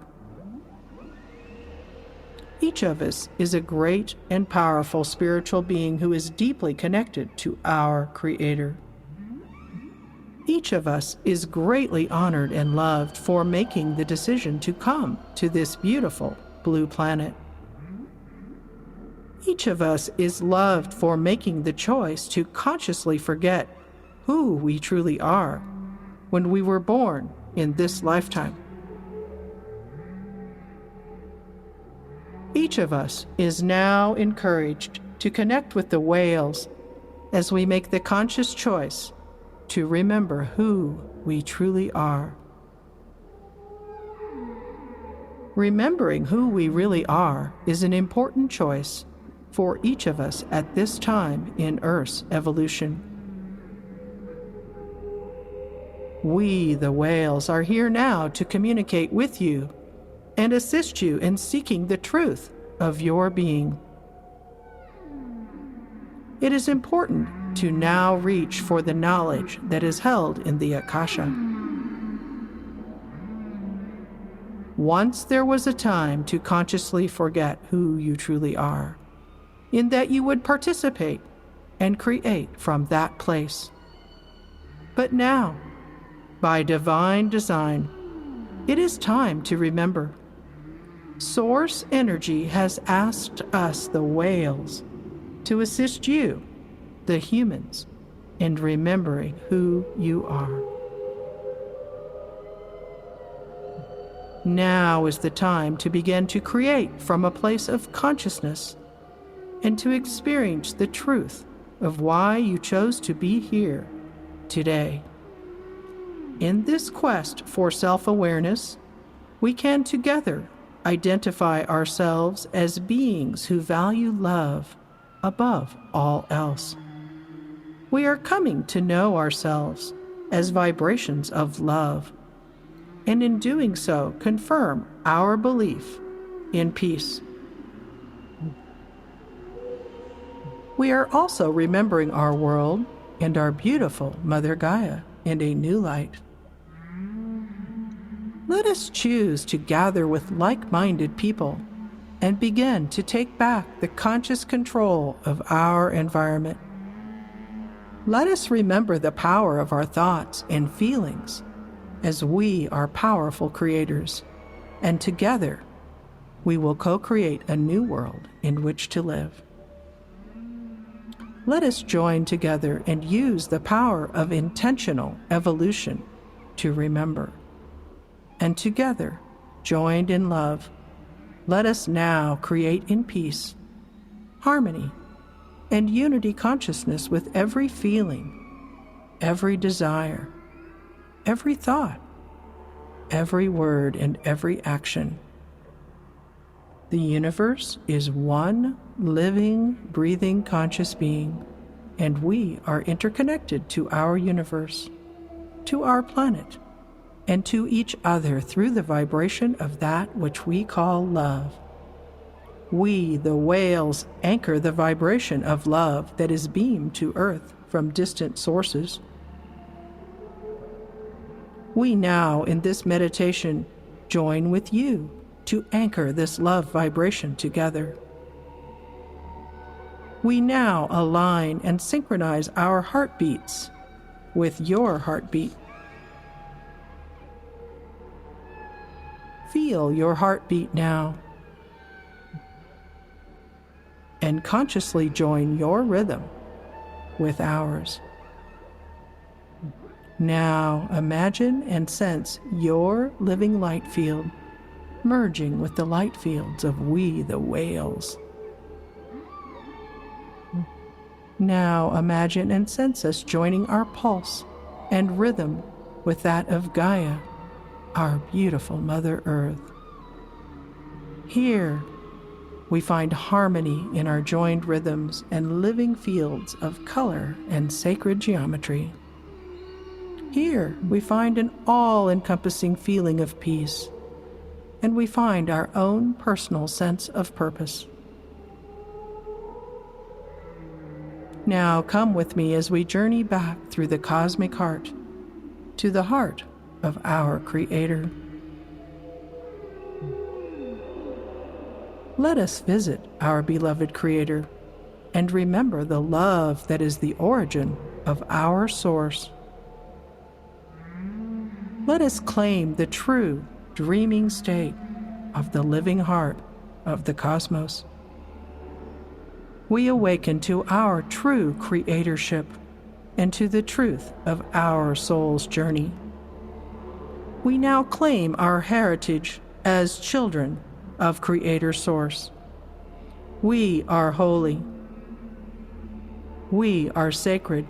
Each of us is a great and powerful spiritual being who is deeply connected to our Creator. Each of us is greatly honored and loved for making the decision to come to this beautiful blue planet. Each of us is loved for making the choice to consciously forget who we truly are when we were born in this lifetime. Each of us is now encouraged to connect with the whales as we make the conscious choice to remember who we truly are. Remembering who we really are is an important choice for each of us at this time in Earth's evolution. We, the whales, are here now to communicate with you and assist you in seeking the truth of your being. It is important to now reach for the knowledge that is held in the Akasha. Once there was a time to consciously forget who you truly are, in that you would participate and create from that place. But now, by divine design, it is time to remember. Source energy has asked us, the whales, to assist you, the humans, in remembering who you are. Now is the time to begin to create from a place of consciousness and to experience the truth of why you chose to be here today. In this quest for self-awareness, we can together identify ourselves as beings who value love above all else. We are coming to know ourselves as vibrations of love, and in doing so, confirm our belief in peace. We are also remembering our world and our beautiful Mother Gaia in a new light. Let us choose to gather with like-minded people and begin to take back the conscious control of our environment. Let us remember the power of our thoughts and feelings, as we are powerful creators, and together we will co-create a new world in which to live. Let us join together and use the power of intentional evolution to remember. And together, joined in love, let us now create in peace, harmony, and unity consciousness with every feeling, every desire, every thought, every word, and every action. The universe is one living, breathing, conscious being, and we are interconnected to our universe, to our planet, and to each other through the vibration of that which we call love. We, the whales, anchor the vibration of love that is beamed to Earth from distant sources. We now, in this meditation, join with you to anchor this love vibration together. We now align and synchronize our heartbeats with your heartbeat. Feel your heartbeat now, and consciously join your rhythm with ours. Now imagine and sense your living light field merging with the light fields of we the whales. Now imagine and sense us joining our pulse and rhythm with that of Gaia, our beautiful Mother Earth. Here, we find harmony in our joined rhythms and living fields of color and sacred geometry. Here, we find an all-encompassing feeling of peace, and we find our own personal sense of purpose. Now come with me as we journey back through the cosmic heart to the heart of our Creator. Let us visit our beloved Creator and remember the love that is the origin of our source. Let us claim the true dreaming state of the living heart of the cosmos. We awaken to our true creatorship and to the truth of our soul's journey. We now claim our heritage as children of Creator Source. We are holy. We are sacred.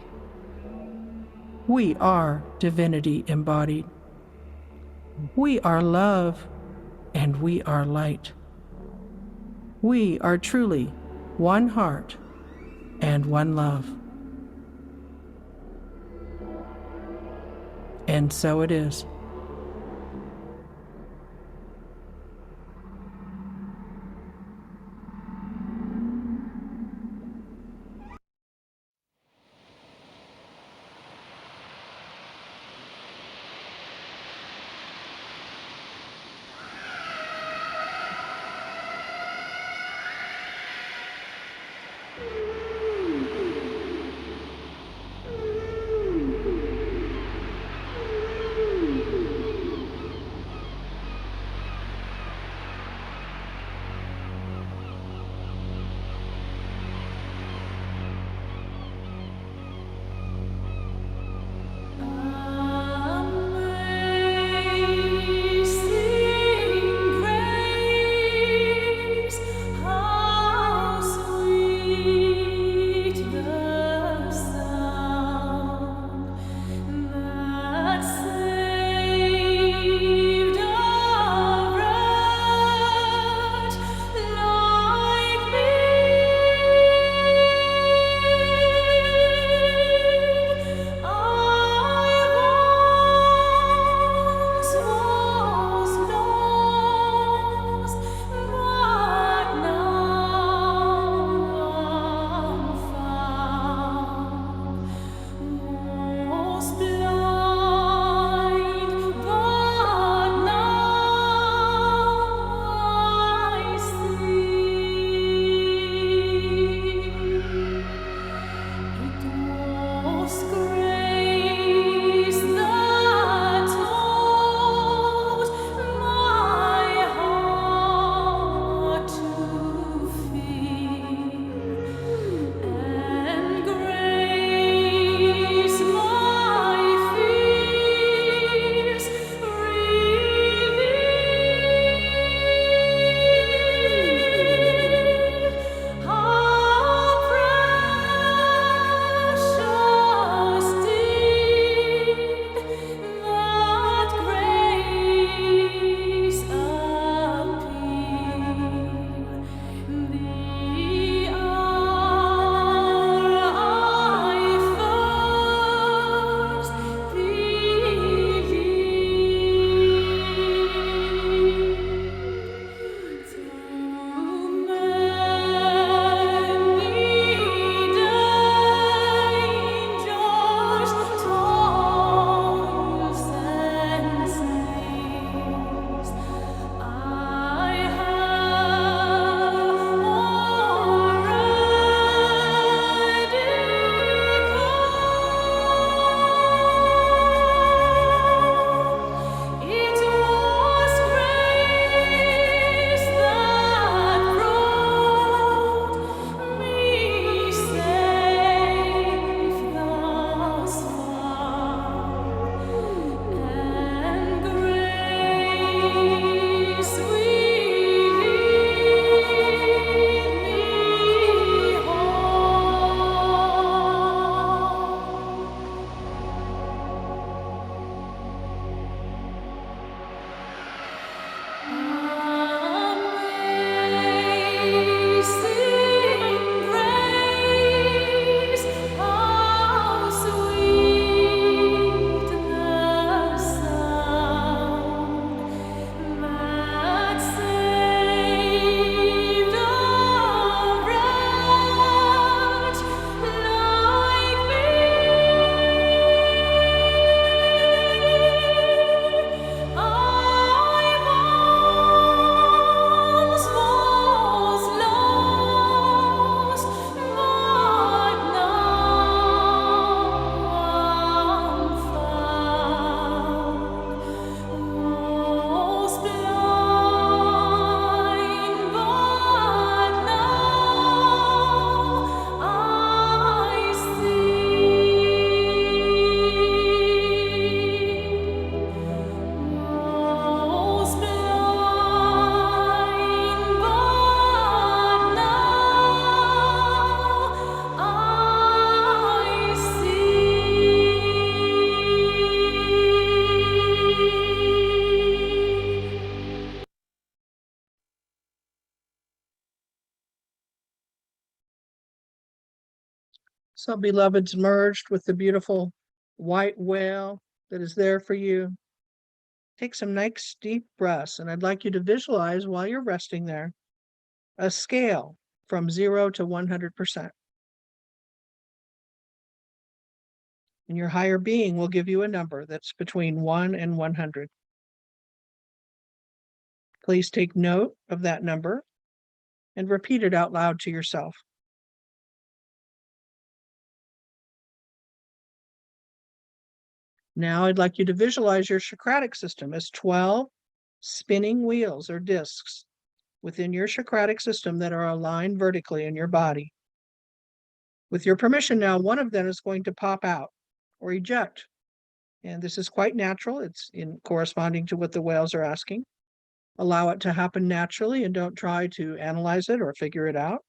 We are divinity embodied. We are love, and we are light. We are truly one heart and one love. And so it is. So beloveds, merged with the beautiful white whale that is there for you. Take some nice deep breaths, and I'd like you to visualize while you're resting there a scale from 0 to 100%. And your higher being will give you a number that's between 1 and 100. Please take note of that number and repeat it out loud to yourself. Now I'd like you to visualize your Socratic system as 12 spinning wheels or discs within your Socratic system that are aligned vertically in your body. With your permission now, one of them is going to pop out or eject. And this is quite natural. It's in corresponding to what the whales are asking. Allow it to happen naturally and don't try to analyze it or figure it out.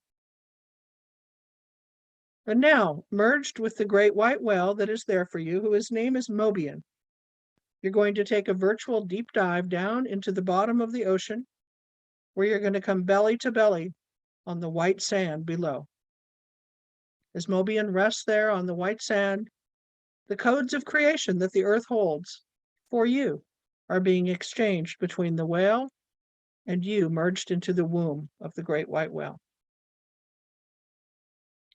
And now, merged with the great white whale that is there for you, whose name is Mobian, you're going to take a virtual deep dive down into the bottom of the ocean, where you're going to come belly to belly on the white sand below. As Mobian rests there on the white sand, the codes of creation that the earth holds for you are being exchanged between the whale and you, merged into the womb of the great white whale.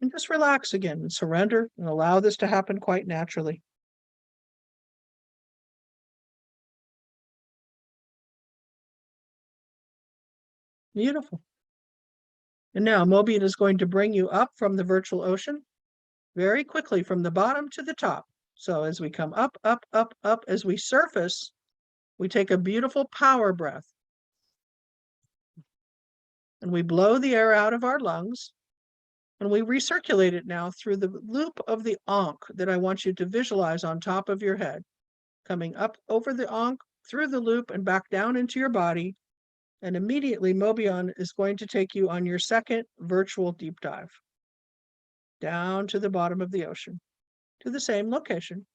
And just relax again and surrender and allow this to happen quite naturally. Beautiful. And now Mobian is going to bring you up from the virtual ocean very quickly from the bottom to the top. So as we come up, up, up, up, as we surface, we take a beautiful power breath. And we blow the air out of our lungs. And we recirculate it now through the loop of the Ankh that I want you to visualize on top of your head, coming up over the Ankh, through the loop and back down into your body. And immediately Mobian is going to take you on your second virtual deep dive, down to the bottom of the ocean, to the same location,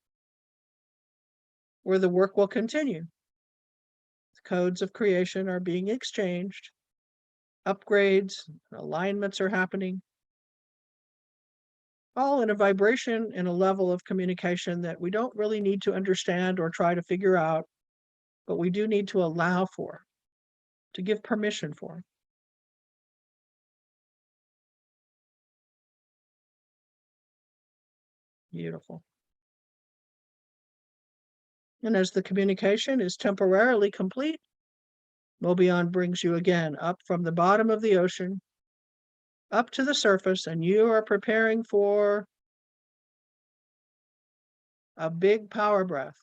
where the work will continue. The codes of creation are being exchanged, upgrades, alignments are happening, all in a vibration and a level of communication that we don't really need to understand or try to figure out, but we do need to allow for, to give permission for. Beautiful. And as the communication is temporarily complete, Mobian brings you again up from the bottom of the ocean, up to the surface, and you are preparing for a big power breath.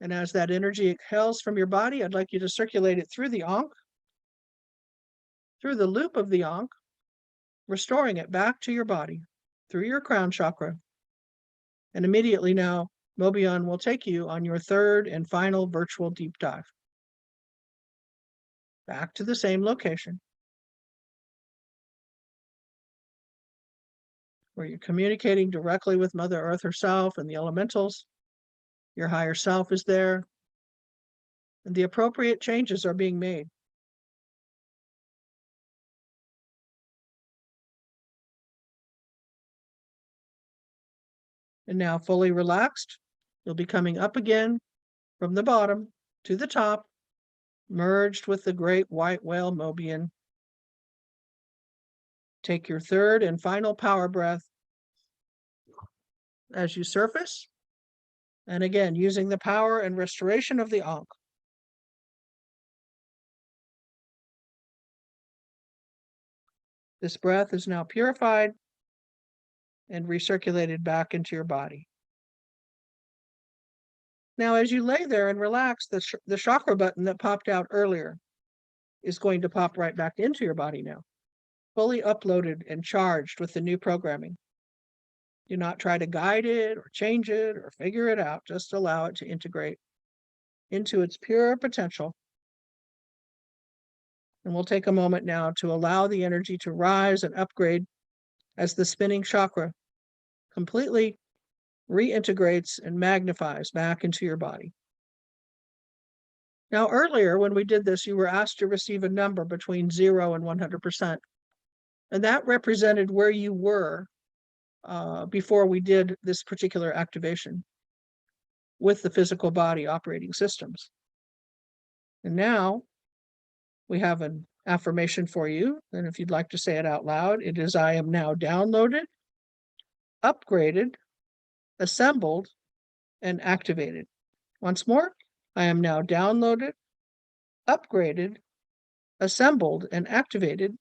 And as that energy exhales from your body, I'd like you to circulate it through the Ankh, through the loop of the Ankh, restoring it back to your body, through your crown chakra. And immediately now, Mobian will take you on your third and final virtual deep dive. Back to the same location, where you're communicating directly with Mother Earth herself and the elementals. Your higher self is there, and the appropriate changes are being made. And now, fully relaxed, you'll be coming up again from the bottom to the top, merged with the great white whale Mobian. Take your third and final power breath as you surface. And again, using the power and restoration of the Ankh. This breath is now purified and recirculated back into your body. Now, as you lay there and relax, the chakra button that popped out earlier is going to pop right back into your body now, fully uploaded and charged with the new programming. Do not try to guide it or change it or figure it out. Just allow it to integrate into its pure potential. And we'll take a moment now to allow the energy to rise and upgrade as the spinning chakra completely reintegrates and magnifies back into your body. Now, earlier when we did this, you were asked to receive a number between 0 and 100%. And that represented where you were before we did this particular activation with the physical body operating systems. And now we have an affirmation for you. And if you'd like to say it out loud, it is, I am now downloaded, upgraded, assembled, and activated. Once more, I am now downloaded, upgraded, assembled, and activated.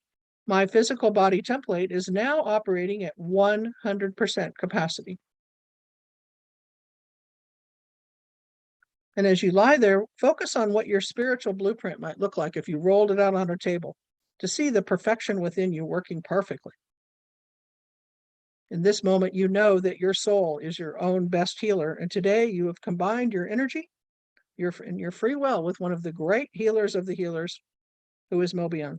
My physical body template is now operating at 100% capacity. And as you lie there, focus on what your spiritual blueprint might look like if you rolled it out on a table to see the perfection within you working perfectly. In this moment, you know that your soul is your own best healer. And today you have combined your energy, your free will with one of the great healers of the healers, who is Mobian.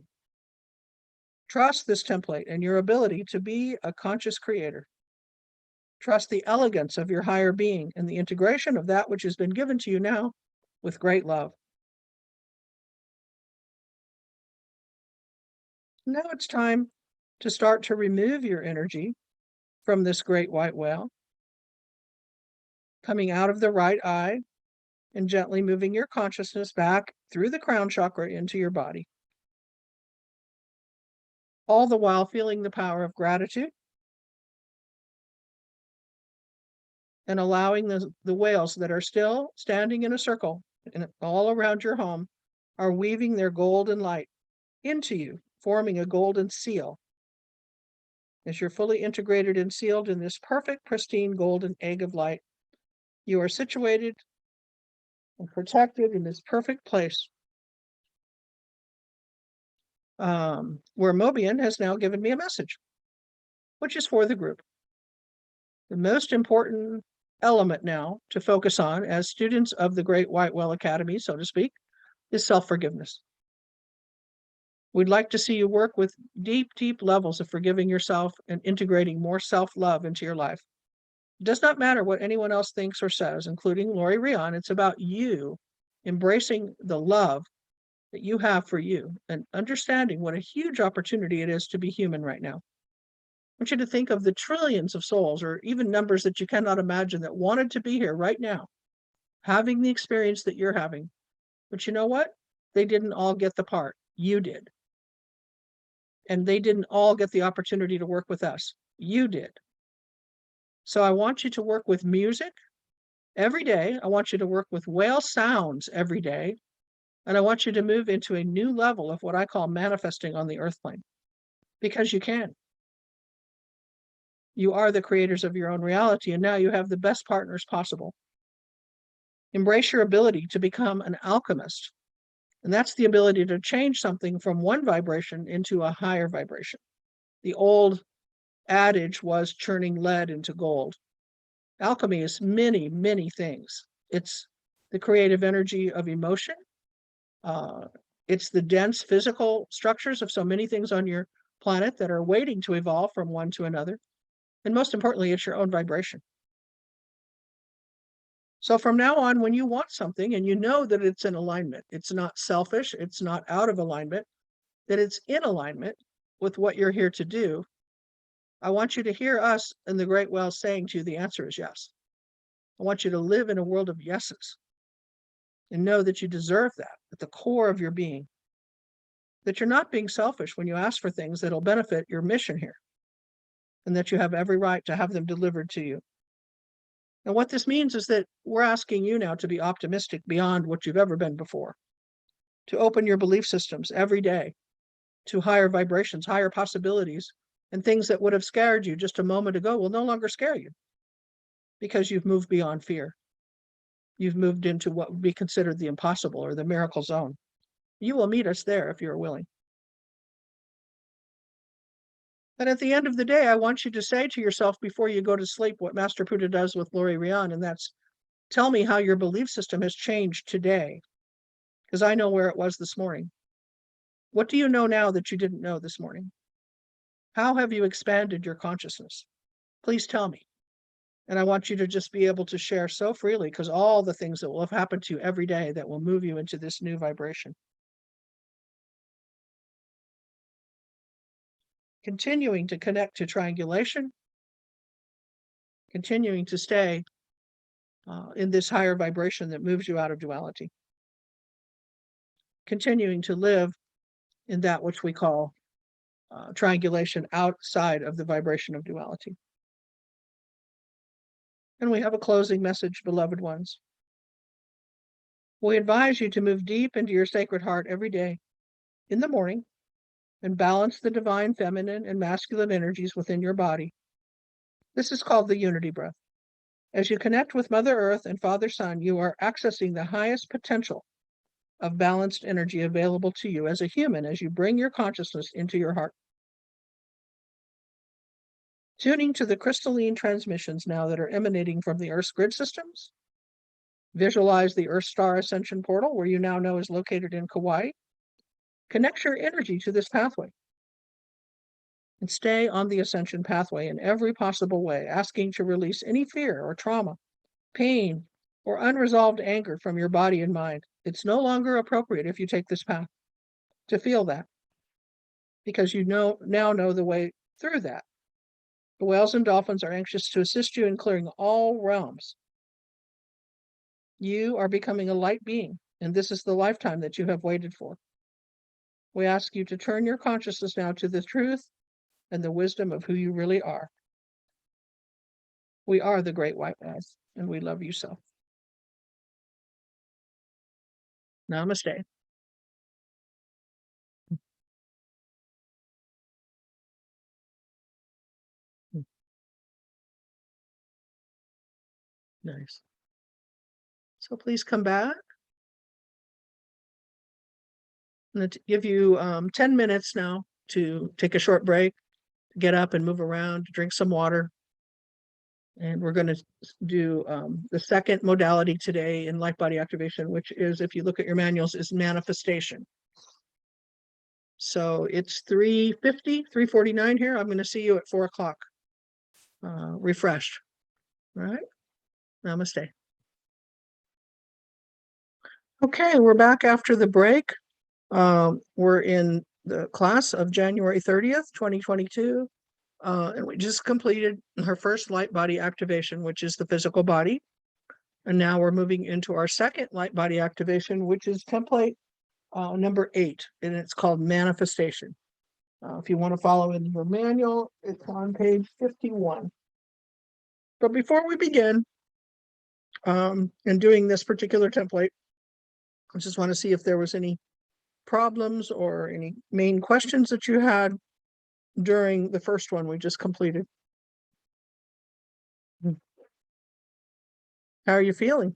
Trust this template and your ability to be a conscious creator. Trust the elegance of your higher being and the integration of that which has been given to you now with great love. Now it's time to start to remove your energy from this great white whale, coming out of the right eye and gently moving your consciousness back through the crown chakra into your body. All the while feeling the power of gratitude and allowing the whales that are still standing in a circle and all around your home are weaving their golden light into you, forming a golden seal. As you're fully integrated and sealed in this perfect, pristine golden egg of light, you are situated and protected in this perfect place where Mobian has now given me a message, which is for the group. The most important element now to focus on as students of the Great White Whale Academy, so to speak, is self-forgiveness. We'd like to see you work with deep, deep levels of forgiving yourself and integrating more self-love into your life. It does not matter what anyone else thinks or says, including Laurie Reyon. It's about you embracing the love that you have for you and understanding what a huge opportunity it is to be human right now. I want you to think of the trillions of souls, or even numbers that you cannot imagine, that wanted to be here right now, having the experience that you're having. But you know what? They didn't all get the part. You did. And they didn't all get the opportunity to work with us. You did. So I want you to work with music every day. I want you to work with whale sounds every day. And I want you to move into a new level of what I call manifesting on the earth plane. Because you can. You are the creators of your own reality, and now you have the best partners possible. Embrace your ability to become an alchemist. And that's the ability to change something from one vibration into a higher vibration. The old adage was churning lead into gold. Alchemy is many, many things. It's the creative energy of emotion. It's the dense physical structures of so many things on your planet that are waiting to evolve from one to another. And most importantly, it's your own vibration. So from now on, when you want something and you know that it's in alignment, it's not selfish, it's not out of alignment, that it's in alignment with what you're here to do, I want you to hear us and the Great Whale saying to you, the answer is yes. I want you to live in a world of yeses and know that you deserve that at the core of your being, that you're not being selfish when you ask for things that'll benefit your mission here, and that you have every right to have them delivered to you. And what this means is that we're asking you now to be optimistic beyond what you've ever been before, to open your belief systems every day to higher vibrations, higher possibilities, and things that would have scared you just a moment ago will no longer scare you because you've moved beyond fear. You've moved into what would be considered the impossible or the miracle zone. You will meet us there if you're willing. And at the end of the day, I want you to say to yourself before you go to sleep what Master Puddah does with Laurie Reyon, and that's, tell me how your belief system has changed today, because I know where it was this morning. What do you know now that you didn't know this morning? How have you expanded your consciousness? Please tell me. And I want you to just be able to share so freely, because all the things that will have happened to you every day that will move you into this new vibration. Continuing to connect to triangulation, continuing to stay in this higher vibration that moves you out of duality. Continuing to live in that which we call triangulation outside of the vibration of duality. And we have a closing message, beloved ones. We advise you to move deep into your sacred heart every day in the morning and balance the divine feminine and masculine energies within your body. This is called the unity breath. As you connect with Mother Earth and Father Sun, you are accessing the highest potential of balanced energy available to you as a human as you bring your consciousness into your heart. Tuning to the crystalline transmissions now that are emanating from the Earth's grid systems. Visualize the Earth Star Ascension portal, where you now know is located in Kauai. Connect your energy to this pathway and stay on the ascension pathway in every possible way, asking to release any fear or trauma, pain, or unresolved anger from your body and mind. It's no longer appropriate if you take this path to feel that, because you now know the way through that. The whales and dolphins are anxious to assist you in clearing all realms. You are becoming a light being, and this is the lifetime that you have waited for. We ask you to turn your consciousness now to the truth and the wisdom of who you really are. We are the Great White Ones, and we love you so. Namaste. Nice. So please come back. I'm going to give you 10 minutes now to take a short break, get up and move around, drink some water. And we're going to do the second modality today in light body activation, which is, if you look at your manuals, is manifestation. So it's 3:50, 3:49 here. I'm going to see you at 4 o'clock. Refreshed. All right. Namaste. Okay, we're back after the break. We're in the class of January 30th, 2022. And we just completed her first light body activation, which is the physical body. And now we're moving into our second light body activation, which is template number 8, and it's called manifestation. If you want to follow in your manual, it's on page 51. But before we begin in doing this particular template, I just want to see if there was any problems or any main questions that you had during the first one we just completed. How are you feeling?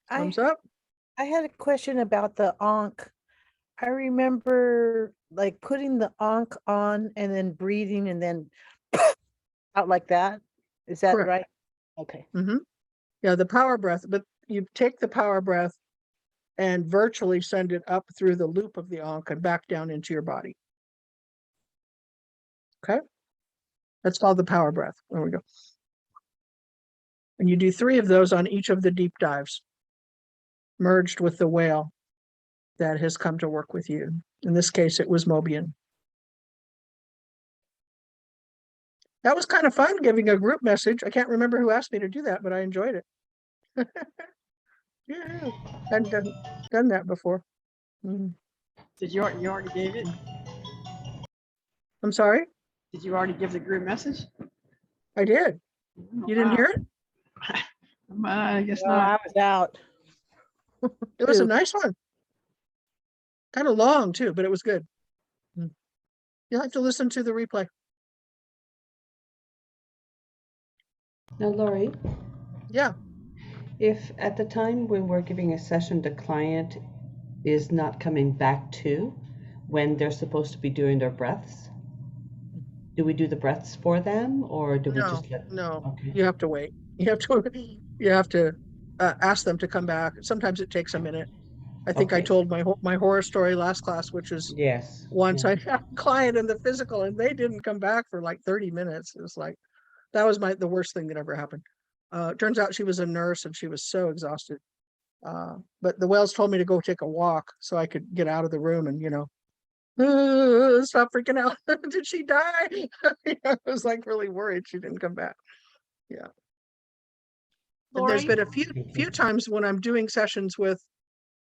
Thumbs up. I had a question about the Ankh. I remember like putting the Ankh on and then breathing and then out like that. Is that Correct. right? Okay. Yeah, the power breath, but you take the power breath and virtually send it up through the loop of the Ankh and back down into your body. Okay? That's called the power breath. There we go. And you do 3 of those on each of the deep dives, merged with the whale that has come to work with you. In this case, it was Mobian. That was kind of fun, giving a group message. I can't remember who asked me to do that, but I enjoyed it. Yeah, hadn't done that before. Did you already gave it? I'm sorry? Did you already give the group message? I did. You didn't hear it? I guess Well, not. I was out. It was a nice one. Kind of long too, but it was good. You'll have to listen to the replay. Now, Laurie, Yeah. if at the time when we're giving a session, the client is not coming back to when they're supposed to be doing their breaths, do we do the breaths for them, or do we just let? No, Okay. you have to wait. You have to ask them to come back. Sometimes it takes a minute. I think I Okay. told my horror story last class, which is Yes. once yeah. I had a client in the physical and they didn't come back for like 30 minutes. It was like, that was the worst thing that ever happened. Turns out she was a nurse and she was so exhausted. But the whales told me to go take a walk so I could get out of the room and, stop freaking out. Did she die? I was like really worried she didn't come back. Yeah. And there's Laurie? been a few times when I'm doing sessions with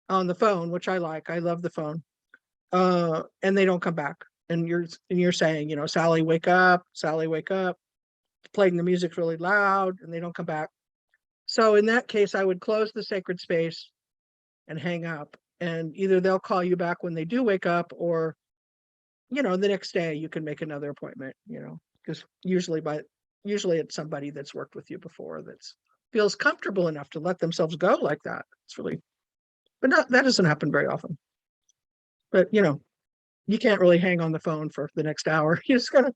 on the phone, which I like. I love the phone. And they don't come back. And you're saying, you know, Sally, wake up, Sally, wake up, playing the music really loud, and they don't come back. So in that case, I would close the sacred space and hang up. And either they'll call you back when they do wake up, or, you know, the next day you can make another appointment, you know, because usually it's somebody that's worked with you before that's feels comfortable enough to let themselves go like that. It's really, but that doesn't happen very often. But, you know, you can't really hang on the phone for the next hour. You just gotta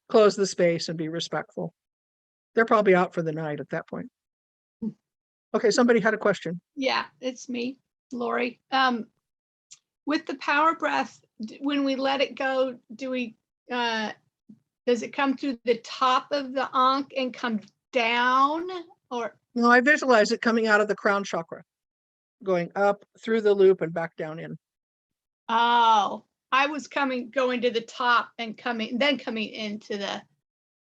close the space and be respectful. They're probably out for the night at that point. Okay, somebody had a question. Yeah, it's me, Laurie. With the power breath, when we let it go, does it come through the top of the ankh and come down, or? No, I visualize it coming out of the crown chakra, going up through the loop and back down in. Oh, I was going to the top and then coming into the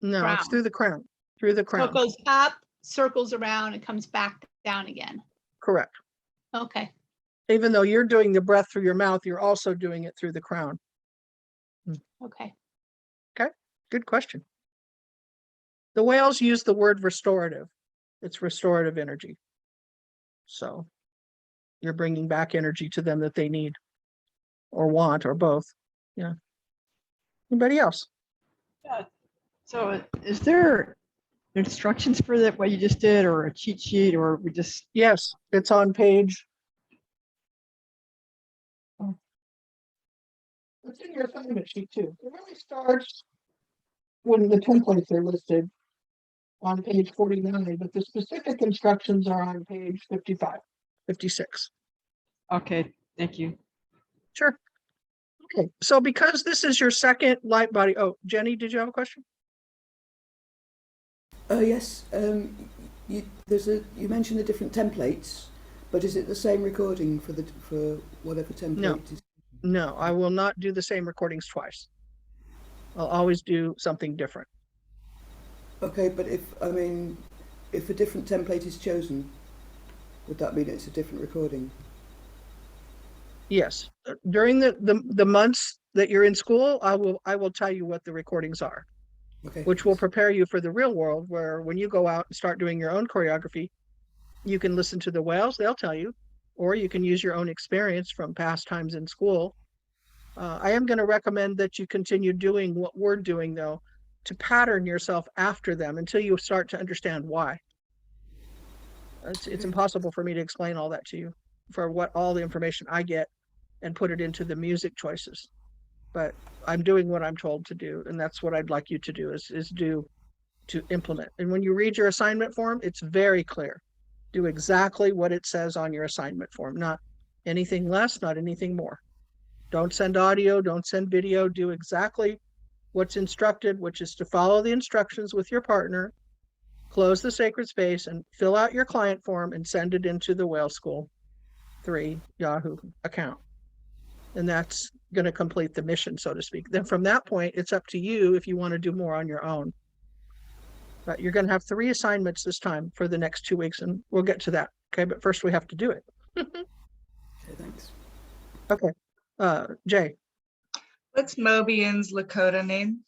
No, crown. it's through the crown, through the So crown. it goes up, circles around, and comes back down again. Correct. Okay. Even though you're doing the breath through your mouth, you're also doing it through the crown. Okay. Okay, good question. The whales use the word restorative. It's restorative energy. So you're bringing back energy to them that they need or want, or both. Yeah. Anybody else? Yeah. So is there instructions for that, what you just did, or a cheat sheet, or we just? Yes, it's on page. It's in your assignment sheet too. It really starts when the templates are listed on page 49, but the specific instructions are on page 55, 56. Okay, thank you. Sure. Okay, so because this is your second light body. Oh, Jenny, did you have a question? Yes. You mentioned the different templates, but is it the same recording for whatever template? No. No, I will not do the same recordings twice. I'll always do something different. Okay, but if a different template is chosen, would that mean it's a different recording? Yes. During the months that you're in school, I will tell you what the recordings are. Okay. Which will prepare you for the real world, where when you go out and start doing your own choreography, you can listen to the whales, they'll tell you, or you can use your own experience from past times in school. I am going to recommend that you continue doing what we're doing, though, to pattern yourself after them until you start to understand why. It's impossible for me to explain all that to you for what all the information I get and put it into the music choices. But I'm doing what I'm told to do, and that's what I'd like you to do is to implement. And when you read your assignment form, it's very clear. Do exactly what it says on your assignment form, not anything less, not anything more. Don't send audio, don't send video, do exactly what's instructed, which is to follow the instructions with your partner, close the sacred space, and fill out your client form and send it into the Whale School 3 Yahoo account. And that's going to complete the mission, so to speak. Then from that point, it's up to you if you want to do more on your own. But you're going to have 3 assignments this time for the next 2 weeks, and we'll get to that. Okay, but first we have to do it. Okay, thanks. Okay, Jay. What's Mobian's Lakota name?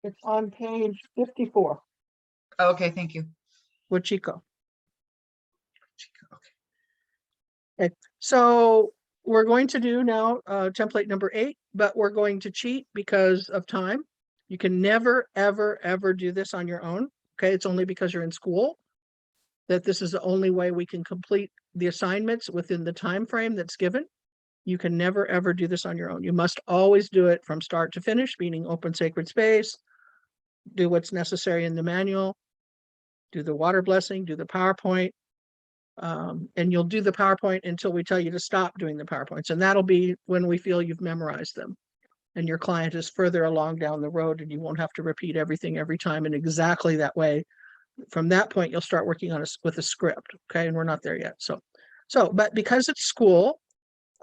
It's on page 54. Okay, thank you. Wachiko. Okay, so we're going to do now template number 8, but we're going to cheat because of time. You can never, ever, ever do this on your own. Okay, it's only because you're in school that this is the only way we can complete the assignments within the time frame that's given. You can never, ever do this on your own. You must always do it from start to finish, meaning open sacred space, do what's necessary in the manual, do the water blessing, do the PowerPoint, and you'll do the PowerPoint until we tell you to stop doing the PowerPoints. And that'll be when we feel you've memorized them and your client is further along down the road and you won't have to repeat everything every time in exactly that way. From that point, you'll start working on with a script. Okay, and we're not there yet. But because it's school,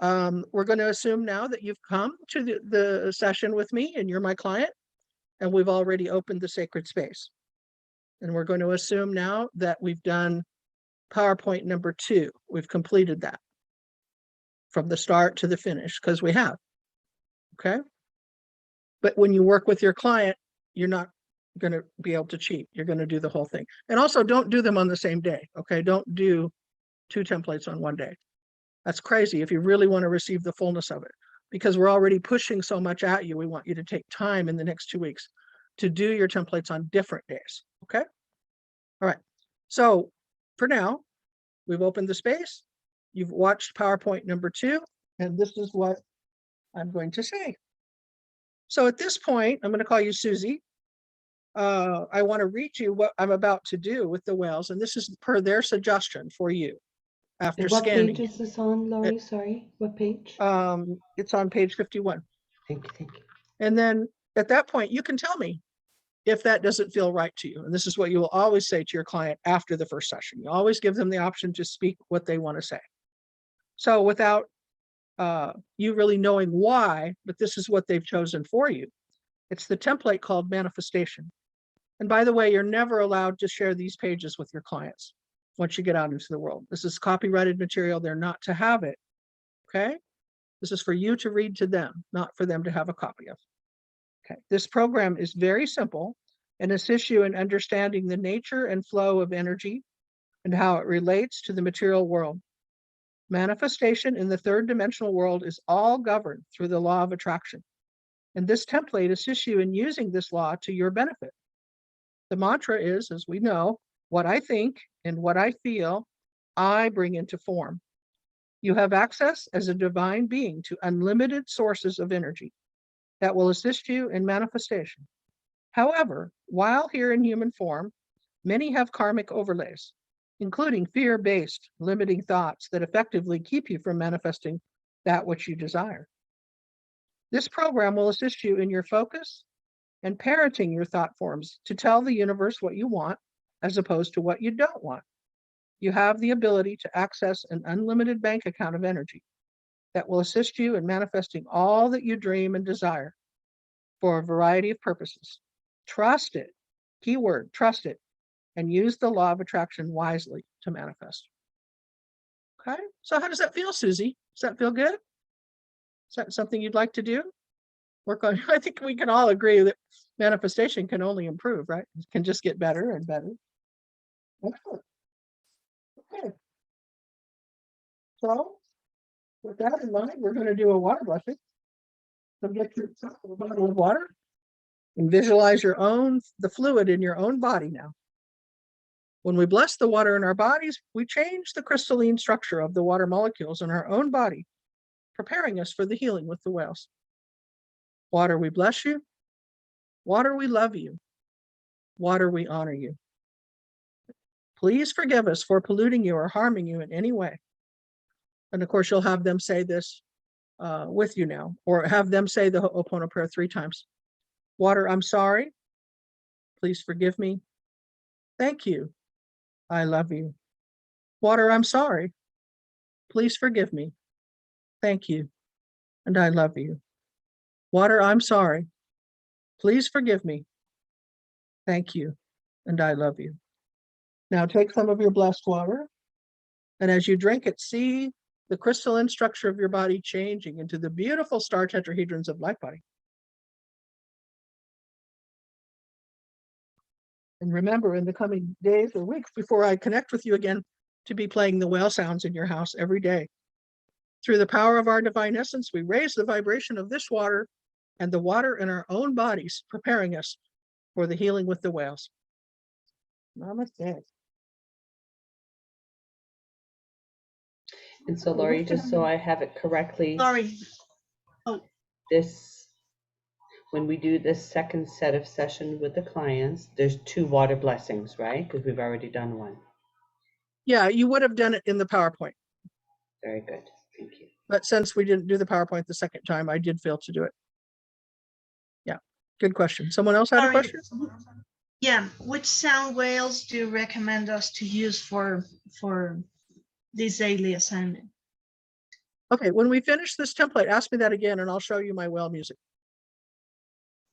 we're going to assume now that you've come to the session with me and you're my client, and we've already opened the sacred space. And we're going to assume now that we've done PowerPoint number 2. We've completed that from the start to the finish, because we have. Okay. But when you work with your client, you're not going to be able to cheat. You're going to do the whole thing. And also don't do them on the same day. Okay. Don't do 2 templates on one day. That's crazy if you really want to receive the fullness of it, because we're already pushing so much at you. We want you to take time in the next 2 weeks to do your templates on different days. Okay. All right. So for now, we've opened the space. You've watched PowerPoint number 2, and this is what I'm going to say. So at this point, I'm going to call you Susie. I want to read you what I'm about to do with the whales, and this is per their suggestion for you after And what scanning. page is this on, Laurie? Sorry, what page? It's on page 51. Thank you, thank you. And then at that point, you can tell me if that doesn't feel right to you. And this is what you will always say to your client after the first session. You always give them the option to speak what they want to say. So without you really knowing why, but this is what they've chosen for you. It's the template called manifestation. And by the way, you're never allowed to share these pages with your clients once you get out into the world. This is copyrighted material. They're not to have it. Okay. This is for you to read to them, not for them to have a copy of. Okay. This program is very simple and assists you in understanding the nature and flow of energy and how it relates to the material world. Manifestation in the 3rd dimensional world is all governed through the law of attraction. And this template assists you in using this law to your benefit. The mantra is, as we know, what I think and what I feel, I bring into form. You have access as a divine being to unlimited sources of energy that will assist you in manifestation. However, while here in human form, many have karmic overlays, including fear-based limiting thoughts that effectively keep you from manifesting that which you desire. This program will assist you in your focus and parenting your thought forms to tell the universe what you want as opposed to what you don't want. You have the ability to access an unlimited bank account of energy that will assist you in manifesting all that you dream and desire for a variety of purposes. Trust it, keyword, trust it, and use the law of attraction wisely to manifest. Okay, so how does that feel, Susie? Does that feel good? Is that something you'd like to do? Work on? I think we can all agree that manifestation can only improve, right? It can just get better and better. Excellent. Okay. So with that in mind, we're going to do a water blessing. So get yourself a bottle of water and visualize the fluid in your own body now. When we bless the water in our bodies, we change the crystalline structure of the water molecules in our own body, preparing us for the healing with the whales. Water, we bless you. Water, we love you. Water, we honor you. Please forgive us for polluting you or harming you in any way. And of course, you'll have them say this with you now, or have them say the Ho'oponopono prayer 3 times. Water, I'm sorry. Please forgive me. Thank you. I love you. Water, I'm sorry. Please forgive me. Thank you. And I love you. Water, I'm sorry. Please forgive me. Thank you. And I love you. Now take some of your blessed water. And as you drink it, see the crystalline structure of your body changing into the beautiful star tetrahedrons of light body. And remember, in the coming days or weeks before I connect with you again, to be playing the whale sounds in your house every day. Through the power of our divine essence, we raise the vibration of this water and the water in our own bodies, preparing us for the healing with the whales. Namaste. And so, Laurie, just so I have it correctly, Laurie. Oh, when we do this second set of session with the clients, there's 2 water blessings, right? Because we've already done one. Yeah, you would have done it in the PowerPoint. Very good. Thank you. But since we didn't do the PowerPoint the second time, I did fail to do it. Yeah, good question. Someone else had a question? Yeah, which sound whales do you recommend us to use for this daily assignment? Okay, when we finish this template, ask me that again and I'll show you my whale music.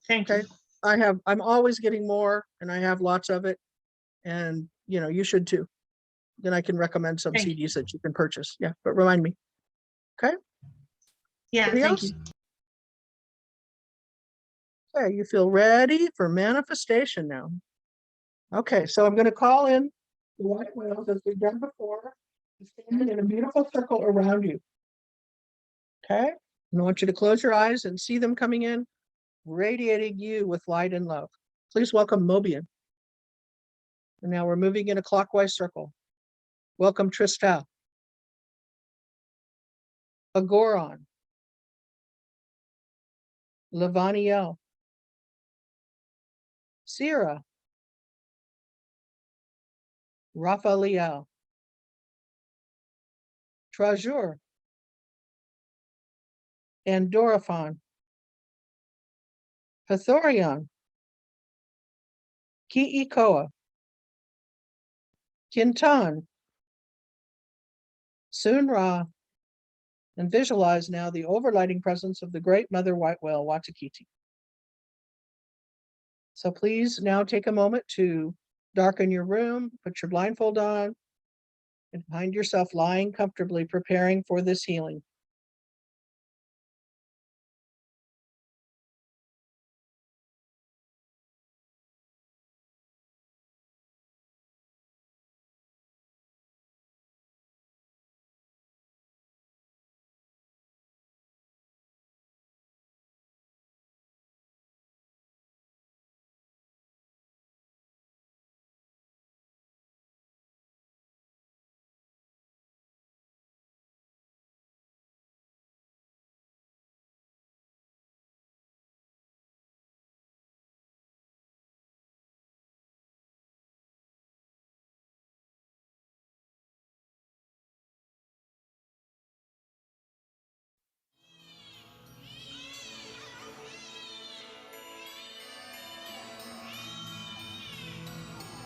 Thank you. I'm always getting more, and I have lots of it. And, you know, you should too. Then I can recommend some Thank CDs that you can purchase. Yeah, but remind me. Okay? Yeah, Anybody thank else? you. Okay, you feel ready for manifestation now. Okay, so I'm going to call in the white whales as we've done before, standing in a beautiful circle around you. Okay? And I want you to close your eyes and see them coming in, radiating you with light and love. Please welcome Mobian. And now we're moving in a clockwise circle. Welcome Tristal, Agoron, Lavaniel, Sierra, Raphaeliel, Trajur, and Dorifon, Hathorion, Ki'ikoa, Kintan, Sunra, and visualize now the overlighting presence of the great mother white whale, Watakiti. So please now take a moment to darken your room, put your blindfold on, and find yourself lying comfortably preparing for this healing.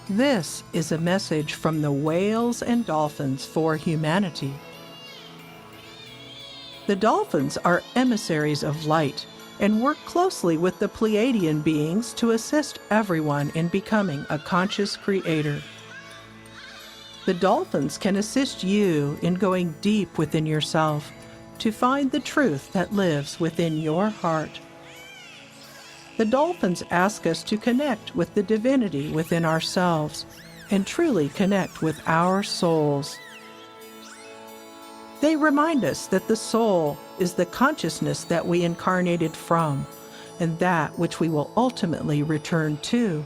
This is a message from the whales and dolphins for humanity. The dolphins are emissaries of light and work closely with the Pleiadian beings to assist everyone in becoming a conscious creator. The dolphins can assist you in going deep within yourself to find the truth that lives within your heart. The dolphins ask us to connect with the divinity within ourselves and truly connect with our souls. They remind us that the soul is the consciousness that we incarnated from and that which we will ultimately return to.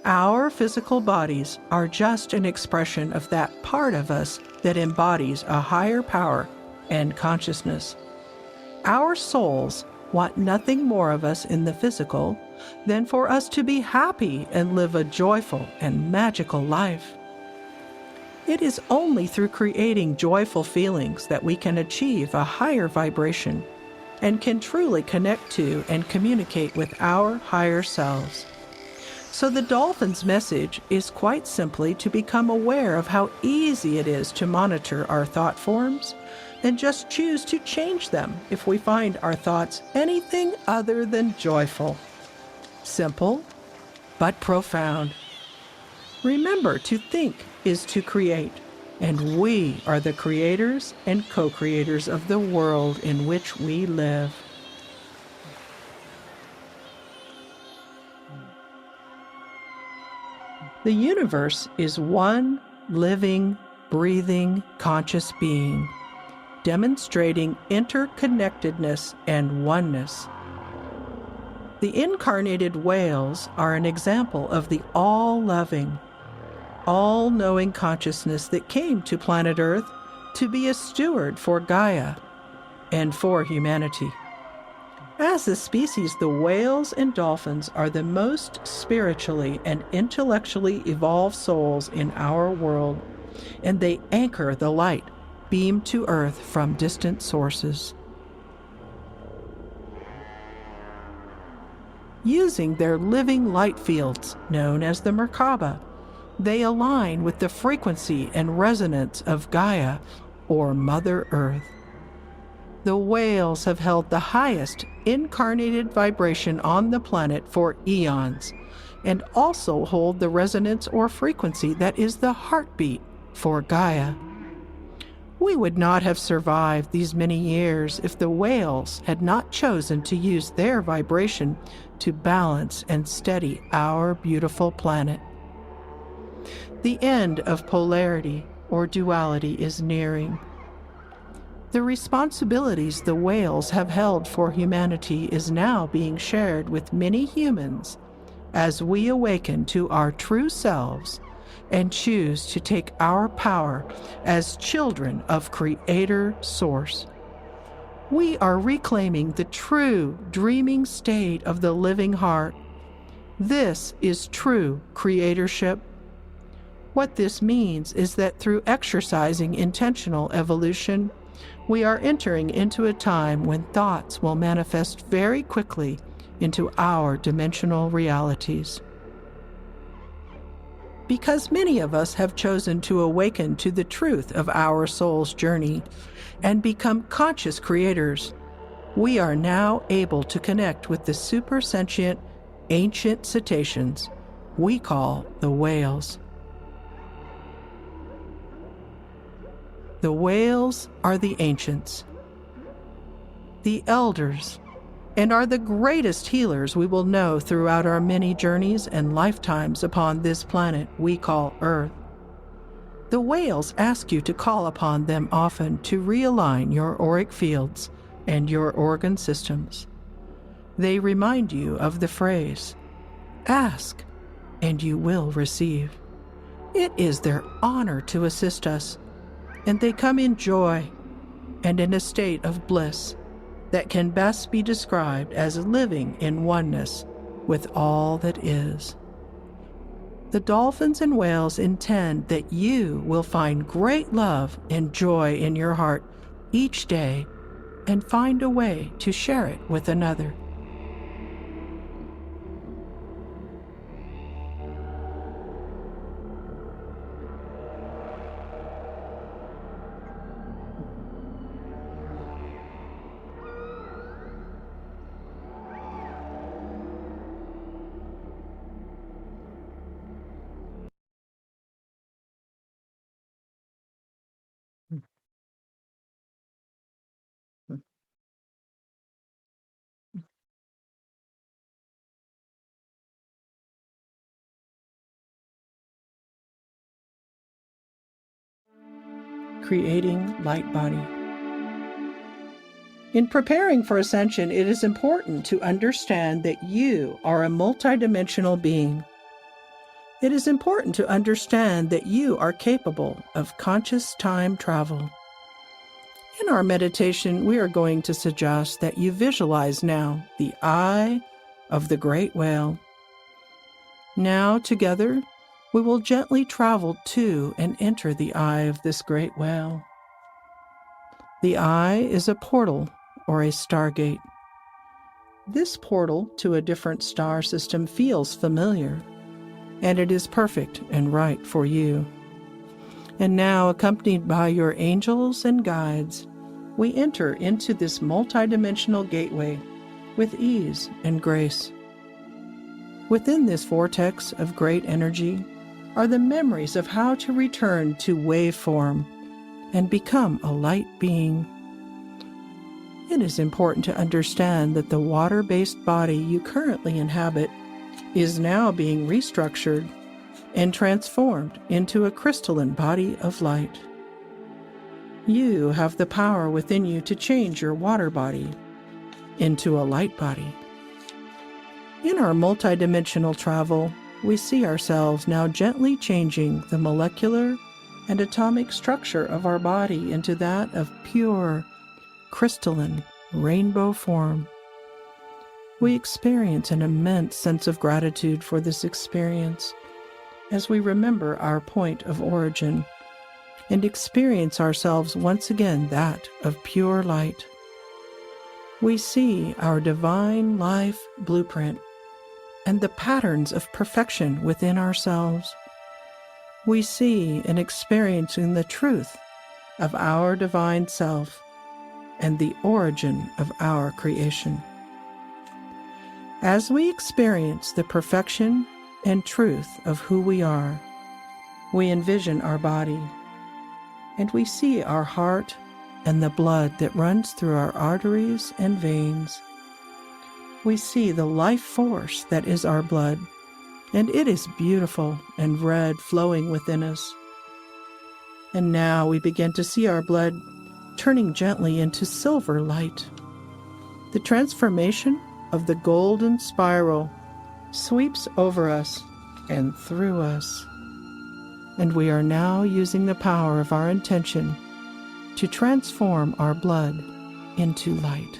Our physical bodies are just an expression of that part of us that embodies a higher power and consciousness. Our souls want nothing more of us in the physical than for us to be happy and live a joyful and magical life. It is only through creating joyful feelings that we can achieve a higher vibration and can truly connect to and communicate with our higher selves. So the dolphin's message is quite simply to become aware of how easy it is to monitor our thought forms and just choose to change them if we find our thoughts anything other than joyful. Simple, but profound. Remember, to think is to create, and we are the creators and co-creators of the world in which we live. The universe is one living, breathing, conscious being, demonstrating interconnectedness and oneness. The incarnated whales are an example of the all-loving, all-knowing consciousness that came to planet Earth to be a steward for Gaia and for humanity. As a species, the whales and dolphins are the most spiritually and intellectually evolved souls in our world, and they anchor the light beamed to Earth from distant sources. Using their living light fields, known as the Merkaba, they align with the frequency and resonance of Gaia, or Mother Earth. The whales have held the highest incarnated vibration on the planet for eons, and also hold the resonance or frequency that is the heartbeat for Gaia. We would not have survived these many years if the whales had not chosen to use their vibration to balance and steady our beautiful planet. The end of polarity or duality is nearing. The responsibilities the whales have held for humanity is now being shared with many humans as we awaken to our true selves and choose to take our power as children of Creator Source. We are reclaiming the true dreaming state of the living heart. This is true creatorship. What this means is that through exercising intentional evolution, we are entering into a time when thoughts will manifest very quickly into our dimensional realities. Because many of us have chosen to awaken to the truth of our soul's journey and become conscious creators, we are now able to connect with the super sentient, ancient cetaceans we call the whales. The whales are the ancients, the elders, and are the greatest healers we will know throughout our many journeys and lifetimes upon this planet we call Earth. The whales ask you to call upon them often to realign your auric fields and your organ systems. They remind you of the phrase, "Ask, and you will receive." It is their honor to assist us, and they come in joy and in a state of bliss that can best be described as living in oneness with all that is. The dolphins and whales intend that you will find great love and joy in your heart each day and find a way to share it with another. Creating light body. In preparing for ascension, it is important to understand that you are a multidimensional being. It is important to understand that you are capable of conscious time travel. In our meditation, we are going to suggest that you visualize now the eye of the great whale. Now, together, we will gently travel to and enter the eye of this great whale. The eye is a portal or a stargate. This portal to a different star system feels familiar, and it is perfect and right for you. And now, accompanied by your angels and guides, we enter into this multidimensional gateway with ease and grace. Within this vortex of great energy are the memories of how to return to wave form and become a light being. It is important to understand that the water-based body you currently inhabit is now being restructured and transformed into a crystalline body of light. You have the power within you to change your water body into a light body. In our multidimensional travel, we see ourselves now gently changing the molecular and atomic structure of our body into that of pure, crystalline, rainbow form. We experience an immense sense of gratitude for this experience as we remember our point of origin and experience ourselves once again that of pure light. We see our divine life blueprint and the patterns of perfection within ourselves. We see and experience the truth of our divine self and the origin of our creation. As we experience the perfection and truth of who we are, we envision our body, and we see our heart and the blood that runs through our arteries and veins. We see the life force that is our blood, and it is beautiful and red flowing within us. And now we begin to see our blood turning gently into silver light. The transformation of the golden spiral sweeps over us and through us. And we are now using the power of our intention to transform our blood into light.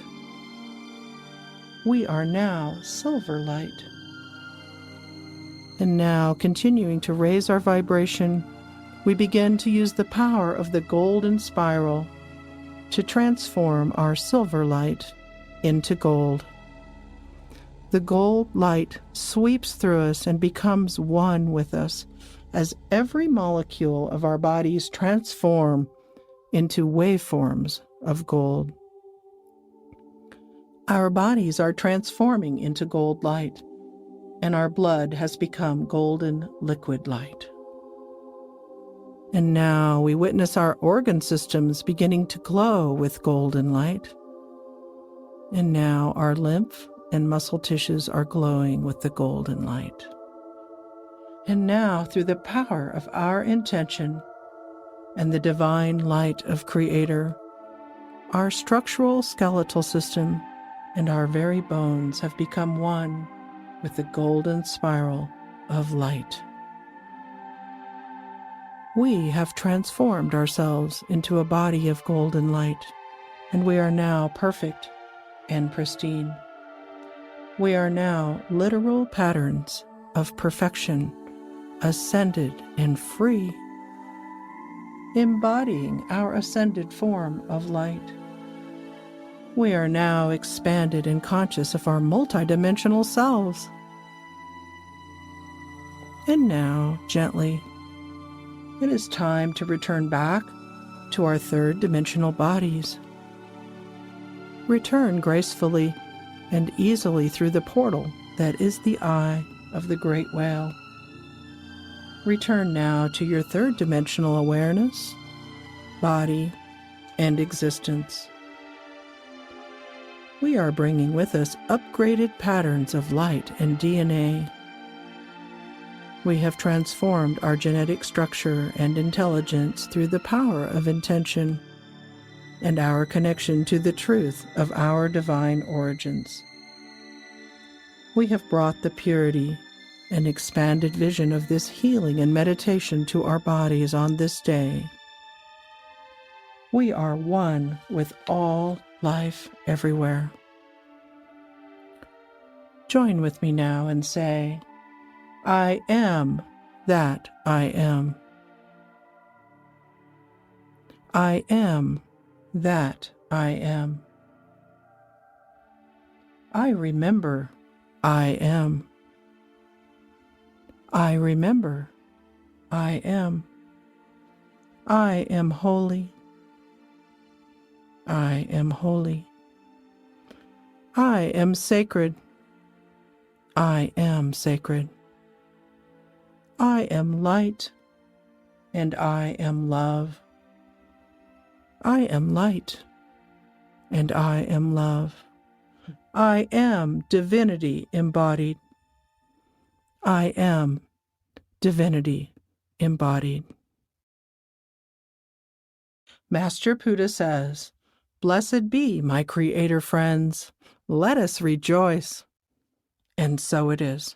We are now silver light. And now, continuing to raise our vibration, we begin to use the power of the golden spiral to transform our silver light into gold. The gold light sweeps through us and becomes one with us as every molecule of our bodies transform into waveforms of gold. Our bodies are transforming into gold light, and our blood has become golden liquid light. And now we witness our organ systems beginning to glow with golden light. And now our lymph and muscle tissues are glowing with the golden light. And now, through the power of our intention and the divine light of Creator, our structural skeletal system and our very bones have become one with the golden spiral of light. We have transformed ourselves into a body of golden light, and we are now perfect and pristine. We are now literal patterns of perfection, ascended and free, embodying our ascended form of light. We are now expanded and conscious of our multidimensional selves. And now, gently, it is time to return back to our third dimensional bodies. Return gracefully and easily through the portal that is the eye of the great whale. Return now to your third dimensional awareness, body, and existence. We are bringing with us upgraded patterns of light and DNA. We have transformed our genetic structure and intelligence through the power of intention and our connection to the truth of our divine origins. We have brought the purity and expanded vision of this healing and meditation to our bodies on this day. We are one with all life everywhere. Join with me now and say, I am that I am. I am that I am. I remember I am. I remember I am. I am holy. I am holy. I am sacred. I am sacred. I am light, and I am love. I am light, and I am love. I am divinity embodied. I am divinity embodied. Master Puddah says, "Blessed be my Creator friends. Let us rejoice." And so it is.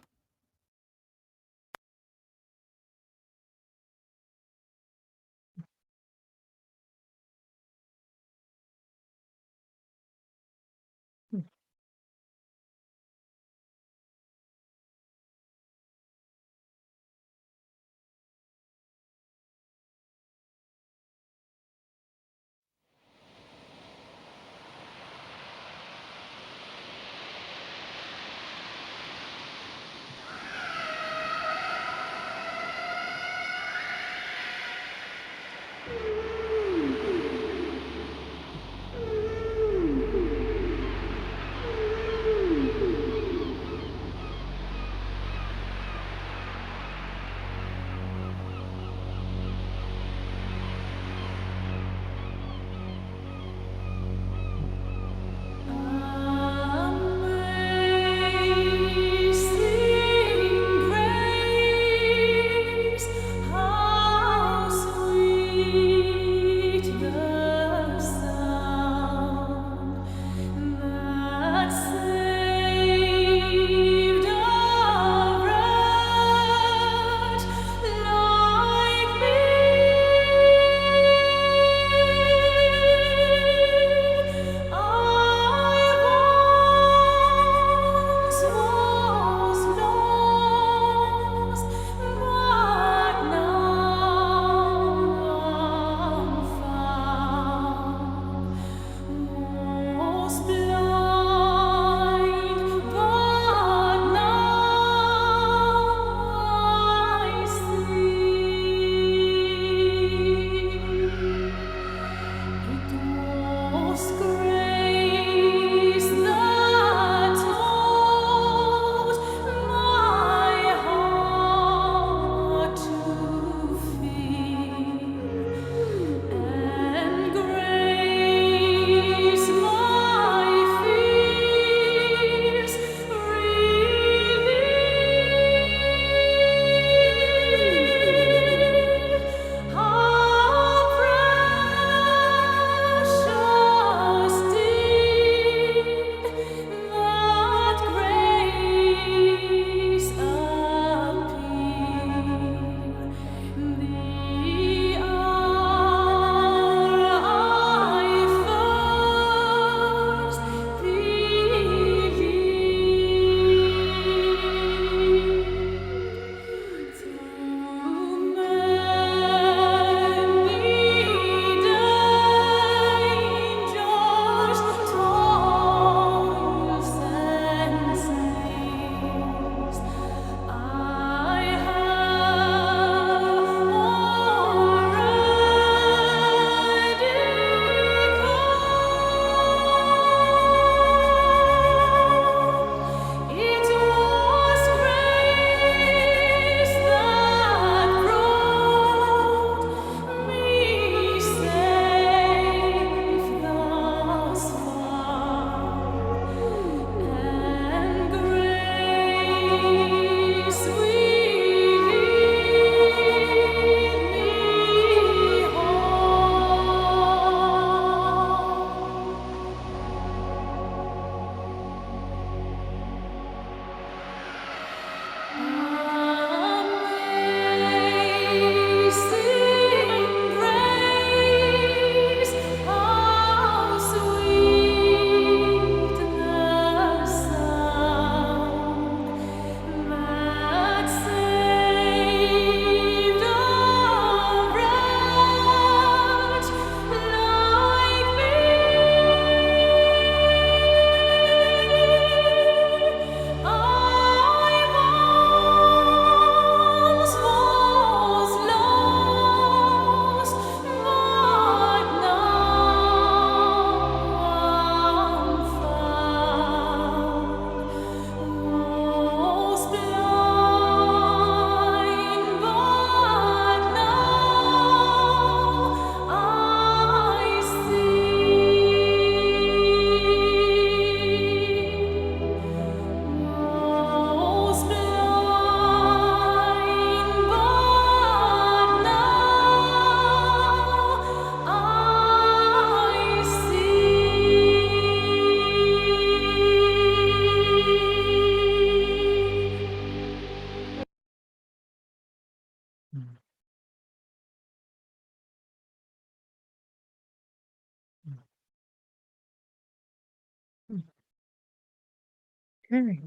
Okay.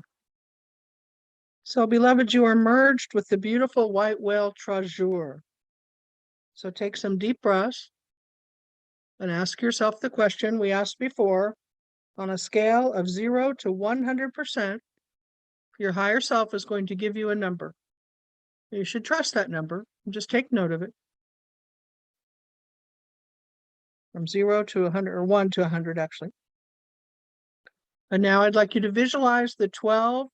So, beloved, you are merged with the beautiful white whale treasure. So take some deep breaths and ask yourself the question we asked before. On a scale of 0 to 100%, your higher self is going to give you a number. You should trust that number and just take note of it. From 0 to 100, or 1 to 100, actually. And now I'd like you to visualize the 12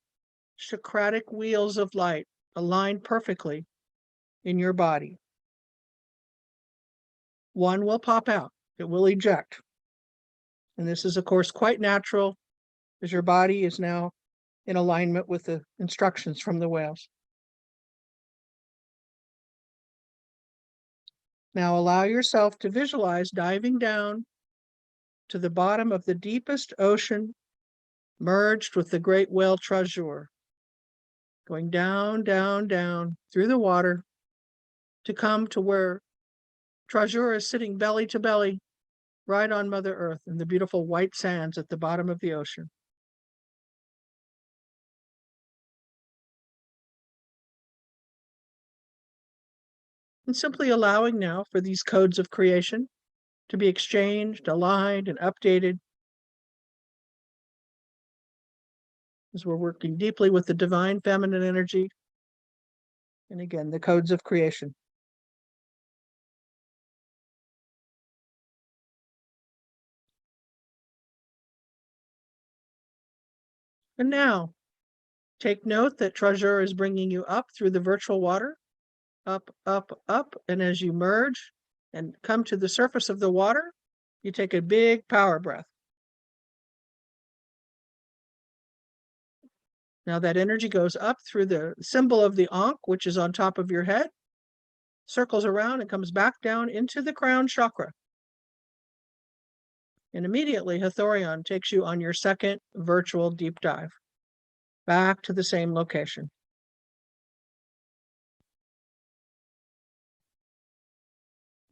Socratic wheels of light aligned perfectly in your body. One will pop out, it will eject. And this is, of course, quite natural as your body is now in alignment with the instructions from the whales. Now allow yourself to visualize diving down to the bottom of the deepest ocean, merged with the great whale treasure, going down, down, down through the water to come to where treasure is sitting belly to belly right on Mother Earth in the beautiful white sands at the bottom of the ocean. And simply allowing now for these codes of creation to be exchanged, aligned, and updated as we're working deeply with the divine feminine energy. And again, the codes of creation. And now, take note that treasure is bringing you up through the virtual water, up, up, up. And as you merge and come to the surface of the water, you take a big power breath. Now that energy goes up through the symbol of the Ankh, which is on top of your head, circles around and comes back down into the crown chakra. And immediately Hathorion takes you on your second virtual deep dive, back to the same location.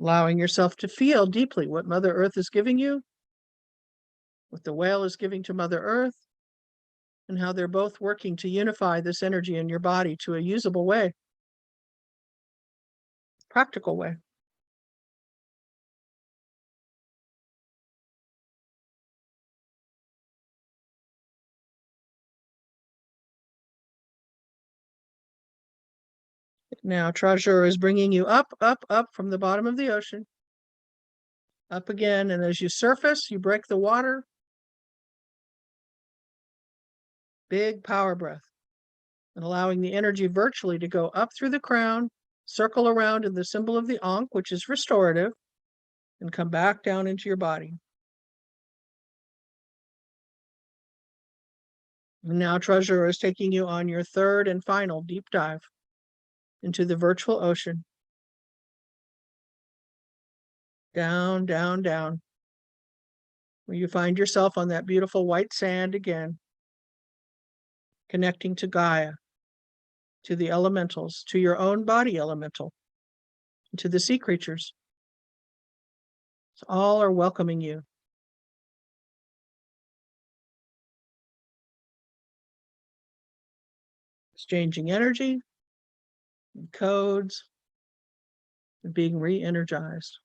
Allowing yourself to feel deeply what Mother Earth is giving you, what the whale is giving to Mother Earth, and how they're both working to unify this energy in your body to a usable way, practical way. Now, treasure is bringing you up, up, up from the bottom of the ocean, up again. And as you surface, you break the water. Big power breath. And allowing the energy virtually to go up through the crown, circle around in the symbol of the Ankh, which is restorative, and come back down into your body. And now treasure is taking you on your third and final deep dive into the virtual ocean. Down, down, down. Where you find yourself on that beautiful white sand again, connecting to Gaia, to the elementals, to your own body elemental, to the sea creatures. So all are welcoming you. Exchanging energy, and codes, and being re-energized.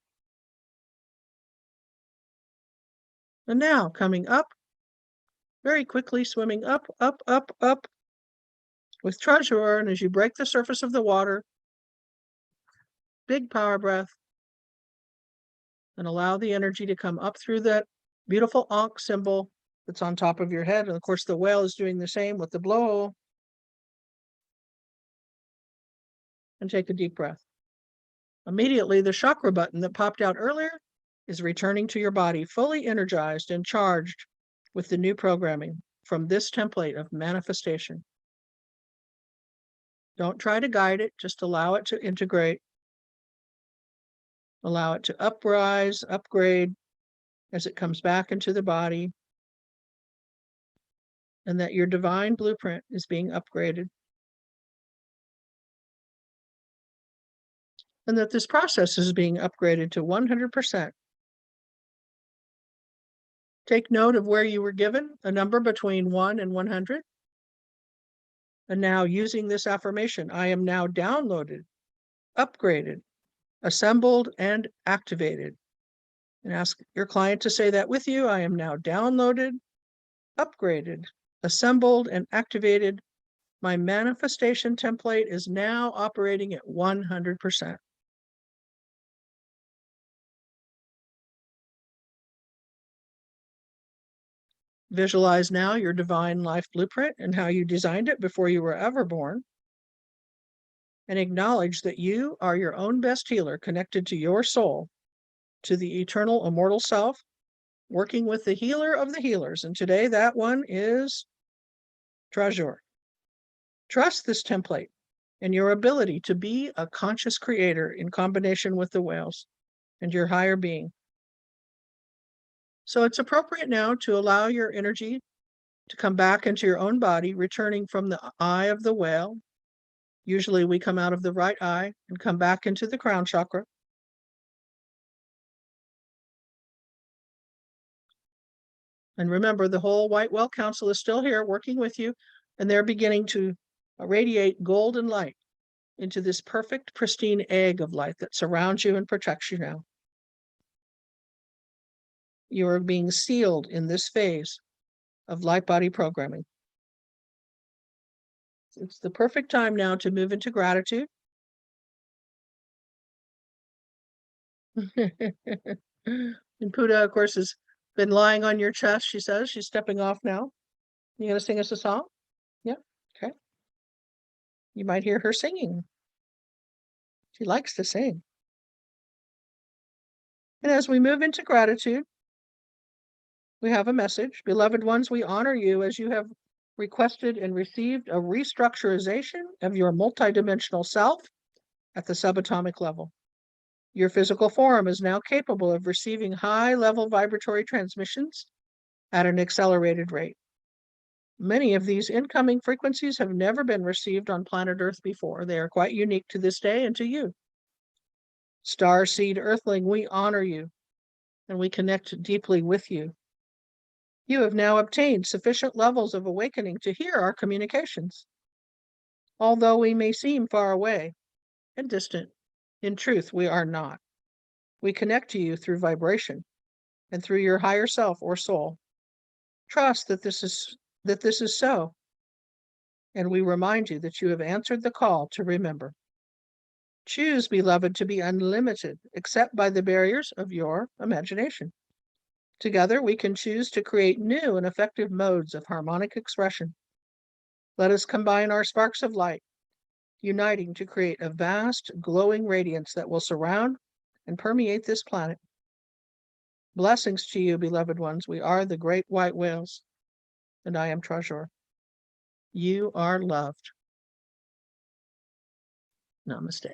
And now coming up, very quickly swimming up, up, up, up with treasure. And as you break the surface of the water, big power breath, and allow the energy to come up through that beautiful Ankh symbol that's on top of your head. And of course, the whale is doing the same with the blowhole. And take a deep breath. Immediately, the chakra button that popped out earlier is returning to your body, fully energized and charged with the new programming from this template of manifestation. Don't try to guide it, just allow it to integrate. Allow it to uprise, upgrade as it comes back into the body, and that your divine blueprint is being upgraded. And that this process is being upgraded to 100%. Take note of where you were given a number between 1 and 100. And now using this affirmation, I am now downloaded, upgraded, assembled, and activated. And ask your client to say that with you. I am now downloaded, upgraded, assembled, and activated. My manifestation template is now operating at 100%. Visualize now your divine life blueprint and how you designed it before you were ever born. And acknowledge that you are your own best healer, connected to your soul, to the eternal immortal self, working with the healer of the healers. And today that one is Treasure. Trust this template and your ability to be a conscious creator in combination with the whales and your higher being. So it's appropriate now to allow your energy to come back into your own body, returning from the eye of the whale. Usually we come out of the right eye and come back into the crown chakra. And remember, the whole White Whale Council is still here working with you, and they're beginning to radiate golden light into this perfect, pristine egg of light that surrounds you and protects you now. You are being sealed in this phase of light body programming. It's the perfect time now to move into gratitude. And Puddah, of course, has been lying on your chest, she says. She's stepping off now. You gonna sing us a song? Yeah, okay. You might hear her singing. She likes to sing. And as we move into gratitude, we have a message. Beloved ones, we honor you as you have requested and received a restructurization of your multidimensional self at the subatomic level. Your physical form is now capable of receiving high-level vibratory transmissions at an accelerated rate. Many of these incoming frequencies have never been received on planet Earth before. They are quite unique to this day and to you. Star Seed Earthling, we honor you and we connect deeply with you. You have now obtained sufficient levels of awakening to hear our communications. Although we may seem far away and distant, in truth, we are not. We connect to you through vibration and through your higher self or soul. Trust that this is so. And we remind you that you have answered the call to remember. Choose, beloved, to be unlimited, except by the barriers of your imagination. Together, we can choose to create new and effective modes of harmonic expression. Let us combine our sparks of light, uniting to create a vast, glowing radiance that will surround and permeate this planet. Blessings to you, beloved ones. We are the great white whales, and I am Treasure. You are loved. Namaste.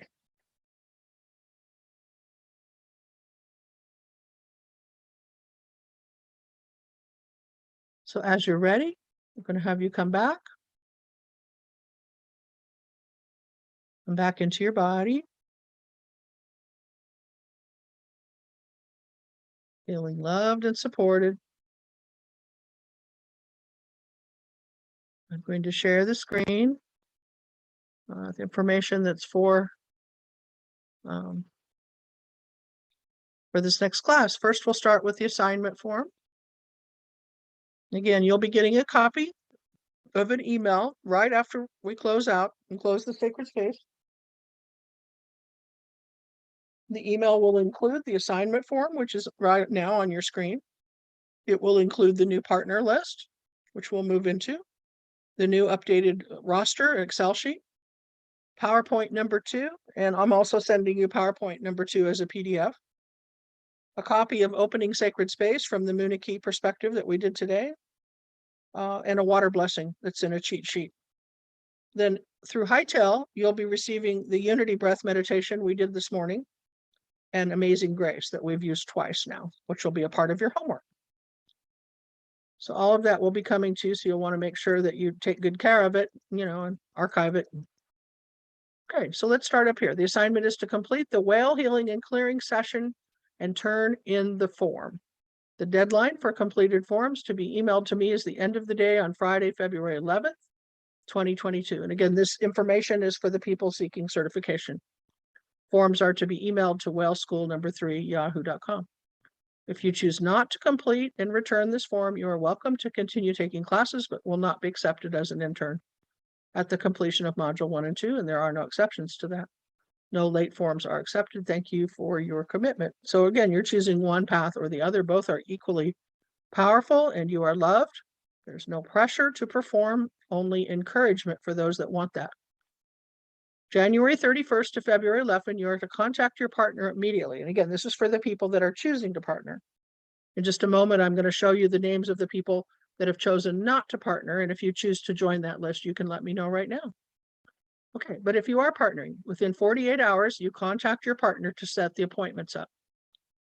So as you're ready, I'm going to have you come back. Come back into your body. Feeling loved and supported. I'm going to share the screen. The information that's for this next class. First, we'll start with the assignment form. Again, you'll be getting a copy of an email right after we close out and close the sacred space. The email will include the assignment form, which is right now on your screen. It will include the new partner list, which we'll move into, the new updated roster Excel sheet, PowerPoint number 2, and I'm also sending you PowerPoint number 2 as a PDF, a copy of Opening Sacred Space from the Munich perspective that we did today, and a water blessing that's in a cheat sheet. Then through Hightail, you'll be receiving the Unity Breath meditation we did this morning and Amazing Grace that we've used twice now, which will be a part of your homework. So all of that will be coming to you, so you'll want to make sure that you take good care of it, and archive it. Okay, so let's start up here. The assignment is to complete the whale healing and clearing session and turn in the form. The deadline for completed forms to be emailed to me is the end of the day on Friday, February 11th. 2022. And again, this information is for the people seeking certification. Forms are to be emailed to whaleschool3yahoo.com. If you choose not to complete and return this form, you are welcome to continue taking classes, but will not be accepted as an intern at the completion of Module 1 and 2, and there are no exceptions to that. No late forms are accepted. Thank you for your commitment. So again, you're choosing one path or the other. Both are equally powerful and you are loved. There's no pressure to perform, only encouragement for those that want that. January 31st to February 11, you are to contact your partner immediately. And again, this is for the people that are choosing to partner. In just a moment, I'm going to show you the names of the people that have chosen not to partner. And if you choose to join that list, you can let me know right now. Okay, but if you are partnering, within 48 hours, you contact your partner to set the appointments up.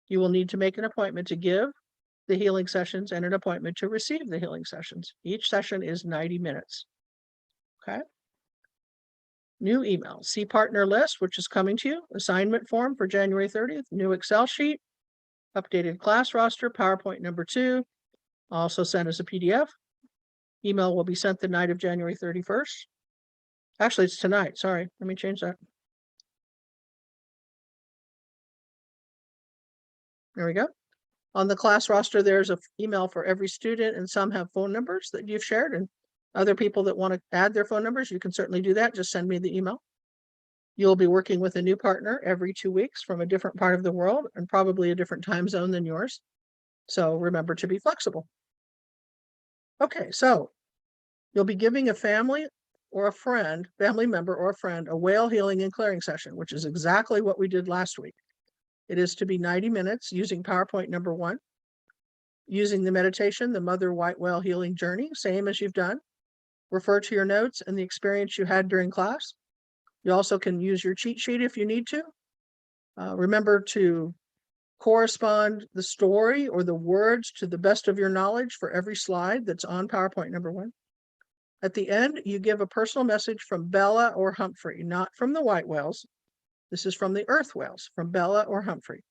You will need to make an appointment to give the healing sessions and an appointment to receive the healing sessions. Each session is 90 minutes. Okay. New email, see partner list, which is coming to you, assignment form for January 30th, new Excel sheet, updated class roster, PowerPoint number 2, also sent as a PDF. Email will be sent the night of January 31st. Actually, it's tonight. Sorry, let me change that. There we go. On the class roster, there's an email for every student, and some have phone numbers that you've shared, and other people that want to add their phone numbers, you can certainly do that. Just send me the email. You'll be working with a new partner every 2 weeks from a different part of the world and probably a different time zone than yours. So remember to be flexible. Okay, so you'll be giving a family or a friend, family member or a friend, a whale healing and clearing session, which is exactly what we did last week. It is to be 90 minutes using PowerPoint number 1, using the meditation, the Mother White Whale Healing Journey, same as you've done. Refer to your notes and the experience you had during class. You also can use your cheat sheet if you need to. Remember to correspond the story or the words to the best of your knowledge for every slide that's on PowerPoint number 1. At the end, you give a personal message from Bella or Humphrey, not from the white whales. This is from the earth whales, from Bella or Humphrey.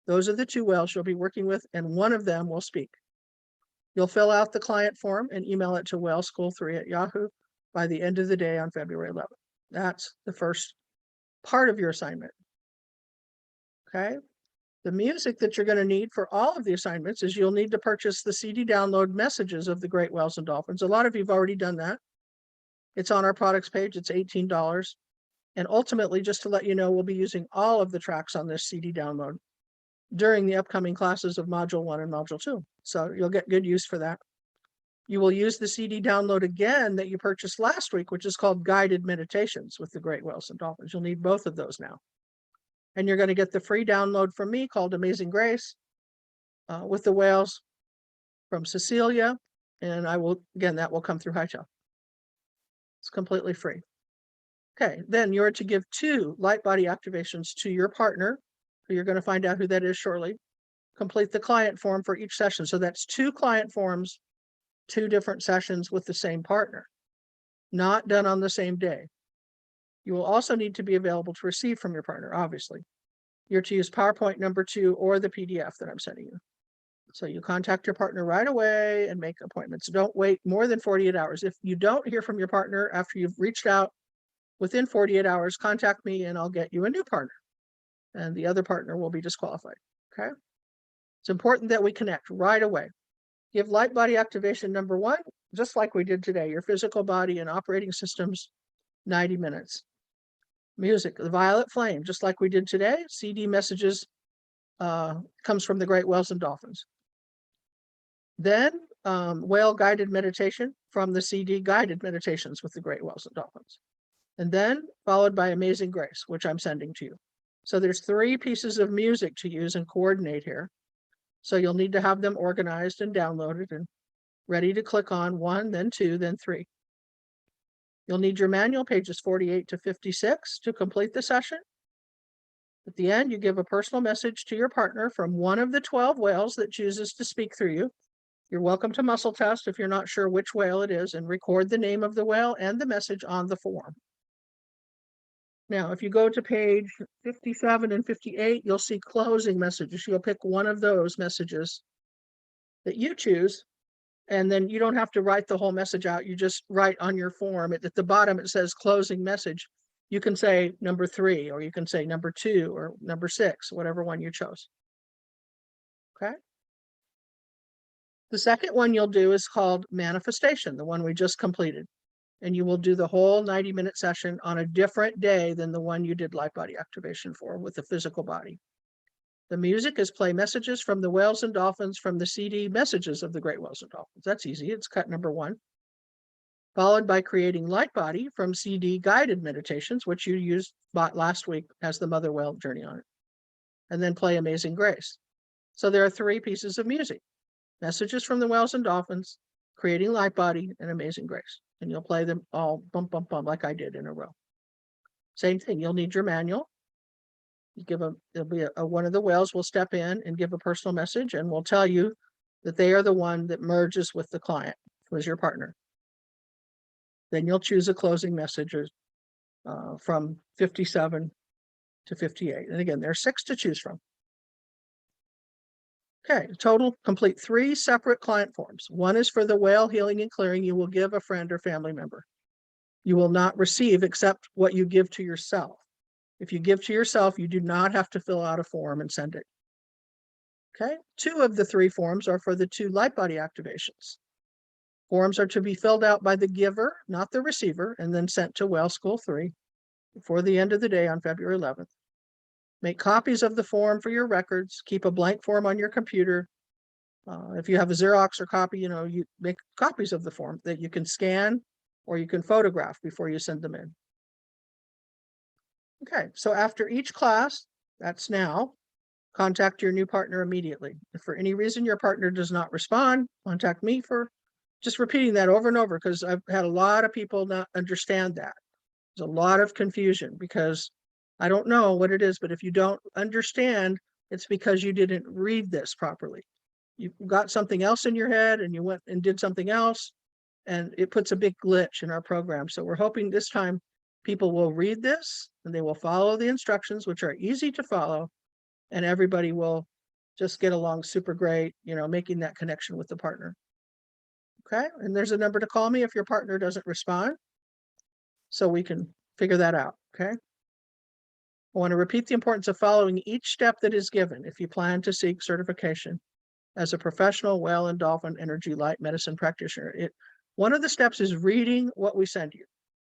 Those are the 2 whales you'll be working with, and one of them will speak. You'll fill out the client form and email it to whaleschool3@yahoo by the end of the day on February 11th. That's the first part of your assignment. Okay. The music that you're going to need for all of the assignments is you'll need to purchase the CD download messages of the great whales and dolphins. A lot of you have already done that. It's on our products page. It's $18. And ultimately, just to let you know, we'll be using all of the tracks on this CD download during the upcoming classes of Module 1 and Module 2. So you'll get good use for that. You will use the CD download again that you purchased last week, which is called Guided Meditations with the Great Whales and Dolphins. You'll need both of those now. And you're going to get the free download from me called Amazing Grace with the whales from Cecilia. And I will, again, that will come through Hightail. It's completely free. Okay, then you're to give 2 light body activations to your partner, who you're going to find out who that is shortly. Complete the client form for each session. So that's 2 client forms, 2 different sessions with the same partner, not done on the same day. You will also need to be available to receive from your partner, obviously. You're to use PowerPoint number 2 or the PDF that I'm sending you. So you contact your partner right away and make appointments. Don't wait more than 48 hours. If you don't hear from your partner after you've reached out within 48 hours, contact me and I'll get you a new partner. And the other partner will be disqualified. Okay. It's important that we connect right away. Give light body activation number 1, just like we did today, your physical body and operating systems, 90 minutes. Music, the Violet Flame, just like we did today. CD messages comes from the Great Whales and Dolphins. Then whale guided meditation from the CD Guided Meditations with the Great Whales and Dolphins. And then followed by Amazing Grace, which I'm sending to you. So there's 3 pieces of music to use and coordinate here. So you'll need to have them organized and downloaded and ready to click on 1, then 2, then 3. You'll need your manual pages 48 to 56 to complete the session. At the end, you give a personal message to your partner from one of the 12 whales that chooses to speak through you. You're welcome to muscle test if you're not sure which whale it is, and record the name of the whale and the message on the form. Now, if you go to page 57 and 58, you'll see closing messages. You'll pick one of those messages that you choose And then you don't have to write the whole message out. You just write on your form. At the bottom, it says closing message. You can say number 3, or you can say number 2, or number 6, whatever one you chose. Okay. The second one you'll do is called manifestation, the one we just completed. And you will do the whole 90-minute session on a different day than the one you did light body activation for with the physical body. The music is play messages from the whales and dolphins from the CD Messages of the Great Whales and Dolphins. That's easy. It's cut number 1. Followed by creating light body from CD Guided Meditations, which you bought last week as the Mother Whale Journey on it. And then play Amazing Grace. So there are 3 pieces of music: Messages from the Whales and Dolphins, Creating Light Body, and Amazing Grace. And you'll play them all bump, bump, bump, like I did in a row. Same thing, you'll need your manual. You give there'll be one of the whales will step in and give a personal message, and will tell you that they are the one that merges with the client, who is your partner. Then you'll choose a closing message from 57 to 58. And again, there are 6 to choose from. Okay, total, complete 3 separate client forms. One is for the whale healing and clearing you will give a friend or family member. You will not receive except what you give to yourself. If you give to yourself, you do not have to fill out a form and send it. Okay, 2 of the 3 forms are for the 2 light body activations. Forms are to be filled out by the giver, not the receiver, and then sent to Whale School 3 before the end of the day on February 11th. Make copies of the form for your records. Keep a blank form on your computer. If you have a Xerox or copy, you make copies of the form that you can scan or you can photograph before you send them in. Okay, so after each class, that's now, contact your new partner immediately. If for any reason your partner does not respond, contact me for just repeating that over and over, because I've had a lot of people not understand that. There's a lot of confusion because I don't know what it is, but if you don't understand, it's because you didn't read this properly. You got something else in your head and you went and did something else, and it puts a big glitch in our program. So we're hoping this time people will read this and they will follow the instructions, which are easy to follow, and everybody will just get along super great, making that connection with the partner. Okay, and there's a number to call me if your partner doesn't respond, so we can figure that out. Okay. I want to repeat the importance of following each step that is given if you plan to seek certification as a professional whale and dolphin energy light medicine practitioner. One of the steps is reading what we send you,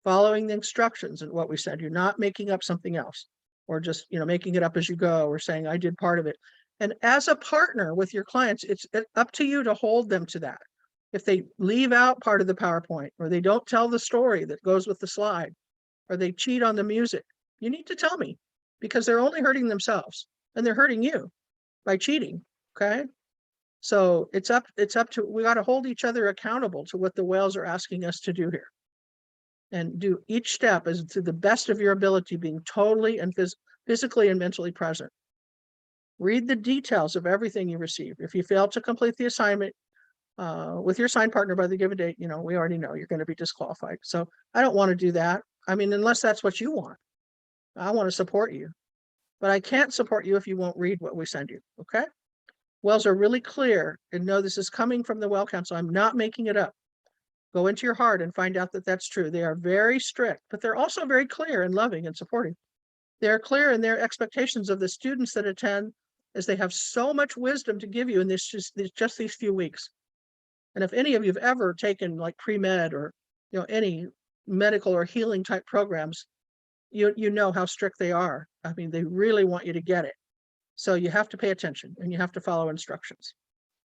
following the instructions in what we send you, not making up something else, or just making it up as you go, or saying I did part of it. And as a partner with your clients, it's up to you to hold them to that. If they leave out part of the PowerPoint, or they don't tell the story that goes with the slide, or they cheat on the music, you need to tell me, because they're only hurting themselves and they're hurting you by cheating. Okay. So it's up to, we got to hold each other accountable to what the whales are asking us to do here, and do each step as to the best of your ability, being totally and physically and mentally present. Read the details of everything you receive. If you fail to complete the assignment with your assigned partner by the given date, we already know you're going to be disqualified. So I don't want to do that. I mean, unless that's what you want. I want to support you, but I can't support you if you won't read what we send you. Okay. Whales are really clear, and know this is coming from the Whale Council. I'm not making it up. Go into your heart and find out that that's true. They are very strict, but they're also very clear and loving and supportive. They're clear in their expectations of the students that attend, as they have so much wisdom to give you in just these few weeks. And if any of you have ever taken like pre-med or any medical or healing type programs, you know how strict they are. I mean, they really want you to get it. So you have to pay attention and you have to follow instructions.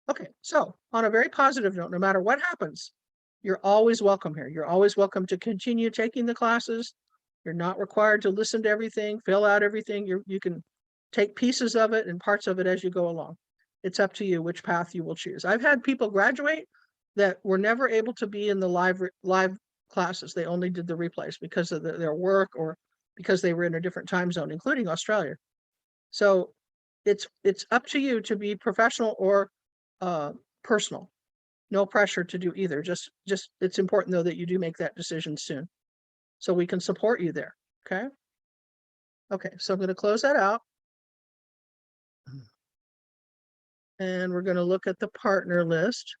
Okay, so on a very positive note, no matter what happens, you're always welcome here. You're always welcome to continue taking the classes. You're not required to listen to everything, fill out everything. You can take pieces of it and parts of it as you go along. It's up to you which path you will choose. I've had people graduate that were never able to be in the live classes. They only did the replays because of their work, or because they were in a different time zone, including Australia. So it's up to you to be professional or personal. No pressure to do either. Just it's important though that you do make that decision soon, so we can support you there. Okay. Okay, so I'm going to close that out. And we're going to look at the partner list.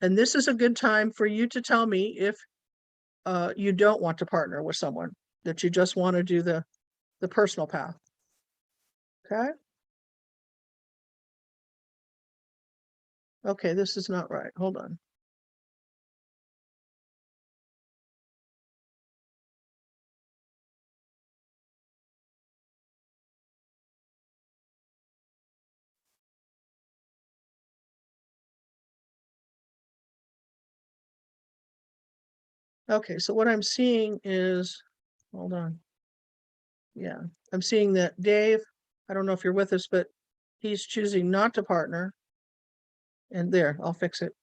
And this is a good time for you to tell me if you don't want to partner with someone, that you just want to do the personal path. Okay. Okay, this is not right. Hold on. Okay, so what I'm seeing is, hold on. Yeah, I'm seeing that Dave, I don't know if you're with us, but he's choosing not to partner. And there, I'll fix it.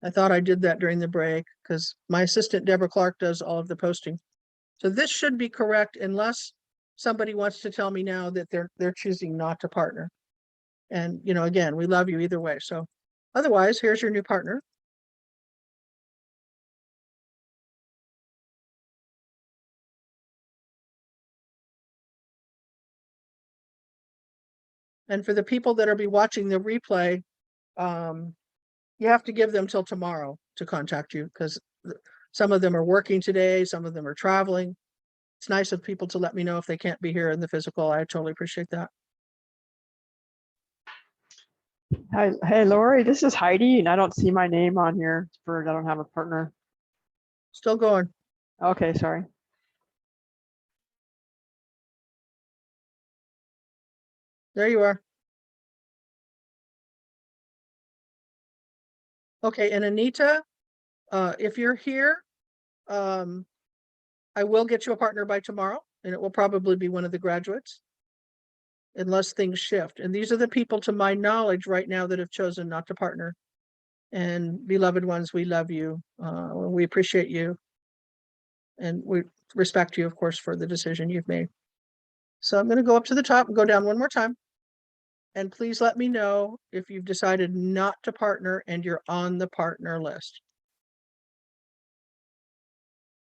I thought I did that during the break because my assistant Deborah Clark does all of the posting. So this should be correct unless somebody wants to tell me now that they're choosing not to partner. And, you know, again, we love you either way. So otherwise, here's your new partner. And for the people that are be watching the replay, you have to give them till tomorrow to contact you because some of them are working today, some of them are traveling. It's nice of people to let me know if they can't be here in the physical. I totally appreciate that. Hi, hey, Laurie, this is Heidi, and I don't see my name on here for I don't have a partner. Still going. Okay, sorry. There you are. Okay, and Anita, if you're here, I will get you a partner by tomorrow, and it will probably be one of the graduates, unless things shift. And these are the people, to my knowledge, right now that have chosen not to partner. And beloved ones, we love you. We appreciate you. And we respect you, of course, for the decision you've made. So I'm going to go up to the top and go down one more time. And please let me know if you've decided not to partner and you're on the partner list.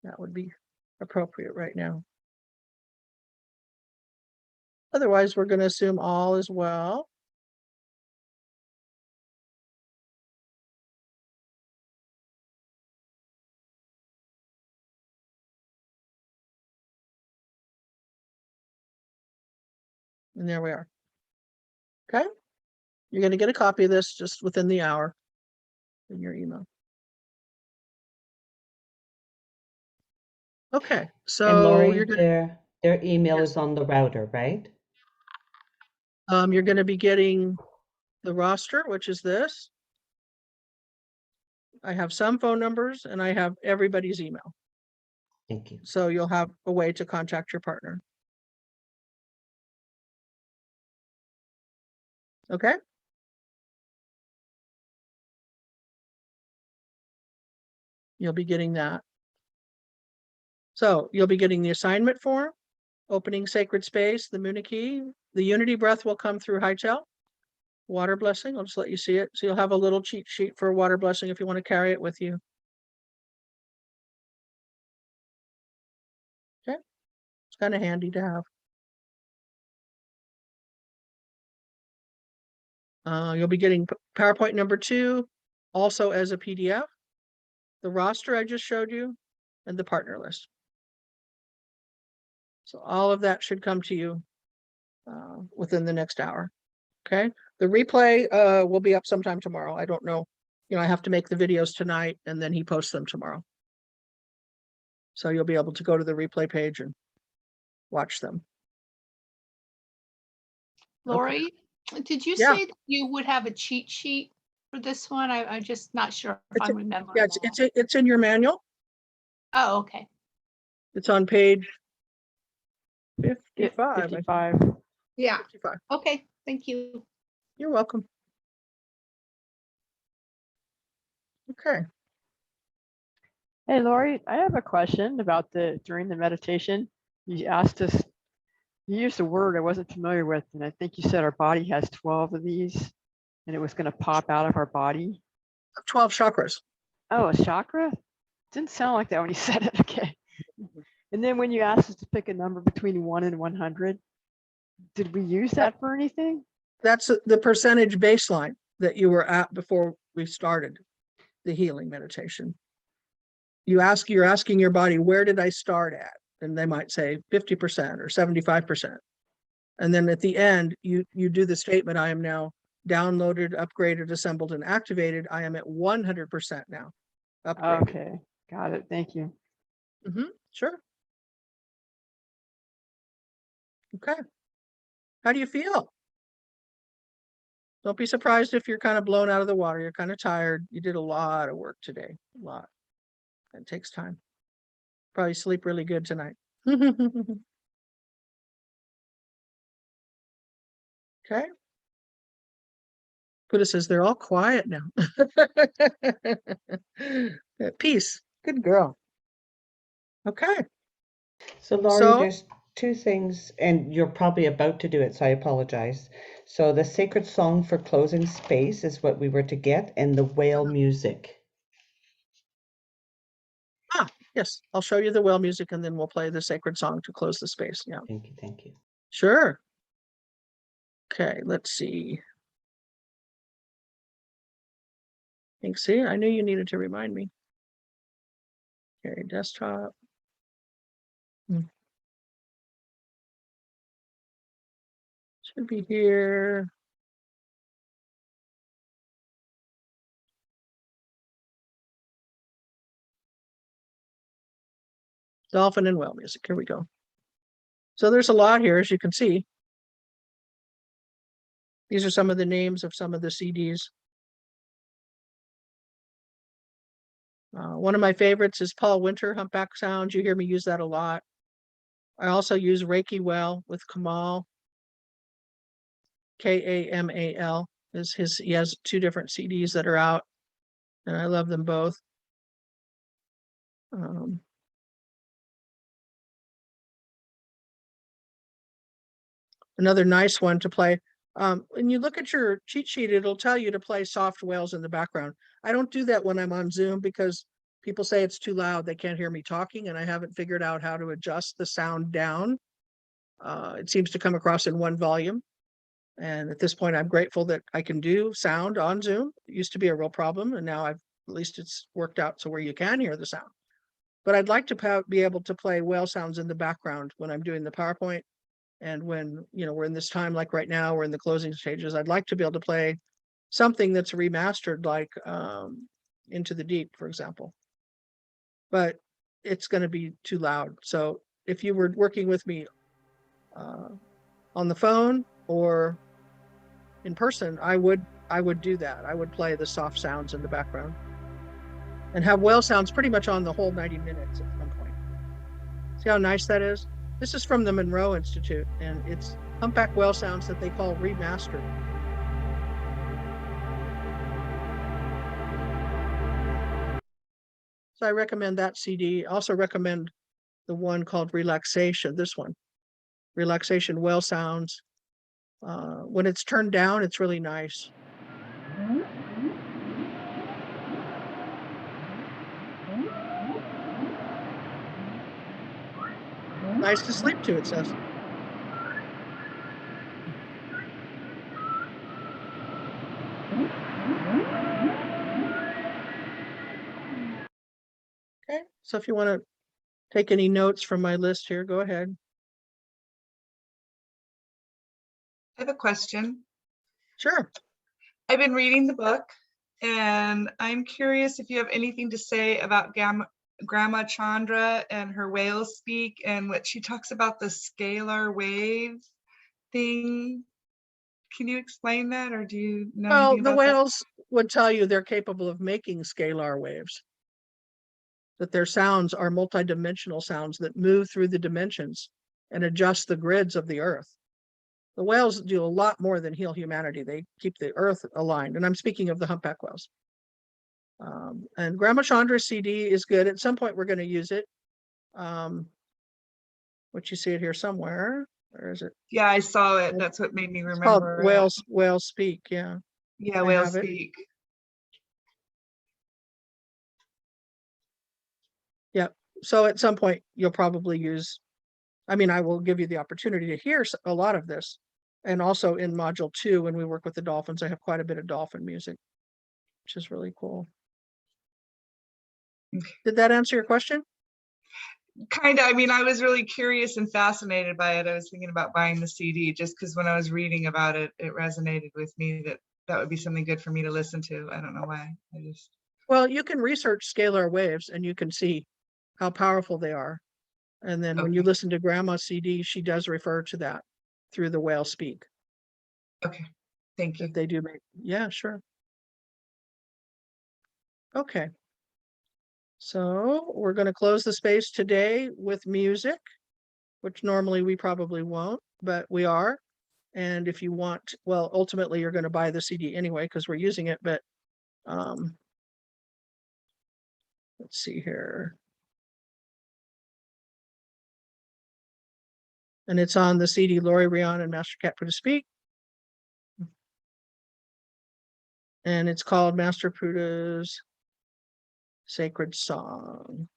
That would be appropriate right now. Otherwise, we're going to assume all is well. And there we are. Okay. You're going to get a copy of this just within the hour in your email. Okay. So And Laurie, you're going their email is on the router, right? you're going to be getting the roster, which is this. I have some phone numbers and I have everybody's email. Thank you. So you'll have a way to contact your partner. Okay. You'll be getting that. So you'll be getting the assignment form, opening sacred space, the Munich-key, the unity breath will come through Hightail. Water blessing, I'll just let you see it. So you'll have a little cheat sheet for water blessing if you want to carry it with you. Okay. It's kind of handy to have. You'll be getting PowerPoint number 2, also as a PDF, the roster I just showed you, and the partner list. So all of that should come to you within the next hour. Okay. The replay will be up sometime tomorrow. I don't know. You know, I have to make the videos tonight and then he posts them tomorrow. So you'll be able to go to the replay page and watch them. Lori, did you Yeah. say that you would have a cheat sheet for this one? I'm just not sure if I'm remembering. Yeah, it's in your manual. Oh, okay. It's on page 55. 55. Yeah. 55. Okay. Thank you. You're welcome. Okay. Hey, Laurie, I have a question about during the meditation. You asked us, you used a word I wasn't familiar with, and I think you said our body has 12 of these, and it was going to pop out of our body. 12 chakras. Oh, a chakra? Didn't sound like that when you said it. Okay. And then when you asked us to pick a number between 1 and 100, did we use that for anything? That's the percentage baseline that you were at before we started. the healing meditation. You're asking your body, where did I start at? And they might say 50% or 75%. And then at the end, you do the statement, I am now downloaded, upgraded, assembled, and activated. I am at 100% now. Upgraded. Okay, got it. Thank you. Sure. Okay. How do you feel? Don't be surprised if you're kind of blown out of the water. You're kind of tired. You did a lot of work today. A lot. It takes time. Probably sleep really good tonight. Okay. Puddah says they're all quiet now. Peace. Good girl. Okay. So Laurie, So- there's two things, and you're probably about to do it, so I apologize. So the sacred song for closing space is what we were to get, and the whale music. Yes, I'll show you the whale music and then we'll play the sacred song to close the space. Yeah. Thank you, thank you. Sure. Okay, let's see. Thanks. See, I knew you needed to remind me. Okay, desktop. Should be here. Dolphin and whale music. Here we go. So there's a lot here, as you can see. These are some of the names of some of the CDs. One of my favorites is Paul Winter, Humpback Sounds. You hear me use that a lot. I also use Reiki Well with Kamal. Kamal is his. He has 2 different CDs that are out, and I love them both. Another nice one to play. When you look at your cheat sheet, it'll tell you to play soft whales in the background. I don't do that when I'm on Zoom because people say it's too loud. They can't hear me talking, and I haven't figured out how to adjust the sound down. It seems to come across in one volume. And at this point, I'm grateful that I can do sound on Zoom. It used to be a real problem, and now at least it's worked out so where you can hear the sound. But I'd like to be able to play whale sounds in the background when I'm doing the PowerPoint. And when, we're in this time, like right now, we're in the closing stages, I'd like to be able to play something that's remastered, like Into the Deep, for example. But it's going to be too loud. So if you were working with me on the phone or in person, I would do that. I would play the soft sounds in the background and have whale sounds pretty much on the whole 90 minutes at some point. See how nice that is? This is from the Monroe Institute, and it's humpback whale sounds that they call remastered. So I recommend that CD. I also recommend the one called Relaxation, this one. Relaxation Whale Sounds. When it's turned down, it's really nice. Nice to sleep to, it says. Okay, so if you want to take any notes from my list here, go ahead. I have a question. Sure. I've been reading the book, and I'm curious if you have anything to say about Grandma Chandra and her whale speak and what she talks about the scalar wave thing. Can you explain that, or do you know Well, anything the about that? whales would tell you they're capable of making scalar waves, that their sounds are multidimensional sounds that move through the dimensions and adjust the grids of the earth. The whales do a lot more than heal humanity. They keep the earth aligned. And I'm speaking of the humpback whales. And Grandma Chandra's CD is good. At some point, we're going to use it. What you see it here somewhere. Where is it? Yeah, I saw it. That's what made me It's called remember. Whales Speak. Yeah. Yeah, I Whale have it. Speak. Yeah. So at some point, you'll probably use, I will give you the opportunity to hear a lot of this. And also in module 2, when we work with the dolphins, I have quite a bit of dolphin music, which is really cool. Did that answer your question? Kind of. I mean, I was really curious and fascinated by it. I was thinking about buying the CD just because when I was reading about it, it resonated with me that that would be something good for me to listen to. I don't know why. Well, you can research scalar waves and you can see how powerful they are. And then when you listen to Grandma's CD, she does refer to that through the whale speak. Okay, thank you. That they do make, yeah, sure. Okay. So we're going to close the space today with music, which normally we probably won't, but we are. And if you want, well, ultimately you're going to buy the CD anyway because we're using it, but let's see here. And it's on the CD, Laurie, Reyon, and Master Cat Puddah Speak. And it's called Master Puddah's Sacred Song.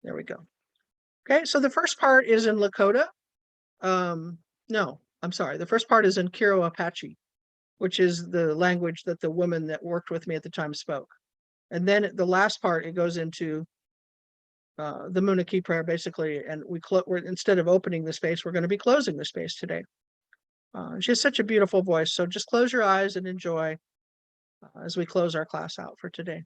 There we go. Okay, so the first part is in Lakota. No, I'm sorry. The first part is in Kiro Apache, which is the language that the woman that worked with me at the time spoke. And then the last part, it goes into the Munaki prayer, basically. And we're instead of opening the space, we're going to be closing the space today. She has such a beautiful voice. So just close your eyes and enjoy as we close our class out for today.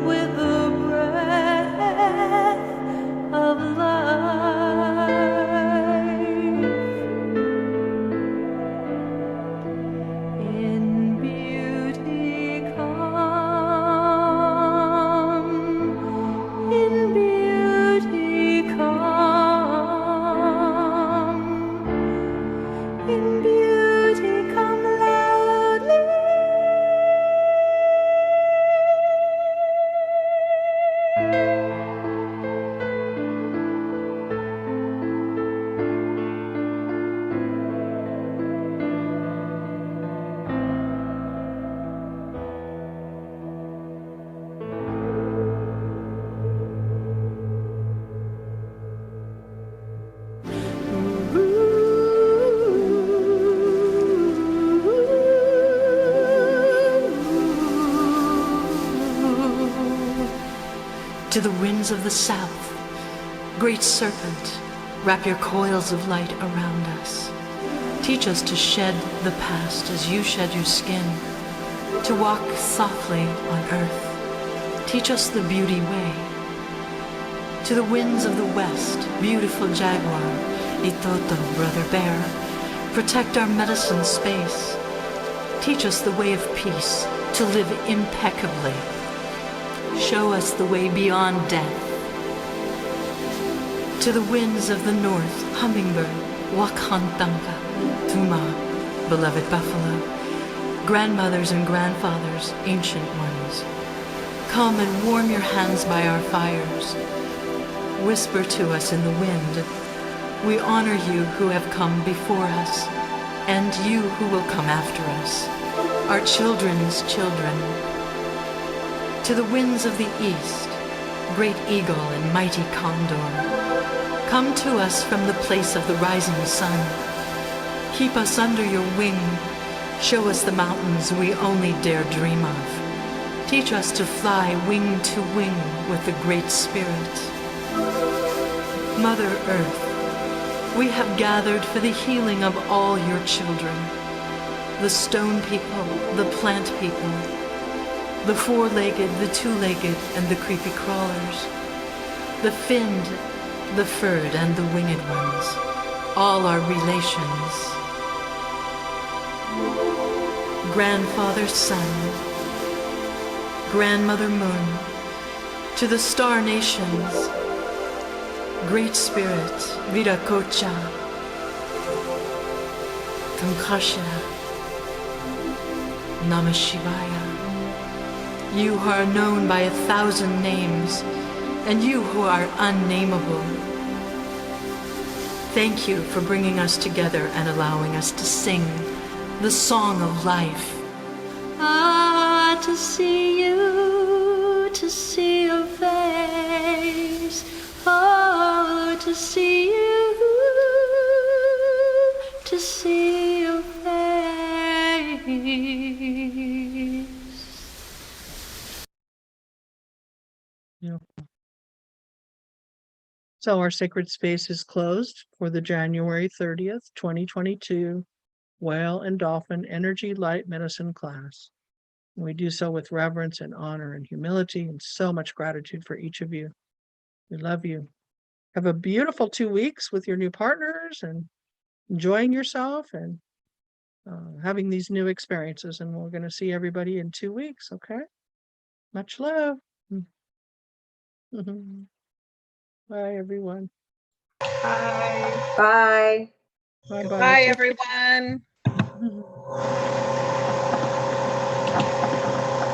With the breath To the winds of the south, great serpent, wrap your coils of light around us. Teach us to shed the past as you shed your skin, to walk softly on earth. Teach us the beauty way. To the winds of the west, beautiful jaguar, Itoto, brother bear, protect our medicine space. Teach us the way of peace, to live impeccably. Show us the way beyond death. To the winds of the north, hummingbird, Wakantanka, Tuma, beloved buffalo, grandmothers and grandfathers, ancient ones. Come and warm your hands by our fires. Whisper to us in the wind. We honor you who have come before us, and you who will come after us, our children's children. To the winds of the east, great eagle and mighty condor, come to us from the place of the rising sun. Keep us under your wing. Show us the mountains we only dare dream of. Teach us to fly wing to wing with the Great Spirit. Mother Earth, we have gathered for the healing of all your children. The stone people, the plant people, the four-legged, the two-legged, and the creepy crawlers, the finned, the furred, and the winged ones, all our relations. Grandfather Sun, Grandmother Moon, to the star nations, Great Spirit, Viracocha, Tamkasha, Namah Shivaya. You who are known by 1,000 names, and you who are unnameable. Thank you for bringing us together and allowing us to sing the song of life. Ah, to see you, to see your face. Oh, to see you, to see your face. Beautiful. So our sacred space is closed for the January 30th, 2022 Whale and Dolphin Energy Light Medicine class. We do so with reverence and honor and humility and so much gratitude for each of you. We love you. Have a beautiful 2 weeks with your new partners and enjoying yourself and having these new experiences. And we're going to see everybody in 2 weeks. Okay. Much love. Bye, everyone. Bye. Bye. Bye. Bye. Bye, everyone.